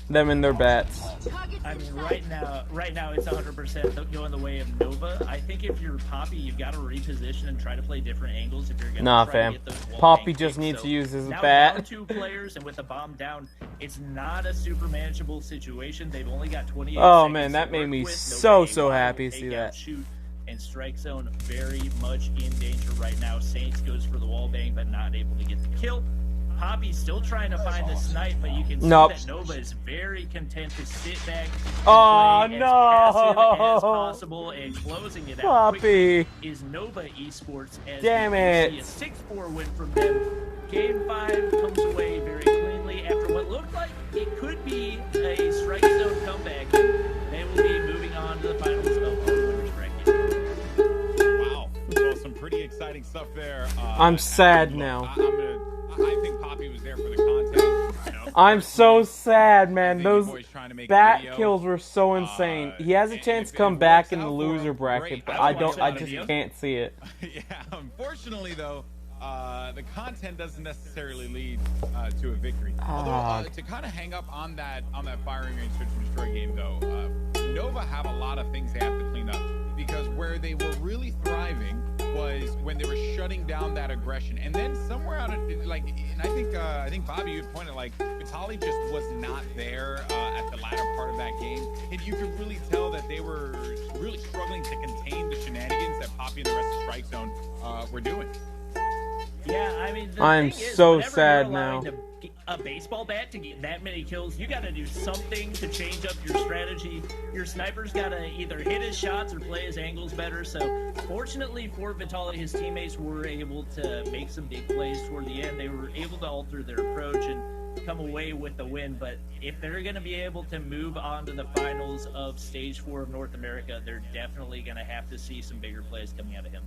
Them and their bats. I mean, right now it's 100% going the way of Nova. I think if you're Poppy, you've got to reposition and try to play different angles if you're going to try to get those wall Poppy bank just kicks. needs to use his now bat. Down 2 players, and with the bomb down, it's not a super manageable situation. They've only got 28 Oh seconds man, to that made work me with. so happy to see Take that. out, shoot, and Strike Zone very much in danger right now. Saints goes for the wall bang, but not able to get the kill. Poppy's still trying to find the snipe, but you can see that Nova is very content to sit back and play as passive as possible, and closing it out quickly is Nova Esports. As Damn you see a 6-4 win from them. Game 5 comes away very cleanly after what looked like it could be a Strike Zone comeback. They will be moving on to the finals of our winners bracket. Wow, well, some pretty exciting stuff there. I'm sad now. I think Poppy was there for the content. I'm so sad, man. Those bat kills were so insane. He has a chance to come back in the loser bracket, but I just can't see it. Yeah, unfortunately though, the content doesn't necessarily lead to a victory. Although to kind of hang up on that firing range search and destroy game though, Nova have a lot of things they have to clean up, because where they were really thriving was when they were shutting down that aggression, and then somewhere out of and I think Bobby, you pointed Vitali just was not there at the latter part of that game, and you could really tell that they were really struggling to contain the shenanigans that Poppy and the rest of Strike Zone were doing. Yeah, I mean, I'm so sad now. A baseball bat to get that many kills, you got to do something to change up your strategy. Your sniper's got to either hit his shots or play his angles better. So fortunately for Vitali, his teammates were able to make some big plays toward the end. They were able to alter their approach and come away with the win. But if they're going to be able to move on to the finals of Stage 4 of North America, they're definitely going to have to see some bigger plays coming out of him.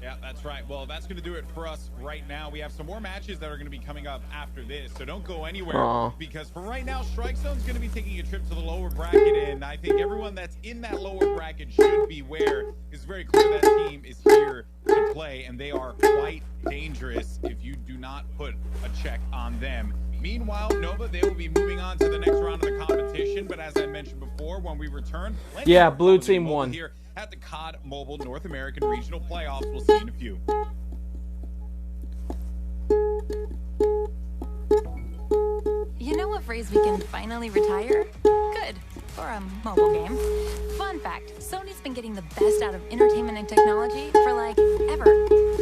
Yeah, that's right. Well, that's going to do it for us right now. We have some more matches that are going to be coming up after this, so don't go anywhere, because for right now, Strike Zone's going to be taking a trip to the lower bracket, and I think everyone that's in that lower bracket should beware. It's very clear that team is here to play, and they are quite dangerous if you do not put a check on them. Meanwhile, Nova, they will be moving on to the next round of the competition, but as I mentioned before, when we return, yeah, blue team won here at the COD Mobile North American Regional Playoffs. We'll see you in a few. You know what phrase we can finally retire? Good. For a mobile game. Fun fact, Sony's been getting the best out of entertainment and technology for like ever.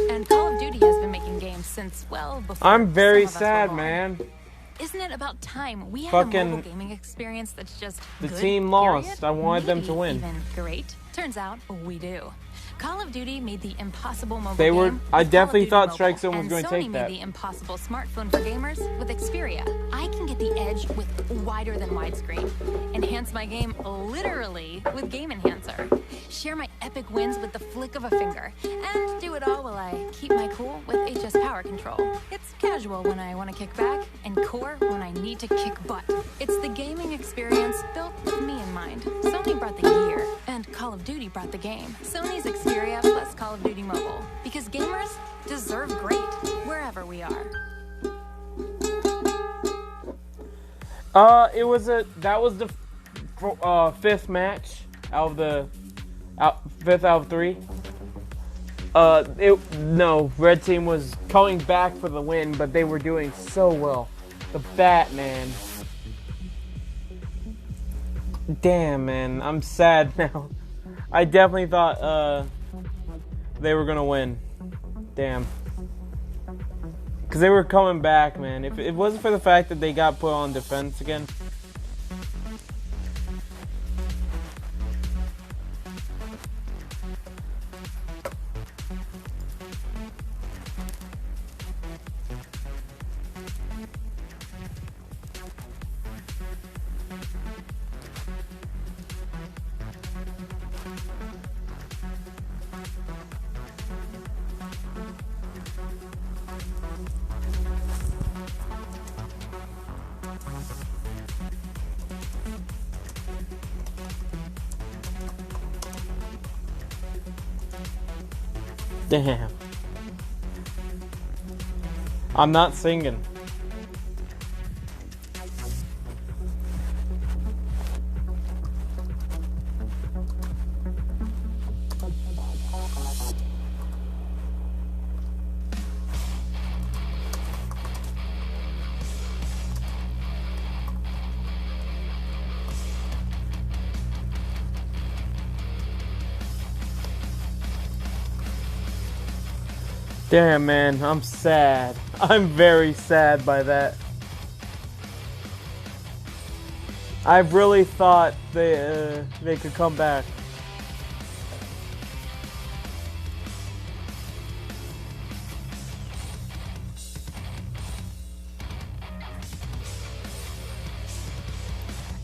And Call of Duty has been making games since, well, before I'm very some of us sad, were born. man. Isn't it about time we had a mobile gaming experience that's just the good, team lost. I wanted them to win. Even great. Turns out we do. Call of Duty made the impossible mobile They were. game I with Call definitely of Duty thought Mobile, Strike Zone was and going to Sony take that. made the impossible smartphone for gamers with Xperia. I can get the edge with wider than widescreen, enhance my game literally with Game Enhancer, share my epic wins with the flick of a finger, and do it all while I keep my cool with HS Power Control. It's casual when I want to kick back, and core when I need to kick butt. It's the gaming experience built with me in mind. Sony brought the gear, and Call of Duty brought the game. Sony's Xperia plus Call of Duty Mobile. Because gamers deserve great, wherever we are. That was the fifth match out of the fifth out of 3. No, red team was coming back for the win, but they were doing so well. The Batman. Damn, man, I'm sad now. I definitely thought they were gonna win. Damn. Because they were coming back, man. If it wasn't for the fact that they got put on defense again. Damn. I'm not singing. Damn, man, I'm sad. I'm very sad by that. I really thought they could come back.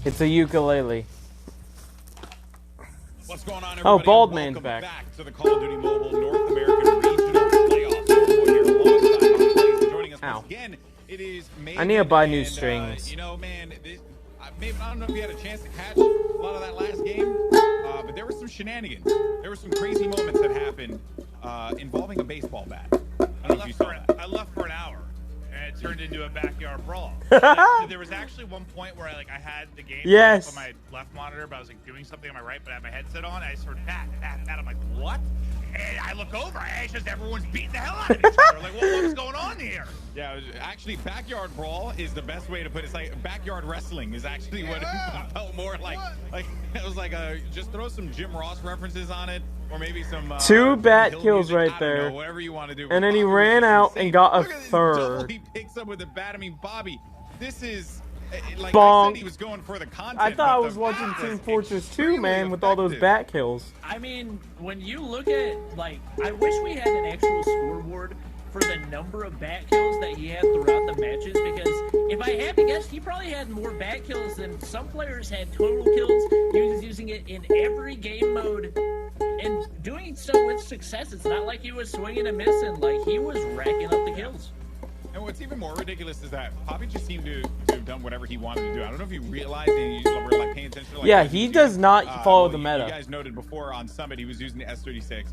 It's a ukulele. What's going on, everybody? Oh, Bald Man's Welcome back. to the Call of Duty Mobile North American Regional Playoffs. Here alongside my players joining us once again. It is Maven. I need to buy new and, strings. You know, man, Maven, I don't know if you had a chance to catch a lot of that last game, but there were some shenanigans. There were some crazy moments that happened involving a baseball bat. I left for an hour, and it turned into a backyard brawl. There was actually one point where I had the game on my left monitor, but I was like doing something on my right, but I had my headset on. I just heard pat. I'm like, what? And I look over, and it's just everyone's beating the hell out of each other. Like, what was going on here? Yeah, actually, backyard brawl is the best way to put it. It's like backyard wrestling is actually what it felt more like. Like it was like just throw some Jim Ross references on it, or maybe some 2 bat kills right there. Know, whatever you want to do. And then he ran out and got a third. He picks up with the bat. I mean, Bobby, this is like Bonk. I said, he was going for the content. I thought I was watching Team Fortress 2, man, with all those bat kills. I mean, when you look at, like, I wish we had an actual scoreboard for the number of bat kills that he had throughout the matches, because if I had to guess, he probably had more bat kills than some players had total kills. He was using it in every game mode and doing so with success. It's not like he was swinging and missing. Like, he was racking up the kills. And what's even more ridiculous is that Poppy just seemed to have done whatever he wanted to do. I don't know if you realized and you were like paying attention to, like, yeah, he does not follow the meta. You guys noted before on Summit he was using the S36,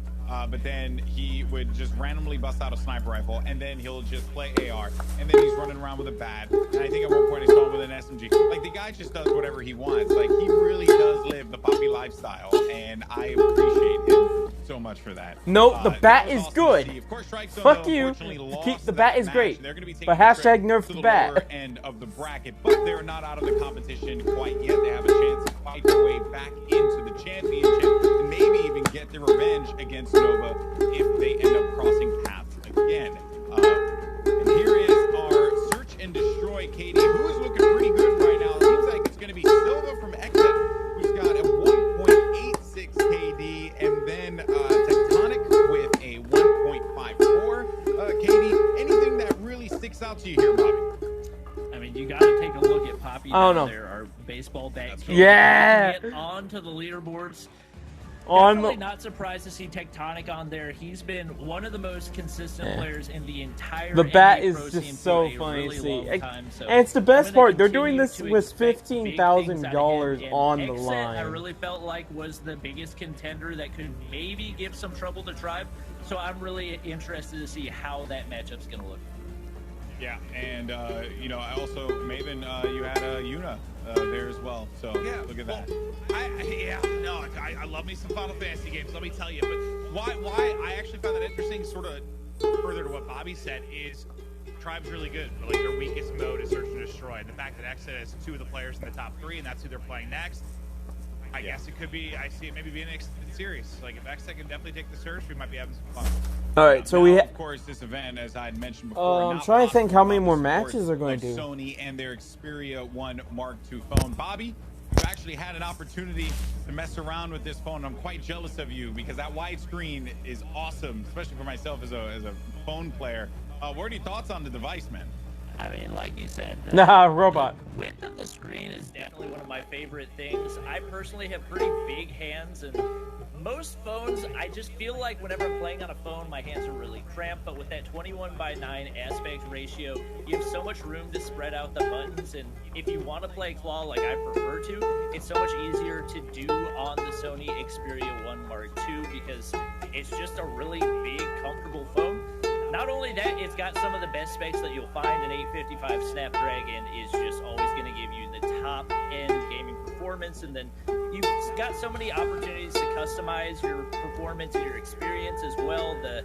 but then he would just randomly bust out a sniper rifle, and then he'll just play AR, and then he's running around with a bat. And I think at one point I saw him with an SMG. Like, the guy just does whatever he wants. Like, he really does live the Poppy lifestyle, and I appreciate him so much for that. Nope, the bat is good. Of course, Fuck you. The bat is great. But hashtag nerf the bat. Lower end of the bracket, but they're not out of the competition quite yet. They have a chance to fight their way back into the championship and maybe even get their revenge against Nova if they end up crossing paths again. And here is our search and destroy KD, who is looking pretty good right now. It seems like it's going to be Silva from Exit, who's got a 1.86 KD, and then Tectonic with a 1.54 KD. Anything that really sticks out to you here, Bobby? I mean, you got to take a look at Poppy. There are baseball bat kills. Yeah. Get onto the leaderboards. On Definitely not surprised to see Tectonic on there. He's been one of the most consistent players in the entire The bat NBA is Pro just scene so for funny a really to see. long time. So And it's the best I'm part. gonna They're doing continue this to with expect big things $15,000 out of him. on And the Exit, I line. really felt like was the biggest contender that could maybe give some trouble to Tribe. So I'm really interested to see how that matchup's going to look. Yeah, and you know, I also Maven, you had Yuna there as well. So yeah, look at that. I love me some Final Fantasy games. Let me tell you, but why I actually found that interesting. Sort of further to what Bobby said is Tribe's really good, but like their weakest mode is search and destroy. And the fact that Exit has 2 of the players in the top 3, and that's who they're playing next. I guess it could be. I see it maybe being an extended series. Like if Exit can definitely take the search, we might be having some fun. All right, so now, of course, this event, as I had mentioned before, I'm trying to think how many more matches they're going to do. Sony and their Xperia 1 Mark II phone. Bobby, you've actually had an opportunity to mess around with this phone. I'm quite jealous of you because that widescreen is awesome, especially for myself as a phone player. What are your thoughts on the device, man? I mean, like you said, Nah, robot. width of the screen is definitely one of my favorite things. I personally have pretty big hands, and most phones, I just feel like whenever I'm playing on a phone, my hands are really cramped, but with that 21:9 aspect ratio, you have so much room to spread out the buttons, and if you want to play claw like I prefer to, it's so much easier to do on the Sony Xperia 1 Mark II because it's just a really big, comfortable phone. Not only that, it's got some of the best specs that you'll find. An 855 Snapdragon is just always going to give you the top-end gaming performance, and then you've got so many opportunities to customize your performance and your experience as well. The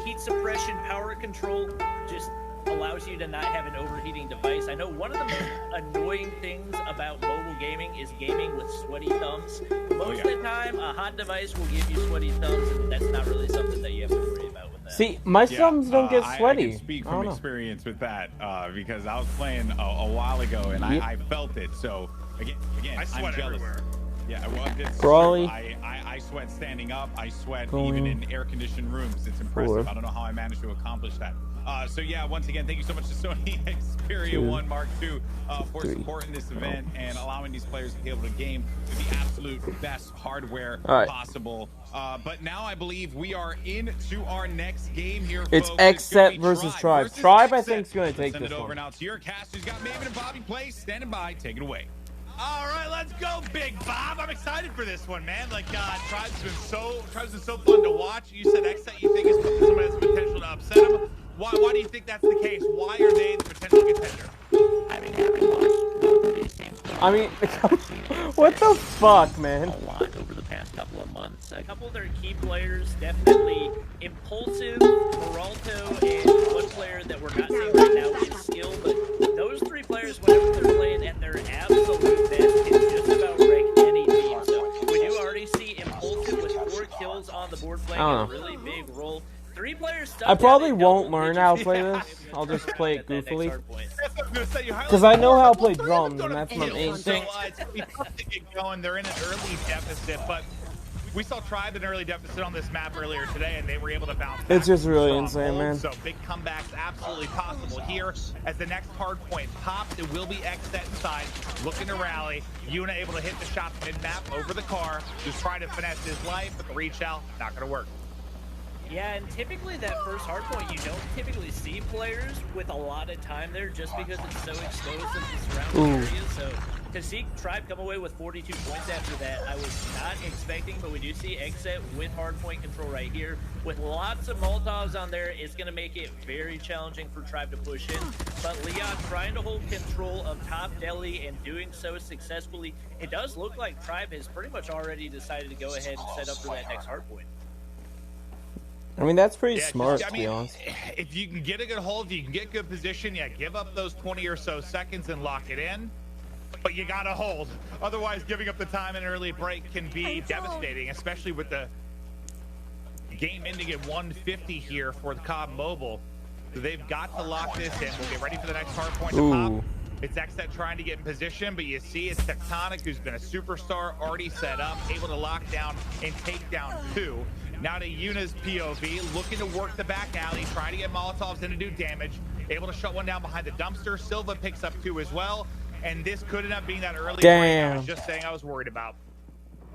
heat suppression, power control just allows you to not have an overheating device. I know one of the most annoying things about mobile gaming is gaming with sweaty thumbs. Most of the time, a hot device will give you sweaty thumbs, and that's not really something that you have to worry about with that. See, my thumbs don't get sweaty. I can speak from experience with that because I was playing a while ago and I felt it. So again, I sweat I'm jealous. everywhere. Yeah, well, it's Crawley. I sweat standing up. I sweat even in air-conditioned rooms. It's impressive. I don't know how I managed to accomplish that. So yeah, once again, thank you so much to Sony Xperia 1 Mark II for supporting this event and allowing these players to be able to game with the absolute best hardware possible. But now I believe we are into our next game here. It's folks. Xset versus Tribe. Tribe, I think, is going to take Send this it over one. now to your cast. Who's got Maven and Bobby Place standing by. Take it away. All right, let's go, Big Bob. I'm excited for this one, man. Like, Tribe's been so fun to watch. You said Xset, you think is somebody that's potential to upset him. Why do you think that's the case? Why are they the potential contender? I mean, what the fuck, man? A lot over the past couple of months. A couple of their key players, definitely Impulsive, Peralto, and one player that we're not seeing right now is Skill, but those three players, whenever they're playing at their absolute best, it's just about wreck any team. So we do already see Impulsive with 4 kills on the board playing a really big role. 3 players stuck. I probably won't learn how to play this. I'll just play it goofily. Because I know how to play drums, and that's my main thing. They're in an early deficit, but we saw Tribe in an early deficit on this map earlier today, and they were able to bounce back. It's just really insane, man. So big comebacks absolutely possible here. As the next hard point pops, it will be Xset inside, looking to rally. Yuna able to hit the shot mid-map over the car, just trying to finesse his life, but the reach out, not going to work. Yeah, and typically that first hardpoint, you don't typically see players with a lot of time there just because it's so exposed to the surrounding area. So to see Tribe come away with 42 points after that, I was not expecting, but we do see Xset with hardpoint control right here. With lots of Molotovs on there, it's going to make it very challenging for Tribe to push in. But Leon trying to hold control of top deli and doing so successfully. It does look like Tribe has pretty much already decided to go ahead and set up for that next hardpoint. I mean, that's pretty smart, to be honest. If you can get a good hold, if you can get good position, yeah, give up those 20 or so seconds and lock it in. But you got to hold. Otherwise, giving up the time in an early break can be devastating, especially with the game ending at 150 here for the Cobb Mobile. So they've got to lock this in. We'll get ready for the next hard point to pop. It's Xset trying to get in position, but you see it's Tectonic, who's been a superstar, already set up, able to lock down and take down 2. Now to Yuna's POV, looking to work the back alley, trying to get Molotovs in to do damage. Able to shut one down behind the dumpster. Silva picks up 2 as well. And this could end up being that early break I was just saying I was worried about.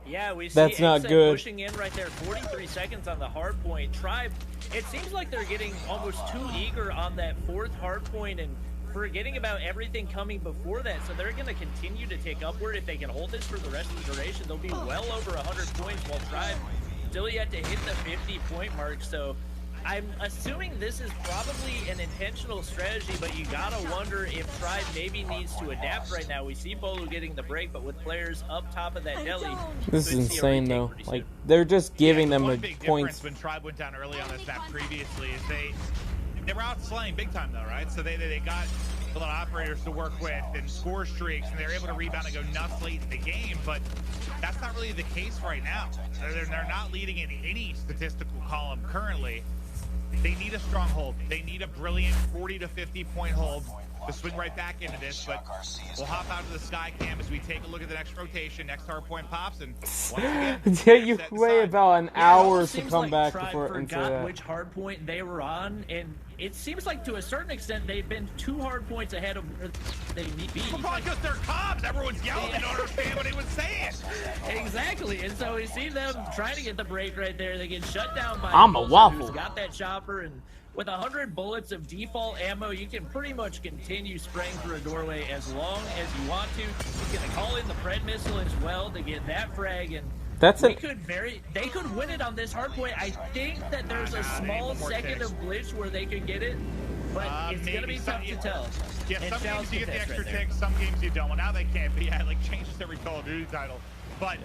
Yeah, we see that's not good. Pushing in right there, 43 seconds on the hard point. Tribe, it seems like they're getting almost too eager on that 4th hard point and forgetting about everything coming before that. So they're going to continue to take upward. If they can hold this for the rest of the duration, they'll be well over 100 points, while Tribe still yet to hit the 50-point mark. So I'm assuming this is probably an intentional strategy, but you gotta wonder if Tribe maybe needs to adapt right now. We see Bolu getting the break, but with players up top of that deli, this is insane though. Like, they're just giving them a points. When Tribe went down early on this map previously, is they were out slaying big time though, right? So they got a lot of operators to work with and score streaks, and they're able to rebound and go nuts late in the game, but that's not really the case right now. They're not leading in any statistical column currently. They need a strong hold. They need a brilliant 40 to 50 point hold to swing right back into this, but we'll hop out to the sky cam as we take a look at the next rotation. Next hard point pops, and once again, you wait about an hour to come like back Tribe before forgot which hard point they were on, and it seems like to a certain extent they've been 2 hard points ahead of where they need to be. Well, probably because they're cops. Everyone's yelling. They don't understand what he was saying. Exactly, and so we see them trying to get the break right there. They get shut down by I'm a Wilson, waffle. who's got that chopper, and with 100 bullets of default ammo, you can pretty much continue spraying through a doorway as long as you want to. You can call in the Pred missile as well to get that frag, and they could win it on this hard point. I think that there's a small second of glitch where they could get it, but it's gonna be tough to tell. Yeah, And some Shell's games you get the contest extra right there. ticks, some games you don't. Well, now they can't be. Yeah, it like changes every Call of Duty title. But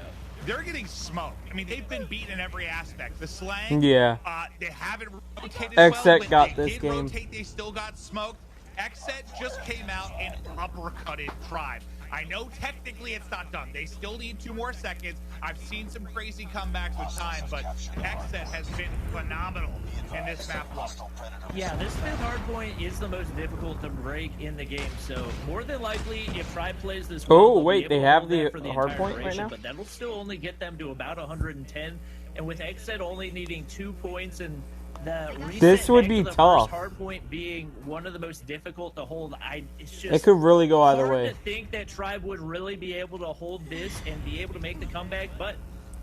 they're getting smoked. I mean, they've been beaten in every aspect. The slang, Yeah. They haven't rotated well. Xset When got they this did game. rotate, they still got smoked. Xset just came out and uppercutted Tribe. I know technically it's not done. They still need 2 more seconds. I've seen some crazy comebacks with time, but Xset has been phenomenal in this map look. Yeah, this 5th hardpoint is the most difficult to break in the game, so more than likely, if Tribe plays this well, Oh, they'll wait, be able they to have hold the that for hard entire point right duration, now? But that'll still only get them to about 110, and with Xset only needing 2 points and the reset This would back be to the tough. first hardpoint being one of the most difficult to hold, it's just It could really go either hard way. to think that Tribe would really be able to hold this and be able to make the comeback, but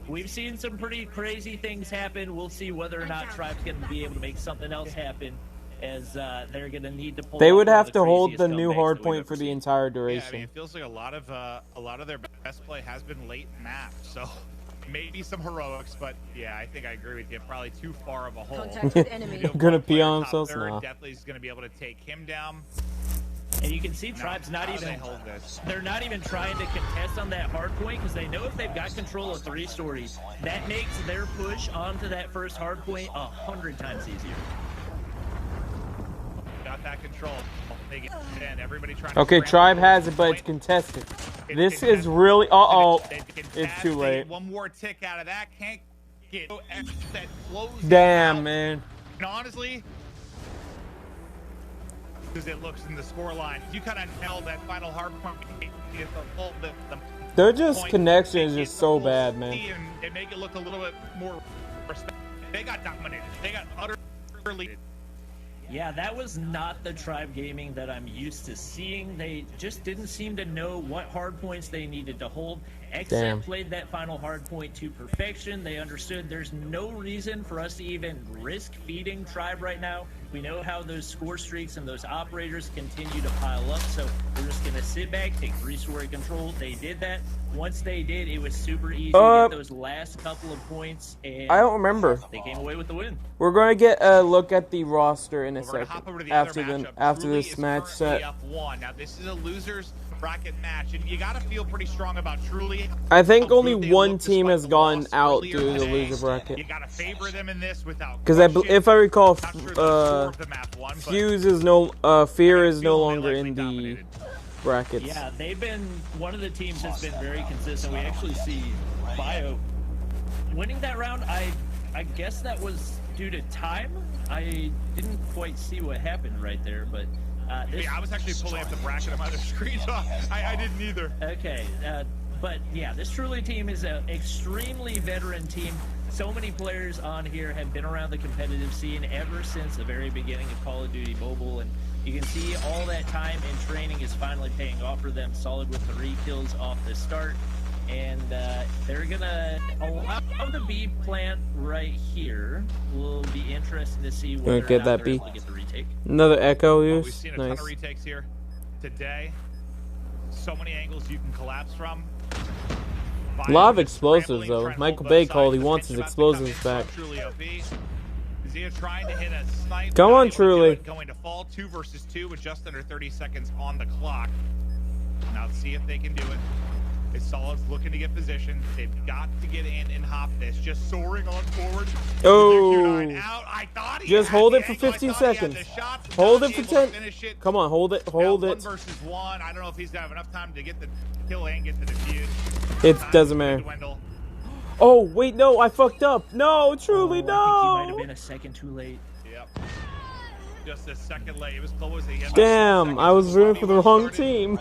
we've seen some pretty crazy things happen. We'll see whether or not Tribe's going to be able to make something else happen, as they're going to need to pull. They off would one of have the to hold the craziest new comebacks hard that we've point ever for the seen. entire Yeah, I duration. mean, it feels like a lot of their best play has been late map. So maybe some heroics, but yeah, I think I agree with you. Probably too far of a hole. Contact with enemy. Gonna pee on himself? Nah. Definitely is going to be able to take him down. And you can see Tribe's not How do even they hold this? they're not even trying to contest on that hard point because they know if they've got control of 3 stories, that makes their push onto that first hard point 100 times easier. Got that control. They get in. Everybody trying to Okay, scramble Tribe towards has the it, but it's point. contested. It's This is contested. really... Uh-oh. They can It's pass, too they late. get one more tick out of that. Can't get that closes Damn, out. man. And honestly, because it looks in the score line, you kind of held that final hard point. Their just point, connection is make it just so look bad, full man. speed and make it look a little bit more respect. They got dominated. They got utterly. Yeah, that was not the Tribe gaming that I'm used to seeing. They just didn't seem to know what hard points they needed to hold. Damn. Xset played that final hard point to perfection. They understood there's no reason for us to even risk feeding Tribe right now. We know how those score streaks and those operators continue to pile up, so we're just going to sit back, take 3-story control. They did that. Once they did, it was super easy to get those last couple of points, and I don't remember. they came away with the win. We're going to get a look at the roster in a We're gonna second hop over to the after other the matchup. after Truly this is match currently set. up 1. Now this is a losers bracket match, and you got to feel pretty strong about Truly. I think how only good they one look team despite has the gone loss out earlier due to the today. loser bracket. You got to favor them in this without Because question. if I recall, Not sure the score of the map won, but Fuse is no Fear is no feeling they longer likely in the dominated. brackets. Yeah, they've been one of the teams that's been very consistent. We actually see Bio winning that round. I guess that was due to time. I didn't quite see what happened right there, but this... Yeah, I was actually pulling up the bracket on my other screen, so I didn't either. Okay, but yeah, this Truly team is an extremely veteran team. So many players on here have been around the competitive scene ever since the very beginning of Call of Duty Mobile, and you can see all that time and training is finally paying off for them. Solid with 3 kills off the start, and they're gonna allow the B plant right here. Will be interesting to see whether Gonna get or not that they're B. able to get the retake. Another Echo We've use. seen a ton Nice. of retakes here today. So many angles you can collapse from. A lot of Bio just explosives, scrambling, though. trying to Michael hold Bay both called he sides. wants The his pitch about to come explosives in, back. so Truly OP. Zia trying to hit a snipe. Come not on, able to do Truly. it, Going to fall 2 versus 2 with just under 30 seconds on the clock. Now let's see if they can do it. It's Solid's looking to get position. They've got to get in and hop this. Just soaring on forward. Oh. Out. I thought he Just had hold the it for angle. I 15 thought he had seconds. the shots, Hold not it for able to 10. finish it. Come on, hold it. Hold Now, it. 1 versus 1. I don't know if he's gonna have enough time to get the kill and get the defuse. It Time doesn't to matter. dwindle. Oh, wait, no, I fucked up. No, Truly, I think he might have no. been a second too late. Yep. Just a second late. It was close. He had Damn, I was rooting for the wrong team.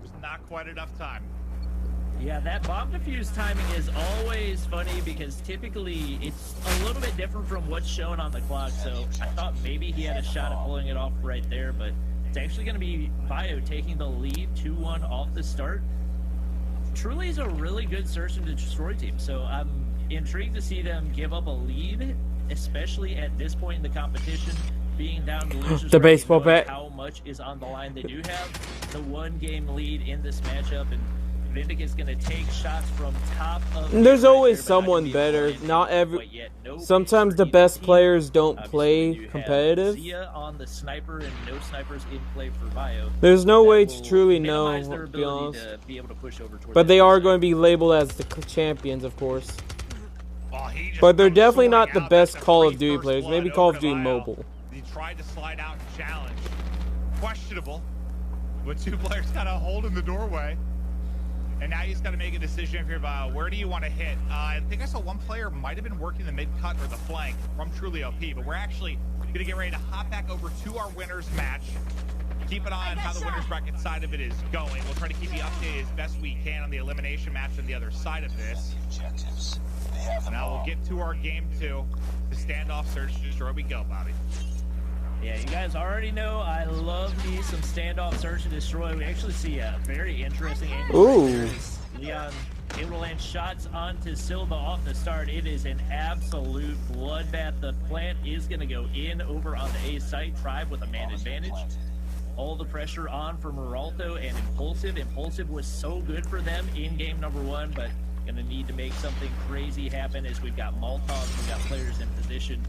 Just not quite enough time. Yeah, that bomb defuse timing is always funny because typically it's a little bit different from what's shown on the clock. So I thought maybe he had a shot at pulling it off right there, but it's actually going to be Bio taking the lead 2-1 off the start. Truly is a really good search and destroy team, so I'm intrigued to see them give up a lead, especially at this point in the competition, being down to losers. The baseball bet. How much is on the line? They do have the 1-game lead in this matchup, and Vindicat's going to take shots from top of. There's always someone better. Not every. Sometimes the best players don't play competitive. Zia on the sniper and no snipers in play for Bio. There's no way to truly know, to be honest. But they are going to be labeled as the champions, of course. But they're definitely not the best Call of Duty players. Maybe Call of Duty Mobile. He tried to slide out and challenge. Questionable. With 2 players kind of holding the doorway. And now he's got to make a decision here about where do you want to hit. I think I saw one player might have been working the mid-cut or the flank from Truly OP, but we're actually going to get ready to hop back over to our winners match. Keep an eye on how the winners bracket side of it is going. We'll try to keep you updated as best we can on the elimination match on the other side of this. Now we'll get to our game 2. The standoff search and destroy we go, Bobby. Yeah, you guys already know I love me some standoff search and destroy. We actually see a very interesting angle. Ooh. Leon able to land shots onto Silva off the start. It is an absolute bloodbath. The plant is going to go in over on the A site. Tribe with a man advantage. All the pressure on for Meralto and Impulsive. Impulsive was so good for them in game number 1, but going to need to make something crazy happen as we've got Molotovs, we've got players in position.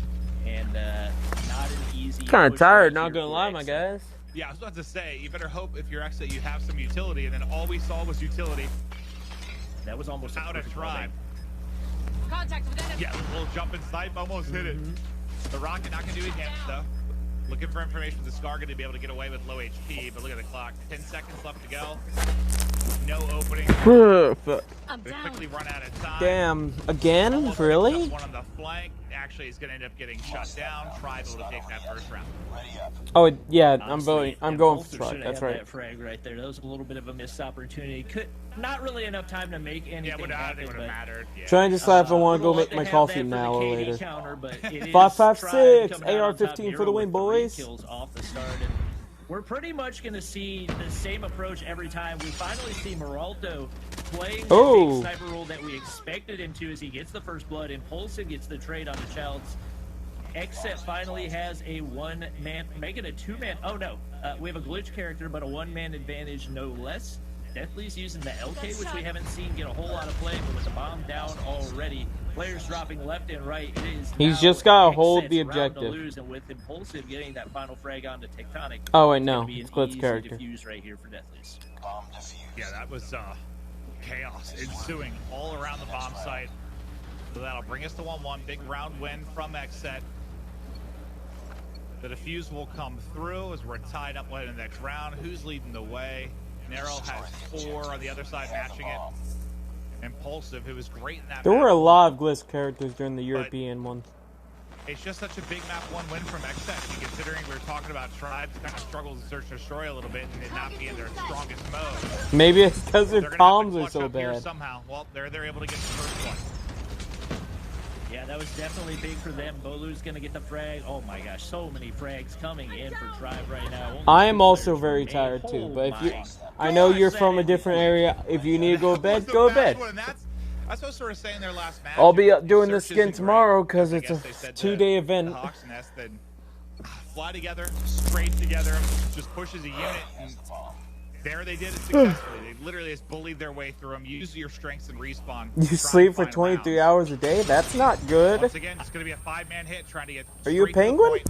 And not an easy. Kind of tired, not gonna lie, my guys. Yeah, I was about to say, you better hope if you're exit you have some utility, and then all we saw was utility. That was almost out of Tribe. Contact with enemy. Yeah, a little jump and snipe, almost hit it. The rocket not gonna do it again, though. Looking for information. The Scar going to be able to get away with low HP, but look at the clock. 10 seconds left to go. No opening. Quickly run out of time. Damn, again? Really? One on the flank. Actually, is going to end up getting shut down. Tribe will take that first round. Oh yeah, Honestly, I'm voting. I'm going for Tribe. That's right. That frag right there. That was a little bit of a missed opportunity. Not really enough time to make anything happen. But mattered. Yeah. Trying to decide if I want to go make my coffee now or later. 556 AR-15 for the win, boys. Kills off the start, and we're pretty much going to see the same approach every time. We finally see Meralto playing the big sniper role that we expected him to as he gets the first blood. Impulsive gets the trade on the Childs. Xset finally has a 1-man, making a 2-man. Oh no, we have a glitch character, but a 1-man advantage no less. Deathly's using the LK, which we haven't seen get a whole lot of play, but with the bomb down already, players dropping left and right. It is he's just got to hold the objective. Lose, and with Impulsive getting that final frag onto Tectonic. Oh wait, no, it's glitch character. Defuse right here for Deathly's. Yeah, that was chaos ensuing all around the bomb site. So that'll bring us to 1-1. Big round win from Xset. The defuse will come through as we're tied up in the next round. Who's leading the way? Nero has 4 on the other side matching it. Impulsive, who was great in that There map. were a lot of glitch characters during the European one. It's just such a big map 1 win from Xset, considering we were talking about Tribes kind of struggles to search and destroy a little bit and it not be in their strongest mode. Maybe it's because their comms are so bad. Somehow. Well, they're able to get the first one. Yeah, that was definitely big for them. Bolu's going to get the frag. Oh my gosh, so many frags coming in for Tribe right now. I am also very tired too, but if you, I know you're from a different area. If you need to go to bed, go to bed. That's what I was sort of saying their last match. I'll be doing this again tomorrow because it's a 2-day event. Hawks Nest then fly together, straight together, just pushes a unit. And there they did it successfully. They literally just bullied their way through them. Use your strengths and respawn. You sleep for 23 hours a day? That's not good. Once again, it's going to be a 5-man hit trying to get. Are you a penguin?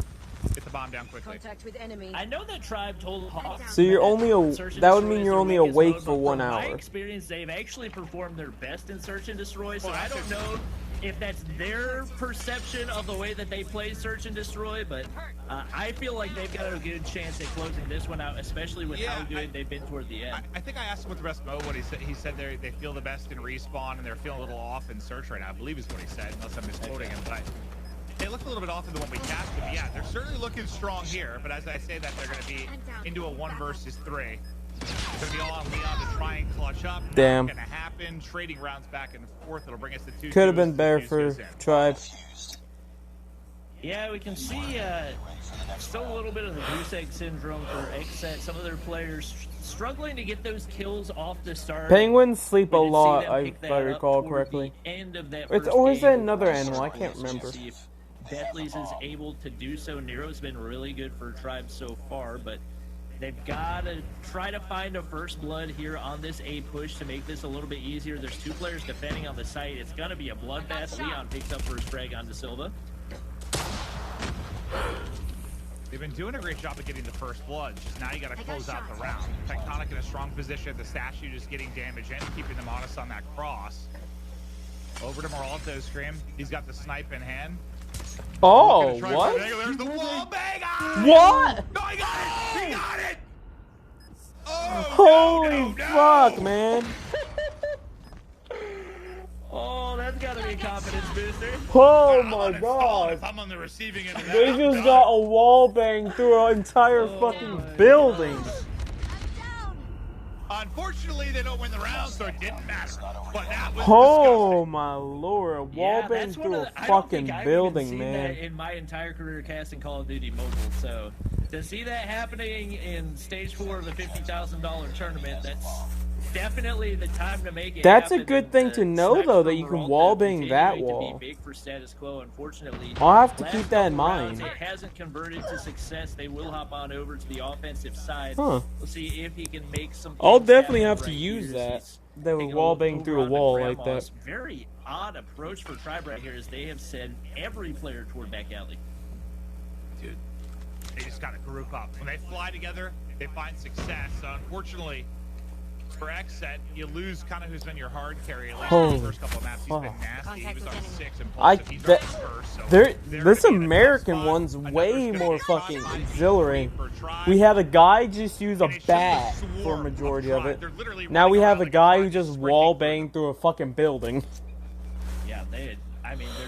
Get the bomb down quickly. Contact with enemy. I know that Tribe told Hawks. So you're only that would mean you're only awake for 1 hour. In my experience, they've actually performed their best in Search and Destroy, so I don't know if that's their perception of the way that they play Search and Destroy, but I feel like they've got a good chance at closing this one out, especially with how good they've been toward the end. I think I asked him with the best mode what he said. He said they feel the best in respawn and they're feeling a little off in Search right now. I believe is what he said, unless I'm misquoting him. But they look a little bit off than the one we cast, but yeah, they're certainly looking strong here. But as I say that, they're going to be into a 1 versus 3. It's going to be all on Leon to try and clutch up. Damn. Not gonna happen. happen, trading rounds back and forth. It'll bring us to 2. Could have been better for Tribe. Yeah, we can see still a little bit of the goose egg syndrome for Xset. Some of their players struggling to get those kills off the start. Penguins sleep a We did see lot, them if pick I that up recall toward correctly. the end of that It's first or is game. that another animal? I can't remember. See if Deathly's is able to do so. Nero's been really good for Tribe so far, but they've got to try to find a first blood here on this A push to make this a little bit easier. There's 2 players defending on the site. It's going to be a bloodbath. Leon picks up first frag on De Silva. They've been doing a great job of getting the first blood. Just now you got to close out the round. Tectonic in a strong position. The statue just getting damage and keeping them honest on that cross. Over to Moralto Scream. He's got the snipe in hand. Oh, what? There's the wall bang. What? No, he got it! He got it! Oh, Holy fuck, man. Oh, that's got to be a confidence booster. Oh my god. If I'm on the receiving end of that, They I'm just done. got a wall bang through an entire fucking building. Unfortunately, they don't win the round, so it didn't matter. But that was Oh my lord, a wall Yeah, bang that's through one a of the, I don't think fucking I've building, even seen man. that in my entire career casting Call of Duty Mobile. So to see that happening in stage 4 of the $50,000 tournament, that's definitely the time to make it. That's a happen. good thing The to know, snipes though, from that you can Moralto wall bang that continuing to wall. be big for status quo. Unfortunately, I'll have to last keep that in couple rounds, mind. It hasn't converted to success. They will hop on over to the offensive side. Huh. We'll see if he can make some. I'll things definitely happen have to right use here. that. He's They would taking wall look bang over through a on the wall like Grandmas. that. Very odd approach for Tribe right here, as they have sent every player toward back alley. Dude, they just got to group up. When they fly together, they find success. Unfortunately, for Xset, you lose kind of who's been your hard carry. At least in the first couple of maps, he's been nasty. He was on 6 and He's on first, so this American one's way more fucking exhilarating. We had a guy just use a bat for a majority of it. Now we have a guy who just wall banged through a fucking building. Yeah, they're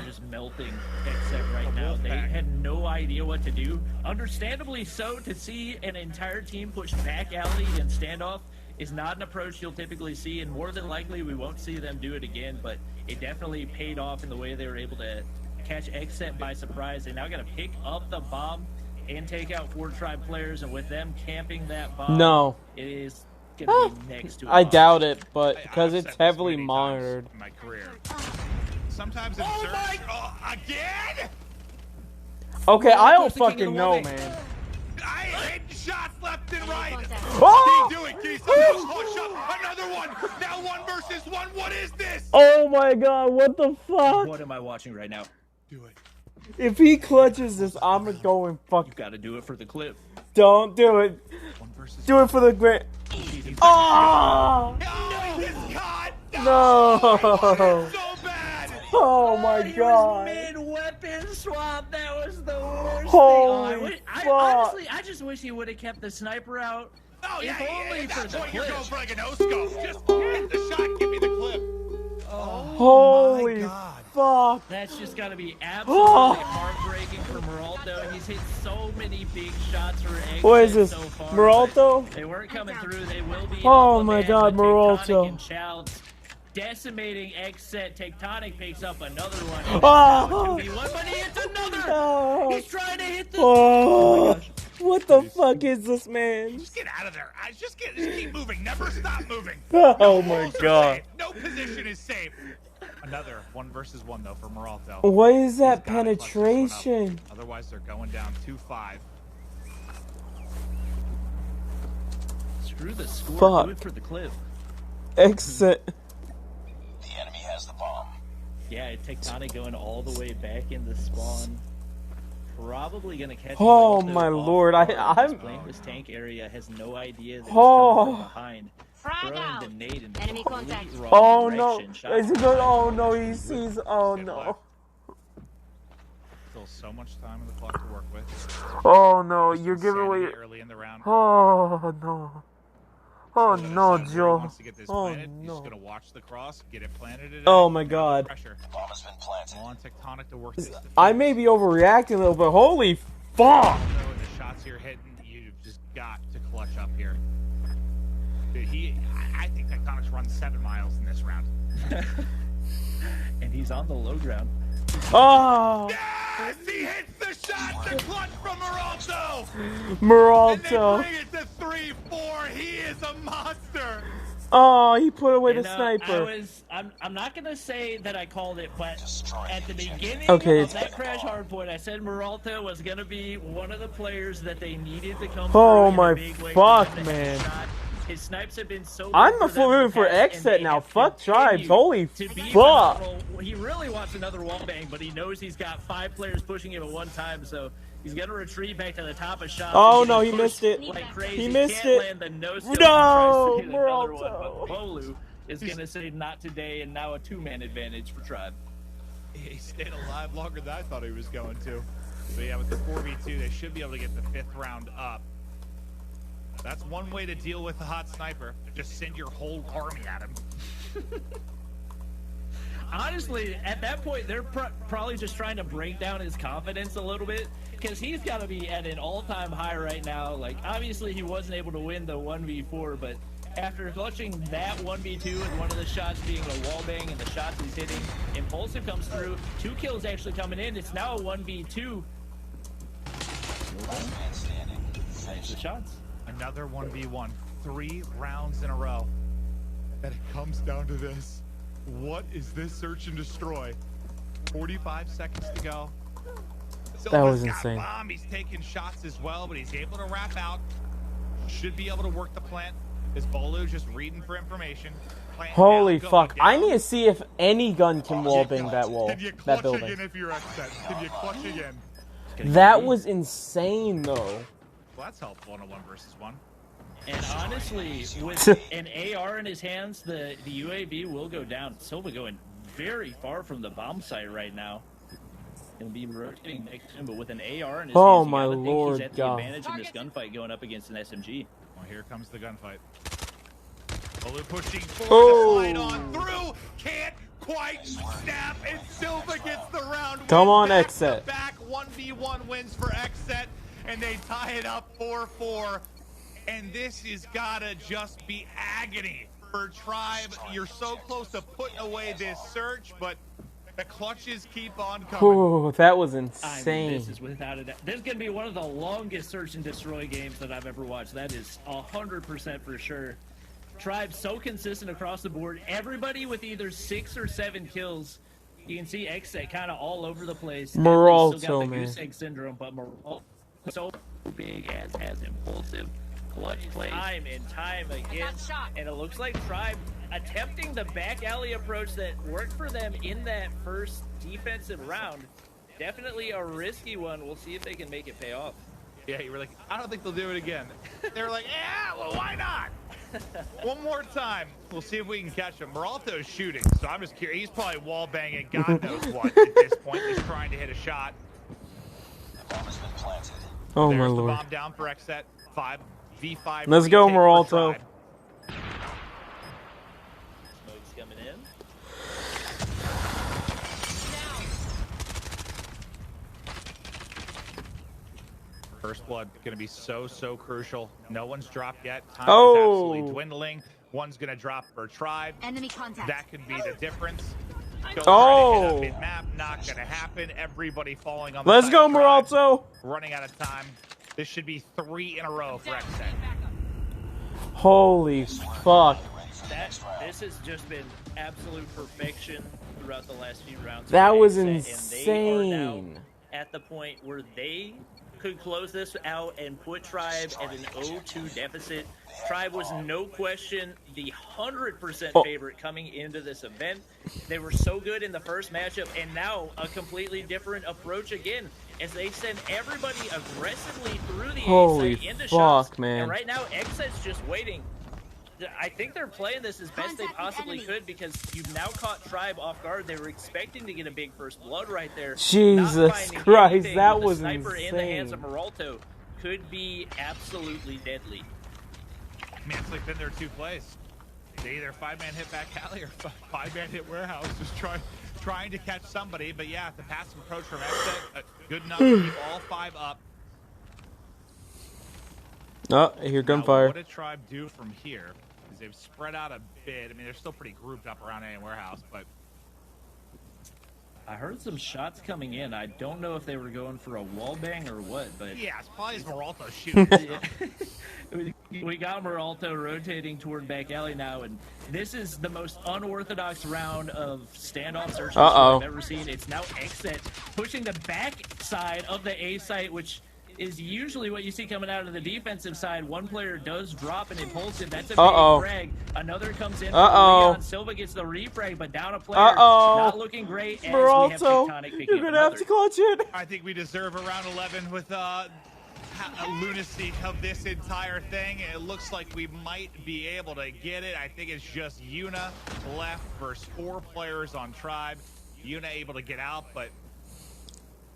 just melting Xset right now. They had no idea what to do. Understandably so, to see an entire team push back alley and standoff is not an approach you'll typically see, and more than likely we won't see them do it again, but it definitely paid off in the way they were able to catch Xset by surprise. They now got to pick up the bomb and take out 4 Tribe players, and with them camping that bomb, No. it is going to be next to a I bomb. doubt it, but because it's heavily monitored. in my career. Sometimes in search. Oh, again? Okay, I don't fucking know, man. I hit shots left and right. Oh! Keep doing, Keith. Push up. Another one. Now 1 versus 1. What is this? Oh my god, what the fuck? What am I watching right now? Do it. If he clutches this, I'm going fuck. You gotta do it for the clip. Don't do it. Do it for the great. Oh! No, he's caught. No! So bad. Oh my He was god. mid-weapon swap. That was the worst Holy thing. I fuck. honestly, I just wish he would have kept the sniper out. Oh, If yeah, only at for that the point, you're clip. going for like a no-scope. Just hit the shot. Give me the clip. Holy fuck. That's just gotta be absolutely heartbreaking for Moralto. He's hit so many big shots for Xset What is this? so far, Moralto? but They weren't coming through. They will be. Oh up a my man, god, but Tectonic Moralto. and Childs decimating Xset. Tectonic picks up another one. Oh. 2v1, but he hits another. No. He's trying to hit the. Oh, what the fuck is this, man? Just get out of there. Just keep moving. Never stop moving. Oh No my holes are god. safe. No position is safe. Another 1 versus 1 though for Moralto. What is that He's gotta clutch this one up. penetration? Otherwise, they're going down 2-5. Screw the score. Fuck. Do it for the clip. Exit. The enemy has the bomb. Yeah, Tectonic going all the way back in the spawn. Probably gonna catch. Oh Moralto my off lord, guard. I'm- This playing this tank area has no idea that he's Oh. coming from behind. Throwing the nade in the complete wrong Oh no. direction. Shot Is he good? Oh no, he sees. Oh no. Still so much time on the clock to work with. Oh no, you're giving Insanity away. early in the round. Oh no. Oh no, Decides where he Joe. wants to get this Oh planted. He's no. just gonna watch the cross, get it planted. Today. Oh my Now the god. Pressure. Bomb has been planted. All on Tectonic to work this. I may be overreacting a little bit. Holy fuck. So the shots you're hitting, you've just got to clutch up here. I think Tectonics runs 7 miles in this round. And he's on the low ground. Oh! Yes! He hits the shot! The clutch from Meralto! Meralto. And they bring it to 3-4. He is a monster! Oh, he put away the sniper. I'm not gonna say that I called it, but at the beginning of that crash hardpoint, I said Meralto was gonna be one of the players that they needed to come Oh through my in a big way fuck, to get the man. headshot. His snipes have been so good I'm for them rooting for in the past, Xset and now. they Fuck have Tribes. Holy continued to be fuck. phenomenal. He really wants another wallbang, but he knows he's got 5 players pushing him at one time, so he's gonna retreat back to the top of shots. Oh no, he missed it. Like crazy. He missed Can't it. land the no-scope. No, He tries to hit another one, Meralto. but Bolu is gonna say not today, and now a 2-man advantage for Tribe. He stayed alive longer than I thought he was going to. But yeah, with the 4v2, they should be able to get the 5th round up. That's one way to deal with a hot sniper. Just send your whole army at him. Honestly, at that point, they're probably just trying to break down his confidence a little bit, because he's got to be at an all-time high right now. Like, obviously, he wasn't able to win the 1v4, but after clutching that 1v2 and one of the shots being a wallbang and the shots he's hitting, Impulsive comes through. 2 kills actually coming in. It's now a 1v2. Nice the shots. Another 1v1. 3 rounds in a row. And it comes down to this. What is this search and destroy? 45 seconds to go. That was Silva's got insane. bomb. He's taking shots as well, but he's able to wrap out. Should be able to work the plant. Is Bolu just reading for information? Plant Holy down, fuck. going I down. need to see if any gun can wallbang that wall. Can you That clutch building. again if you're upset? Can you clutch again? That was insane though. Well, that's helpful in a 1 versus 1. And honestly, with an AR in his hands, the UAV will go down. Silva going very far from the bomb site right now. He'll be rotating next to him, but with an AR in his Oh hands, you my gotta think lord, he's at the God. advantage in this gunfight going up against an SMG. Well, here comes the gunfight. Bolu pushing forward, Oh. slide on through, can't quite snap, and Silva gets the round. Come win. on, Back Xset. to back 1v1 wins for Xset, and they tie it up 4-4. And this is gotta just be agony for Tribe. You're so close to putting away this search, but the clutches keep on coming. Oh, that was I mean, insane. this is without a doubt. There's going to be one of the longest search and destroy games that I've ever watched. That is 100% for sure. Tribe so consistent across the board. Everybody with either 6 or 7 kills. You can see Xset kind of all over the place. Meralto, Still got the man. goose egg syndrome, but Meralto so big as impulsive. Clutch plays time and time again, and it looks like Tribe attempting the back alley approach that worked for them in that first defensive round. Definitely a risky one. We'll see if they can make it pay off. Yeah, you were like, I don't think they'll do it again. They were like, yeah, well, why not? One more time. We'll see if we can catch him. Meralto's shooting, so I'm just curious. He's probably wall banging God knows what at this point. He's trying to hit a shot. The bomb has been planted. Oh There's my the lord. bomb down for Xset. 5v5. Let's go, retake for Meralto. Tribe. Smoke's coming in. First blood going to be so crucial. No one's dropped yet. Time Oh. is absolutely dwindling. One's going to drop for Tribe. Enemy contact. That could be the difference. Oh. Mid-map, not going to happen. Everybody falling on the Let's side go, of Tribe. Meralto. Running out of time. This should be 3 in a row for Xset. Holy fuck. This has just been absolute perfection throughout the last few rounds. That for was Xset, and they are now insane. at the point where they could close this out and put Tribe at an 0-2 deficit. Tribe was no question the 100% favorite coming into this event. They were so good in the first matchup, and now a completely different approach again as they send everybody aggressively through the Holy A site into fuck, shots. man. And right now, Xset's just waiting. I think they're playing this as best they possibly could because you've now caught Tribe off guard. They were expecting to get a big first blood right there. Jesus Not finding Christ, anything that with the was sniper in the hands of insane. Meralto could be absolutely deadly. Man, it's like been there 2 plays. They either 5-man hit back alley or 5-man hit warehouse. Just trying to catch somebody. But yeah, the passive approach from Xset, good enough to keep all 5 up. Oh, I hear Now, gunfire. what did Tribe do from here? They've spread out a bit. I mean, they're still pretty grouped up around A warehouse, but I heard some shots coming in. I don't know if they were going for a wall bang or what, but yeah, it's probably Moralto shooting. we got Moralto rotating toward back alley now, and this is the most unorthodox round of standoff search I've ever seen. It's now Xset pushing the back side of the A site, which is usually what you see coming out of the defensive side. One player does drop an impulsive. That's a big frag. Another comes in. Leon Silva gets the refrag, but down a player. Not looking great. As Moralto, we have Tectonic you're gonna have to clutch it. I think we deserve a round 11 with a lunacy of this entire thing. It looks like we might be able to get it. I think it's just Yuna left versus 4 players on Tribe. Yuna able to get out, but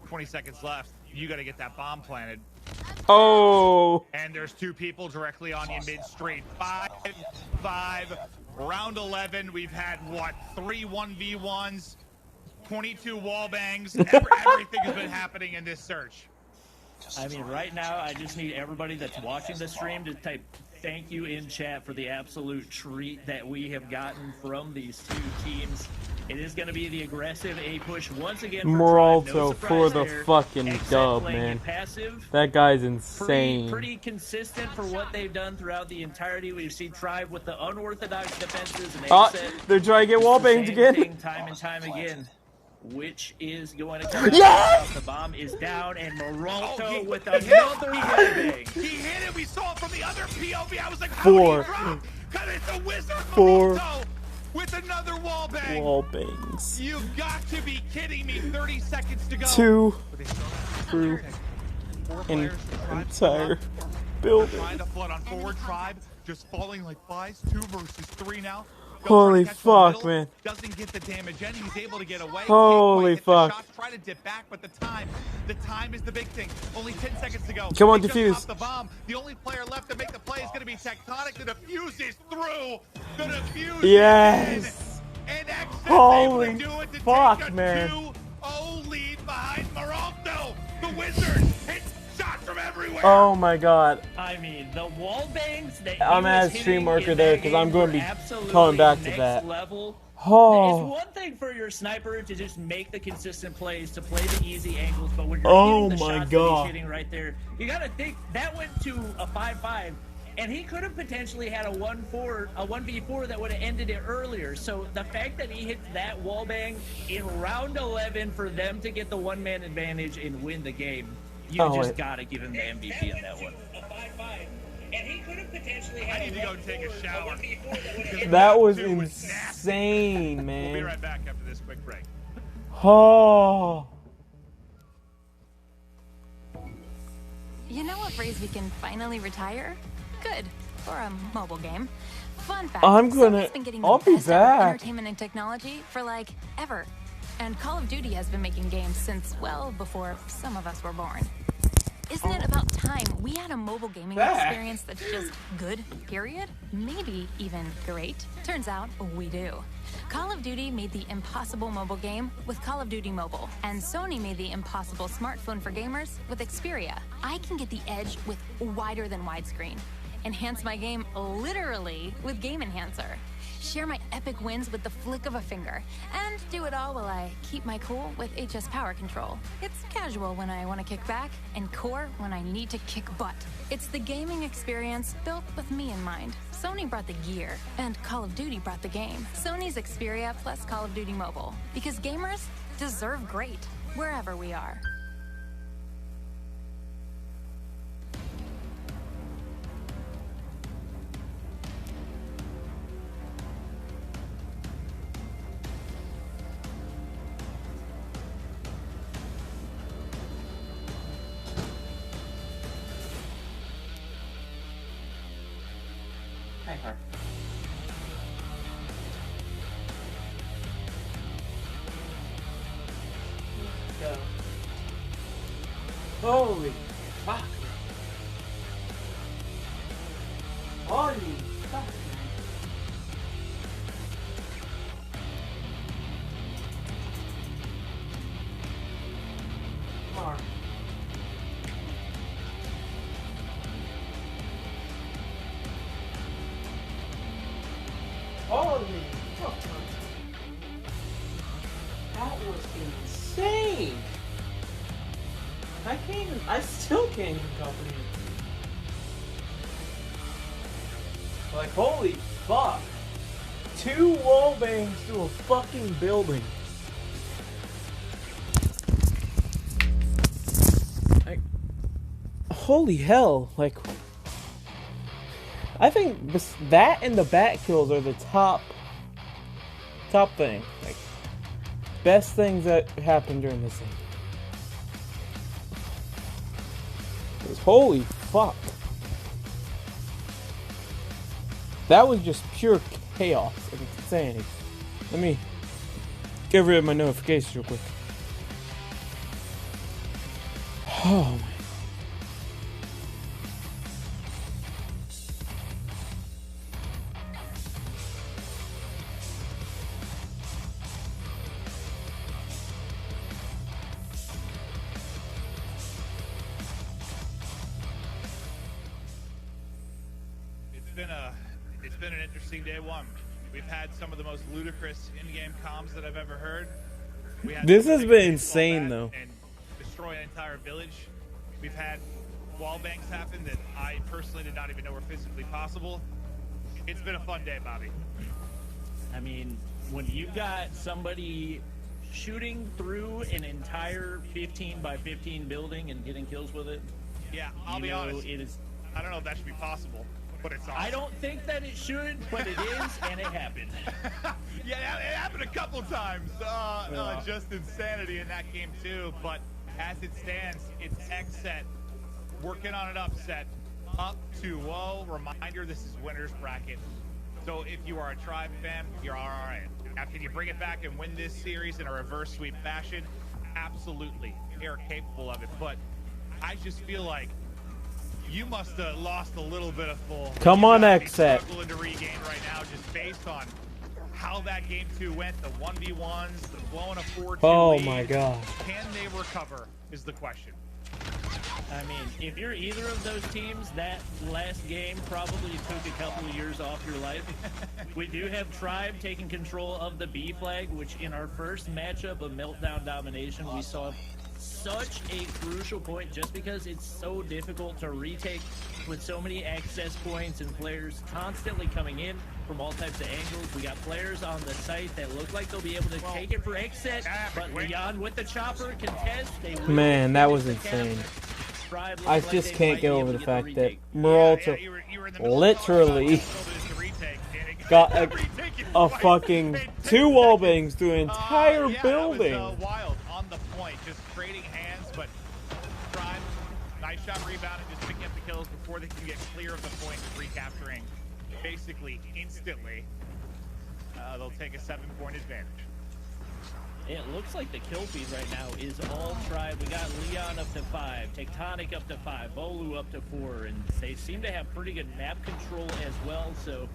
20 seconds left. You got to get that bomb planted. Oh. And there's 2 people directly on you mid-street. 5-5. Round 11. We've had, what, 3 1v1s, 22 wall bangs. Everything has been happening in this search. I mean, right now, I just need everybody that's watching the stream to type thank you in chat for the absolute treat that we have gotten from these 2 teams. It is going to be the aggressive A push once again. Moralto for the fucking dub, man. Passive, that guy's insane. Pretty consistent for what they've done throughout the entirety. We've seen Tribe with the unorthodox defenses and they're trying to get wall bangs again. Time and time again. Which is going to come out. The bomb is down, and Moralto with another wall bang. He hit it. We saw it from the other POV. I was like, 4. Because it's a wizard. 4. Moralto with another wall bang. Wall bangs. You've got to be kidding me. 30 seconds to go. 2 through an entire building. Trying to flood on forward. Tribe just falling like flies. 2 versus 3 now. Holy fuck, man. Doesn't get the damage in. He's able to get away. Holy fuck. Shots, try to dip back, but the time is the big thing. Only 10 seconds to go. Come on, they defuse. Just the bomb. The only player left to make the play is going to be Tectonic. The defuse is through. The defuse yes. is in. And Xset's holy able to do it to fuck, take a man. 2-0 lead behind Moralto. The Wizard hits shots from everywhere. Oh my god. I mean, the wall bangs that I'm gonna stream marker there because I'm going to be coming back to that. Level. Oh. It's one thing for your sniper to just make the consistent plays, to play the easy angles, but when you're hitting the shots that he's hitting right there, you gotta think that went to a 5-5, and he could have potentially had a 1v4 that would have ended it earlier. So the fact that he hits that wall bang in round 11 for them to get the 1-man advantage and win the game, you just gotta give him the MVP on that one. A 5-5. And he could have potentially had I need to go take a shower. That was insane, man. We'll be right back after this quick break. Oh. You know what phrase we can finally retire? Good. For a mobile game. Fun fact, Sony's been getting the best out of entertainment and technology for like ever. And Call of Duty has been making games since well before some of us were born. Isn't it about time we had a mobile gaming experience that's just good, period? Maybe even great. Turns out we do. Call of Duty made the impossible mobile game with Call of Duty Mobile, and Sony made the impossible smartphone for gamers with Xperia. I can get the edge with wider than widescreen, enhance my game literally with Game Enhancer, share my epic wins with the flick of a finger, and do it all while I keep my cool with HS Power Control. It's casual when I want to kick back, and core when I need to kick butt. It's the gaming experience built with me in mind. Sony brought the gear, and Call of Duty brought the game. Sony's Xperia plus Call of Duty Mobile. Because gamers deserve great, wherever we are. Holy fuck. Holy fuck. Come on. I still can't even comprehend. Like, holy fuck. 2 wall bangs through a fucking building. Like, holy hell. Like, I think that and the bat kills are the top thing. Like, best things that happened during this thing. Because holy fuck. That was just pure chaos and insanity. Let me get rid of my notifications real quick. Oh my. It's been an interesting day one. We've had some of the most ludicrous in-game comms that I've ever heard. This has been insane, though. And destroy an entire village. We've had wall bangs happen that I personally did not even know were physically possible. It's been a fun day, Bobby. I mean, when you've got somebody shooting through an entire 15 by 15 building and getting kills with it, yeah, I'll be honest. It is. I don't know if that should be possible, but it's awesome. I don't think that it should, but it is, and it happened. Yeah, it happened a couple times. Just insanity in that game too. But as it stands, it's Xset working on an upset. Up 2-0. Reminder: this is winners bracket. So if you are a Tribe fan, you're all right. Now, can you bring it back and win this series in a reverse sweep fashion? Absolutely, they're capable of it. But I just feel like you must have lost a little bit of full. Come on, Xset. Struggling to regain right now, just based on how that game 2 went. The 1v1s, the blowing a 4-2 Oh lead. my god. Can they recover? Is the question. I mean, if you're either of those teams, that last game probably took a couple of years off your life. We do have Tribe taking control of the B flag, which in our first matchup of Meltdown Domination, we saw such a crucial point just because it's so difficult to retake with so many access points and players constantly coming in from all types of angles. We got players on the site that look like they'll be able to take it for Xset, but Leon with the chopper contest. Man, that was insane. I just can't get over the fact that Meralta literally got a fucking 2 wall bangs through an entire building. That was, wild on the point, just trading hands, but Tribe, nice shot rebound and just picking up the kills before they can get clear of the point, recapturing basically instantly. They'll take a 7-point advantage. It looks like the kill feed right now is all Tribe. We got Leon up to 5, Tectonic up to 5, Bolu up to 4, and they seem to have pretty good map control as well, so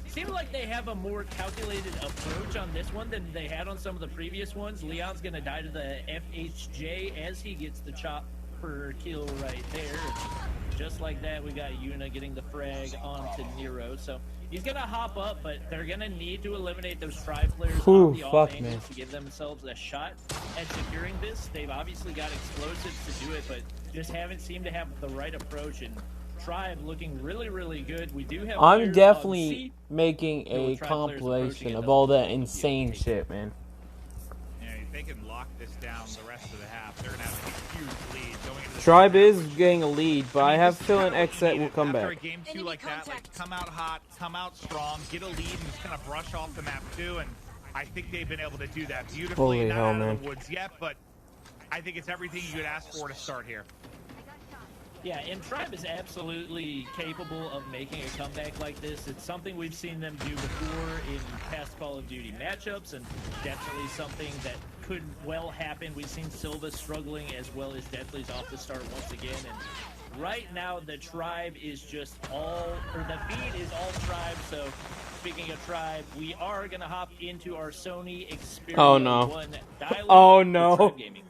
it seems like they have a more calculated approach on this one than they had on some of the previous ones. Leon's gonna die to the FHJ as he gets the chop per kill right there. Just like that, we got Yuna getting the frag onto Nero, so he's gonna hop up, but they're gonna need to eliminate those Tribe players on the off angles to give themselves a shot at securing this. They've obviously got explosives to do it, but just haven't seemed to have the right approach. And Tribe looking really, really good. We do have. I'm definitely making a compilation of all that insane shit, man. Yeah, if they can lock this down the rest of the half, they're gonna have a huge lead going into the Tribe is getting a lead, but I have a feeling Xset will come after back. a game 2 like that, like come out hot, come out strong, get a lead, and just kind of brush off the map too. And I think they've been able to do that beautifully. Holy Not hell, out man. of the woods yet, but I think it's everything you could ask for to start here. Yeah, and Tribe is absolutely capable of making a comeback like this. It's something we've seen them do before in past Call of Duty matchups, and definitely something that could well happen. We've seen Silva struggling as well as Deathly's off the start once again, and right now the Tribe is just all, or the feed is all Tribe. So speaking of Tribe, we are gonna hop into our Sony Xperia Oh, no. 1 dial-up Oh, with no. Tribe Gaming.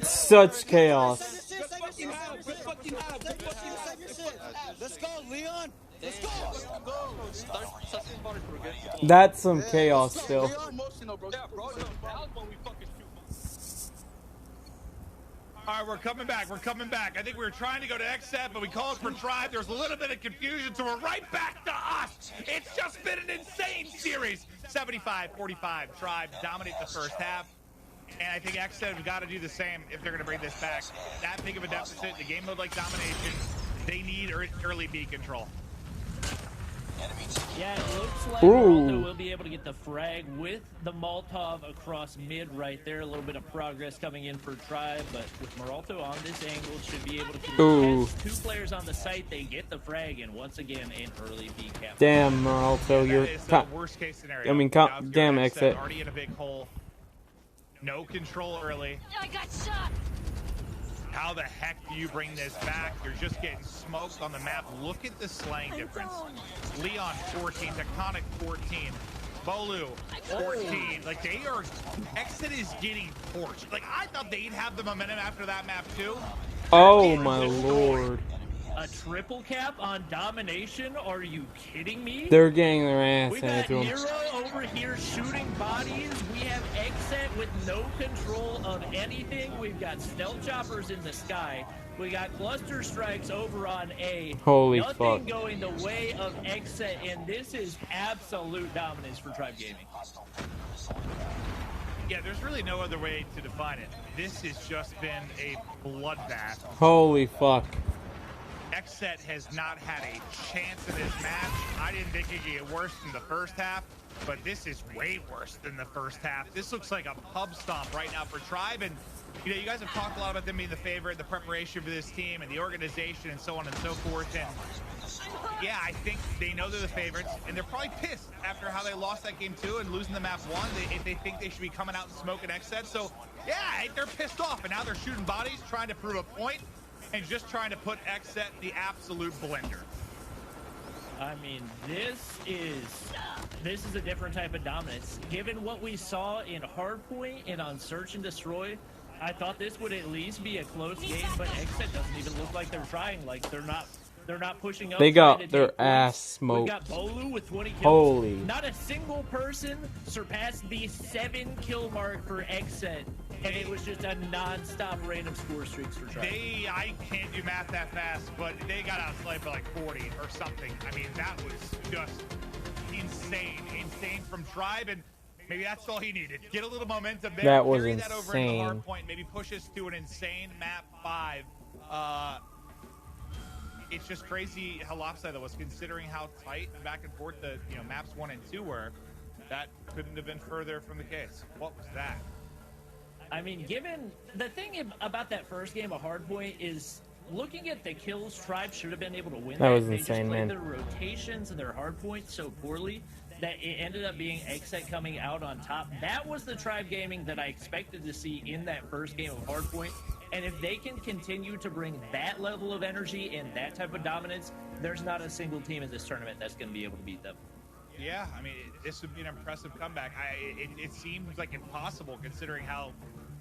Such chaos. fucking battle. Good fucking battle. Good fucking save your shit. Let's go, Leon. Let's go. That's some chaos still. All right, we're coming back. We're coming back. I think we were trying to go to XSET, but we called for Tribe. There's a little bit of confusion, so we're right back to us. It's just been an insane series. 75-45. Tribe dominate the first half. And I think XSET have got to do the same if they're going to bring this back. That big of a deficit, the game mode like domination, they need early B control. Yeah, it looks like Moralto will be able to get the frag with the Molotov across mid right there. A little bit of progress coming in for Tribe, but with Moralto on this angle, should be able to contest two players on the site. They get the frag, and once again, an early B cap. Damn, Moralto, you're... worst case scenario. I mean, damn, XSET. Already in a big hole. No control early. I got shot. How the heck do you bring this back? You're just getting smoked on the map. Look at the slang difference. Leon 14, Tectonic 14, Bolu 14. Like they are, XSET is getting torched. Like I thought they'd have the momentum after that map too. Oh my lord. A triple cap on domination? Are you kidding me? They're getting their ass we handed got to them. Nero over here shooting bodies. We have XSET with no control of anything. We've got stealth choppers in the sky. We got cluster strikes over on A. Holy Nothing fuck. going the way of XSET, and this is absolute dominance for Tribe Gaming. Yeah, there's really no other way to define it. This has just been a bloodbath. Holy fuck. XSET has not had a chance in this match. I didn't think it could get worse than the first half, but this is way worse than the first half. This looks like a pub stomp right now for Tribe, and you know, you guys have talked a lot about them being the favorite, the preparation for this team, and the organization, and so on and so forth. And yeah, I think they know they're the favorites, and they're probably pissed after how they lost that game 2 and losing the map 1. They think they should be coming out and smoking XSET. So yeah, they're pissed off, and now they're shooting bodies, trying to prove a point, and just trying to put XSET in the absolute blender. I mean, this is a different type of dominance. Given what we saw in Hardpoint and on Search and Destroy, I thought this would at least be a close game, but XSET doesn't even look like they're trying. Like they're not pushing up. They got their points. ass smoked. We got Bolu with 20 kills. Holy. Not a single person surpassed the 7 kill mark for XSET, and it was just a non-stop random score streaks for Tribe. I can't do math that fast, but they got outslayed by like 40 or something. I mean, that was just insane from Tribe, and maybe that's all he needed. Get a little momentum there. That was carry that over into insane. hard point. Maybe push us to an insane map 5. It's just crazy how lopsided it was, considering how tight and back and forth the maps 1 and 2 were. That couldn't have been further from the case. What was that? I mean, given the thing about that first game of Hardpoint is looking at the kills, Tribe should have been able to win. That was they insane, just played man. their rotations and their Hardpoint so poorly that it ended up being XSET coming out on top. That was the Tribe Gaming that I expected to see in that first game of Hardpoint. And if they can continue to bring that level of energy and that type of dominance, there's not a single team in this tournament that's going to be able to beat them. Yeah, I mean, this would be an impressive comeback. It seems like impossible considering how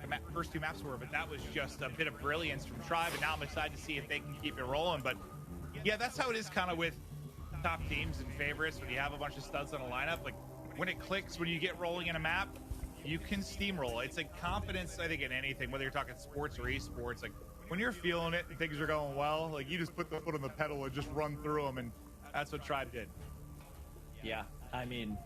the first 2 maps were, but that was just a bit of brilliance from Tribe, and now I'm excited to see if they can keep it rolling. But yeah, that's how it is kind of with top teams and favorites when you have a bunch of studs on a lineup. Like when it clicks, when you get rolling in a map, you can steamroll. It's like confidence, I think, in anything, whether you're talking sports or esports. Like when you're feeling it and things are going well, like you just put the foot on the pedal and just run through them, and that's what Tribe did. Yeah, I mean,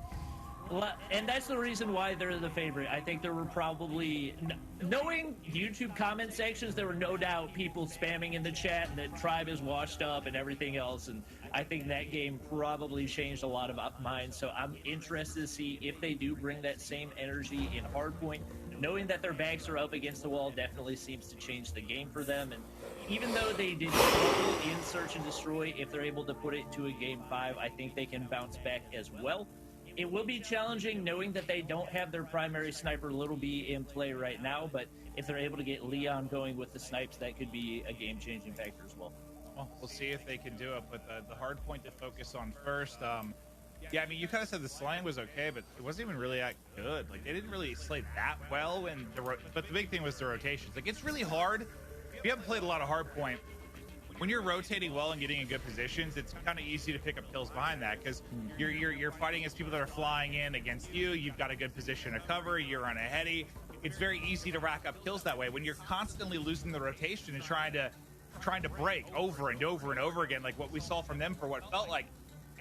and that's the reason why they're the favorite. I think there were probably, knowing YouTube comment sections, there were no doubt people spamming in the chat that Tribe is washed up and everything else, and I think that game probably changed a lot of minds, so I'm interested to see if they do bring that same energy in Hardpoint. Knowing that their backs are up against the wall definitely seems to change the game for them, and even though they did struggle in Search and Destroy, if they're able to put it to a Game 5, I think they can bounce back as well. It will be challenging knowing that they don't have their primary sniper Little B in play right now, but if they're able to get Leon going with the snipes, that could be a game-changing factor as well. Well, we'll see if they can do it, but the hard point to focus on first. Yeah, I mean, you kind of said the slang was okay, but it wasn't even really that good. Like, they didn't really slay that well, but the big thing was the rotations. Like, it's really hard if you haven't played a lot of hardpoint, when you're rotating well and getting in good positions, it's kind of easy to pick up kills behind that because you're fighting against people that are flying in against you. You've got a good position to cover. You're on a heady. It's very easy to rack up kills that way. When you're constantly losing the rotation and trying to break over and over and over again, like what we saw from them for what felt like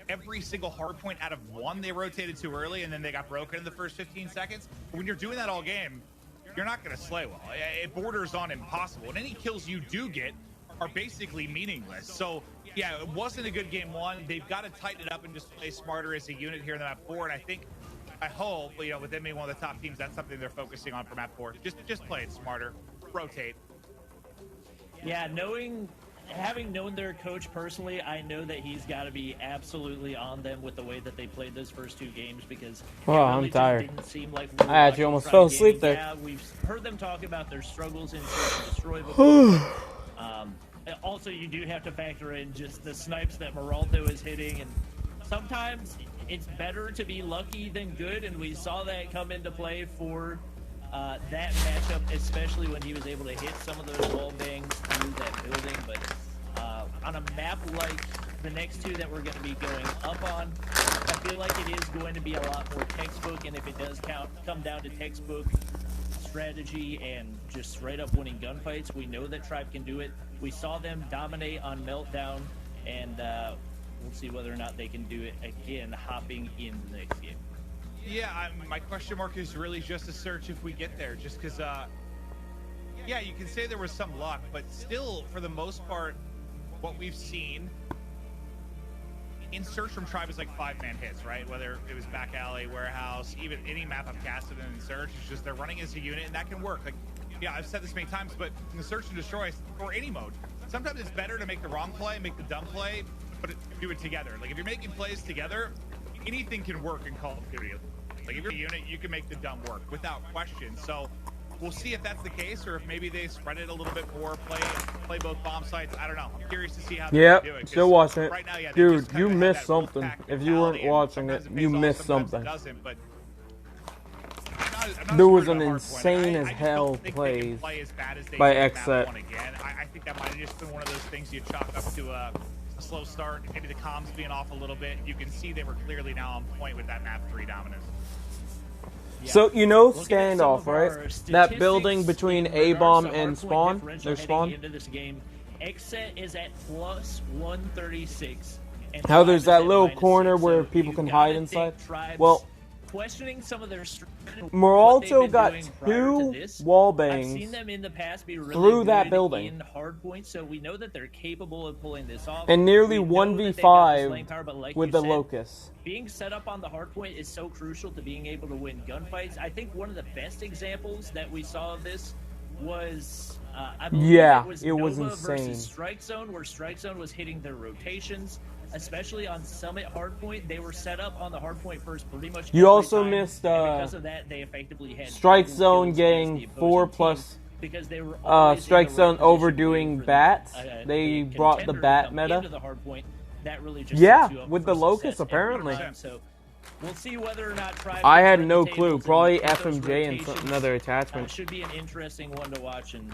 every single hardpoint out of one, they rotated too early and then they got broken in the first 15 seconds. But when you're doing that all game, you're not going to slay well. It borders on impossible. And any kills you do get are basically meaningless. So yeah, it wasn't a good game one. They've got to tighten it up and just play smarter as a unit here in the map 4. And I hope, you know, with them being one of the top teams, that's something they're focusing on for map 4. Just play it smarter, rotate. Yeah, having known their coach personally, I know that he's got to be absolutely on them with the way that they played those first 2 games because I'm tired. Didn't seem like I actually almost fell asleep there. Yeah, we've heard them talk about their struggles in Search and Destroy before. Also, you do have to factor in just the snipes that Meralto is hitting, and sometimes it's better to be lucky than good, and we saw that come into play for that matchup, especially when he was able to hit some of those wall bangs through that building. But on a map like the next 2 that we're going to be going up on, I feel like it is going to be a lot more textbook, and if it does come down to textbook strategy and just straight up winning gunfights, we know that Tribe can do it. We saw them dominate on Meltdown, and we'll see whether or not they can do it again hopping in the next game. Yeah, my question mark is really just a Search if we get there, just because, yeah, you can say there was some luck, but still, for the most part, what we've seen in Search from Tribe is like 5-man hits, right? Whether it was back alley, warehouse, even any map I've casted in Search, it's just they're running as a unit, and that can work. Like, yeah, I've said this many times, but in the Search and Destroy, or any mode, sometimes it's better to make the wrong play, make the dumb play, but do it together. Like, if you're making plays together, anything can work in Call of Duty. Like, if you're a unit, you can make the dumb work without question. So we'll see if that's the case, or if maybe they spread it a little bit more, play both bomb sites. I don't know. I'm curious to see how they're do it. Still watching it. Right now, yeah, dude, you missed something. If you weren't watching it, you missed something. But there was an insane as hell plays by Xset. I think that might have just been one of those things you chalk up to a slow start, maybe the comms being off a little bit. You can see they were clearly now on point with that map 3 dominance. Yeah. So, you know Standoff, right? That building between A-bomb and Spawn, their Spawn. Into this game, Xset is at plus 136. How there's that little corner where people can hide inside? Well, questioning some of their Meralto got 2 wall bangs I've seen them in the past be really through that good building in hard points, so we know that they're capable of pulling this off. and nearly We know that they've got the 1v5 slaying power, but like with you the said, Locust. being set up on the hard point is so crucial to being able to win gunfights. I think one of the best examples that we saw of this was I believe it was Nova insane versus Strike Zone, where Strike Zone was hitting their rotations, especially on Summit hardpoint. They were set up on the hardpoint first pretty much. You also time, missed and because of that, they effectively had Strike double Zone kills getting against the 4 opposing plus team because they were always in Strike the Zone right position overdoing waiting for bats. the They brought the contender to bat come meta. into the hardpoint. That really just Yeah, sets you up with for the Locust, success every apparently. time. So we'll see whether or not Tribe I can had turn no the clue. tables Probably and get those FMJ and rotations. another attachment. Should be an interesting one to watch, and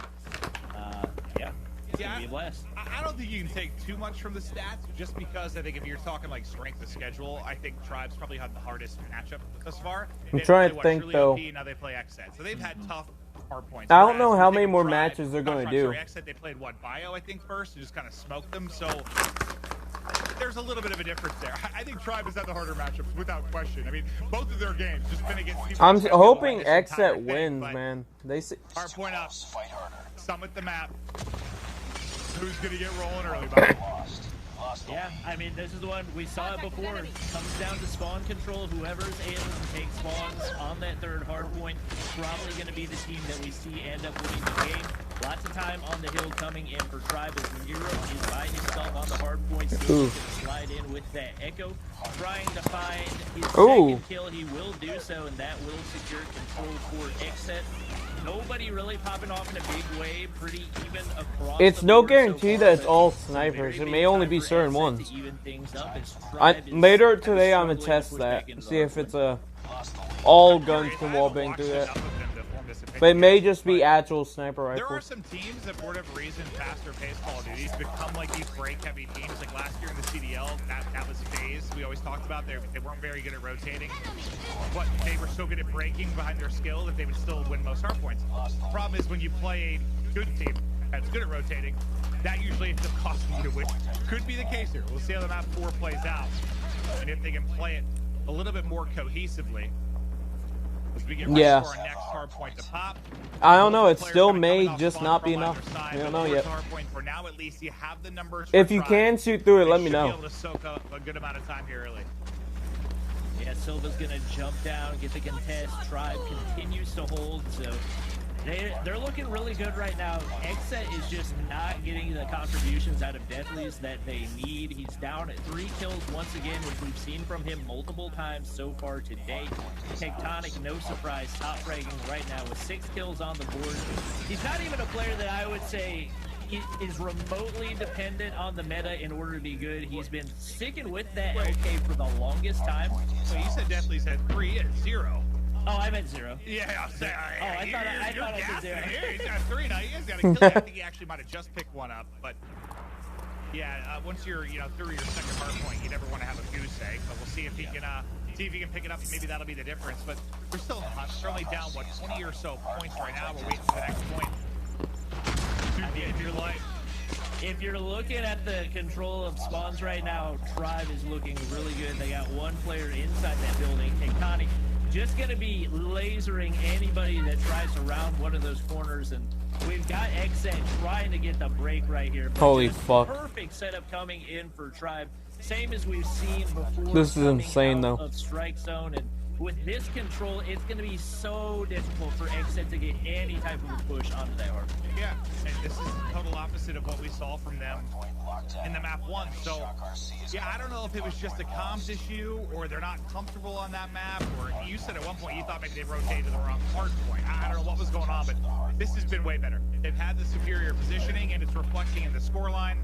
yeah, it's gonna be a blast. I don't think you can take too much from the stats, just because I think if you're talking like strength of schedule, I think Tribe's probably had the hardest matchup thus far. I'm They trying play, to think, Truly though. OP, now they play Xset, so they've had tough hard points. I don't know Whereas how if many they more tried- matches they're not gonna Tribe, do. sorry, Xset, they played what, Bio, I think, first, and just kind of smoked them. So there's a little bit of a difference there. I think Tribe has had the harder matchups without question. I mean, both of their games just been against people. I'm that don't hoping like this entire Xset thing, wins, but man. They say hard point up. Fight harder. Summit the map. Who's gonna get rolling early, buddy? Yeah, I mean, this is the one we saw it before. It comes down to spawn control. Whoever's able to take spawns on that third hard point probably going to be the team that we see end up winning the game. Lots of time on the hill coming in for Tribe as Nero is by himself on the hard point, so he can slide in with that Echo, trying to find his second kill. He will do so, and that will secure control for Xset. Nobody really popping off in a big way, pretty even across it's the no board guarantee so that far, it's all but snipers. very It big may only time be for certain Xset ones. to even things up as Tribe is Later today, I'm gonna struggling to test push that. back into the See if hard it's all guns can wallbang through that. Enough of them to form this But it may just be actual sniper There are rifles. some teams that, for whatever reason, faster paced Call of Duties become like these break-heavy teams. Like last year in the CDL, that was FaZe. We always talked about they weren't very good at rotating, but they were so good at breaking behind their skill that they would still win most hard points. The problem is when you play a good team that's good at rotating, that usually ends up costing you to win. Could be the case here. We'll see how the map 4 plays out, and if they can play it a little bit more cohesively. As we get ready Yeah. for our next hard point to pop. I don't know. It Players still gonna come may off just spawn not be from enough. either side, We don't but know towards yet. the hard point for now, at least you have the numbers for If you Tribe. can shoot through it, They let me should know. Be able to soak up a good amount of time here early. Yeah, Silva's gonna jump down, get the contest. Tribe continues to hold, so they're looking really good right now. Xset is just not getting the contributions out of Deathly's that they need. He's down at 3 kills once again, which we've seen from him multiple times so far today. Tectonic, no surprise, top fragging right now with 6 kills on the board. He's not even a player that I would say is remotely dependent on the meta in order to be good. He's been sticking with that LK for the longest time. So you said Deathly's had 3 and 0. Oh, I meant 0. Yeah, I'll say. I thought I said 0. He's got 3 now. He has got a kill. I think he actually might have just picked one up, but yeah, once you're through your second hard point, you never want to have a goose egg. But we'll see if he can pick it up. Maybe that'll be the difference. But we're still in the hunt. We're only down 20 or so points right now. We're waiting for the next point. If you're looking at the control of spawns right now, Tribe is looking really good. They got one player inside that building. Tectonic just going to be lasering anybody that tries to round one of those corners. And we've got Xset trying to get the break right here. But Holy just fuck. Perfect setup coming in for Tribe. Same as we've seen before. This is coming insane, out though. Of strike zone, and with this control, it's going to be so difficult for Xset to get any type of a push onto that hard. Yeah, and this is the total opposite of what we saw from them in the map 1. So, yeah, I don't know if it was just a comms issue or they're not comfortable on that map, or you said at one point you thought maybe they rotated to the wrong hard point. I don't know what was going on, but this has been way better. They've had the superior positioning, and it's reflecting in the scoreline.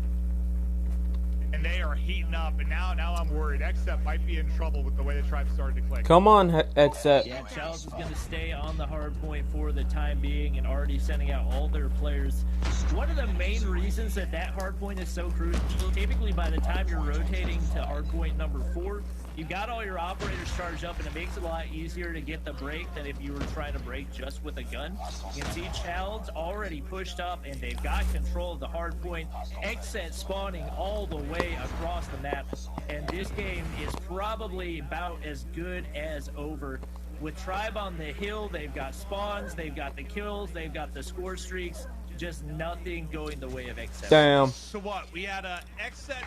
And they are heating up, and now I'm worried. Xset might be in trouble with the way the Tribe started to click. Come on, Xset. Yeah, Chalice is going to stay on the hard point for the time being and already sending out all their players. One of the main reasons that hard point is so crucial, typically by the time you're rotating to hard point number 4, you got all your operators charged up, and it makes it a lot easier to get the break than if you were trying to break just with a gun. You can see Child's already pushed up, and they've got control of the hard point. Xset spawning all the way across the map, and this game is probably about as good as over. With Tribe on the hill, they've got spawns, they've got the kills, they've got the score streaks, just nothing going the way of Xset. Damn. So what? We had a Xset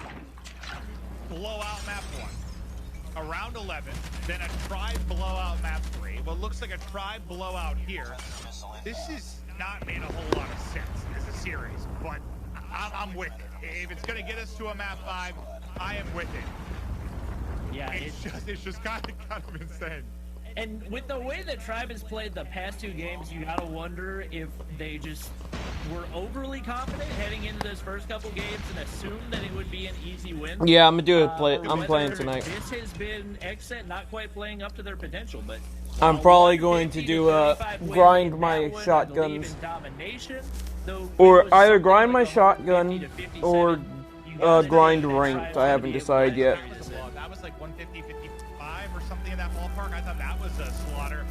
blowout map 1. A round 11, then a Tribe blowout map 3. What looks like a Tribe blowout here. This is not made a whole lot of sense as a series, but I'm with it. If it's going to get us to a map 5, I am with it. Yeah, it's just kind of insane. And with the way that Tribe has played the past 2 games, you gotta wonder if they just were overly confident heading into those first couple games and assumed that it would be an easy win. Yeah, I'm gonna do it. I'm Whether playing tonight. This has been Xset not quite playing up to their potential, but I'm probably going to do grind my shotguns, or either grind my shotgun or grind ranked. I haven't decided yet. That was like 150, 55 or something in that ballpark. I thought that was a slaughter.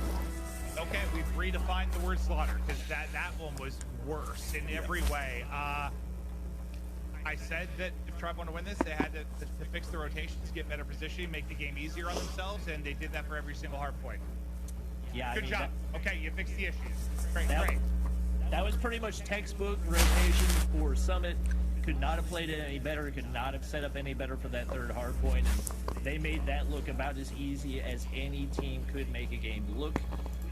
Okay, we've redefined the word slaughter because that one was worse in every way. I said that if Tribe want to win this, they had to fix the rotations, get better positioning, make the game easier on themselves, and they did that for every single hard point. Yeah, good job. Okay, you fixed the issues. Great. That was pretty much textbook rotations for Summit. Could not have played it any better, could not have set up any better for that third hard point, and they made that look about as easy as any team could make a game look.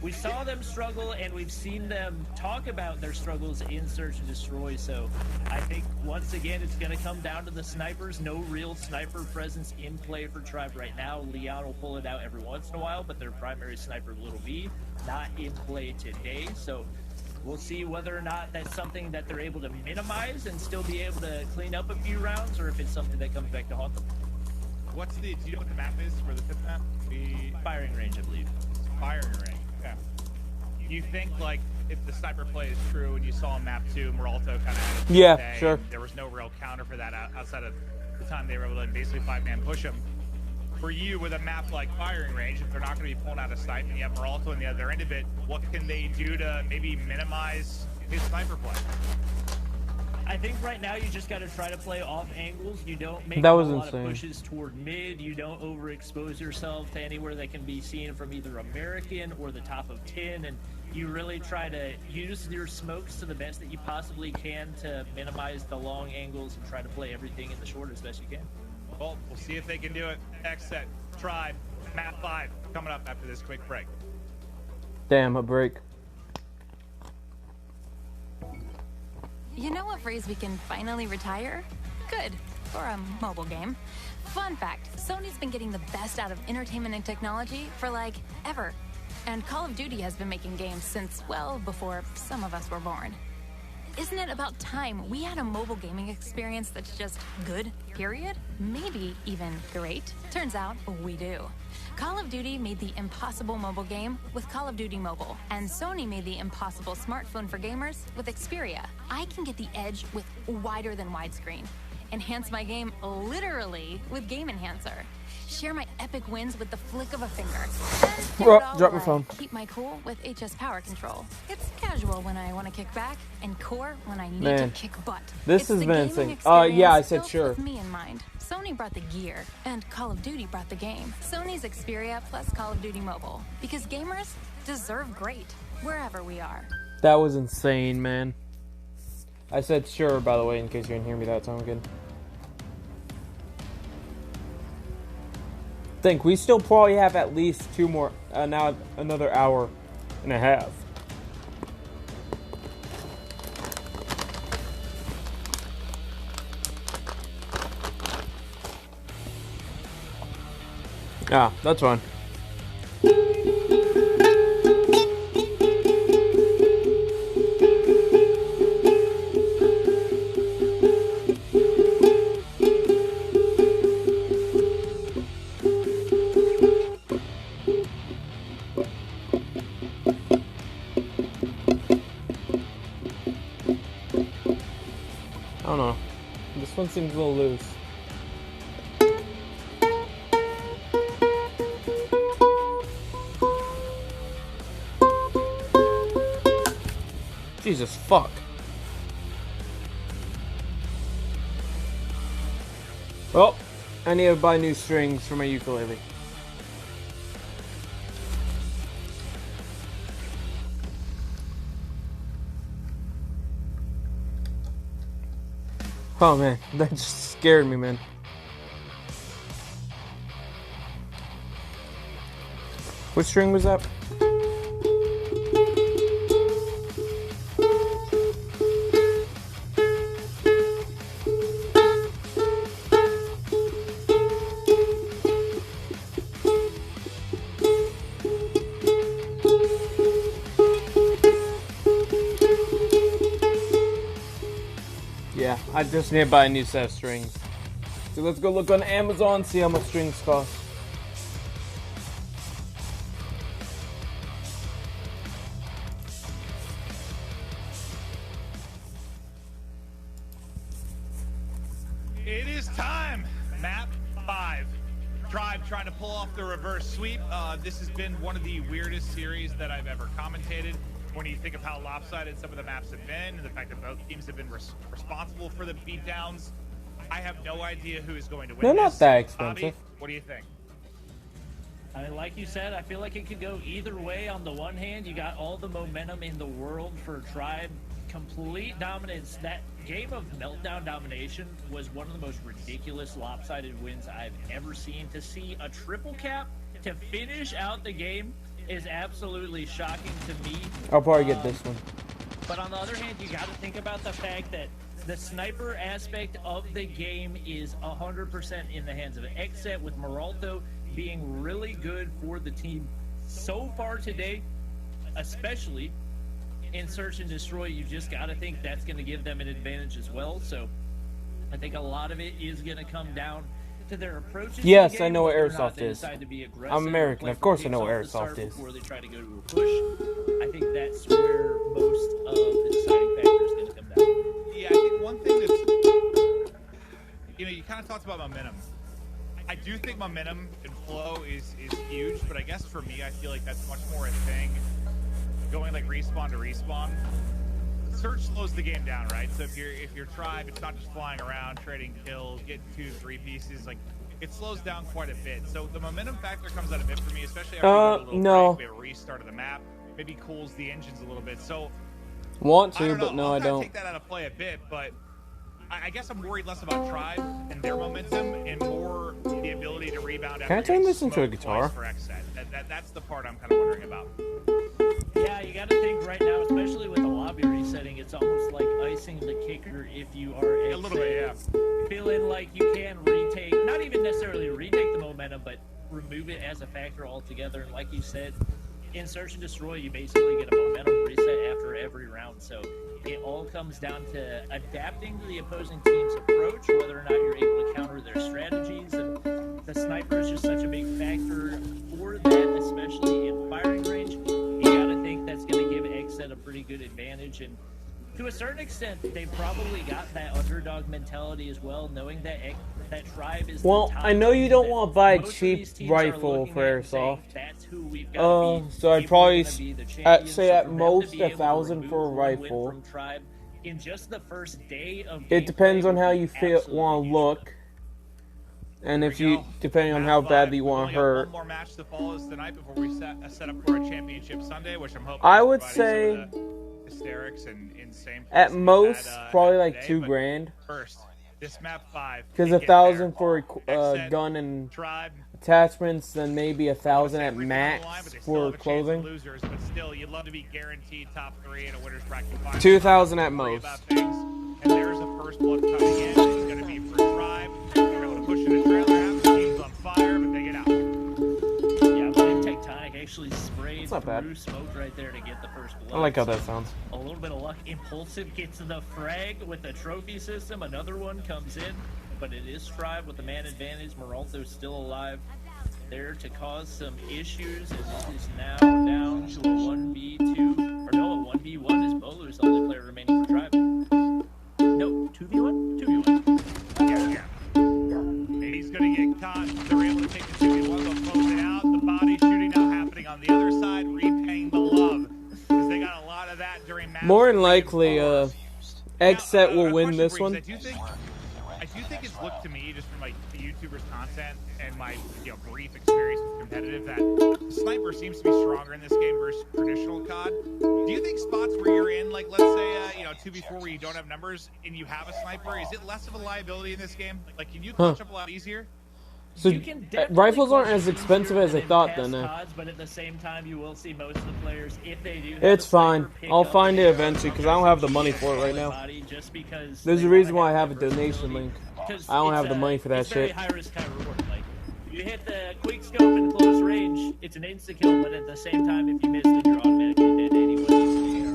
We saw them struggle, and we've seen them talk about their struggles in Search and Destroy, so I think, once again, it's going to come down to the snipers. No real sniper presence in play for Tribe right now. Leon will pull it out every once in a while, but their primary sniper, Little B, not in play today, so we'll see whether or not that's something that they're able to minimize and still be able to clean up a few rounds, or if it's something that comes back to haunt them. Do you know what the map is for the 5th map? Firing range, I believe. Firing range, yeah. you think like if the sniper play is true and you saw in map 2, Moralto kind of had a Yeah, day, sure. and there was no real counter for that outside of the time they were able to basically 5-man push him. For you, with a map like firing range, if they're not going to be pulling out a snipe and you have Moralto on the other end of it, what can they do to maybe minimize his sniper play? I think right now you just got to try to play off angles. You don't make That a was lot insane. of pushes toward mid. You don't overexpose yourself to anywhere that can be seen from either American or the top of 10. And you really try to use your smokes to the best that you possibly can to minimize the long angles and try to play everything in the short as best you can. Well, we'll see if they can do it. X-Set, Tribe, map 5, coming up after this quick break. Damn, a break. You know what phrase we can finally retire? Good. For a mobile game. Fun fact, Sony's been getting the best out of entertainment and technology for like ever. And Call of Duty has been making games since, well, before some of us were born. Isn't it about time we had a mobile gaming experience that's just good, period? Maybe even great? Turns out we do. Call of Duty made the impossible mobile game with Call of Duty Mobile, and Sony made the impossible smartphone for gamers with Xperia. I can get the edge with wider than widescreen, enhance my game literally with Game Enhancer, share my epic wins with the flick of a finger, and do it all drop my while phone. I keep my cool with HS Power Control. It's casual when I want to kick back, and core when I need Man, to kick butt. this It's has the been gaming insane. Yeah, I experience said built sure. with me in mind. Sony brought the gear, and Call of Duty brought the game. Sony's Xperia plus Call of Duty Mobile. Because gamers deserve great, wherever we are. That was insane, man. I said sure, by the way, in case you didn't hear me that time again. Think we still probably have at least two more, now another hour and a half. Yeah, that's fine. I don't know. This one seems a little loose. Jesus fuck. Well, I need to buy new strings for my ukulele. Oh man, that just scared me, man. What string was that? Yeah, I just need to buy a new set of strings. So let's go look on Amazon, see how much strings cost. It is time. Map 5. Tribe trying to pull off the reverse sweep. This has been one of the weirdest series that I've ever commentated. When you think of how lopsided some of the maps have been, and the fact that both teams have been responsible for the beatdowns, I have no idea who is going to win. They're not this. that expensive. Bobby, what do you think? I mean, like you said, I feel like it could go either way. On the one hand, you got all the momentum in the world for Tribe, complete dominance. That game of Meltdown domination was one of the most ridiculous lopsided wins I've ever seen. To see a triple cap to finish out the game is absolutely shocking to me. I'll probably get this one. But on the other hand, you got to think about the fact that the sniper aspect of the game is 100% in the hands of X-Set, with Moralto being really good for the team so far today, especially in Search and Destroy. You just got to think that's going to give them an advantage as well. So I think a lot of it is going to come down to their approaches. Yes, to the I game, know what whether or not airsoft they is. decide to be aggressive I'm or American. play Of course I for know what keeps off airsoft the start is. Before they try to go to a push. I think that's where most of the deciding factor is going to come down. Yeah, I think one thing that's, you kind of talked about momentum. I do think momentum and flow is huge, but I guess for me, I feel like that's much more a thing going like respawn to respawn. Search slows the game down, right? So if you're tribe, it's not just flying around, trading kills, getting 2-3 pieces, like it slows down quite a bit. So the momentum factor comes out of it for me, especially after you go to a little no. break, we have a restart of the map, maybe cools the engines a little bit. So Want I to, don't know. but no, I'll I kinda don't. take that out of play a bit, but I guess I'm worried less about Tribe and their momentum and more the ability to rebound. Can I turn this into a guitar? For XSET. That's the part I'm kind of wondering about. Yeah, you got to think right now, especially with the lobby resetting, it's almost like icing the kicker if you are A little bit, yeah. feeling like you can retake, not even necessarily retake the momentum, but remove it as a factor altogether. And like you said, in Search and Destroy, you basically get a momentum reset after every round. So it all comes down to adapting to the opposing team's approach, whether or not you're able to counter their strategies. And the sniper is just such a big factor for that, especially in firing range. You got to think that's going to give XSET a pretty good advantage. And to a certain extent, they probably got that underdog mentality as well, knowing that that Tribe is Well, the top I know you don't team, want to buy a most of cheap these teams are rifle looking for at and saying, airsoft. "That's who we've got to beat. So I'd If probably we're gonna be the champions." say So at for them to most be able to 1,000 remove for a one win rifle. from Tribe in just the first day of It depends gameplay on how would you be feel, absolutely want to look, and if you, depending on how badly you want to hurt. One more match to follow us tonight before we set up for a championship Sunday, which I'm hoping. I is would providing some say of the hysterics and insane. at most probably like today, $2 but grand. First, this map 5. Because 1,000 for gun and Tribe, attachments, then maybe 1,000 at everything on the max line, but they still for have a chance of clothing. Losers, but still, you'd love to be guaranteed top 3 in a winners bracket final. 2,000 at Worry most. about things. And there's a first blood coming in. It's going to be for Tribe. They're able to push in the trailer. Half the team's on fire, but they get out. Yeah, but Tectonic actually sprayed That's not bad. through smoke right there to get the first blood. I like how that sounds. A little bit of luck. Impulsive gets the frag with the trophy system. Another one comes in, but it is Tribe with the man advantage. Moralto's still alive. There to cause some issues, as it is now down to a 1v2, or no, a 1v1 as Bolu's the only player remaining for Tribe. No, 2v1? 2v1. Yeah. And he's going to get caught. They're able to take the 2v1. They'll close it out. The body shooting now happening on the other side, repaying the love. Because they got a lot of that during match. More than likely, XSET will win this one. I do think it's looked to me, just from like the YouTuber's content and my brief experience with competitive, that Sniper seems to be stronger in this game versus traditional COD. Do you think spots where you're in, like let's say 2v4 where you don't have numbers and you have a Sniper, is it less of a liability in this game? Like, can you clutch up a lot easier? So rifles aren't as expensive as I thought then. CODs, but at the same time, you will see most of the players, if they do have It's a sniper, fine. pick I'll up find it the eventually because I don't have the money for it right now. body just because There's they a reason wanna why I have a that donation link. versatility. I don't It's have the money for that it's very shit. high risk, high reward. Like, you hit the quick scope in close range, it's an insta kill, but at the same time, if you miss, then you're automatically dead anyway.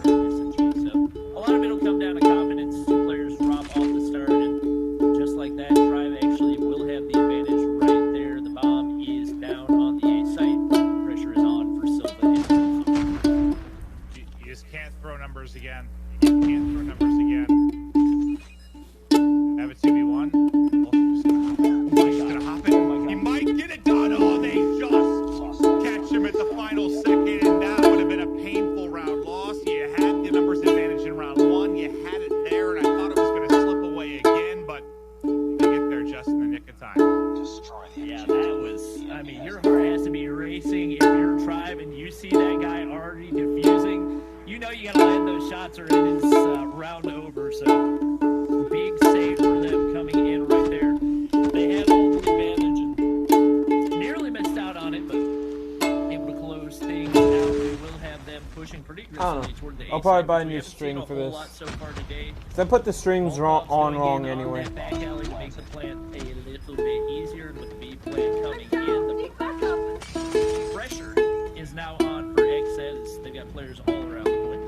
So a lot of it'll come down to confidence. Two players drop off the start, and just like that, Tribe actually will have the advantage right there. The bomb is down on the A site. Pressure is on for Silva. You just can't throw numbers again. You can't throw numbers again. Have a 2v1. He's gonna hop it. He might get it done. Oh, they just catch him at the final second, and that would have been a painful round loss. You had the numbers advantage in round 1. You had it there, and I thought it was going to slip away again, but you get there just in the nick of time. Yeah, that was, I mean, your heart has to be racing if you're Tribe and you see that guy already defusing. You know you gotta land those shots or it is round over, so big save for them coming in right there. They had all the advantage and nearly missed out on it, but able to close things out. We will have them pushing pretty aggressively toward the I'll A probably side, buy a which we new haven't seen string a for whole this. lot so far today. Cause I put the strings wrong anyway. That back alley to make the plan a little bit easier, and with the B plan coming in, the pressure is now on for XSET as they've got players all around the point.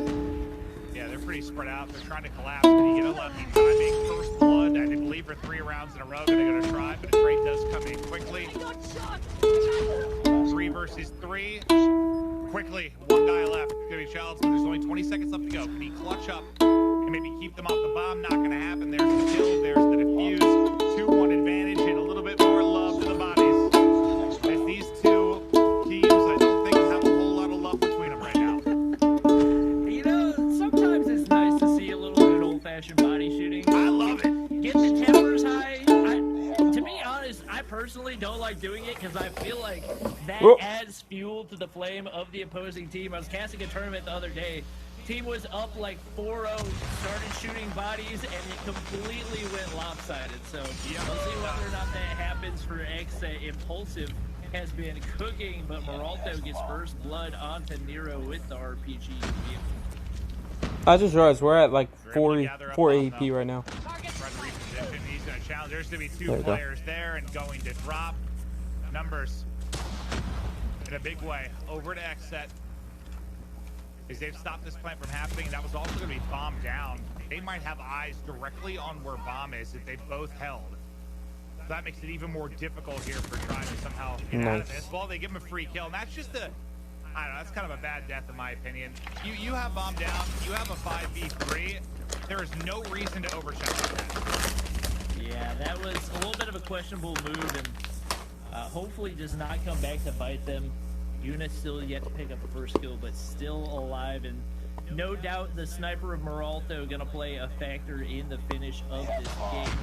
Yeah, they're pretty spread out. They're trying to collapse, but you get a lucky timing. First blood, I believe, for 3 rounds in a row. They're going to try, but a great does come in quickly. 3 versus 3. Quickly, one guy left. It's gonna be Childs, but there's only 20 seconds left to go. Can he clutch up and maybe keep them off the bomb? Not gonna happen. There's the kill, there's the defuse. 2-1 advantage and a little bit more love to the bodies. As these two teams, I don't think have a whole lot of love between them right now. You know, sometimes it's nice to see a little good old-fashioned body shooting. I love it. Get the tempers high. To be honest, I personally don't like doing it because I feel like that adds fuel to the flame of the opposing team. I was casting a tournament the other day. Team was up like 4-0, started shooting bodies, and it completely went lopsided. So we'll see whether or not that happens for Xset. Impulsive has been cooking, but Meralto gets first blood onto Nero with the RPG vehicle. I just realized we're at like 4 AP right now. He's going to challenge. There's going to be 2 players there and going to drop numbers in a big way over to Xset. Is they've stopped this plant from happening. That was also going to be bombed down. They might have eyes directly on where bomb is if they both held. So that makes it even more difficult here for trying to somehow get out of this. Well, they give him a free kill, and that's just a, I don't know, that's kind of a bad death in my opinion. You have bomb down, you have a 5v3. There is no reason to overshot that. Yeah, that was a little bit of a questionable move, and hopefully does not come back to bite them. Yuna still yet to pick up the first kill, but still alive, and no doubt the sniper of Meralto going to play a factor in the finish of this game.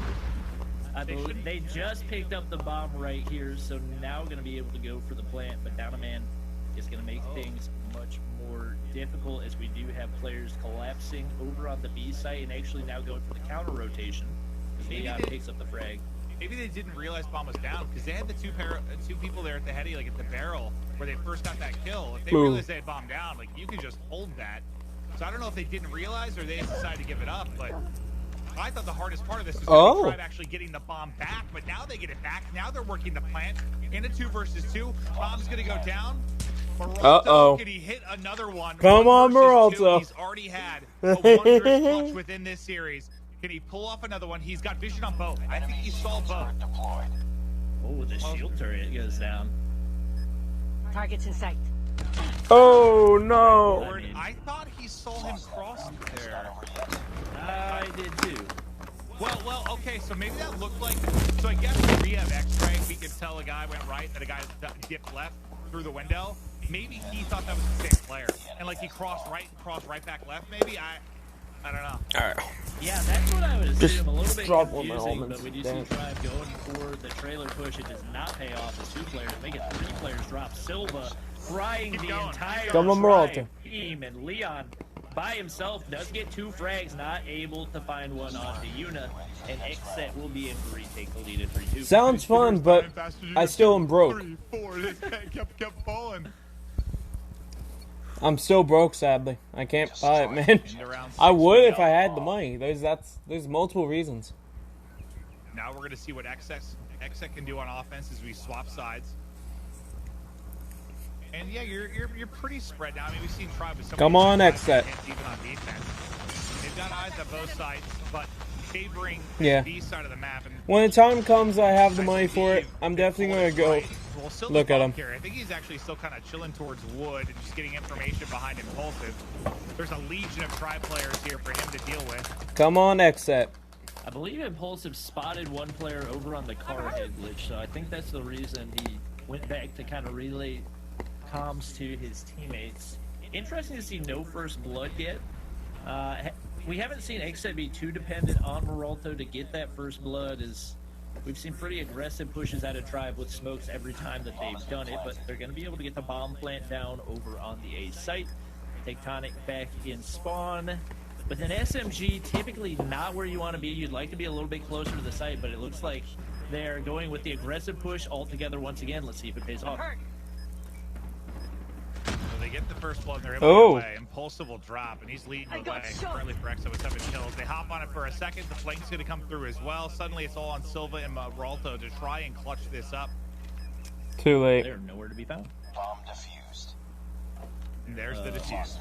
I believe they just picked up the bomb right here, so now going to be able to go for the plant, but down a man is going to make things much more difficult as we do have players collapsing over on the B site and actually now going for the counter rotation. Leon picks up the frag. Maybe they didn't realize bomb was down because they had the two people there at the heady, like at the barrel where they first got that kill. If they realized they had bomb down, like you could just hold that. So I don't know if they didn't realize or they just decided to give it up, but I thought the hardest part of this was Tribe actually getting the bomb back, but now they get it back. Now they're working the plant in a 2 versus 2. Bomb's gonna go down. Meralto, can he hit another one? Come on, Meralto. He's already had a wondrous clutch within this series. Can he pull off another one? He's got vision on both. I think he saw both. Oh, the shield turret goes down. Target's in sight. Oh, no. I thought he saw him cross there. I did too. Well, okay, so maybe that looked like... So I guess if we have X-ray, we can tell a guy went right, that a guy dipped left through the window. Maybe he thought that was the same player. And like he crossed right back left, maybe? I don't know. Alright. Yeah, that's what I would assume. A little bit drop confusing, but we do see Tribe going for the trailer push. It does not pay off. The 2 players make it 3 players drop. Silva frying the entire Tribe team, and Leon by himself does get 2 frags, not able to find one onto Yuna, and Xset will be able to retake the lead at 3-2. Sounds fun, but I still am broke. 3, 4, this guy kept falling. I'm still broke, sadly. I can't buy it, man. I would if I had the money. There's multiple reasons. Now we're gonna see what Xset can do on offense as we swap sides. And yeah, you're pretty spread now. I mean, we've seen Tribe with some. Come on, Xset. Even on defense, they've got eyes at both sides, but favoring the B side of the map. And when the time comes, I have the money for it. I'm definitely gonna go look at him. I think he's actually still kind of chilling towards wood and just getting information behind Impulsive. There's a legion of Tribe players here for him to deal with. Come on, Xset. I believe Impulsive spotted one player over on the car head glitch, so I think that's the reason he went back to kind of relay comms to his teammates. Interesting to see no first blood yet. We haven't seen Xset be too dependent on Meralto to get that first blood, as we've seen pretty aggressive pushes out of Tribe with smokes every time that they've done it, but they're going to be able to get the bomb plant down over on the A site. Tectonic back in spawn. With an SMG, typically not where you want to be. You'd like to be a little bit closer to the site, but it looks like they're going with the aggressive push altogether once again. Let's see if it pays off. So they get the first blood and they're able to get away. Impulsive will drop, and he's leading the way. Currently for Xset with 7 kills. They hop on it for a second. The flank's going to come through as well. Suddenly it's all on Silva and Meralto to try and clutch this up. Too late. They're nowhere to be found. Bomb defused. And there's the defuse.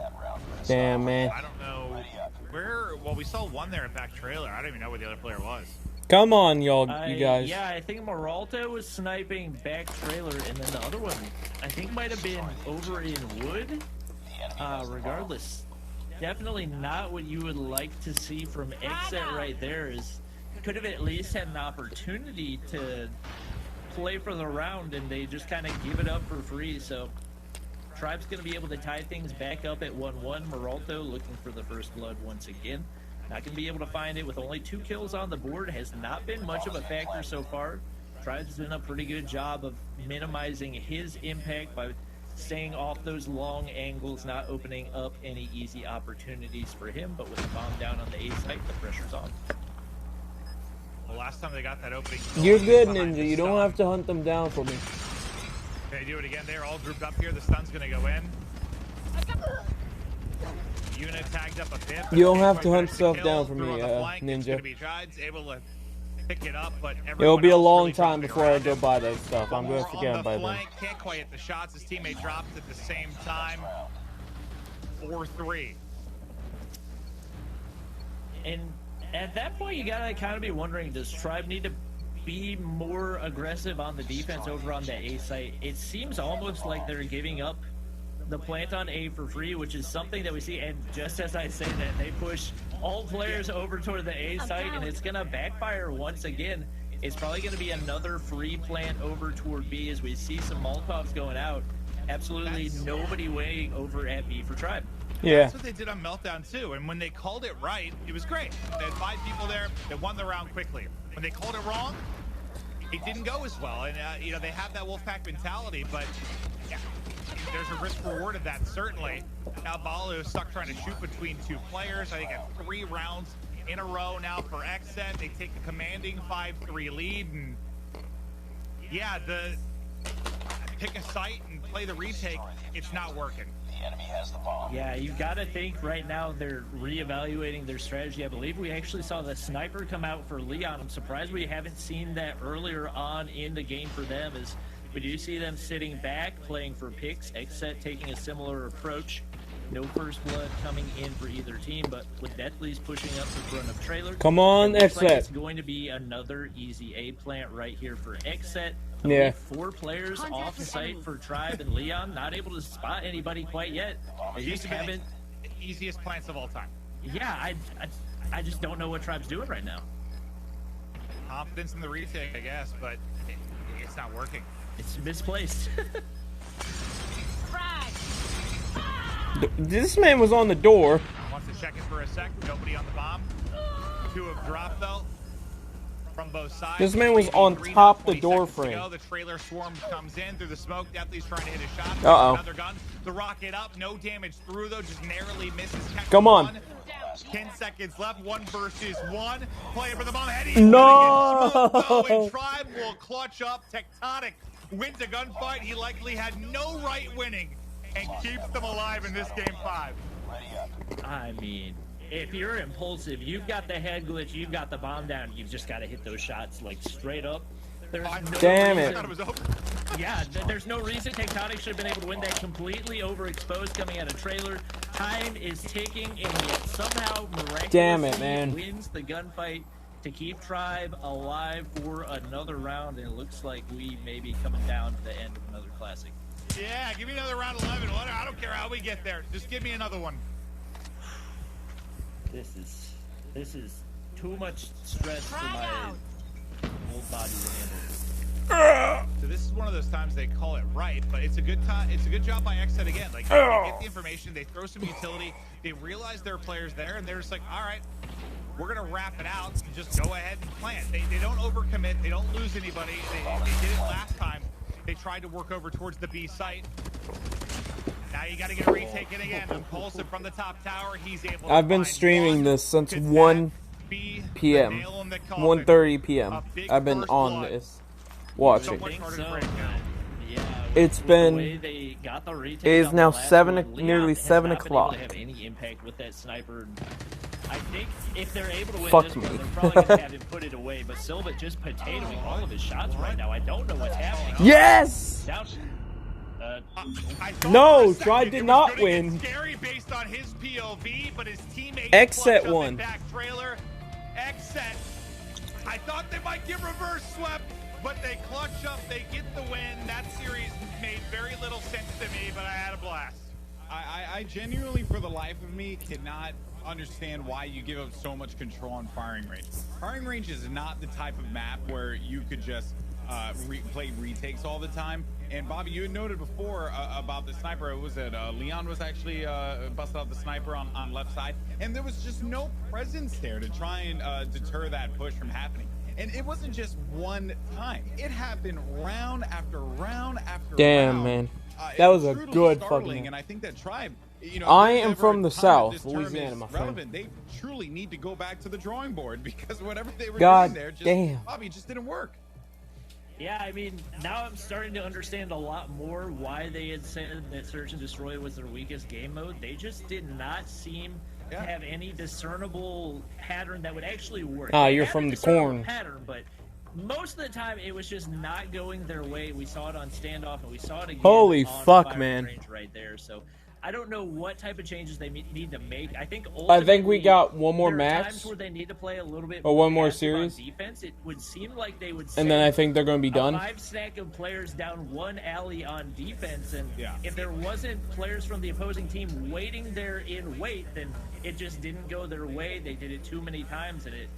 Damn, man. I don't know where. Well, we saw one there at back trailer. I don't even know where the other player was. Come on, y'all, you guys. Yeah, I think Maralta was sniping back trailer, and then the other one, I think, might have been over in wood. Regardless, definitely not what you would like to see from Xset right there. Is could have at least had an opportunity to play for the round, and they just kind of give it up for free. So Tribe's going to be able to tie things back up at 1-1. Maralto looking for the first blood once again. Not going to be able to find it with only 2 kills on the board. Has not been much of a factor so far. Tribe's done a pretty good job of minimizing his impact by staying off those long angles, not opening up any easy opportunities for him. But with the bomb down on the A site, the pressure's on. The last time they got that opening. You're good, Ninja. You don't have to hunt them down for me. They do it again. They're all grouped up here. The stun's going to go in. Unit tagged up a bit. You don't have to hunt stuff down for me, Ninja. Able to pick it up, but it'll be a long time before I go buy that stuff. I'm going to forget by then. Can't quite hit the shots. His teammate drops at the same time. 4-3. And at that point, you gotta kind of be wondering, does Tribe need to be more aggressive on the defense over on the A site? It seems almost like they're giving up the plant on A for free, which is something that we see. And just as I say that, they push all players over toward the A site, and it's gonna backfire once again. It's probably gonna be another free plant over toward B as we see some Molotovs going out. Absolutely nobody waiting over at B for Tribe. Yeah. That's what they did on Meltdown too, and when they called it right, it was great. They had 5 people there that won the round quickly. When they called it wrong, it didn't go as well. And you know, they have that Wolfpack mentality, but yeah, there's a risk reward of that certainly. Now Balu is stuck trying to shoot between 2 players. I think at 3 rounds in a row now for Xset. They take a commanding 5-3 lead, and yeah, the pick a site and play the retake, it's not working. Enemy has the bomb. Yeah, you got to think right now they're reevaluating their strategy. I believe we actually saw the sniper come out for Leon. I'm surprised we haven't seen that earlier on in the game for them, as we do see them sitting back, playing for picks. Xset taking a similar approach. No first blood coming in for either team, but with Deathly's pushing up the front of trailer. Come on, it looks like Xset. it's going to be another easy A plant right here for Xset. Yeah. 4 players off site for Tribe, and Leon not able to spot anybody quite yet. They just haven't. Easiest plants of all time. Yeah, I just don't know what Tribe's doing right now. Confidence in the retake, I guess, but it's not working. It's misplaced. This man was on the door. Wants to check it for a sec. Nobody on the bomb. 2 have dropped though. From both sides. This man was on top the door frame. The trailer swarm comes in through the smoke. Deathly's trying to hit a shot. Uh-oh. Another gun. The rocket up. No damage through though. Just narrowly misses. Come on. 10 seconds left. 1 versus 1. Playing for the bomb. Eddie's No. and Tribe will clutch up. Tectonic wins a gunfight. He likely had no right winning and keeps them alive in this game 5. I mean, if you're impulsive, you've got the head glitch, you've got the bomb down, you've just got to hit those shots like straight up. There's no Damn reason, it. I thought it was over. Yeah, there's no reason Tectonic should have been able to win that. Completely overexposed coming out of trailer. Time is ticking, and yet somehow miraculously Damn it, man. wins the gunfight to keep Tribe alive for another round. And it looks like we may be coming down to the end of another classic. Yeah, give me another round 11. I don't care how we get there. Just give me another one. This is too much stress for my old body to handle. So this is one of those times they call it right, but it's a good time. It's a good job by Xset again. Like they get the information, they throw some utility, they realize there are players there, and they're just like, all right, we're gonna wrap it out and just go ahead and plant. They don't overcommit, they don't lose anybody. They did it last time. They tried to work over towards the B site. Now you got to get a retake in again. Impulsive from the top tower. He's able to I've been streaming this since 1 p.m. 1:30 p.m. I've been on this, watching. It's been. It is now nearly 7 o'clock. Have any impact with that sniper? I think if they're able to win Fuck this me. one, they're probably going to have him put it away. But Silva just potatoing all of his shots right now. I don't know what's happening. Yes! Down. I thought No, for a second Tribe it did was not gonna win. get scary based on his POV, but his teammate Xset clutched up won. in back trailer. Xset. I thought they might get reverse swept, but they clutch up. They get the win. That series made very little sense to me, but I had a blast. I genuinely, for the life of me, cannot understand why you give up so much control on firing range. Firing range is not the type of map where you could just play retakes all the time. And Bobby, you had noted before about the sniper. It was that Leon was actually busted out the sniper on left side, and there was just no presence there to try and deter that push from happening. And it wasn't just one time; it happened round after round after Damn, round. man. That was a Truly good startling, fucking. And I think that Tribe, you know, I if there's am ever from a the time South, that this term Louisiana, is my friend. relevant, they truly need to go back to the drawing board because whatever they were God doing there, just, damn. Bobby, just didn't work. Yeah, I mean, now I'm starting to understand a lot more why they had said that Search and Destroy was their weakest game mode. They just did not seem to have any discernible pattern that would actually work. Ah, They you're had a from the discernible corn. pattern, but most of the time it was just not going their way. We saw it on Standoff, and we saw it again. Holy on fuck, Firing man. Range right there. So I don't know what type of changes they need to make. I think we got one more there are match. times where they need to play a little bit Or one more passive on series. defense. It would seem like they would. And then I send think they're gonna be done. A 5-stack of players down one alley on defense, and Yeah. if there wasn't players from the opposing team waiting there in wait, then it just didn't go their way. They did it too many times, and it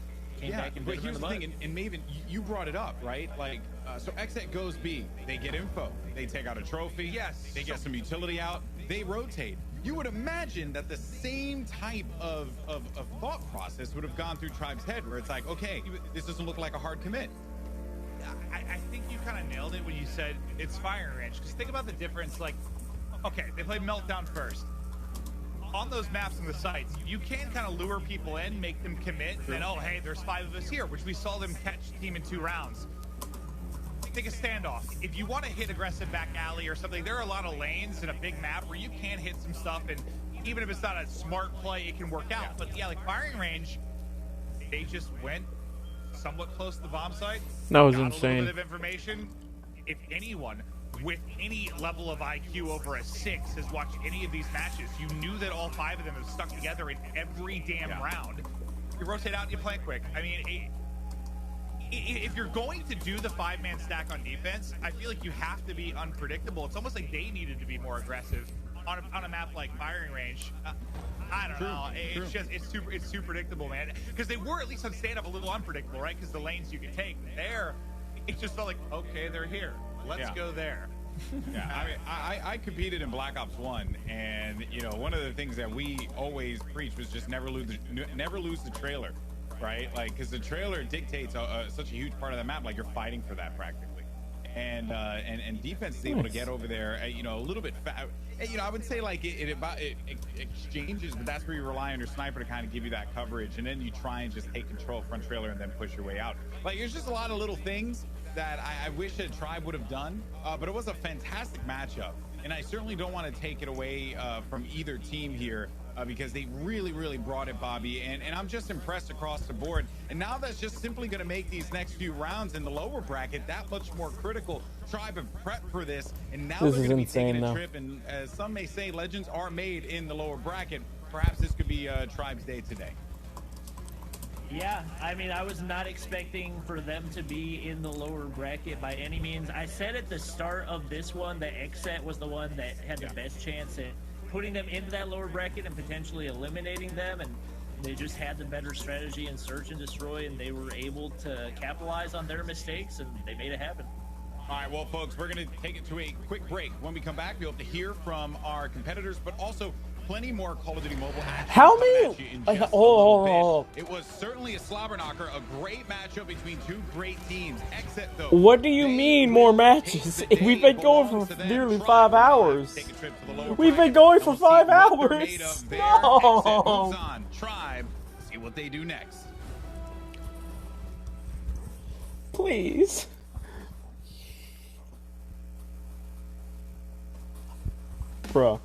came Yeah, back and but bit them in here's the the butt. thing, and Maven, you brought it up, right? Like, so Xset goes B, they get info, they take out a trophy, Yes. they get some utility out, they rotate. You would imagine that the same type of thought process would have gone through Tribe's head, where it's like, okay, this doesn't look like a hard commit. I think you kind of nailed it when you said it's firing range. Because think about the difference. Like, okay, they played Meltdown first. On those maps and the sites, you can kind of lure people in, make them commit, and then, oh, hey, there's 5 of us here, which we saw them catch team in 2 rounds. Take a standoff. If you want to hit aggressive back alley or something, there are a lot of lanes in a big map where you can hit some stuff, and even if it's not a smart play, it can work out. But yeah, like firing range, they just went somewhat close to the bomb site. That was got a insane. little bit of information. If anyone with any level of IQ over a 6 has watched any of these matches, you knew that all 5 of them have stuck together in every damn round. You rotate out and you play quick. I mean, if you're going to do the 5-man stack on defense, I feel like you have to be unpredictable. It's almost like they needed to be more aggressive on a map like firing range. I don't know. It's just it's too predictable, man. Because they were at least on standoff a little unpredictable, right? Because the lanes you could take there, it just felt like, okay, they're here. Let's go there. Yeah, I mean, I competed in Black Ops 1, and you know, one of the things that we always preach was just never lose the trailer, right? Like, because the trailer dictates such a huge part of the map. Like, you're fighting for that practically, and defense is able to get over there, you know, a little bit. You know, I would say like it exchanges, but that's where you rely on your sniper to kind of give you that coverage, and then you try and just take control of front trailer and then push your way out. Like, there's just a lot of little things that I wish that Tribe would have done, but it was a fantastic matchup, and I certainly don't want to take it away from either team here because they really brought it, Bobby, and I'm just impressed across the board. And now that's just simply going to make these next few rounds in the lower bracket that much more critical. Tribe have prepped for this, and now This they're is going to be insane, taking a though. trip, and as some may say, legends are made in the lower bracket. Perhaps this could be Tribe's day today. Yeah, I mean, I was not expecting for them to be in the lower bracket by any means. I said at the start of this one that Xset was the one that had the best chance at putting them into that lower bracket and potentially eliminating them, and they just had the better strategy in Search and Destroy, and they were able to capitalize on their mistakes, and they made it happen. All right, well, folks, we're going to take it to a quick break. When we come back, we'll have to hear from our competitors, but also plenty more Call of Duty Mobile action. How coming many- at you in just a hold little on. bit. It was certainly a slobber knocker, a great matchup between 2 great teams. Xset, though. What do you mean more matches? We've been going belongs for to them. nearly Tribe 5 will hours. take a trip to the lower We've been bracket, going and for we'll see 5 what they're made hours. of there. Xset moves No. on. Tribe, see what they do next. Please. Bruh.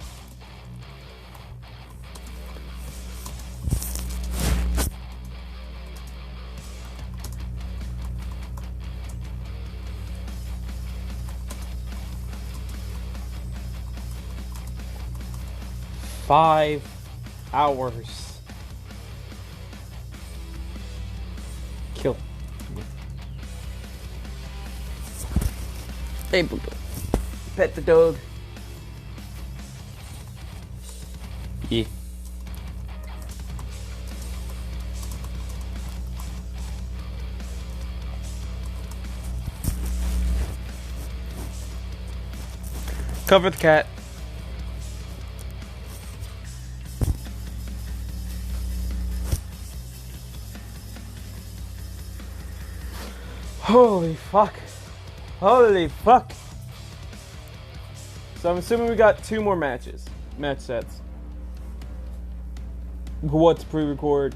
5 hours. Kill. Hey, boo boo. Pet the dog. Yeah. Cover the cat. Holy fuck. Holy fuck. So I'm assuming we got 2 more match sets. What's pre-record?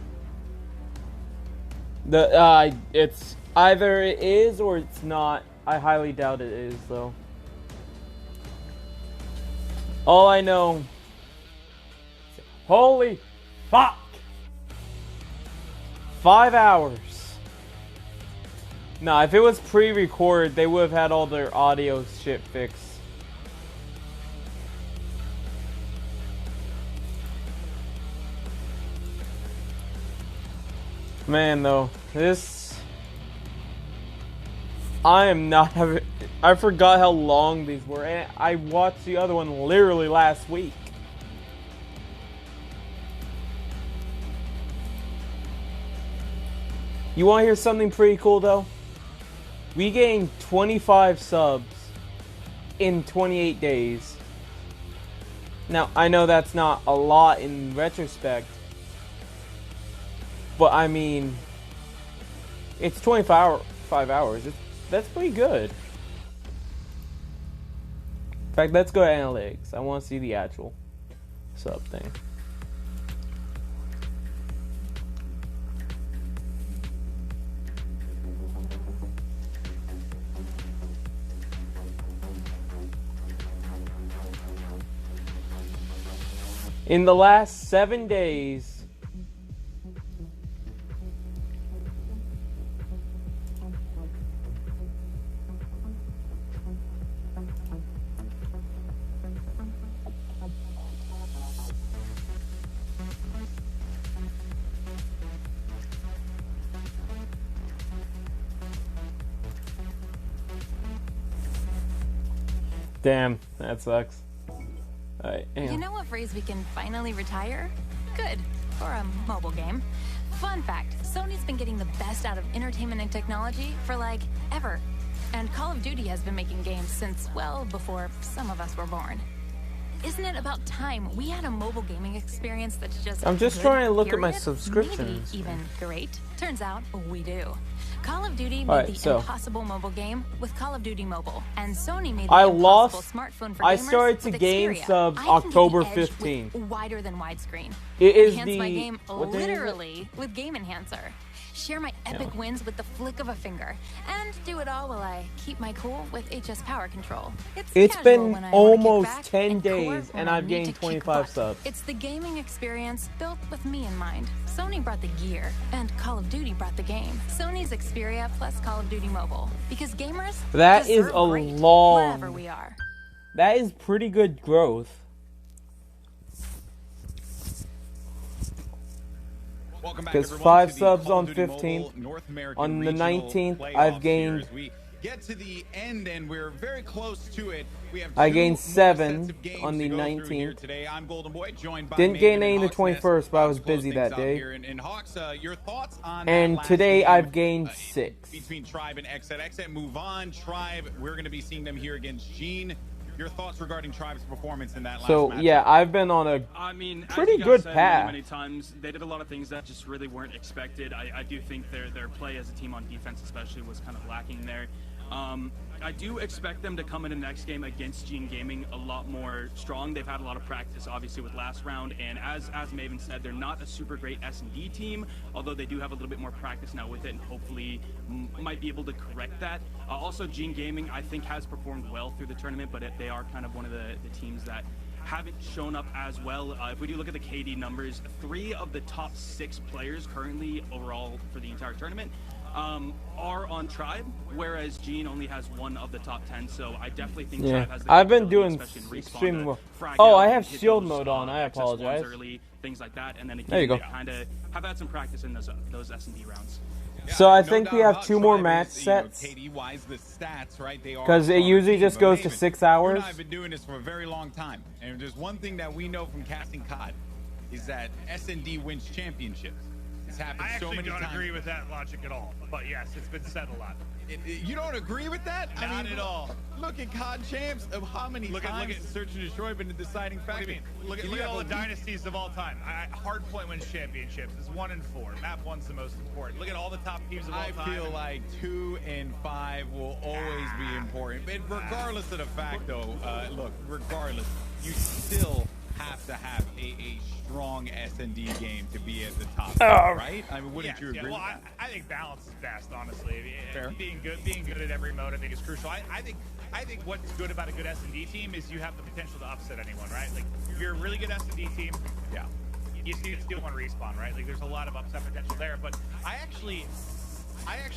It's either it is or it's not. I highly doubt it is though. All I know. Holy fuck. 5 hours. Nah, if it was pre-record, they would have had all their audio shit fixed. Man, though, this... I am not having... I forgot how long these were, and I watched the other one literally last week. You want to hear something pretty cool, though? We gained 25 subs in 28 days. Now, I know that's not a lot in retrospect, but I mean, it's 5 hours. That's pretty good. In fact, let's go to analytics. I want to see the actual sub thing. In the last 7 days, damn, that sucks. Alright, You know what phrase we can finally retire? Good. For a mobile game. Fun fact, Sony's been getting the best out of entertainment and technology for like ever. And Call of Duty has been making games since, well, before some of us were born. Isn't it about time we had a mobile gaming experience that's just I'm just good, trying to look at my period? subscriptions. Maybe even great. Turns out we do. Call of Duty made Alright, the so impossible mobile game with Call of Duty Mobile, and Sony made the I impossible lost. smartphone for I gamers started to with gain Xperia. subs I can get October the edge 15th. with wider than widescreen. It is Enhance my game what day is it? literally with Game Enhancer. Share my epic wins with the flick of a finger, and do it all while I keep my cool with HS Power Control. It's casual been when I wanna kick almost back 10 and core days when and I I've need gained to kick 25 butt. subs. It's the gaming experience built with me in mind. Sony brought the gear, and Call of Duty brought the game. Sony's Xperia plus Call of Duty Mobile, because gamers That is deserve a great long. wherever we are. That is pretty good growth. Welcome back, Because everyone, 5 to the subs Call on of Duty 15th. Mobile North American On the Regional 19th, Playoffs I've here. gained. As we get to the end, and we're very close to it. We have I two gained more 7 sets of games on the to go through here 19th. today. I'm Golden Boy, joined by Didn't gain Maven any and the Hawksness. 21st, but I was To close busy things that out day. here. And Hawks, your thoughts on And that last today game, I've gained 6. between Tribe and Exet. Exet move on. Tribe, we're going to be seeing them here against Gene. Your thoughts regarding Tribe's performance in that last So match? yeah, I've been on a pretty as you good guys said path. many times, they did a lot of things that just really weren't expected. I do think their play as a team on defense especially was kind of lacking there. I do expect them to come in the next game against Gene Gaming a lot more strong. They've had a lot of practice, obviously, with last round, and as Maven said, they're not a super great S&D team, although they do have a little bit more practice now with it, and hopefully might be able to correct that. Also, Gene Gaming, I think, has performed well through the tournament, but they are kind of one of the teams that haven't shown up as well. If we do look at the KD numbers, 3 of the top 6 players currently overall for the entire tournament are on Tribe, whereas Gene only has one of the top 10. So I definitely think Yeah, Tribe has the I've been capability, doing especially in Respawn, extremely to well. frag Oh, out I and have hit shield those, mode on. I XS1s apologize. early, things like that, and then again, There you go. kind of have had some practice in those S&D rounds. So I no think we doubt have about 2 more Tribe match is, you know, sets. KD-wise, the stats, right? They are Because it a stronger usually team, just but goes to Maven, 6 you and hours. I have been doing this for a very long time, and if there's one thing that we know from casting COD is that S&D wins championships. It's happened I so actually many don't times. agree with that logic at all. But yes, it's been said a lot. You don't agree with that? Not at all. Look at COD champs of how many times has Search and Destroy been the deciding factor. What do you mean? Look at all the dynasties of all time. Hardpoint wins championships. It's 1 and 4. Map 1's the most important. Look at all the top teams of all time. I feel like 2 and 5 will always be important. But regardless of the fact, though, look, regardless, you still have to have a strong S&D game to be at the top, right? I mean, wouldn't you agree? Well, with that? I think balance is best, honestly. Fair. Being good at every mode, I think is crucial. I think what's good about a good S&D team is you have the potential to upset anyone, right? Like, if you're a really good S&D team, yeah, you still want to respawn, right? Like, there's a lot of upset potential there. But I actually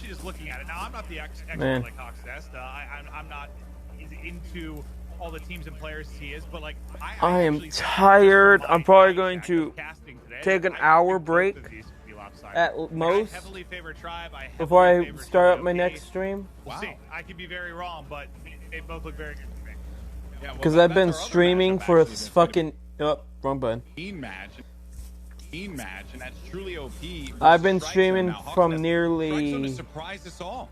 just looking at it now, I'm not the expert like Hawks Nest. I'm not into all the teams and players he is, but like I am tired. I'm probably going to take an hour break at most before I start up my next stream. We'll see. I could be very wrong, but they both look very good to me. Yeah, well, Because I've been streaming for this fucking... Oh, wrong button. Team match, and that's truly OP. I've been streaming from nearly surprised us all.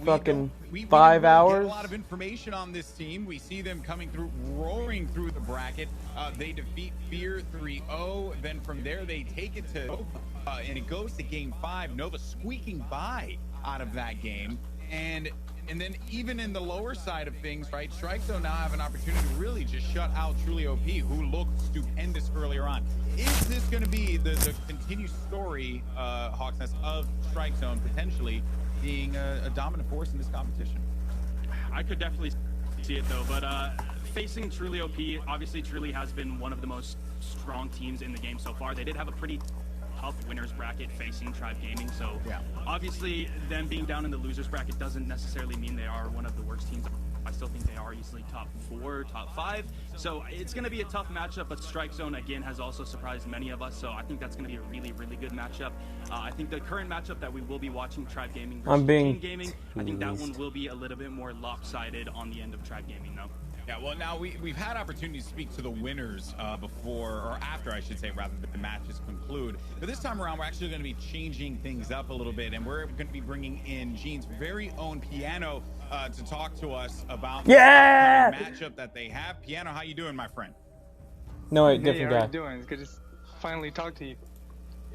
fucking we 5 really hours. Get a lot of information on this team. We see them coming through, roaring through the bracket. They defeat Fear 3-0. Then from there they take it to, and it goes to Game 5. Nova squeaking by out of that game, and then even in the lower side of things, right? StrikeZone now have an opportunity to really just shut out Truly OP, who looked stupendous earlier on. Is this going to be the continued story, Hawks Nest, of StrikeZone potentially being a dominant force in this competition? I could definitely see it though, but facing Truly OP, obviously Truly has been one of the most strong teams in the game so far. They did have a pretty tough winners bracket facing Tribe Gaming, so obviously them being down in the losers bracket doesn't necessarily mean they are one of the worst teams. I still think they are easily top 4, top 5. So it's going to be a tough matchup, but StrikeZone, again, has also surprised many of us. So I think that's going to be a really, really good matchup. I think the current matchup that we will be watching, Tribe Gaming versus Team Gaming, I think that one will be a little bit more lopsided on the end of Tribe Gaming, though. Yeah, well, now we've had opportunity to speak to the winners before, or after, I should say, rather than the matches conclude. But this time around, we're actually going to be changing things up a little bit, and we're going to be bringing in Gene's very own Piano to talk to us about the matchup that they have. Piano, how you doing, my friend? No, wait, different how guy. you doing? It's good to finally talk to you.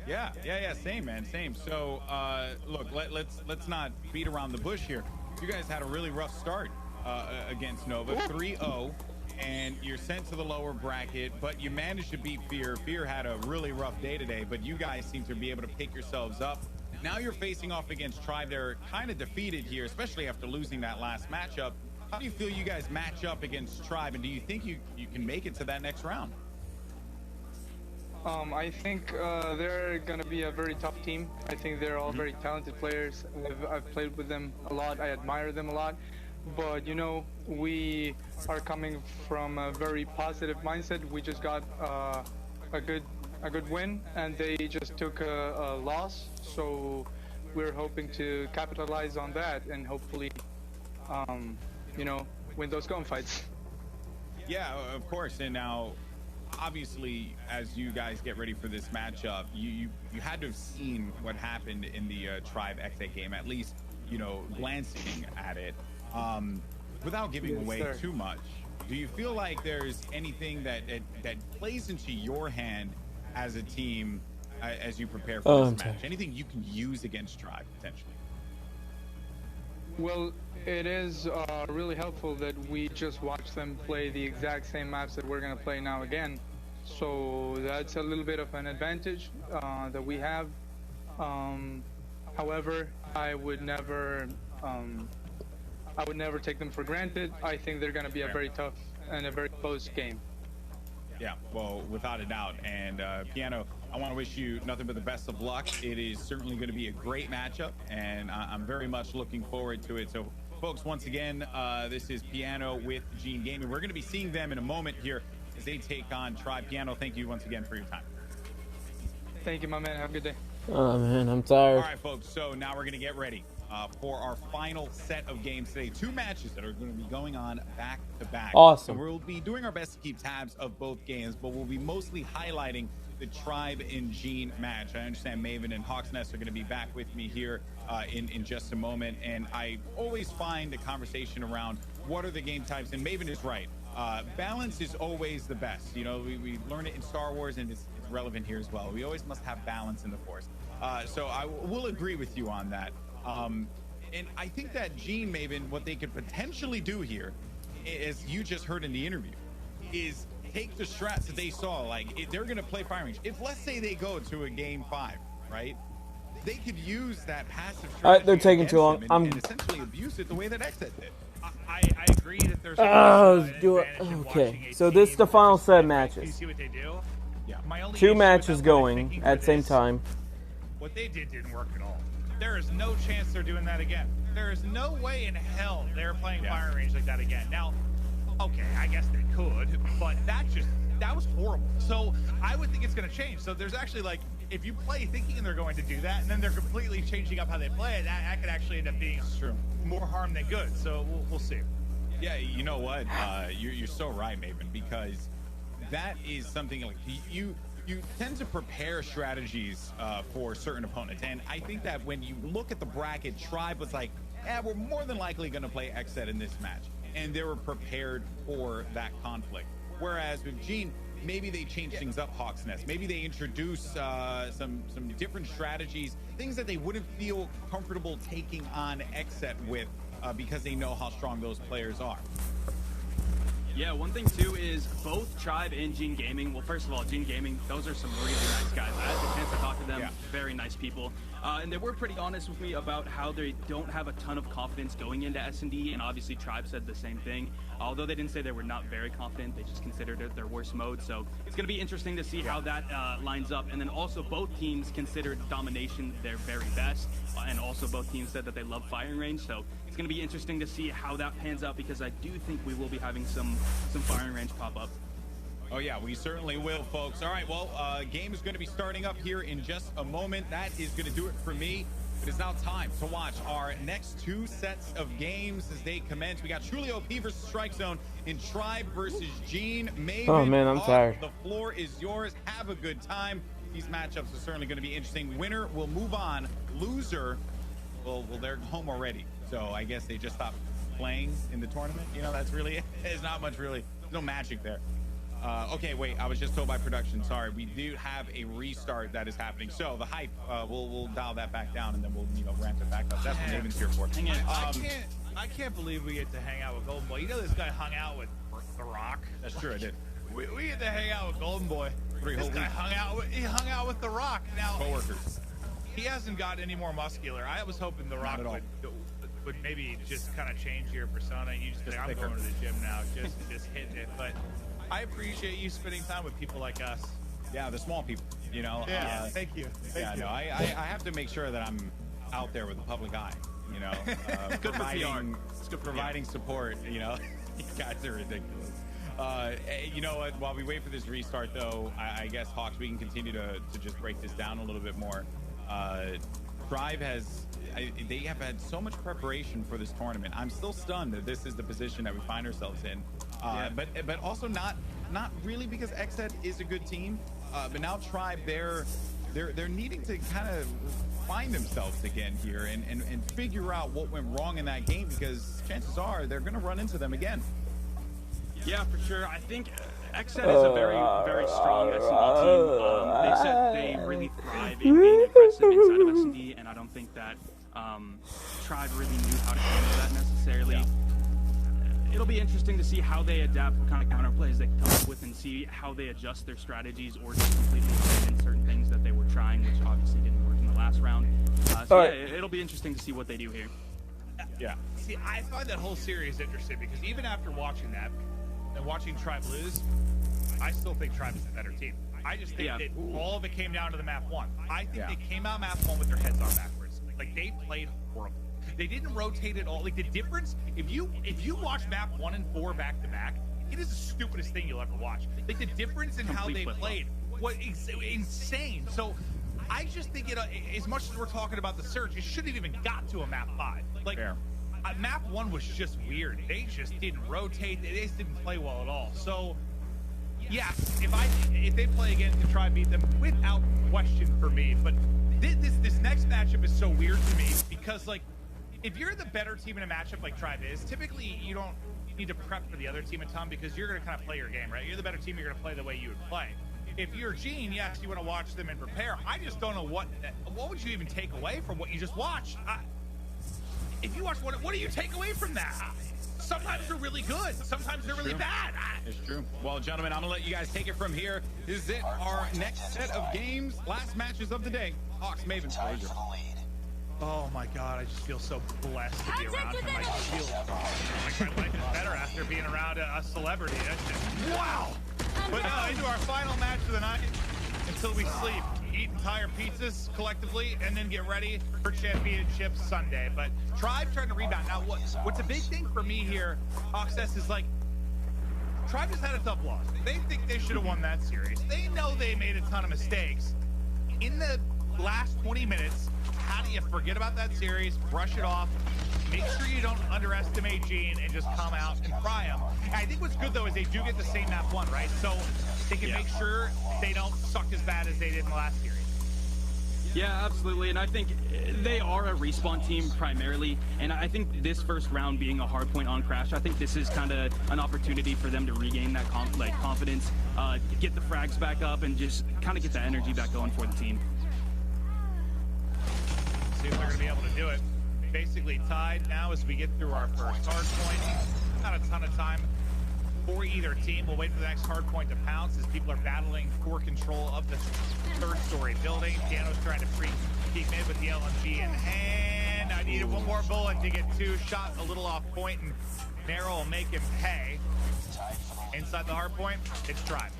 Yeah, same, man, same. So, look, let's not beat around the bush here. You guys had a really rough start against Nova, 3-0, and you're sent to the lower bracket, but you managed to beat Fear. Fear had a really rough day today, but you guys seem to be able to pick yourselves up. Now you're facing off against Tribe. They're kind of defeated here, especially after losing that last matchup. How do you feel you guys match up against Tribe, and do you think you can make it to that next round? I think they're going to be a very tough team. I think they're all very talented players. I've played with them a lot. I admire them a lot. But, you know, we are coming from a very positive mindset. We just got a good win, and they just took a loss. So we're hoping to capitalize on that and hopefully, you know, win those gunfights. Yeah, of course. And now, obviously, as you guys get ready for this matchup, you had to have seen what happened in the Tribe X8 game, at least, you know, glancing at it. Without giving away too much, do you feel like there's anything that plays into your hand as a team as you prepare for this match? Anything you can use against Tribe, potentially? Well, it is really helpful that we just watch them play the exact same maps that we're going to play now again. So that's a little bit of an advantage that we have. However, I would never take them for granted. I think they're going to be a very tough and a very close game. Yeah, well, without a doubt. And Piano, I want to wish you nothing but the best of luck. It is certainly going to be a great matchup, and I'm very much looking forward to it. So, folks, once again, this is Piano with Gene Gaming. We're going to be seeing them in a moment here as they take on Tribe. Piano, thank you once again for your time. Thank you, my man. Have a good day. Oh, man, I'm tired. All right, folks, so now we're going to get ready for our final set of games today. 2 matches that are going to be going on back-to-back. Awesome. And we'll be doing our best to keep tabs of both games, but we'll be mostly highlighting the Tribe and Gene match. I understand Maven and Hawk's Nest are going to be back with me here in just a moment, and I always find a conversation around what are the game types, and Maven is right. Balance is always the best. You know, we learn it in Star Wars, and it's relevant here as well. We always must have balance in the Force. So I will agree with you on that. And I think that Gene, Maven, what they could potentially do here, as you just heard in the interview, is take the strats that they saw. Like, they're going to play Firing Range. If, let's say, they go to a game 5, right? They could use that passive strategy. They're taking too long. And essentially abuse it the way that Xset did. I agree that there's okay. So this is the final set of matches. You see what they do? Yeah. My only 2 issue with matches that, going at the same time. What they didn't work at all. There is no chance they're doing that again. There is no way in hell they're playing Firing Range like that again. Now, okay, I guess they could, but that was horrible. So I would think it's going to change. So there's actually, like, if you play thinking they're going to do that, and then they're completely changing up how they play it, that could actually end up being more harm than good. So we'll see. Yeah, you know what? You're so right, Maven, because that is something like you tend to prepare strategies for certain opponents. And I think that when you look at the bracket, Tribe was like, we're more than likely going to play Xset in this match. And they were prepared for that conflict. Whereas with Gene, maybe they change things up, Hawk's Nest. Maybe they introduce some different strategies, things that they wouldn't feel comfortable taking on Xset with because they know how strong those players are. Yeah, one thing too is both Tribe and Gene Gaming. Well, first of all, Gene Gaming, those are some really nice guys. I had the chance to talk to them. Very nice people. And they were pretty honest with me about how they don't have a ton of confidence going into S&D, and obviously Tribe said the same thing. Although they didn't say they were not very confident, they just considered it their worst mode. So it's going to be interesting to see how that lines up. And then also both teams considered domination their very best, and also both teams said that they love Firing Range. So it's going to be interesting to see how that pans out, because I do think we will be having some Firing Range pop up. Oh yeah, we certainly will, folks. All right, well, game is going to be starting up here in just a moment. That is going to do it for me. It is now time to watch our next 2 sets of games as they commence. We got Truly OP versus Strike Zone in Tribe versus Gene. Maven, oh man, I'm tired. The floor is yours. Have a good time. These matchups are certainly going to be interesting. Winner will move on. Loser, well, they're home already. So I guess they just stopped playing in the tournament. You know, that's really it. There's not much really. There's no magic there. Okay, wait, I was just told by production, sorry, we do have a restart that is happening. So the hype, we'll dial that back down, and then we'll, ramp it back up. That's what Maven's here for. I can't believe we get to hang out with Golden Boy. You know this guy hung out with The Rock? That's true, I did. We get to hang out with Golden Boy. This guy hung out with The Rock. Now, coworkers. He hasn't gotten any more muscular. I was hoping The Rock would maybe just kind of change your persona, and you just say, I'm going to the gym now, just hitting it. But I appreciate you spending time with people like us. Yeah, the small people, Yeah, thank you. Thank you. No, I have to make sure that I'm out there with the public eye, It's good for PR. It's good for providing support, You guys are ridiculous. You know what? While we wait for this restart, though, I guess, Hawks, we can continue to just break this down a little bit more. Tribe they have had so much preparation for this tournament. I'm still stunned that this is the position that we find ourselves in. But also not really, because Xset is a good team. But now Tribe, they're needing to kind of find themselves again here and figure out what went wrong in that game, because chances are they're going to run into them again. Yeah, for sure. I think Xset is a very, very strong S&D team. They said they really thrive in being aggressive inside of S&D, and I don't think that Tribe really knew how to handle that necessarily. It'll be interesting to see how they adapt, what kind of counterplays they come up with, and see how they adjust their strategies or just completely abandon certain things that they were trying, which obviously didn't work in the last round. It'll be interesting to see what they do here. Yeah. See, I find that whole series interesting, because even after watching that and watching Tribe lose, I still think Tribe is the better team. I just think that all of it came down to the map 1. I think they came out map 1 with their heads on backwards. Like, they played horrible. They didn't rotate at all. Like, the difference, if you watch map 1 and 4 back to back, it is the stupidest thing you'll ever watch. Like, the difference in how they played was insane. So I just think as much as we're talking about the surge, it shouldn't have even got to a map 5. Like, map 1 was just weird. They just didn't rotate. They just didn't play well at all. So yeah, if they play again to try and beat them, without question for me. But this next matchup is so weird to me because, like, if you're the better team in a matchup like Tribe is, typically you don't need to prep for the other team a ton because you're going to kind of play your game, right? You're the better team, you're going to play the way you would play. If you're Gene, yes, you want to watch them and prepare. I just don't know what would you even take away from what you just watched? If you watch what do you take away from that? Sometimes they're really good. Sometimes they're really bad. It's true. Well, gentlemen, I'm going to let you guys take it from here. This is it. Our next set of games, last matches of the day. Hawks, Maven, Fraser. Oh my God, I just feel so blessed to be around him. I feel like my life is better after being around a celebrity. That's just wow. But into our final match of the night until we sleep. Eat entire pizzas collectively and then get ready for Championship Sunday. But Tribe trying to rebound. Now, what's a big thing for me here, Access, is like Tribe has had a tough loss. They think they should have won that series. They know they made a ton of mistakes. In the last 20 minutes, how do you forget about that series, brush it off, make sure you don't underestimate Gene, and just come out and fry him? And I think what's good, though, is they do get the same map 1, right? So they can make sure they don't suck as bad as they did in the last series. Yeah, absolutely. And I think they are a respawn team primarily. And I think this first round being a hard point on Crash, I think this is kind of an opportunity for them to regain that confidence, get the frags back up, and just kind of get that energy back going for the team. See if they're going to be able to do it. Basically tied now as we get through our first hard point. Not a ton of time for either team. We'll wait for the next hard point to pounce as people are battling for control of the third story building. Piano's trying to keep mid with the LMG in hand. I needed one more bullet to get 2. Shot a little off point, and Nero will make him pay. Inside the hard point, it's Tribe.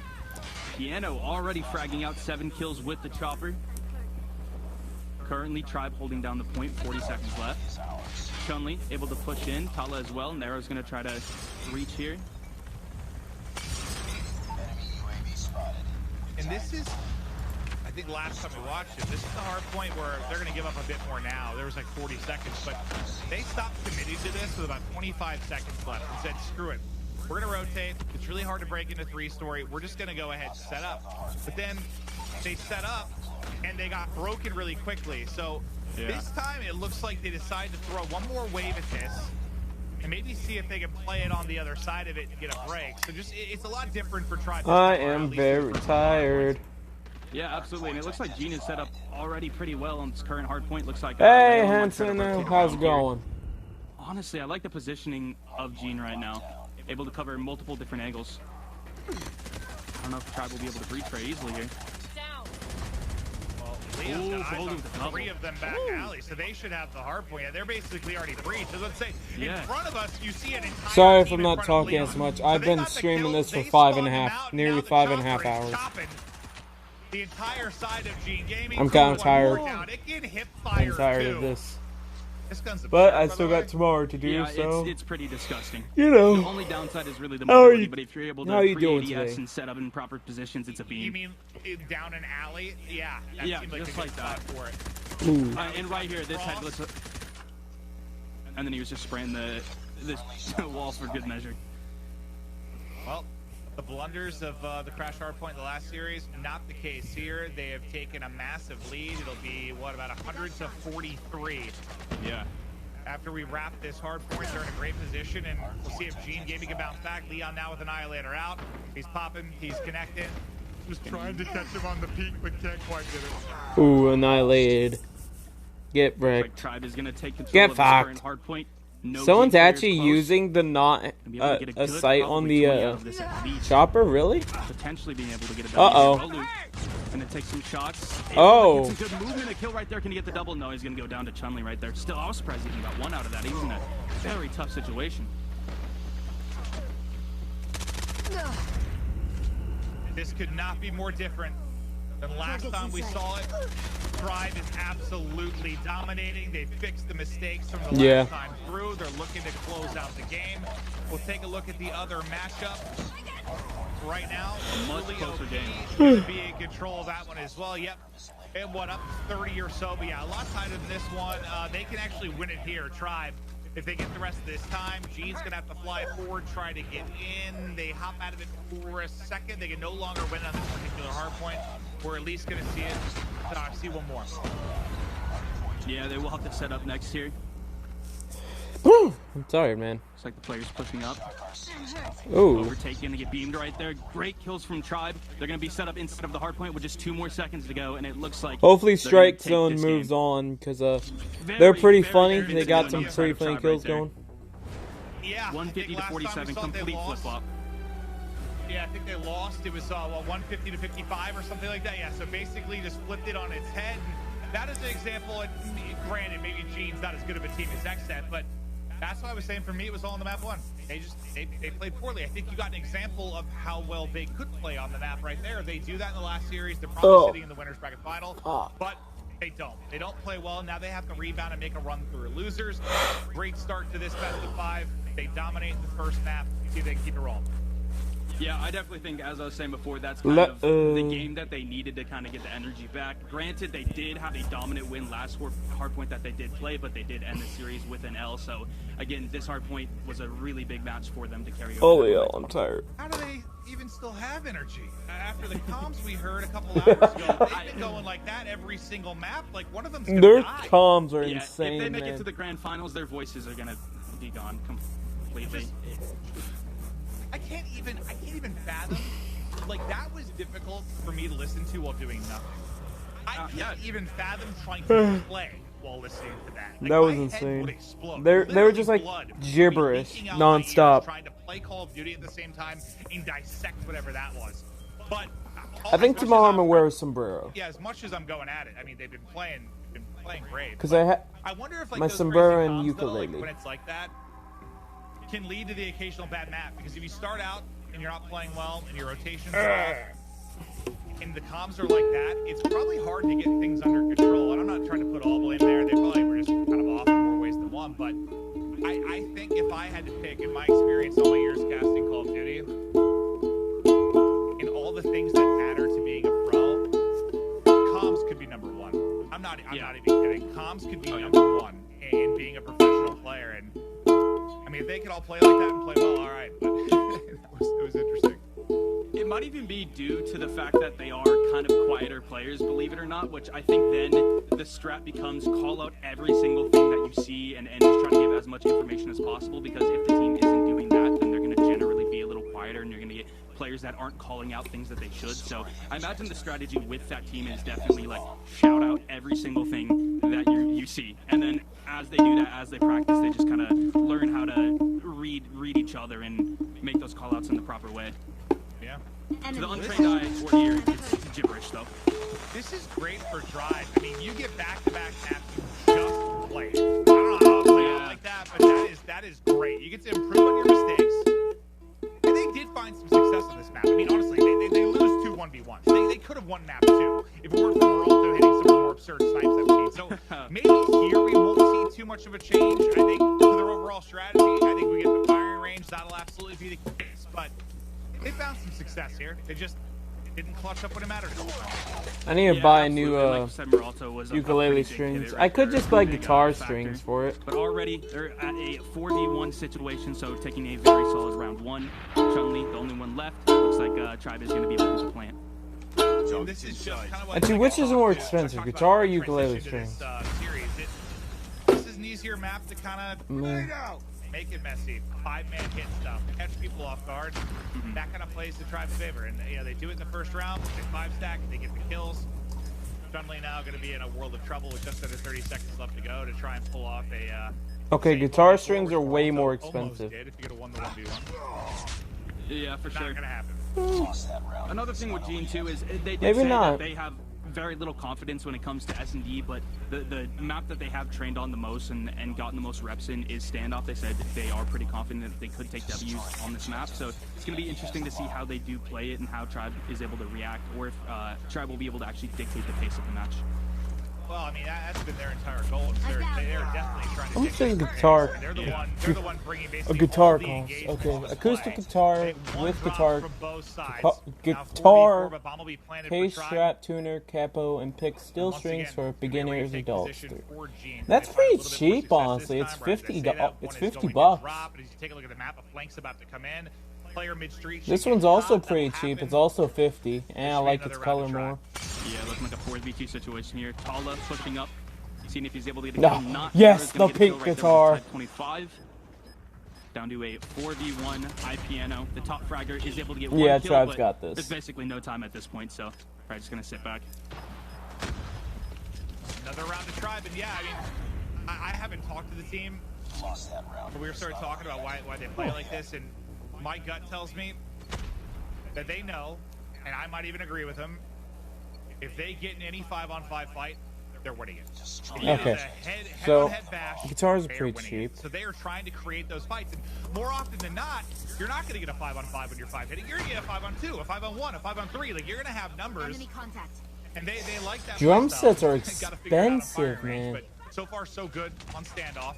Piano already fragging out 7 kills with the chopper. Currently, Tribe holding down the point, 40 seconds left. Chun-Li able to push in, Tala as well. Nero's going to try to reach here. And this is, I think last time we watched it, this is the hard point where they're going to give up a bit more now. There was like 40 seconds, but they stopped committing to this with about 25 seconds left and said, screw it. We're going to rotate. It's really hard to break into 3-story. We're just going to go ahead and set up. But then they set up, and they got broken really quickly. So this time it looks like they decided to throw one more wave at this and maybe see if they can play it on the other side of it and get a break. So just, it's a lot different for Tribe. I am very tired. Yeah, absolutely. And it looks like Gene is set up already pretty well on this current hard point. Looks like hey, Hanson, how's it going? Honestly, I like the positioning of Gene right now. Able to cover multiple different angles. I don't know if Tribe will be able to breach very easily here. Leon's got eyes on 3 of them back alley, so they should have the hard point. Yeah, they're basically already breached. So let's say, in front of us, you see an entire Sorry if I'm not talking as much. I've been streaming this for 5.5, nearly 5.5 hours. The entire side of Gene Gaming. I'm kind of tired. I'm tired of this. But I still got tomorrow to do, yeah, so it's pretty disgusting. You know. The only downside is really the mobility, but if you're able to pre-ADS and set up in proper positions, it's a beam. You mean down an alley? Yeah. That yeah, seems like just a like that. For it. Ooh. And right here, this headless, and then he was just spraying this wall for good measure. Well, the blunders of the Crash Hardpoint in the last series, not the case here. They have taken a massive lead. It'll be, what, about 100 to 43. Yeah. After we wrap this hardpoint, they're in a great position, and we'll see if Gene Gaming can bounce back. Leon now with Annihilator out. He's popping, he's connecting. Just trying to catch him on the peak, but can't quite get it. Ooh, Annihilated. Get wrecked. Like Tribe is going to take control Get of fucked. this current hardpoint. No Someone's Gene actually close. using the not a sight on the chopper, really? Potentially being able to get a double. And then take some shots. Oh. It's a good movement. A kill right there. Can he get the double? No, he's going to go down to Chun-Li right there. Still, I was surprised he even got 1 out of that. He was in a very tough situation. This could not be more different than last time we saw it. Tribe is absolutely dominating. They fixed the mistakes from the last time through. They're looking to close out the game. We'll take a look at the other matchup right now. Much closer game. Going to be in control of that one as well. Yep. And what, up 30 or so, but yeah, a lot tighter than this one. They can actually win it here, Tribe. If they get the rest of this time, Gene's gonna have to fly forward, try to get in. They hop out of it for a second. They can no longer win on this particular hard point. We're at least gonna see it. See one more. Yeah, they will have to set up next here. I'm tired, man. Looks like the player's pushing up. Ooh. Overtaken to get beamed right there. Great kills from Tribe. They're going to be set up inside of the hard point with just 2 more seconds to go, and it looks like... Hopefully Strike Zone moves on, because they're pretty funny. They got some pretty funny kills going. Yeah, 150 to 47, complete flip-flop. Yeah, I think they lost. It was 150 to 55 or something like that. Yeah, so basically just flipped it on its head. That is an example, and granted, maybe Gene's not as good of a team as Xset, but that's why I was saying for me it was all on the map 1. They played poorly. I think you got an example of how well they could play on the map right there. They do that in the last series. They're probably sitting in the winners bracket final, but they don't. They don't play well. Now they have to rebound and make a run through losers. Great start to this best of 5. They dominate the first map. See if they can keep it rolling. Yeah, I definitely think, as I was saying before, that's kind of the game that they needed to kind of get the energy back. Granted, they did have a dominant win last hardpoint that they did play, but they did end the series with an L. So, again, this hardpoint was a really big match for them to carry over. Holy hell, I'm tired. How do they even still have energy? After the comms we heard a couple hours ago, they've been going like that every single map. Like, one of them's gonna Their die. comms are Yeah, insane, if they make man. it to the grand finals, their voices are going to be gone completely. I can't even fathom. Like, that was difficult for me to listen to while doing nothing. I can't even fathom trying to play while listening to that. Like, That was my head would insane. explode. They were Literally just like blood would be gibberish leaking out my ears, nonstop. trying to play Call of Duty at the same time and dissect whatever that was. But I think tomorrow I'm gonna wear a sombrero. yeah, as much as I'm going at it, I mean, they've been playing great. Because But I wonder if, like, my those sombrero crazy and comms, though, ukulele. like, when it's like that, can lead to the occasional bad map. Because if you start out and you're not playing well and your rotations are off, and the comms are like that, it's probably hard to get things under control. And I'm not trying to put all blame there. They probably were just kind of off in more ways than one. But I think if I had to pick, in my experience, all my years casting Call of Duty, in all the things that matter to being a pro, comms could be number 1. I'm not even kidding. Comms could be number 1 in being a professional player. And I mean, if they could all play like that and play well, all right. But it was interesting. It might even be due to the fact that they are kind of quieter players, believe it or not, which I think then the strat becomes call out every single thing that you see and just try to give as much information as possible, because if the team isn't doing that, then they're going to generally be a little quieter and you're going to get players that aren't calling out things that they should. So I imagine the strategy with that team is definitely like shout out every single thing that you see. And then as they do that, as they practice, they just kind of learn how to read each other and make those call outs in the proper way. Yeah. To the untrained eye or ear, it's gibberish though. This is great for Drive. I mean, you get back-to-back maps you just played. I don't know how to play out like that, but that is great. You get to improve on your mistakes. And they did find some success on this map. I mean, honestly, they lose 2 1v1s. They could have won map 2 if it weren't for Moralto hitting some of the more absurd snipes I've seen. So maybe here we won't see too much of a change. I think for their overall strategy, I think we get the firing range. That'll absolutely be the case. But they found some success here. They just didn't clutch up when it mattered. I need to buy a new Like you said, Moralto was a ukulele pretty big strings. pivot I right could there. just buy Big, guitar factor. strings for it. But already they're at a 4v1 situation, so taking a very solid round 1. Chun-Li, the only one left. Looks like Tribe is going to be able to plant. So this is just kind of what Actually, which is more expensive, guitar or ukulele strings? This is an easier map to kind of make it messy. 5-man hit stuff, catch people off guard. That kind of plays the Tribe's favor, and you know they do it in the first round. They 5-stack, they get the kills. Chun-Li now going to be in a world of trouble with just under 30 seconds left to go to try and pull off a. Okay, guitar strings are way more expensive. Did if you get a 1-1v1. Yeah, for sure. Not gonna happen. Another thing with Gene too is they did Maybe say not. that they have very little confidence when it comes to S&D, but the map that they have trained on the most and gotten the most reps in is standoff. They said they are pretty confident that they could take W's on this map, so it's going to be interesting to see how they do play it and how Tribe is able to react, or if Tribe will be able to actually dictate the pace of the match. Well, I mean, that's been their entire goal. They're definitely trying to. I'm just saying guitar. They're the one bringing basically a guitar all the calls. engagement Okay, to the acoustic play. guitar One with drop guitar, from both sides. guitar, but Bomb will be planted pace, for Tribe. strat, tuner, capo, and pick steel Once strings again, for beginners, take adults. position for Gene. That's They find a pretty little bit more cheap, success this honestly. It's time, right? They $50. say that one It's is $50 going to bucks. drop, but as you take a look at the map, a flank's about to come in. Player mid-street. This should one's get also caught. pretty That'll cheap. happen. It's also 50, and I like its another color round to try. more. Yeah, looking like a 4v2 situation here. Tala pushing up, seeing if he's able to get a No. kill. Not Yes, sure. Gonna the get a kill pink right there guitar. with the Type 25. Down to a 4v1 iPiano. The top fragger is able to get one Yeah, kill, Tribe's but got this. there's basically no time at this point, so Tribe's just going to sit back. Another round of Tribe, and yeah, I mean, I haven't talked to the team. Lost that round. But we started talking about why they play like this, and my gut tells me that they know, and I might even agree with them, if they get in any 5-on-5 fight, they're winning it. Okay, so guitars are they pretty winning cheap. it. So they are trying to create those fights, and more often than not, you're not going to get a 5-on-5 when you're 5 hitting. You're going to get a 5-on-2, a 5-on-1, a 5-on-3. Like, you're going to have numbers. Enemy contact. And they like that. Drum playstyle. sets are They gotta figure out how to fire expensive, range, man. But so far, so good on standoff.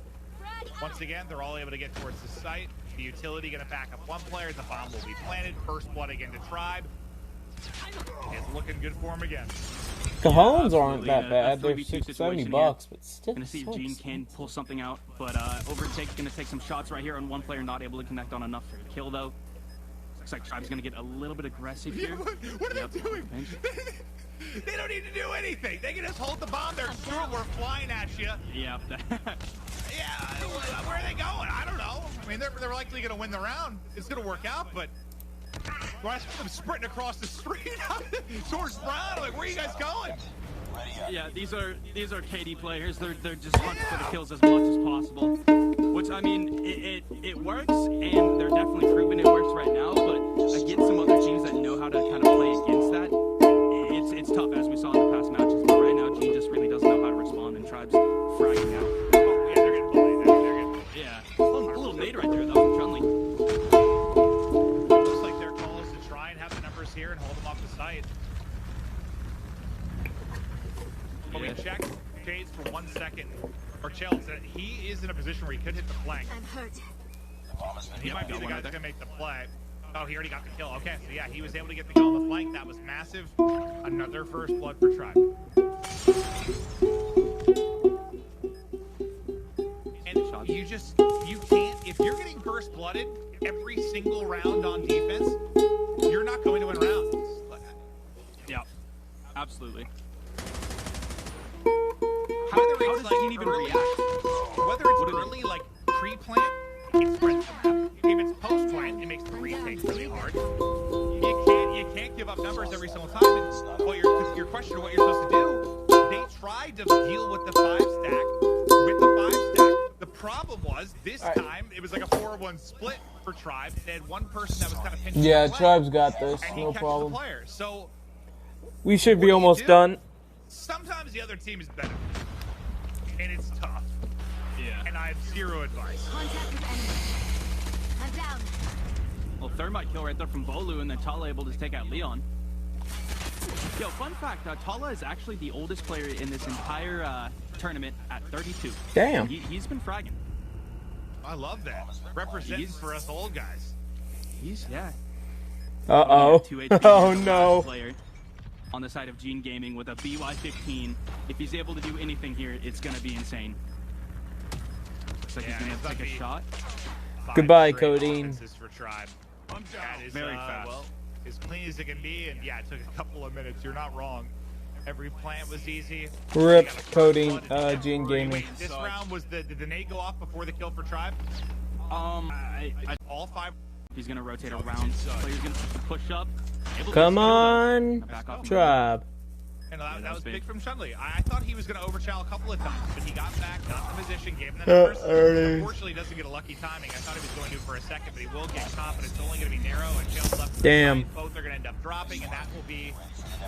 Once again, they're all able to get towards the site. The utility going to back up one player. The bomb will be planted. First blood again to Tribe. It's looking good for him again. Cajones aren't Absolutely. that bad. A They're 3v2 $70 situation bucks, but still. Gonna see if so Gene expensive. can pull something out, but Overtake's gonna take some shots right here on one player, not able to connect on enough for a kill though. Looks like Tribe's gonna get a little bit aggressive here. What are they doing? They don't need to do anything. They can just hold the bomb there. Screw it, we're flying at you. Yeah. Yeah, where are they going? I don't know. I mean, they're likely going to win the round. It's going to work out, but when I saw them sprinting across the street towards Brown, I'm like, where are you guys going? Yeah, these are KD players. They're just hunting for the kills as much as possible. Which I mean, it works, and they're definitely proving it works right now. But against some other teams that know how to kind of play against that, it's tough, as we saw in the past matches. But right now, Gene just really doesn't know how to respond, and Tribe's fragging out. Oh, yeah, they're getting bullied. They're getting bullied. Yeah, a little nade right there though from Chun-Li. Looks like their call is to try and have the numbers here and hold them off the site. But we checked Shades for 1 second. Or Chels, he is in a position where he could hit the flank. I'm hurt. He might be the guy that's going to make the play. Oh, he already got the kill. Okay, so yeah, he was able to get the kill on the flank. That was massive. Another first blood for Tribe. And you can't, if you're getting first blooded every single round on defense, you're not going to win rounds. Yeah, absolutely. How does Gene even react? Whether it's early, like pre-plant, it spreads the map. If it's post-plant, it makes the retake really hard. You can't give up numbers every single time. And your question of what you're supposed to do, they tried to deal with the 5-stack with the 5-stack. The problem was this time it was like a 4-1 split for Tribe. They had one person that was kind of pinching. Yeah, the play, Tribe's got this. and he No catches problem. The player. So We should be what do you almost do? done. Sometimes the other team is better, and it's tough. Yeah. And I have zero advice. Contact with enemy. I'm down. Well, Thermite kill right there from Bolu, and then Tala able to take out Leon. Yo, fun fact, Tala is actually the oldest player in this entire tournament at 32. Damn. He's been fragging. I love that. Representing for us old guys. Yeah. Uh-oh. 2HP Oh, no. Player on the side of Gene Gaming with a BY-15. If he's able to do anything here, it's going to be insane. Looks like he's going to have to take a shot. Goodbye, Codeine. For Tribe. That is, Very fast. Well, as clean as it can be, and yeah, it took a couple of minutes. You're not wrong. Every plant was easy. Rip Codeine, Gene Gaming. This round was did the nade go off before the kill for Tribe? All 5. He's going to rotate around. Player's going to push up. Come on, Tribe. And that was big from Chun-Li. I thought he was going to overchow a couple of times, but he got back, got the position, gave him the numbers. Unfortunately, he doesn't get a lucky timing. I thought he was going to for a second, but he will get caught, but it's only going to be narrow and Chels left. Damn. Both are going to end up dropping, and that will be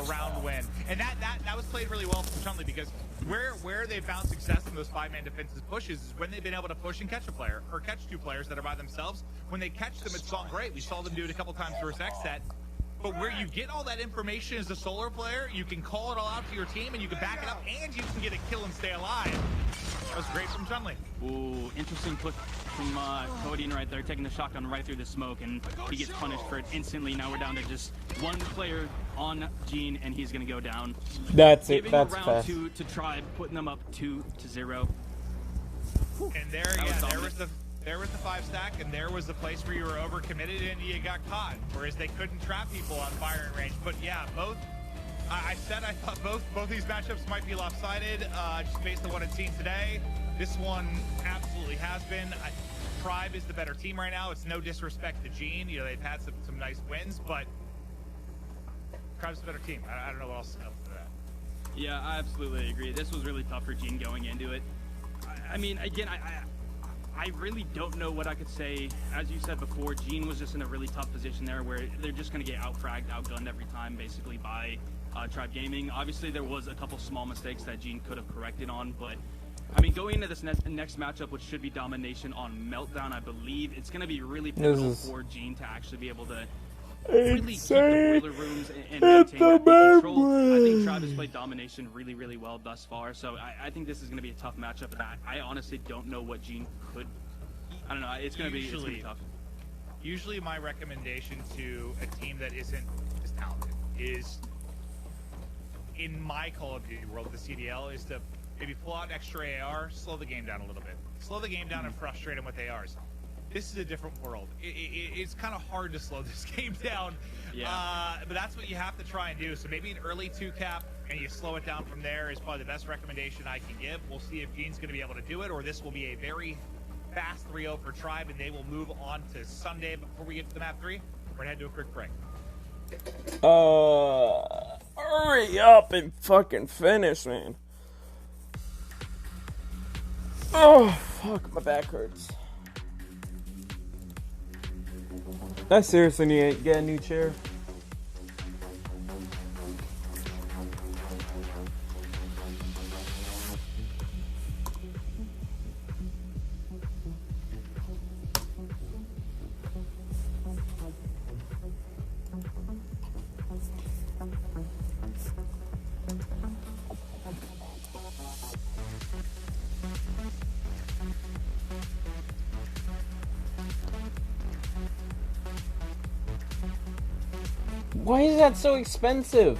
round win. And that was played really well from Chun-Li, because where they've found success in those 5-man defensive pushes is when they've been able to push and catch a player, or catch 2 players that are by themselves. When they catch them, it's gone great. We saw them do it a couple times versus Xset. But where you get all that information as a solo player, you can call it all out to your team, and you can back it up, and you can get a kill and stay alive. That was great from Chun-Li. Ooh, interesting push from Codian right there, taking the shotgun right through the smoke, and he gets punished for it instantly. Now we're down to just 1 player on Gene, and he's going to go down. That's it. Giving That's round fast. 2 to Tribe, putting them up 2-0. And there was the 5 stack, and there was the place where you were overcommitted and you got caught. Whereas they couldn't trap people on firing range. But yeah, both. I thought both these matchups might be lopsided, just based on what I'd seen today. This one absolutely has been. Tribe is the better team right now. It's no disrespect to Gene. You know, they've had some nice wins, but Tribe's the better team. I don't know what else to say for that. Yeah, I absolutely agree. This was really tough for Gene going into it. I mean, again, I really don't know what I could say. As you said before, Gene was just in a really tough position there where they're just going to get out-fragged, outgunned every time, basically, by Tribe Gaming. Obviously, there was a couple small mistakes that Gene could have corrected on, but I mean, going into this next matchup, which should be domination on Meltdown, I believe, it's going to be really pivotal for Gene to actually be able to really keep the boiler rooms and maintain that control. I think Tribe has played domination really, really well thus far, so I think this is going to be a tough matchup, and I honestly don't know what Gene could. I don't know. It's going to be tough. Usually, my recommendation to a team that isn't as talented is, in my Call of Duty world, the CDL, is to maybe pull out extra AR, slow the game down a little bit. Slow the game down and frustrate them with ARs. This is a different world. It's kind of hard to slow this game down, but that's what you have to try and do. So maybe an early 2-cap, and you slow it down from there is probably the best recommendation I can give. We'll see if Gene's going to be able to do it, or this will be a very fast 3-0 for Tribe, and they will move on to Sunday. Before we get to the map 3, we're going to head to a quick break. Hurry up and fucking finish, man. Oh, fuck, my back hurts. I seriously need to get a new chair. Why is that so expensive?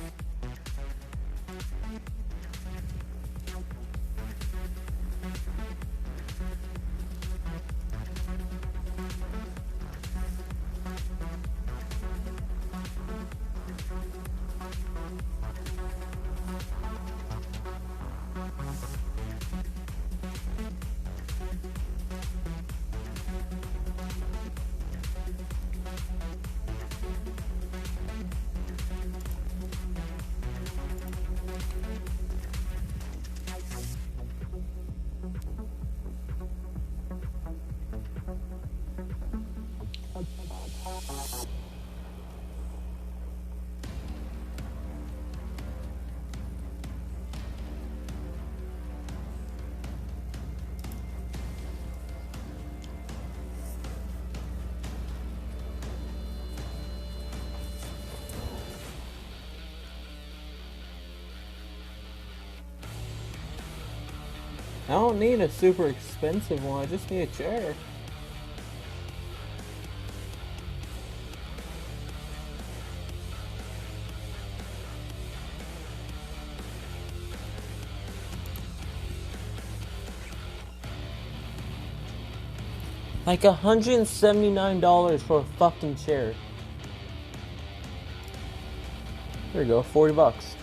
I don't need a super expensive one, I just need a chair. Like $179 for a fucking chair. There you go, 40 bucks.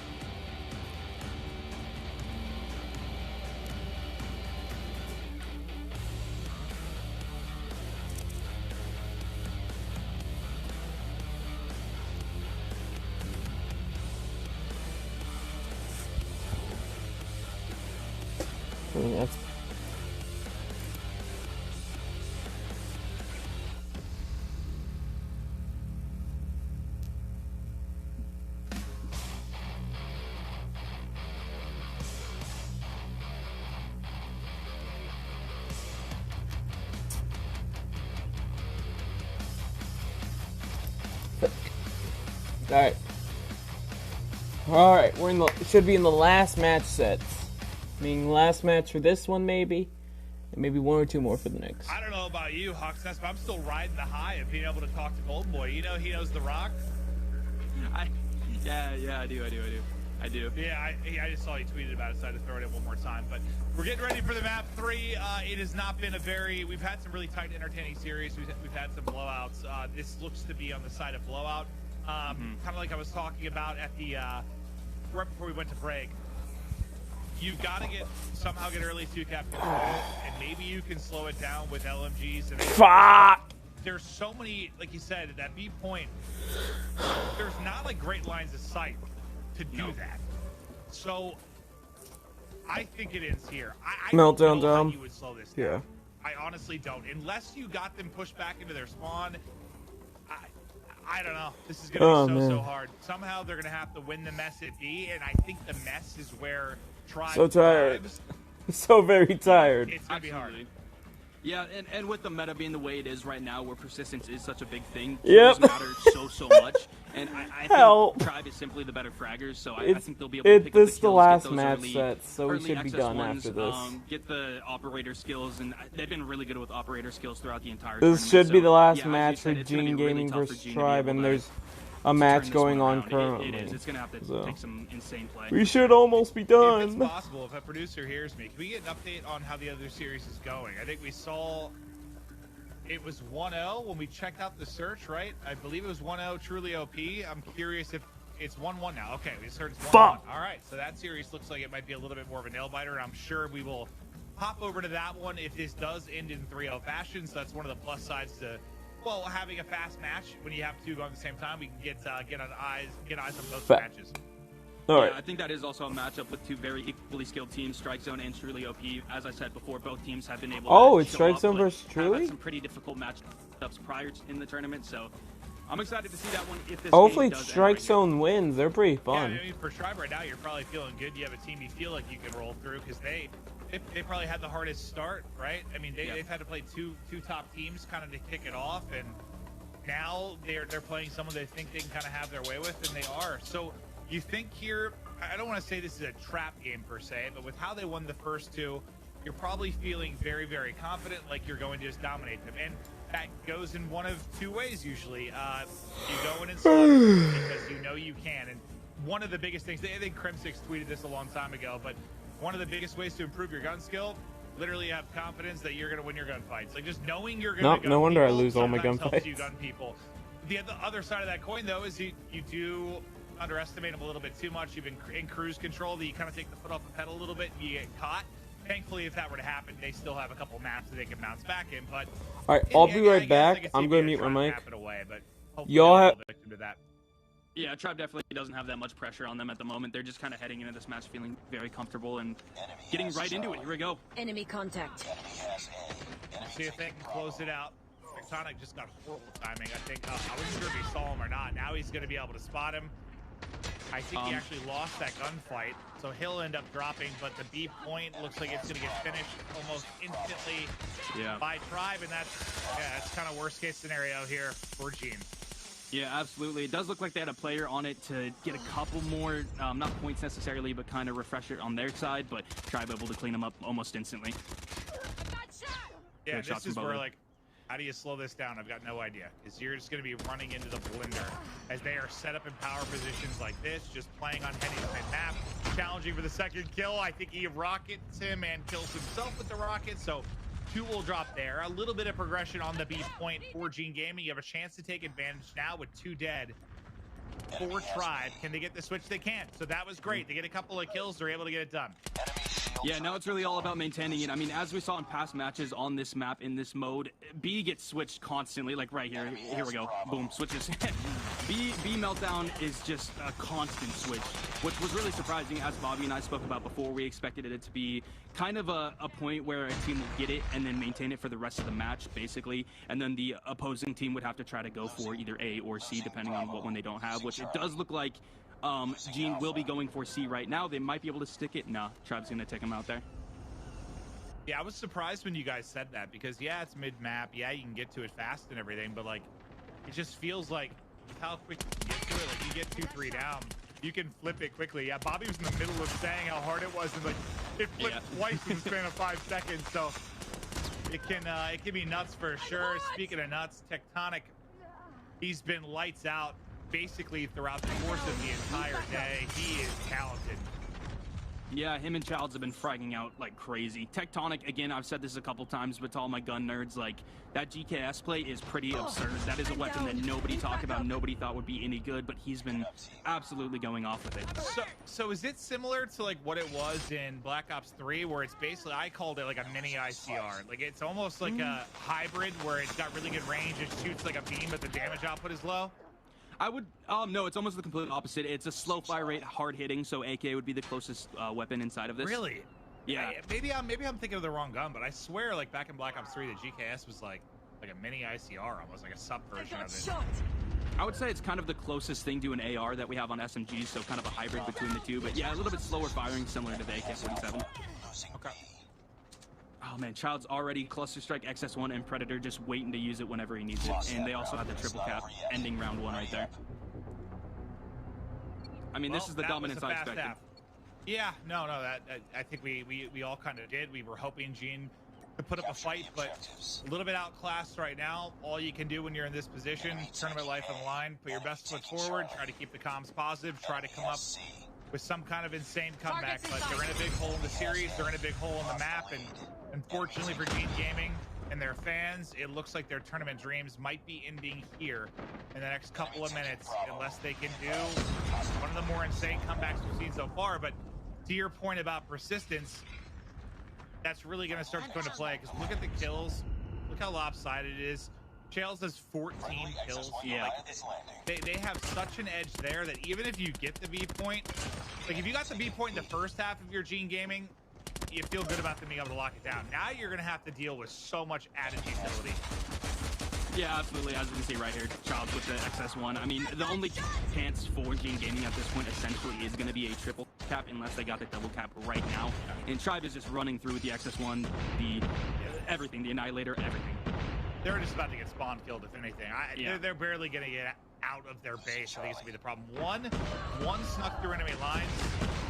That's Alright, we're in the should be in the last match sets. Meaning last match for this one maybe. And maybe 1 or 2 more for the next. I don't know about you, Hawksnest, but I'm still riding the high of being able to talk to Golden Boy. You know he knows The Rock. Yeah, I do. Yeah, I just saw you tweeted about it, so I had to throw it in one more time. But we're getting ready for the map 3. It has not been we've had some really tight, entertaining series. We've had some blowouts. This looks to be on the side of blowout. Kind of like I was talking about at the right before we went to break. You've got to somehow get early 2-cap control, and maybe you can slow it down with LMGs. And Fuck! There's so many, like you said, at that B point, there's not like great lines of sight to do that. So I think it ends here. I don't Meltdown know how down. you would slow this down. Yeah. I honestly don't. Unless you got them pushed back into their spawn, I don't know. This is going to be so hard. Somehow they're going to have to win the mess at B, and I think the mess is where Tribe So tired. thrives. So very tired. It's going to be hard. Yeah, and with the meta being the way it is right now, where persistence is such a big thing, Yep. kills matter so much. And I think Tribe is simply the better fraggers, so I think they'll be able to pick up the kills, the last get those match early, set, so we early should be access done ones, after this. Get the operator skills, and they've been really good with operator skills throughout the entire This tournament. should be the last yeah, match for Gene Gaming versus Tribe, and there's a match going on currently. It is. It's going to have to take some insane play. We should almost be If done. it's possible, if a producer hears me, can we get an update on how the other series is going? I think we saw it was 1-0 when we checked out the search, right? I believe it was 1-0 truly OP. I'm curious if it's 1-1 now. Okay, we just heard it's 1-1. All right, so that series looks like it might be a little bit more of a nail biter, and I'm sure we will hop over to that one if this does end in 3-0 fashion. So that's one of the plus sides to, well, having a fast match. When you have 2 going at the same time, we can get eyes on both matches. All right. Yeah, I think that is also a matchup with 2 very equally skilled teams, Strike Zone and Truly OP. As I said before, both teams have been able to it's show Strike up, Zone but versus have Truly? had some pretty difficult matchups prior in the tournament, so I'm excited to see that one if this Hopefully game does Strike end Zone wins. They're pretty fun. Yeah, I mean, for Tribe right now, you're probably feeling good. You have a team you feel like you can roll through because they probably had the hardest start, right? I mean, they've had to play two top teams kind of to kick it off, and now they're playing someone they think they can kind of have their way with, and they are. So you think here, I don't want to say this is a trap game per se, but with how they won the first 2, you're probably feeling very, very confident, like you're going to just dominate them. And that goes in one of 2 ways usually. You go in and slaughter because you know you can. And one of the biggest things, I think Crimsix tweeted this a long time ago, but one of the biggest ways to improve your gun skill, literally have confidence that you're going to win your gunfights. Like just knowing you're going to gun No wonder I people lose all my sometimes helps gunfights. you gun people. The other side of that coin, though, is you do underestimate them a little bit too much. You've been in cruise control, that you kind of take the foot off the pedal a little bit and you get caught. Thankfully, if that were to happen, they still have a couple maps that they can bounce back in. But All right, I'll be right back. I'm going to mute my mic. Y'all have... Yeah, Tribe definitely doesn't have that much pressure on them at the moment. They're just kind of heading into this match feeling very comfortable and getting right into it. Here we go. Enemy contact. See if they can close it out. Tectonic just got horrible timing. I think I wasn't sure if he saw him or not. Now he's going to be able to spot him. I think he actually lost that gunfight, so he'll end up dropping, but the B point looks like it's going to get finished almost instantly by Tribe, and that's kind of worst case scenario here for Gene. Yeah, absolutely. It does look like they had a player on it to get a couple more, not points necessarily, but kind of refresh it on their side, but Tribe able to clean them up almost instantly. Yeah, this is where, like, how do you slow this down? I've got no idea. Because you're just going to be running into the blender as they are set up in power positions like this, just playing on Henny's map, challenging for the second kill. I think he rockets him and kills himself with the rocket, so 2 will drop there. A little bit of progression on the B point for Gene Gaming. You have a chance to take advantage now with 2 dead for Tribe. Can they get the switch? They can. So that was great. They get a couple of kills. They're able to get it done. Yeah, now it's really all about maintaining it. I mean, as we saw in past matches on this map, in this mode, B gets switched constantly, like right here. Here we go. Boom, switches. B Meltdown is just a constant switch, which was really surprising. As Bobby and I spoke about before, we expected it to be kind of a point where a team would get it and then maintain it for the rest of the match, basically. And then the opposing team would have to try to go for either A or C, depending on what one they don't have, which it does look like Gene will be going for C right now. They might be able to stick it. Nah, Tribe's going to take him out there. Yeah, I was surprised when you guys said that because, yeah, it's mid-map. Yeah, you can get to it fast and everything, but, like, it just feels like with how quick you can get to it. Like, you 2-3 down, you can flip it quickly. Yeah, Bobby was in the middle of saying how hard it was, and like it flipped twice in the span of 5 seconds. So it can be nuts for sure. Speaking of nuts, Tectonic, he's been lights out basically throughout the course of the entire day. He is talented. Yeah, him and Childs have been fragging out like crazy. Tectonic, again, I've said this a couple times, but to all my gun nerds, like, that GKS play is pretty absurd. That is a weapon that nobody talked about, nobody thought would be any good, but he's been absolutely going off with it. So is it similar to like what it was in Black Ops 3, where it's basically, I called it like a mini ICR. Like it's almost like a hybrid where it's got really good range, it shoots like a beam, but the damage output is low? I would, no, it's almost the complete opposite. It's a slow fire rate, hard hitting, so AK would be the closest weapon inside of this. Really? Yeah. Maybe I'm thinking of the wrong gun, but I swear, like back in Black Ops 3, the GKS was like a mini ICR, almost like a sub-version of it. I would say it's kind of the closest thing to an AR that we have on SMGs, so kind of a hybrid between the two. But yeah, a little bit slower firing, similar to the AK-47. Okay. Oh man, Child's already Cluster Strike, XS1, and Predator just waiting to use it whenever he needs it. And they also have the triple cap ending round 1 right there. I mean, this is the dominance I expected. Yeah, no, that I think we all kind of did. We were hoping Gene could put up a fight, but a little bit outclassed right now. All you can do when you're in this position, tournament life on the line, put your best foot forward, try to keep the comms positive, try to come up with some kind of insane comeback. But they're in a big hole in the series, they're in a big hole in the map, and unfortunately for Gene Gaming and their fans, it looks like their tournament dreams might be ending here in the next couple of minutes, unless they can do one of the more insane comebacks we've seen so far. But to your point about persistence, that's really going to start to come into play, because look at the kills. Look how lopsided it is. Chales has 14 kills. Yeah. Like, they have such an edge there that even if you get the B point, like if you got the B point in the first half of your Gene Gaming, you feel good about them being able to lock it down. Now you're going to have to deal with so much added utility. Yeah, absolutely. As we can see right here, Childs with the XS1. I mean, the only chance for Gene Gaming at this point essentially is going to be a triple cap, unless they got the double cap right now. And Tribe is just running through with the XS1, everything, the Annihilator, everything. They're just about to get spawn killed, if anything. They're barely going to get out of their base. I think it's going to be the problem. One snuck through enemy lines.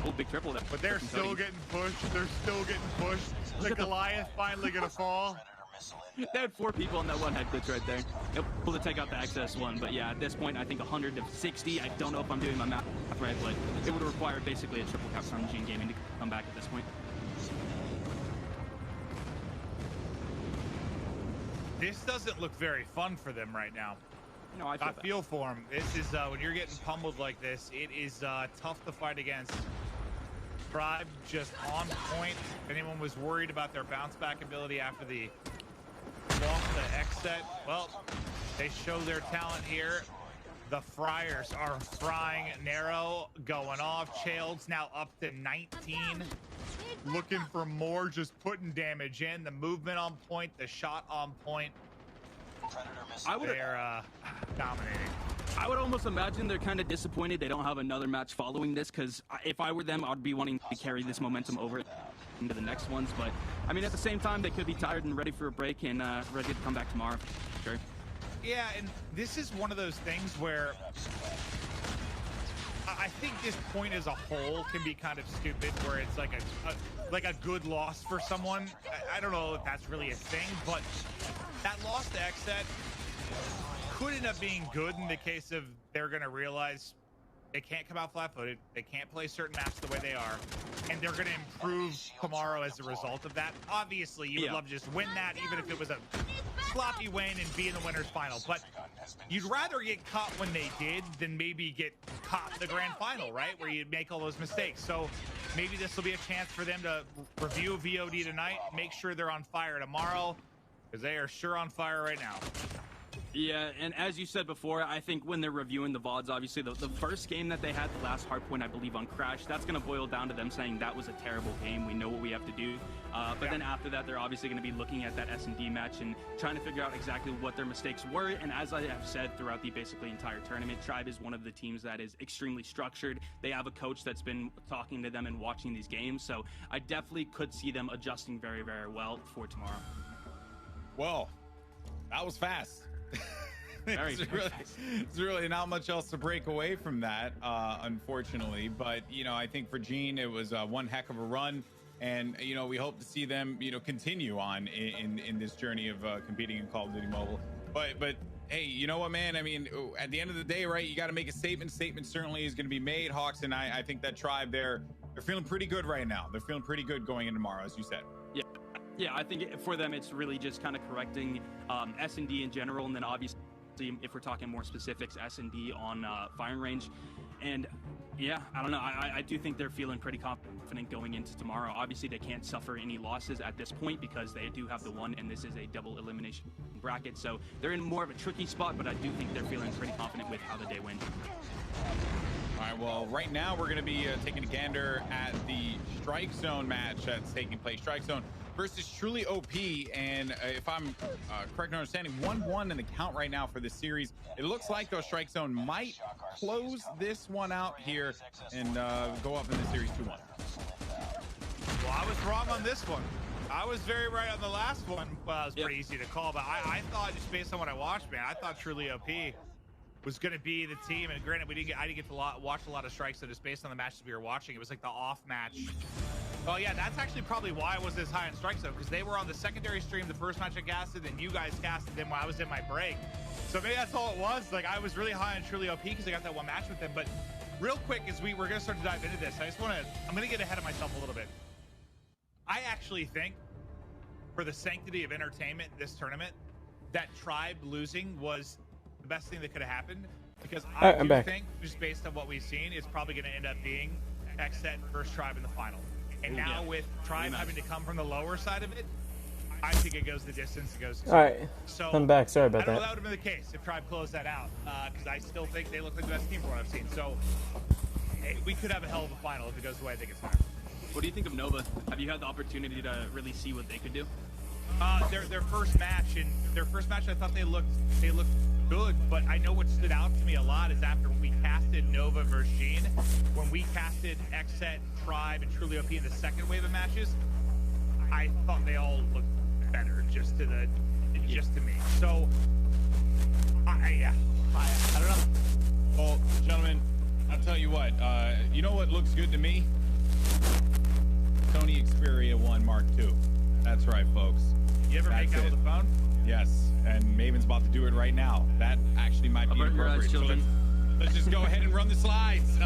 Oh, big triple. But they're still getting pushed. They're still getting pushed. The Goliath finally going to fall. They had 4 people on that one head glitch right there. Able to take out the XS1, but yeah, at this point, I think 100 to 60. I don't know if I'm doing my math right, but it would require basically a triple cap from Gene Gaming to come back at this point. This doesn't look very fun for them right now. No, I feel for them. This is when you're getting pummeled like this, it is tough to fight against. Tribe just on point. If anyone was worried about their bounce back ability after the loss to X set, well, they show their talent here. The Friars are frying. Narrow going off. Childs now up to 19. Looking for more, just putting damage in. The movement on point, the shot on point. They're dominating. I would almost imagine they're kind of disappointed they don't have another match following this, because if I were them, I'd be wanting to carry this momentum over into the next ones. But, I mean, at the same time, they could be tired and ready for a break and ready to come back tomorrow. Sure. Yeah, and this is one of those things where I think this point as a whole can be kind of stupid, where it's like a good loss for someone. I don't know if that's really a thing, but that loss to XSET could end up being good in the case of they're going to realize they can't come out flat-footed, they can't play certain maps the way they are, and they're going to improve tomorrow as a result of that. Obviously, you would love to just win that, even if it was a sloppy win and be in the winner's final, but you'd rather get caught when they did than maybe get caught in the grand final, right, where you make all those mistakes. So maybe this will be a chance for them to review VOD tonight, make sure they're on fire tomorrow, because they are sure on fire right now. Yeah, and as you said before, I think when they're reviewing the VODs, obviously the first game that they had, the last hardpoint, I believe, on Crash, that's going to boil down to them saying that was a terrible game. We know what we have to do. But then after that, they're obviously going to be looking at that S&D match and trying to figure out exactly what their mistakes were. And as I have said throughout the basically entire tournament, Tribe is one of the teams that is extremely structured. They have a coach that's been talking to them and watching these games. So I definitely could see them adjusting very, very well for tomorrow. Well, that was fast. It's really not much else to break away from that, unfortunately. But, you know, I think for Gene, it was one heck of a run. And, you know, we hope to see them, you know, continue on in this journey of competing in Call of Duty Mobile. But hey, you know what, man? I mean, at the end of the day, right, you got to make a statement. Statement certainly is going to be made. Hawks and I think that Tribe, they're feeling pretty good right now. They're feeling pretty good going into tomorrow, as you said. Yeah, I think for them, it's really just kind of correcting S&D in general, and then obviously, if we're talking more specifics, S&D on firing range. And yeah, I don't know. I do think they're feeling pretty confident going into tomorrow. Obviously, they can't suffer any losses at this point because they do have the one, and this is a double elimination bracket. So they're in more of a tricky spot, but I do think they're feeling pretty confident with how the day went. All right, well, right now we're going to be taking a gander at the Strike Zone match that's taking place. Strike Zone versus Truly OP, and if I'm correct in understanding, 1-1 in the count right now for this series. It looks like, though, Strike Zone might close this one out here and go up in the series 2-1. Well, I was wrong on this one. I was very right on the last one. Well, it was pretty easy to call, but I thought, just based on what I watched, man, I thought Truly OP was going to be the team. And granted, I didn't get to watch a lot of strikes, so just based on the matches we were watching, it was like the off match. Oh yeah, that's actually probably why I was this high in strikes, though, because they were on the secondary stream the first match I casted, and you guys casted them while I was in my break. So maybe that's all it was. Like, I was really high on Truly OP because I got that one match with them. But real quick, as we're going to start to dive into this, I'm going to get ahead of myself a little bit. I actually think, for the sanctity of entertainment in this tournament, that Tribe losing was the best thing that could have happened, because I do think, just based on what we've seen, it's probably going to end up being Xset versus Tribe in the final. And now with Tribe having to come from the lower side of it, I think it goes the distance. It goes. All right, so I'm back. Sorry about I don't know that. that would have been the case if Tribe closed that out, because I still think they look like the best team from what I've seen. So hey, we could have a hell of a final if it goes the way I think it's going. What do you think of Nova? Have you had the opportunity to really see what they could do? Their first match, I thought they looked good, but I know what stood out to me a lot is after we casted Nova versus Gene, when we casted Xset, Tribe, and Truly OP in the second wave of matches, I thought they all looked better just to me. So I don't know. Well, gentlemen, I'll tell you what. You know what looks good to me? Sony Xperia 1 Mark II. That's right, folks. You ever make out with the phone? Yes, and Maven's about to do it right now. That actually might be appropriate. So let's just go ahead and run the slides.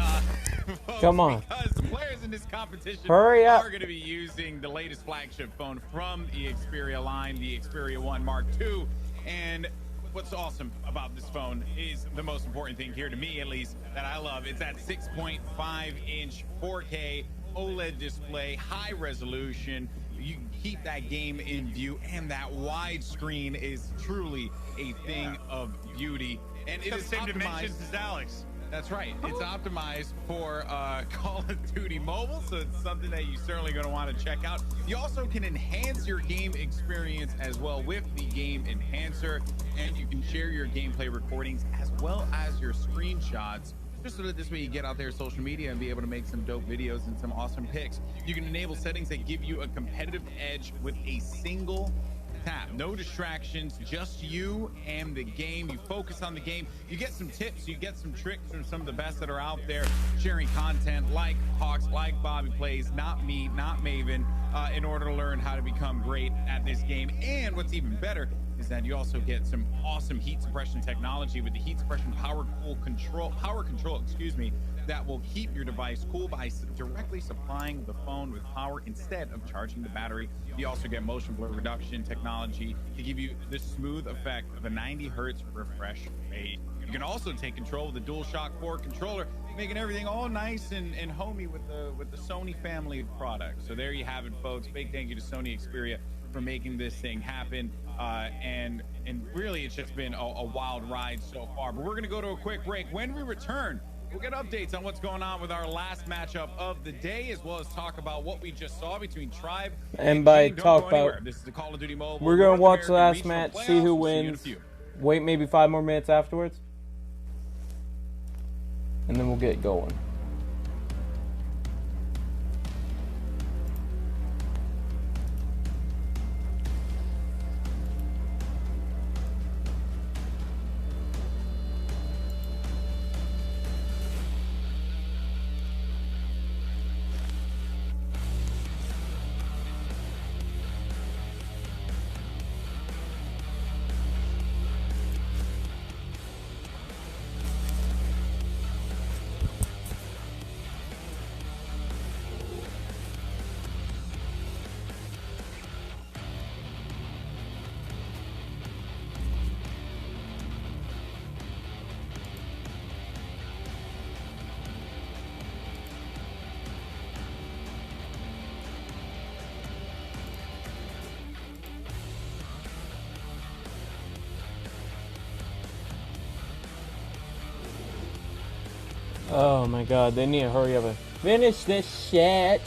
Folks, Come on. Because the players in this competition Hurry up. are going to be using the latest flagship phone from the Xperia line, the Xperia 1 Mark II. And what's awesome about this phone is the most important thing here, to me at least, that I love. It's that 6.5-inch 4K OLED display, high resolution. You can keep that game in view, and that widescreen is truly a thing of beauty. And it is the same dimensions as Alex. That's right. It's optimized for Call of Duty Mobile, so it's something that you're certainly going to want to check out. You also can enhance your game experience as well with the Game Enhancer, and you can share your gameplay recordings as well as your screenshots, just so that this way you get out there social media and be able to make some dope videos and some awesome pics. You can enable settings that give you a competitive edge with a single tap. No distractions, just you and the game. You focus on the game. You get some tips, you get some tricks from some of the best that are out there sharing content like Hawks, like Bobby Plays, not me, not Maven, in order to learn how to become great at this game. And what's even better is that you also get some awesome heat suppression technology with the heat suppression power control, that will keep your device cool by directly supplying the phone with power instead of charging the battery. You also get motion blur reduction technology to give you the smooth effect of a 90 hertz refresh rate. You can also take control of the DualShock 4 controller, making everything all nice and homey with the Sony family of products. So there you have it, folks. Big thank you to Sony Xperia for making this thing happen. And really, it's just been a wild ride so far. But we're going to go to a quick break. When we return, we'll get updates on what's going on with our last matchup of the day, as well as talk about what we just saw between Tribe and by Gene. talk Don't go anywhere. about, This is the Call of Duty Mobile. we're going to watch the North last American match, Regional see who Playoffs. See you in a wins, few. wait maybe 5 more minutes afterwards, and then we'll get going. Oh my god, they need to hurry up and finish this shit.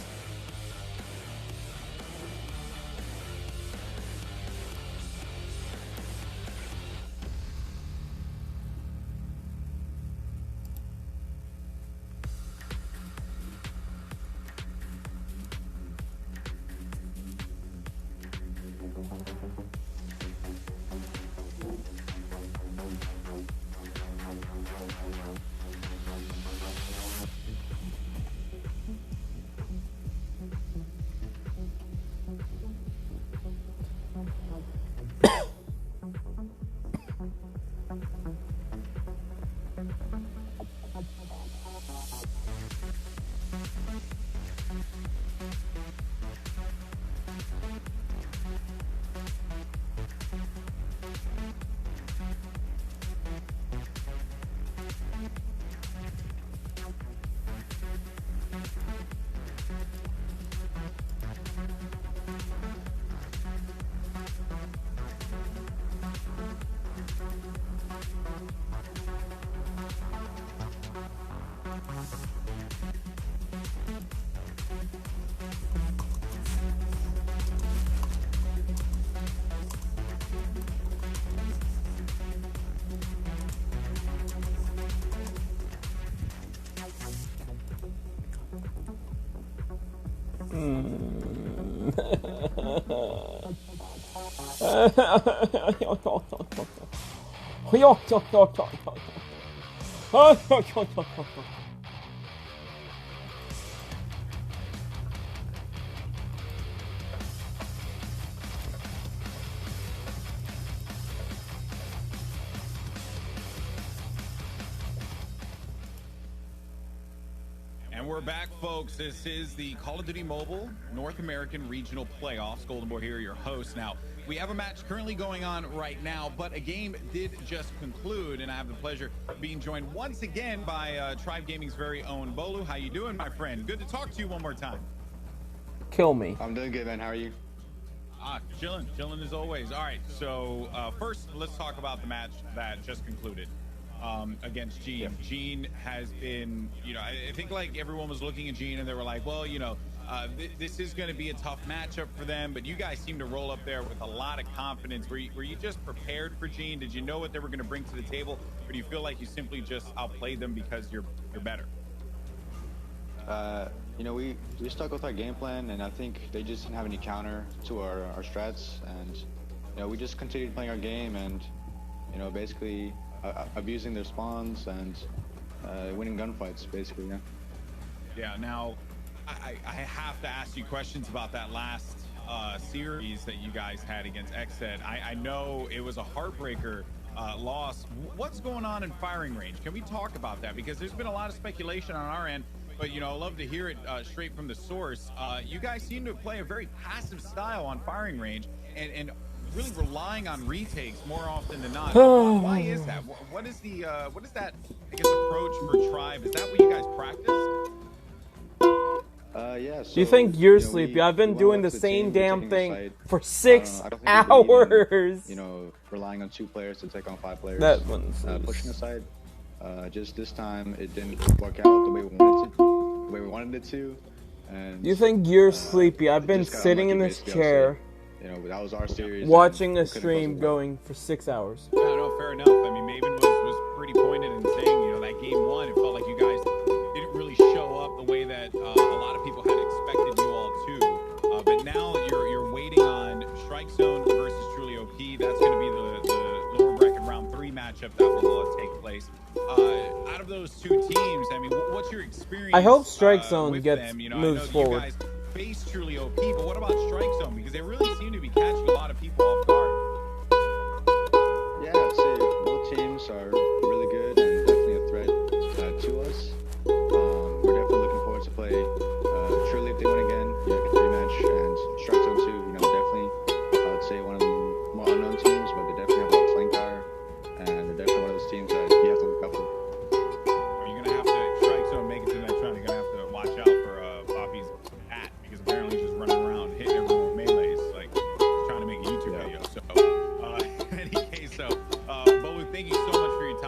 And we're back, folks. This is the Call of Duty Mobile North American Regional Playoffs. Golden Boy here, your host. Now, we have a match currently going on right now, but a game did just conclude, and I have the pleasure of being joined once again by Tribe Gaming's very own Bolu. How you doing, my friend? Good to talk to you one more time. Kill me. I'm doing good, man. How are you? Chilling as always. All right, so first, let's talk about the match that just concluded. Against Gene. Yeah. Gene has been, I think like everyone was looking at Gene and they were like, well, this is going to be a tough matchup for them, but you guys seem to roll up there with a lot of confidence. Were you just prepared for Gene? Did you know what they were going to bring to the table, or do you feel like you simply just outplayed them because you're better? We stuck with our game plan, and I think they just didn't have any counter to our strats, and we just continued playing our game and basically abusing their spawns and winning gunfights, basically. Yeah. Now, I have to ask you questions about that last series that you guys had against XSET. I know it was a heartbreaker loss. What's going on in firing range? Can we talk about that? Because there's been a lot of speculation on our end, but I'd love to hear it straight from the source. You guys seem to play a very passive style on firing range, and really relying on retakes more often than not. Why is that? What is that, I guess, approach for Tribe? Is that what you guys practice? Yeah. So, Do you think you're sleepy? I've been doing the same damn thing for 6 hours. Relying on 2 players to take on 5 players. That one's pushing aside. Just this time, it didn't work out the way we wanted it to. And you think you're sleepy? I've been sitting in this chair. That was our series. Watching a stream going for 6 hours. No, fair enough. I mean, Maven was pretty pointed in saying, that game 1, it felt like you guys didn't really show up the way that a lot of people had expected you all to. But now you're waiting on Strike Zone versus Truly OP. That's going to be the lower bracket round 3 matchup that will take place. Out of those 2 teams, I mean, what's your experience? I hope Strike Zone gets them? Moves forward. You guys face Truly OP, but what about Strike Zone? Because they really seem to be catching a lot of people off guard. Yeah, I'd say both teams are really good and definitely a threat to us. We're definitely looking forward to play Truly if they win again, rematch, and Strike Zone 2, definitely, I would say one of the more unknown teams, but they definitely have a lot of playing power, and they're definitely one of those teams that you have to look up to. You're going to have to, Strike Zone, make it to the next round, you're going to have to watch out for Poppy's hat, because apparently he's just running around hitting everyone with melees, like trying to make a YouTube video. So, in any case, Bolu, thank you so much for your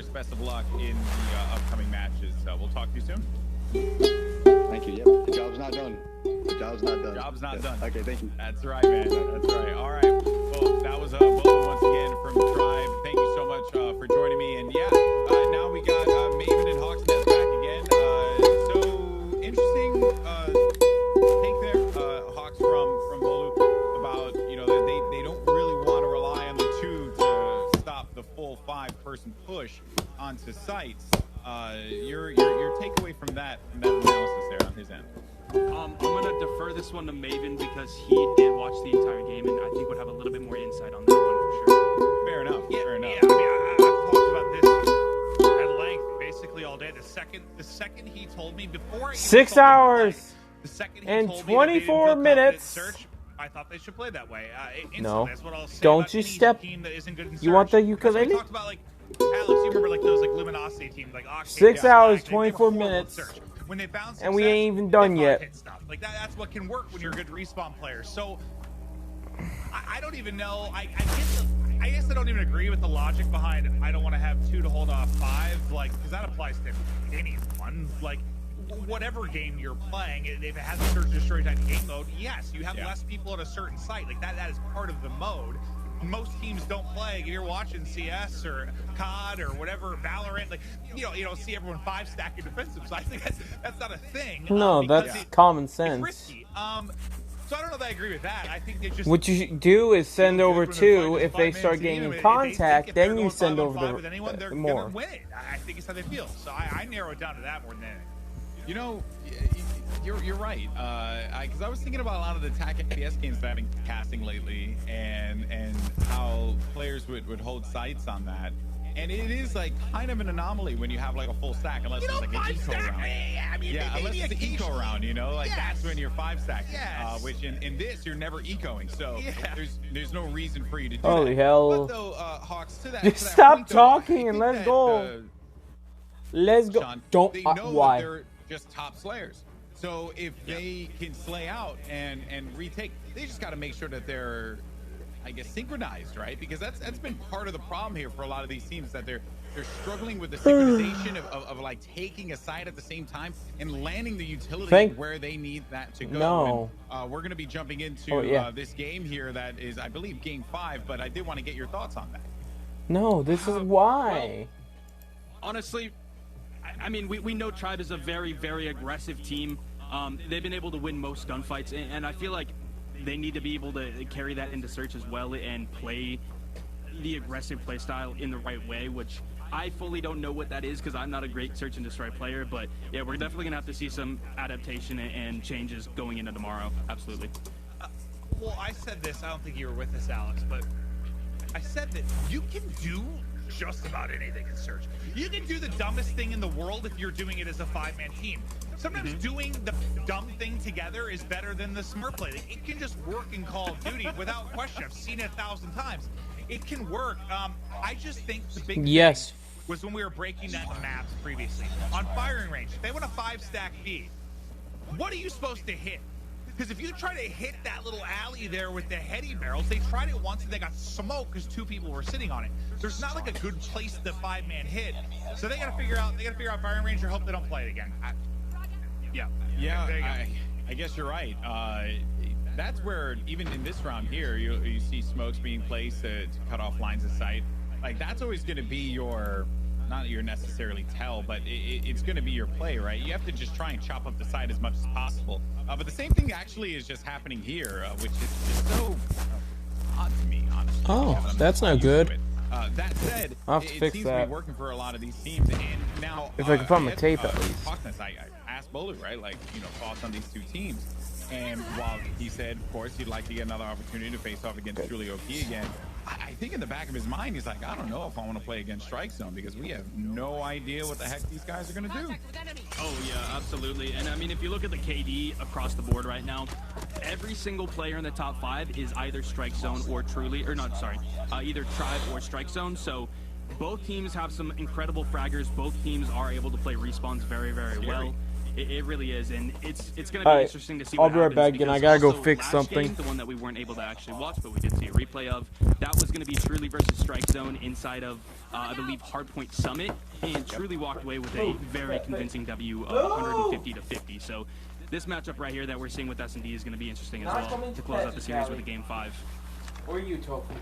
course, best of luck in the upcoming matches. We'll talk to you soon. Thank you. Yep. The job's not done. The job's not done. Job's not Yes. done. Okay, thank you. That's right, man. That's right. All right. Well, that was Bobo once again from Tribe. Thank you so much for joining me. And yeah, now we got Maven and Hawksnest back again. So interesting take there, Hawks from Bolu, about that they don't really want to rely on the 2 to stop the full 5-person push onto sites. Your takeaway from that analysis there on his end. I'm gonna defer this one to Maven because he did watch the entire game and I think would have a little bit more insight on that one for sure. Fair enough. Fair enough. Yeah, I mean, I've talked about this at length basically all day. The second he told me before I 6 hours the second he and told me that they didn't 24 feel confident in minutes. Search, I thought they should play that way. No. That's what I'll say Don't about you any step. team that isn't good in You want the Search. That's what we ukulele? talked about, like Alex, you remember like those like Luminosity teams, like Octane, 6 yeah, hours, they were 24 horrible at minutes. Search. When they found And we success, ain't even they done found yet. hit stuff. Like that's what can work when you're a good respawn player. So I don't even know. I guess I don't even agree with the logic behind I don't want to have 2 to hold off 5, like, because that applies to anyone. Like, whatever game you're playing, if it has a search and destroy type game mode, yes, you have less people at a certain site. Like that is part of the mode. Most teams don't play. If you're watching CS or COD or whatever, Valorant, like you don't see everyone 5-stack in defensive. So I think that's not a thing. No, because that's common it's sense. risky. So I don't know that I agree with that. I think they just What you should do is send over 2. If they start if gaining they contact, think if they're then you going send 5 on over 5 with anyone, they're the gonna more. win it. I think it's how they feel. So I narrow it down to that more than anything. You know, you're right. Because I was thinking about a lot of the attack FPS games that I've been casting lately, and how players would hold sights on that. And it is like kind of an anomaly when you have like a full stack, unless it's like an eco round. Unless it's an eco round, like that's when you're 5-stacking. Which in this you're never ecoing, so there's no reason for you to do Holy that. hell. But though, Hawks, to that, Just to that stop point, though, talking I and think let's that, go. Let's go. Sean, Don't. they know Why? that they're just top slayers. So if they can slay out and retake, they just got to make sure that they're, I guess, synchronized, right? Because that's been part of the problem here for a lot of these teams, that they're struggling with the synchronization of like taking a side at the same time and landing the utility where they need that to go. No. And, we're going to be jumping into this game here that is, I believe, game 5, but I did want to get your thoughts on that. No, this is why. Well, honestly, I mean, we know Tribe is a very, very aggressive team. They've been able to win most gunfights, and I feel like they need to be able to carry that into Search as well and play the aggressive play style in the right way, which I fully don't know what that is because I'm not a great Search and Destroy player, but yeah, we're definitely gonna have to see some adaptation and changes going into tomorrow. Absolutely. Well, I said this, I don't think you were with us, Alex, but I said that you can do just about anything in Search. You can do the dumbest thing in the world if you're doing it as a 5-man team. Sometimes doing the dumb thing together is better than the smart play. It can just work in Call of Duty without question. I've seen it 1,000 times. It can work. I just think the big thing was when we were breaking down the maps previously. On firing range, if they want a 5-stack B, what are you supposed to hit? Because if you try to hit that little alley there with the heady barrels, they tried it once and they got smoked because 2 people were sitting on it. There's not like a good place to 5-man hit. So they gotta figure out firing range or hope they don't play it again. I guess you're right. That's where, even in this round here, you see smokes being placed to cut off lines of sight. Like, that's always going to be your, not your necessarily tell, but it's going to be your play, right? You have to just try and chop up the side as much as possible. But the same thing actually is just happening here, which is just so odd to me, honestly. Oh, that's not good. That said, I'll have to fix seems that. to be working for a lot of these teams. And now, If I can find my tape at least. Hawksnest, I asked Bolu, right? Like, thoughts on these 2 teams. And while he said, of course, he'd like to get another opportunity to face off against Truly OP again, I think in the back of his mind, he's like, I don't know if I want to play against Strike Zone because we have no idea what the heck these guys are going to do. Oh, yeah, absolutely. And I mean, if you look at the KD across the board right now, every single player in the top 5 is either Strike Zone or Truly, or not, sorry, either Tribe or Strike Zone. So both teams have some incredible fraggers. Both teams are able to play respawns very, very well. It really is, and it's going to be Alright, interesting to see I'll what be right happens. back, and I because gotta go also fix last something. game, the one that we weren't able to actually watch, but we did see a replay of, that was going to be Truly versus Strike Zone inside of, I believe, Hardpoint Summit, and Truly walked away with a very convincing W of 150 to 50. So this matchup right here that we're seeing with S&D is going to be interesting as well to close out the series with a Game 5. Or you talking?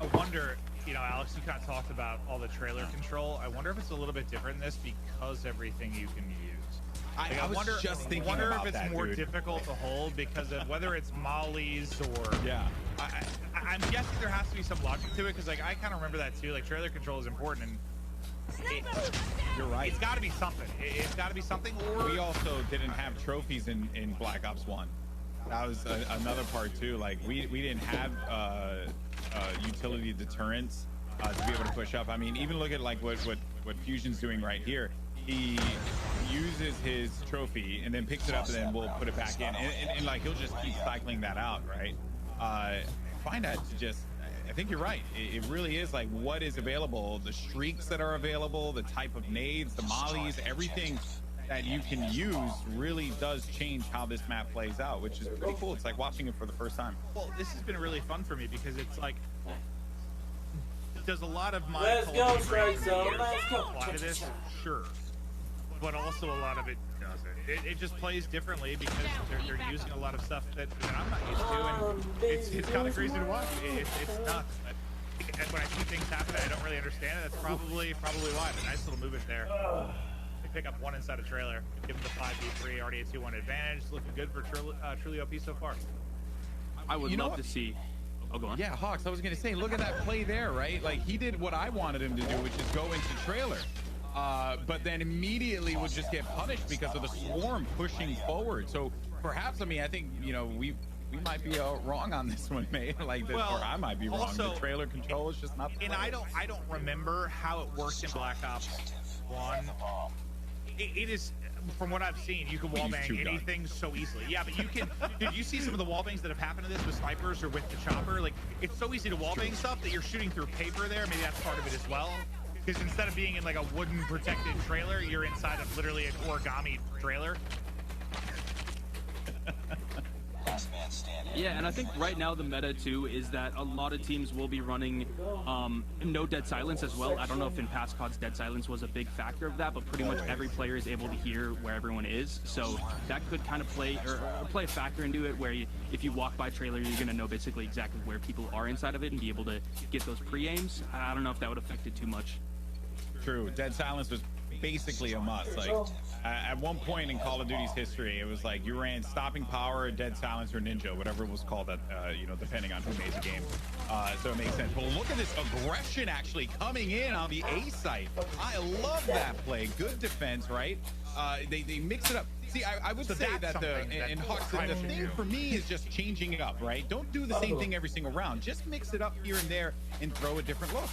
I wonder, you know, Alex, you kind of talked about all the trailer control. I wonder if it's a little bit different in this because everything you can use. I was just thinking wonder about if it's that, more dude. difficult to hold because of whether it's mollies or Yeah. I'm guessing there has to be some logic to it because like I kind of remember that too. Like trailer control is important and You're right. it's got to be something. It's got to be something. Or We also didn't have trophies in Black Ops 1. That was another part too. Like we didn't have utility deterrents to be able to push up. I mean, even look at like what Fusion's doing right here. He uses his trophy and then picks it up and then we'll put it back in. And like he'll just keep cycling that out, right? Find that to just. I think you're right. It really is like what is available, the streaks that are available, the type of nades, the mollies, everything that you can use really does change how this map plays out, which is pretty cool. It's like watching it for the first time. well, this has been really fun for me because it's like does a lot of my Let's Call of go, Duty Strike ranking Zone, years let's go. apply to this? Sure, but also a lot of it doesn't. It just plays differently because they're using a lot of stuff that I'm not used to, and it's kind of crazy to watch. It's nuts. And when I see things happen and I don't really understand it, that's probably why. A nice little movement there. They pick up one inside a trailer, give them the 5v3, already a 2-1 advantage. Looking good for Truly OP so far. I would You know love what? to see. Oh, go on. Yeah, Hawks, I was going to say, look at that play there, right? Like he did what I wanted him to do, which is go into trailer. But then immediately would just get punished because of the swarm pushing forward. So perhaps, I mean, I think, you know, we might be wrong on this one, mate. Like, or I might be wrong. also- The trailer control is just not. And I don't remember how it worked in Black Ops 1. It is, from what I've seen, you can wallbang anything so easily. Yeah, but you can. Did you see some of the wallbangs that have happened to this with snipers or with the chopper? Like, it's so easy to wallbang stuff that you're shooting through paper there. Maybe that's part of it as well. Because instead of being in like a wooden protected trailer, you're inside of literally an origami trailer. Yeah, and I think right now the meta too is that a lot of teams will be running no dead silence as well. I don't know if in past CODs dead silence was a big factor of that, but pretty much every player is able to hear where everyone is. So that could kind of play a factor into it where if you walk by trailer, you're going to know basically exactly where people are inside of it and be able to get those pre-aims. I don't know if that would affect it too much. True. Dead silence was basically a must. Like at one point in Call of Duty's history, it was like you ran stopping power, dead silence, or ninja, whatever it was called. That you know, depending on who made the game. So it makes sense. But look at this aggression actually coming in on the A site. I love that play. Good defense, right? They mix it up. See, I would say that in Hawks, the thing for me is just changing it up, right? Don't do the same thing every single round. Just mix it up here and there and throw a different look.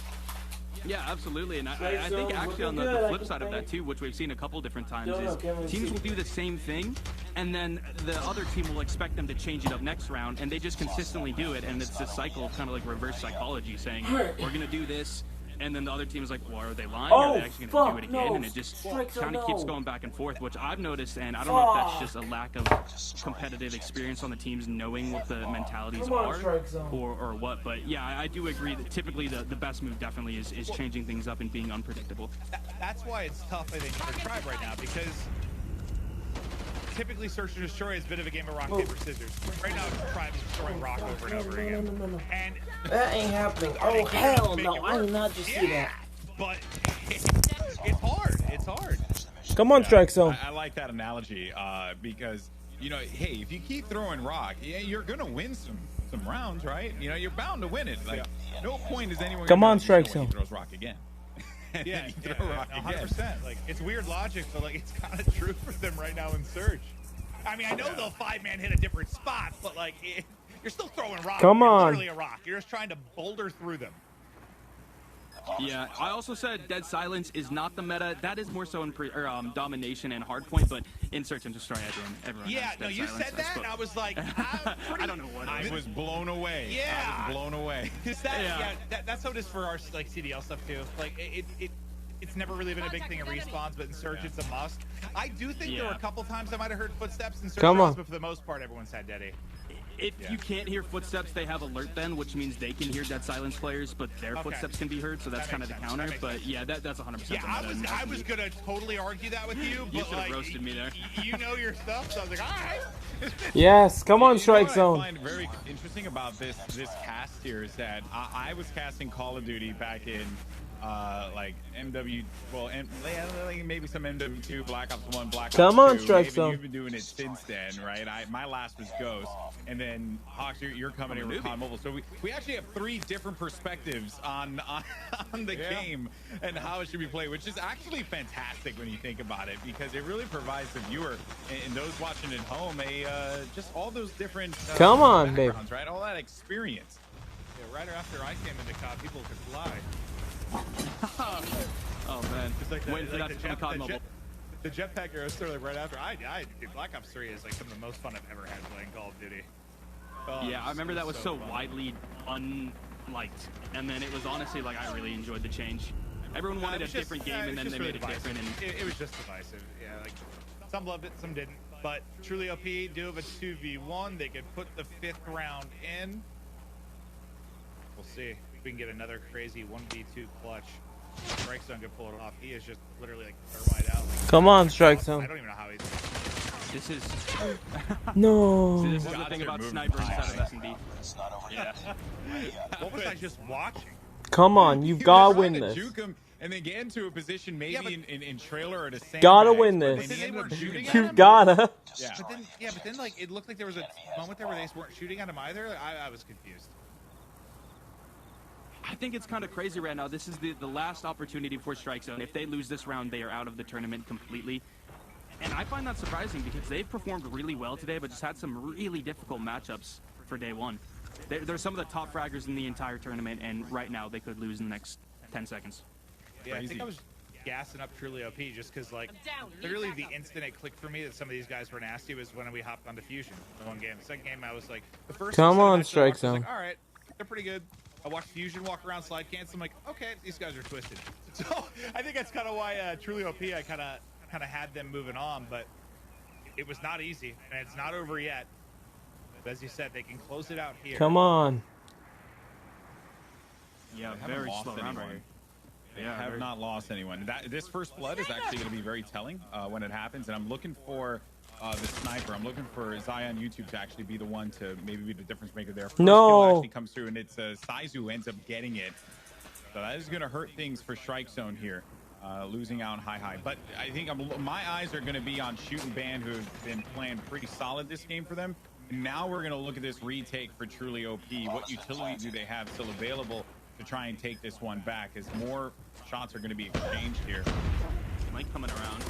Yeah, absolutely, and I think actually on the flip side of that too, which we've seen a couple different times, is teams will do the same thing, and then the other team will expect them to change it up next round, and they just consistently do it, and it's this cycle of kind of like reverse psychology, saying we're gonna do this, and then the other team is like, well, are they lying? Are they actually going to do it again? And it just kind of keeps going back and forth, which I've noticed, and I don't know if that's just a lack of competitive experience on the teams knowing what the mentalities are or what. But yeah, I do agree that typically the best move definitely is changing things up and being unpredictable. That's why it's tough, I think, for Tribe right now, because typically Search and Destroy is a bit of a game of rock, paper, scissors. Right now, Tribe is throwing rock over and over again. No. And that ain't happening. Oh, hell no. I did not just see that. But it's hard. It's hard. Come on, Strike Zone. I like that analogy because, you know, hey, if you keep throwing rock, you're going to win some rounds, right? You know, you're bound to win it. Like, no point is anyone Come on, Strike Zone. Zone. He throws rock again. Yeah, throw rock 100%. Like, it's weird logic, but like it's kind of true for them right now in Surge. I mean, I know they'll 5-man hit a different spot, but like you're still throwing rock. Come on. Literally a rock. You're just trying to boulder through them. Yeah, I also said Dead Silence is not the meta. That is more so in Domination and Hardpoint, but in Search and Destroy, everyone Yeah, has no, Dead you Silence, said that, and I was like, I don't know what I was blown away. Yeah. I was blown away. Because that's how it is for our like CDL stuff too. Like it's never really been a big thing in respawns, but in Surge it's a must. I do think there were a couple times I might have heard footsteps in Surge, but for the most part, everyone's had Daddy. If you can't hear footsteps, they have alert then, which means they can hear dead silence players, but their footsteps can be heard, so that's kind of the counter. But yeah, that's 100%. Yeah, I was gonna totally argue that with you, but you should have roasted me there. You know your stuff, so I was like, all right. Yes, come on, Strike Zone. What I find very interesting about this cast here is that I was casting Call of Duty back in like MW, and maybe some MW2, Black Ops 1, Black Ops 2. Come on, Strike Zone. You've been doing it since then, right? My last was Ghost, and then Hawks, you're coming in with COD Mobile. So we actually have 3 different perspectives on the game and how it should be played, which is actually fantastic when you think about it, because it really provides the viewer and those watching at home just all those different come on, babe. Right? All that experience. Yeah, right after I came into COD, people could fly. Oh man, Like waiting for that to come to COD Mobile. The jetpack era was right after. Dude, Black Ops 3 is like some of the most fun I've ever had playing Call of Duty. Yeah, I remember that was so widely unliked, and then it was honestly like I really enjoyed the change. Everyone wanted a different game, and then they made it different. And it was just divisive. Yeah, like some loved it, some didn't. But truly OP, do have a 2v1. They could put the 5th round in. We'll see if we can get another crazy 1v2 clutch. Strike Zone could pull it off. He is just literally like thermite out. Like, come on, Strike Zone. I don't even know how he's. This is no. See, this is the thing about snipers inside of S&D. Yeah. What was I just watching? Come on, you've got to win this. Juke him and then get into a position maybe in trailer or the same. Gotta win this. You've gotta. Yeah. But then like it looked like there was a moment there where they weren't shooting at him either. I was confused. I think it's kind of crazy right now. This is the last opportunity for Strike Zone. If they lose this round, they are out of the tournament completely. And I find that surprising because they've performed really well today, but just had some really difficult matchups for day one. They're some of the top fraggers in the entire tournament, and right now they could lose in the next 10 seconds. Yeah, I think I was gassing up Truly OP just because, like, literally the instant it clicked for me that some of these guys were nasty was when we hopped onto Fusion the one game. The second game, I was like, the first come on, Strike I was Zone. like, all right, they're pretty good. I watched Fusion walk around slide cans. I'm like, okay, these guys are twisted. So I think that's kind of why Truly OP, I kind of had them moving on, but it was not easy, and it's not over yet. But as you said, they can close it out here. Come on. Yeah, very slow round right here. Yeah, have not lost anyone. This first blood is actually going to be very telling when it happens, and I'm looking for the sniper. I'm looking for Zion YouTube to actually be the one to maybe be the difference maker there. First kill actually comes through, and it's Saizu who ends up getting it. So that is going to hurt things for Strike Zone here, losing out on high. But I think my eyes are going to be on Shoot and Band, who have been playing pretty solid this game for them. And now we're going to look at this retake for Truly OP. What utility do they have still available to try and take this one back, as more shots are going to be exchanged here? Mike coming around.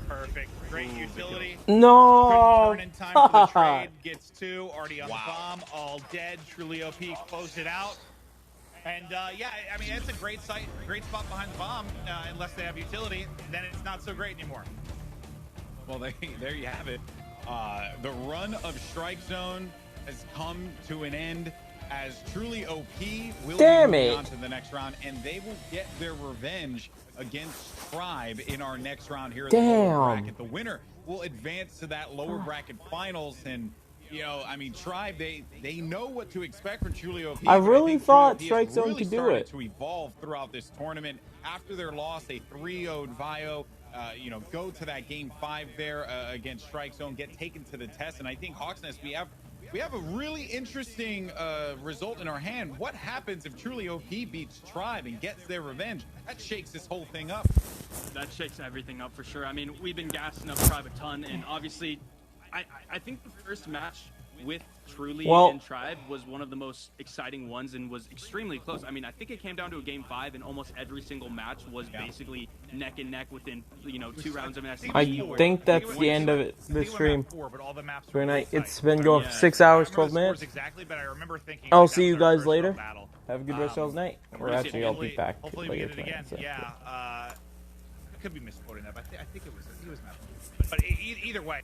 Perfect. Great utility. No. Turn in time for the trade. Gets 2. Already on the bomb. All dead. Truly OP close it out. And yeah, I mean, it's a great spot behind the bomb. Unless they have utility, then it's not so great anymore. Well, there you have it. The run of Strike Zone has come to an end, as Truly OP will be moving on to the next round, and they will get their revenge against Tribe in our next round here in the lower bracket. The winner will advance to that lower bracket finals, and you know, I mean, Tribe, they know what to expect from Truly OP. I really thought Strike Zone could do it. To evolve throughout this tournament after their loss, they 3-0'd Vio. You know, go to that game 5 there against Strike Zone, get taken to the test, and I think Hawksnest, we have a really interesting result in our hand. What happens if Truly OP beats Tribe and gets their revenge? That shakes this whole thing up. That shakes everything up for sure. I mean, we've been gassing up Tribe a ton, and obviously, I think the first match with Truly and Tribe was one of the most exciting ones and was extremely close. I mean, I think it came down to a game 5, and almost every single match was basically neck and neck within 2 rounds of an SCD. I think that's the end of it. The stream. It's been going for 6 hours, 12 minutes. I'll see you guys later. Have a good rest of the night. Or actually, I'll be back later tonight. So. Yeah, I could be misquoting that, but I think it was not. But either way.